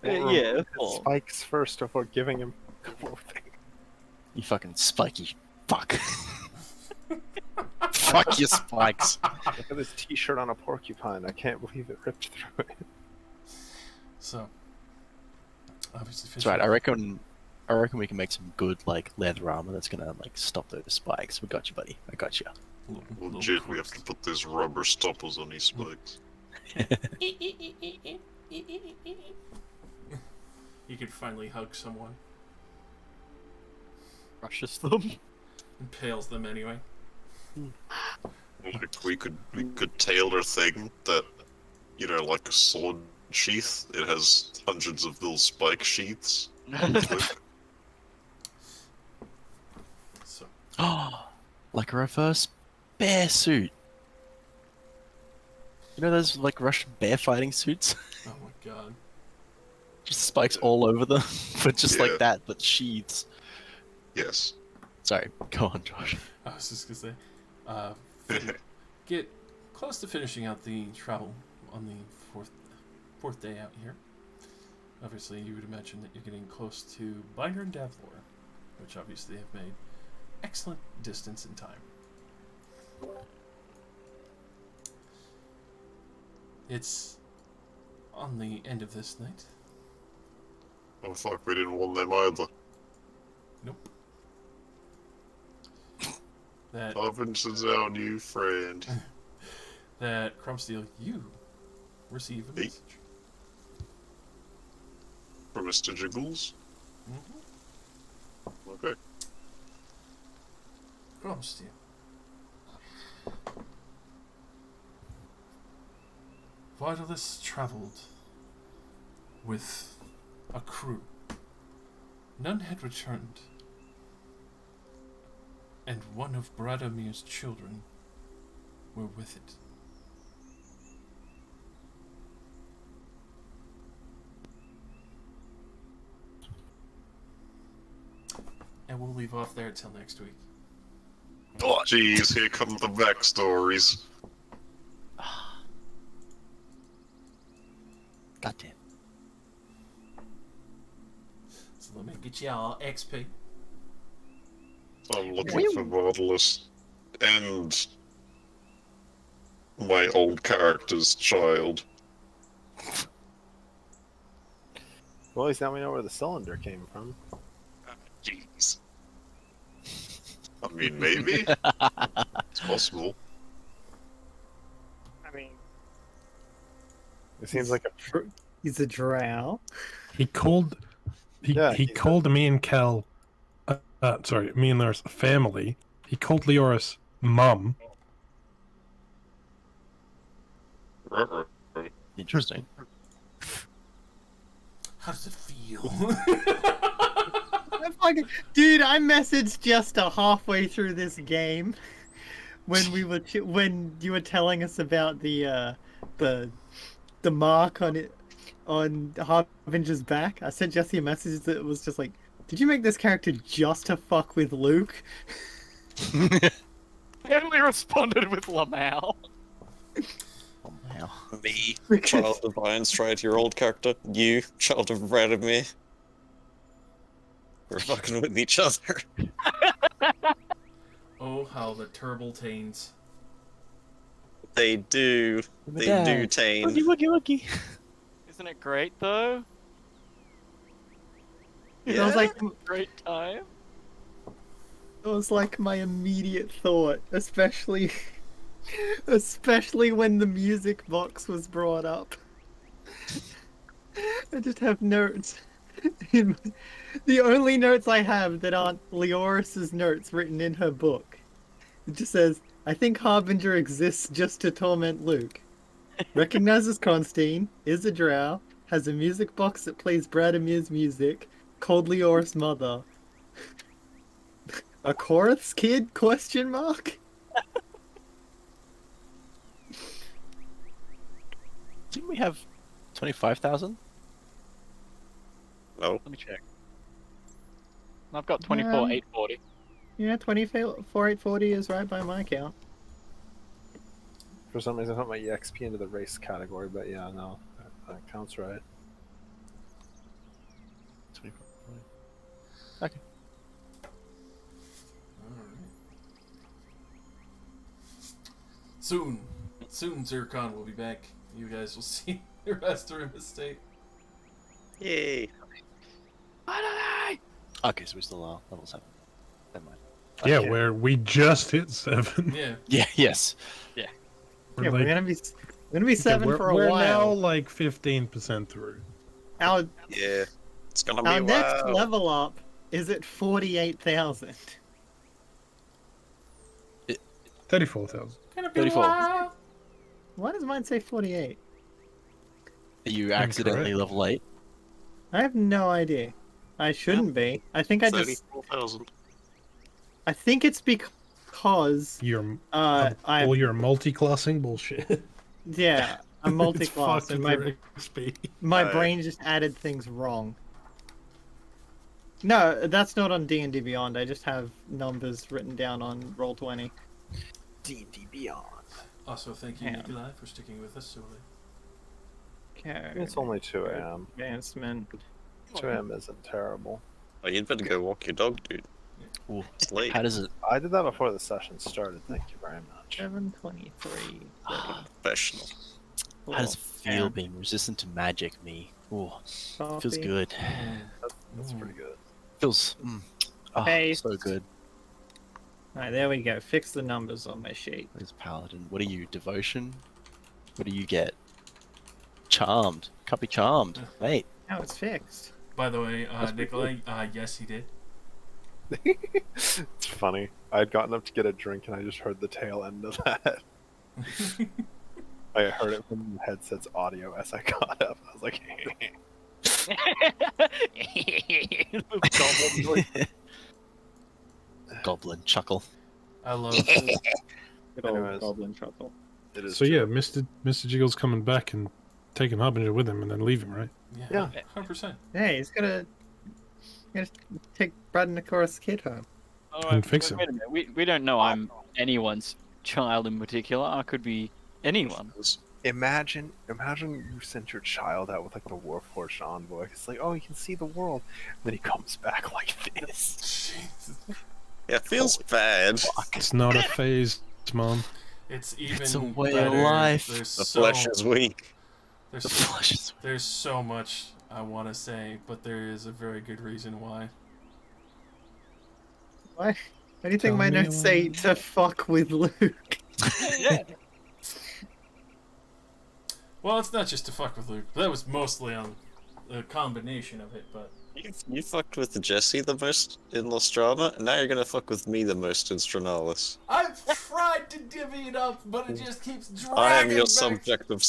Yeah,
His
4.
spikes first before giving him clothing.
You fucking spiky fuck. Fuck your spikes.
Look at this t-shirt on a porcupine. I can't believe it ripped through it.
So, obviously,
That's right. I reckon we can make some good like leather armor that's gonna like stop those spikes. We got you, buddy. I got you.
Legit, we have to put these rubber stoppers on these spikes.
You could finally hug someone.
Crushes them.
Impales them anyway.
Like we could tailor thing that, you know, like a sword sheath. It has hundreds of little spike sheaths.
So,
Like a reverse bear suit. You know those like Russian bear fighting suits?
oh my god.
Just spikes all over them, but just
Yeah.
like that, but sheaths.
Yes.
Sorry, go on, Josh.
I was just gonna say, get close to finishing out the travel on the fourth day out here. Obviously, you would imagine that you're getting close to Binder and Davlor, which obviously have made excellent distance and time. It's on the end of this night.
Oh fuck, we didn't want them either.
Nope. That
Harvinger's our new friend.
that Crumbsteel, you receive a
Hey.
message.
From Mr. Jiggles. Okay.
Crumbsteel. Vitalists travelled with a crew. None had returned, and one of Bradomir's children were with it. And we'll leave off there till next week.
Oh, jeez, here come the backstories.
Goddamn.
So let me get you all XP.
I'm looking for Nautilus and my old character's child.
Well, at least now we know where the cylinder came from.
Jeez. I mean, maybe. It's possible.
I mean,
It seems like a.
he's a drow.
He called. He called me and Cal. Sorry, me and Leoris family. He called Leoris mum.
Interesting.
How does it feel?
Dude, I messaged Jester halfway through this game when when you were telling us about the mark on it on Harbinger's back. I sent Jesse a message that was just like, "Did you make this character just to fuck with Luke?"
I only responded with Lamau.
Oh, wow.
Me, child of Iron Stride, your old character. You, child of Vladimir. We're fucking with each other.
Oh, how the turbletains.
They do. They do tain.
Woogie woogie woogie.
Isn't it great though?
It was like
Great time.
it was like my immediate thought, especially when the music box was brought up. I just have notes. The only notes I have that aren't Leoris's notes written in her book. It just says, "I think Harbinger exists just to torment Luke. Recognizes Constantine, is a drow, has a music box that plays Bradomir's music, called Leoris mother. A Korath's kid? Question mark?"
Didn't we have 25,000?
No.
Let me check. I've got 24,840.
Yeah, 24,840 is right by my count.
For some reason, I put my EXP into the race category, but yeah, no, that counts right.
24. Okay.
Soon, Zircon will be back. You guys will see the rest of his estate.
Yay.
Okay, so we still are level 7. Never mind.
Yeah,
Okay.
where we just hit 7.
Yeah.
Yeah, yes.
We're gonna be 7
we're,
for a
we're
while.
now like 15% through.
Our
Yeah. It's gonna be
our next
wild.
level up is at 48,000.
34,000.
34.
Why does mine say 48?
Are you accidentally
Incorrect.
level 8?
I have no idea. I shouldn't be. I think I just.
34,000.
I think it's because
You're
I
all your multi-classing bullshit.
yeah I'm
It's
multi-class
fucked
and
with
my
your XP.
my brain just added things wrong. No, that's not on D&D Beyond. I just have numbers written down on Roll20.
D&D Beyond.
Also, thank you,
Yeah.
Nikolai, for sticking with us so late.
Okay.
It's only 2 a.m.
Advancement.
2 a.m. isn't terrible.
Oh, you'd better go walk your dog, dude.
Ooh.
It's late.
How does it...
I did that before the session started. Thank you very much.
723.
Professional.
How does it feel
Yeah.
being resistant to magic, me? Oh, feels
Coffee.
good.
That's pretty good.
Feels oh,
Paste.
so good.
Alright, there we go. Fix the numbers on my sheet.
What is paladin? What are you? Devotion? What do you get? Charmed. Can't be charmed, mate.
Now it's fixed.
By the way,
That's pretty
Nikolai, yes, he did.
It's funny. I had gotten up to get a drink and I just heard the tail end of that. I heard it from the headset's audio as I got up. I was like,
Goblin chuckle.
I love.
Good old
Anyways.
goblin chuckle.
it is
So
true.
yeah, Mr. Jiggle's coming back and taking Harbinger with him and then leaving, right?
Yeah, 100%.
Hey, he's gonna take Brad and Nicora's kid home.
Oh,
And fix him.
wait a minute. We don't know I'm anyone's child in particular. I could be anyone.
Imagine you sent your child out with like a Warforged envoy. It's like, oh, you can see the world. And then he comes back like this.
Yeah, it feels bad.
It's not a phase, Mom.
It's even
It's a way of
better.
life.
There's
The
so,
flesh is weak.
there's,
The flesh is
there's so much I want to say, but there is a very good reason why.
Why? Why do you think
Tell
my
me
notes say
why.
to fuck with Luke?
Well, it's not just to fuck with Luke. That was mostly on the combination of it, but
You fucked with Jesse the most in Nostrana, and now you're gonna fuck with me the most in Stranalis.
I've tried to divvy it up, but it just keeps dragging
I am your
back.
subject of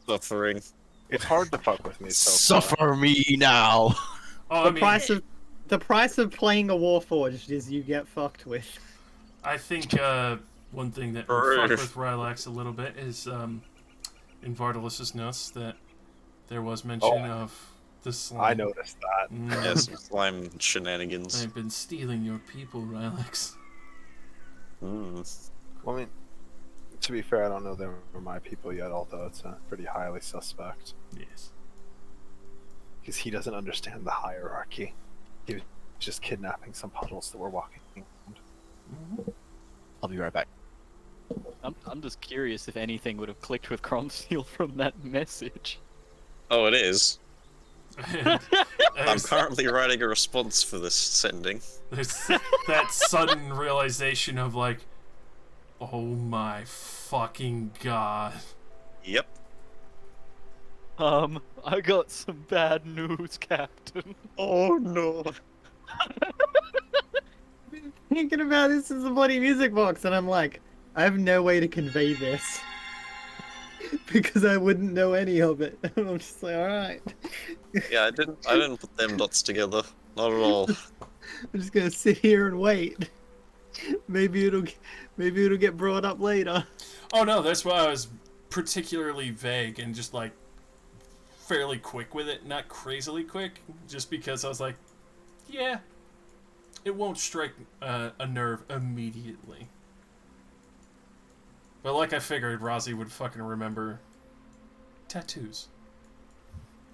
suffering.
It's hard to fuck with me so far.
suffer me now.
Oh,
The price of playing a Warforged is you get fucked with.
I think one thing that would fuck with Rylax a little bit is in Vardalus's notes that there was mention of the slime.
I noticed that.
Yes, slime shenanigans.
I've been stealing your people, Rylax.
Mm.
Well, I mean, to be fair, I don't know they were my people yet, although it's pretty highly suspect.
Yes.
Because he doesn't understand the hierarchy. He was just kidnapping some puddles that were walking around.
I'll be right back.
I'm just curious if anything would have clicked with Cromsteel from that message.
Oh, it is.
And
I'm
there's,
currently writing a response for this sending.
there's that sudden realization of like, oh my fucking god.
Yep.
I got some bad news, Captain.
Oh no.
Thinking about this as a bloody music box, and I'm like, I have no way to convey this. Because I wouldn't know any of it. I'm just like, alright.
Yeah, I didn't put them dots together. Not at all.
I'm just gonna sit here and wait. Maybe it'll get brought up later.
Oh no, that's why I was particularly vague and just like fairly quick with it, not crazily quick, just because I was like, yeah, it won't strike a nerve immediately. But like I figured, Rozzy would fucking remember tattoos.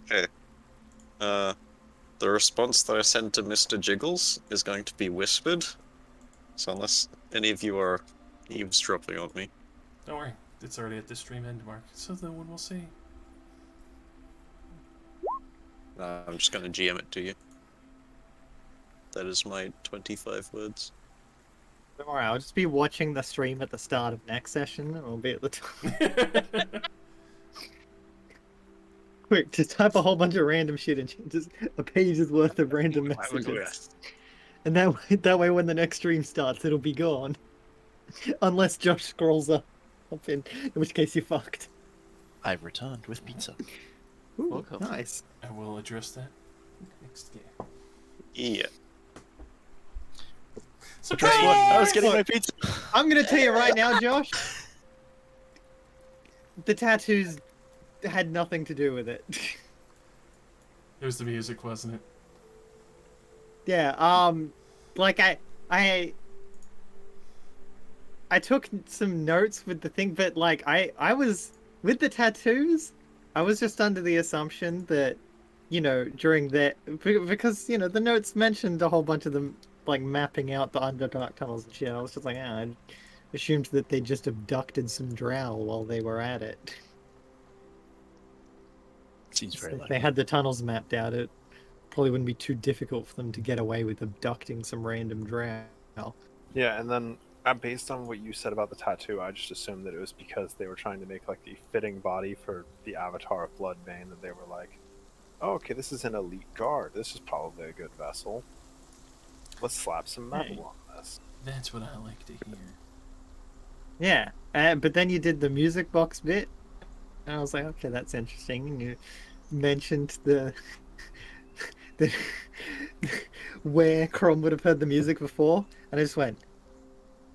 Okay. The response that I sent to Mr. Jiggles is going to be whispered. So unless any of you are eavesdropping on me.
Don't worry, it's already at the stream end mark, so no one will see.
I'm just going to GM it to you. That is my 25 words.
Don't worry, I'll just be watching the stream at the start of next session, and I'll be at the top. Quick, just type a whole bunch of random shit and just a page's worth of random messages. And that way when the next stream starts, it'll be gone. Unless Josh scrolls up in which case you're fucked.
I've returned with pizza.
Ooh,
Welcome.
nice.
I will address that next game.
Yeah.
Surprise!
I was getting my pizza.
I'm gonna tell you right now, Josh. The tattoos had nothing to do with it.
It was the music, wasn't it?
Yeah, like I took some notes with the thing, but like I was with the tattoos, I was just under the assumption that, you know, during that, because, you know, the notes mentioned a whole bunch of them like mapping out the Underdark tunnels and shit. I was just like, I assumed that they just abducted some drow while they were at it.
Seems very
If
likely.
they had the tunnels mapped out, it probably wouldn't be too difficult for them to get away with abducting some random drow.
Yeah, and then based on what you said about the tattoo, I just assumed that it was because they were trying to make like the fitting body for the avatar of Bloodbane. That they were like, "Oh, okay, this is an elite guard. This is probably a good vessel. Let's slap some metal on this."
That's what I like to hear.
Yeah, but then you did the music box bit, and I was like, okay, that's interesting. And you mentioned the where Crom would have heard the music before, and I just went,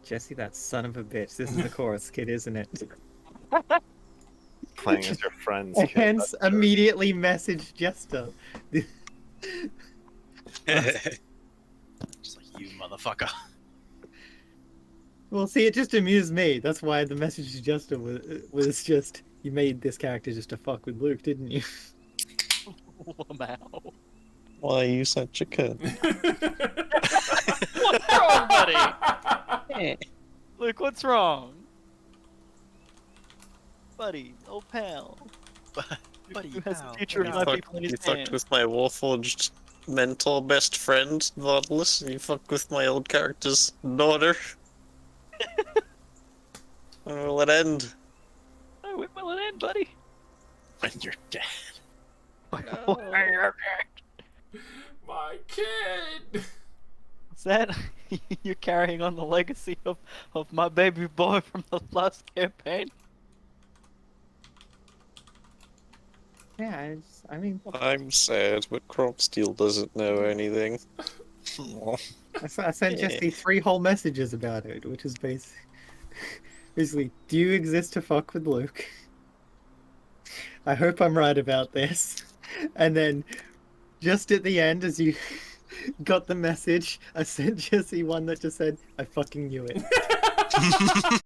Jesse, that son of a bitch. This is the chorus kid, isn't it?
Playing as your friends.
And
kid,
hence,
that's true.
immediately messaged Jester.
Just like, you motherfucker.
Well, see, it just amused me. That's why the message to Jester was just, you made this character just to fuck with Luke, didn't you?
Wow.
Why are you such a cunt?
What's wrong, buddy? Luke, what's wrong? Buddy, old pal.
Buddy,
Who has the
pal,
future of
buddy,
my
pal.
people in
You
his
fucked
hands?
with my warforged mentor best friend, Nautilus. You fucked with my old character's daughter. When will it end?
Oh, when will it end, buddy?
When you're dead.
My kid!
Is that you're carrying on the legacy of my baby boy from the last campaign?
Yeah, I mean,
I'm sad, but Cropsteel doesn't know anything.
I sent
Yeah.
Jesse 3 whole messages about it, which is basically, do you exist to fuck with Luke? I hope I'm right about this. And then, just at the end, as you got the message, I sent Jesse one that just said, I fucking knew it.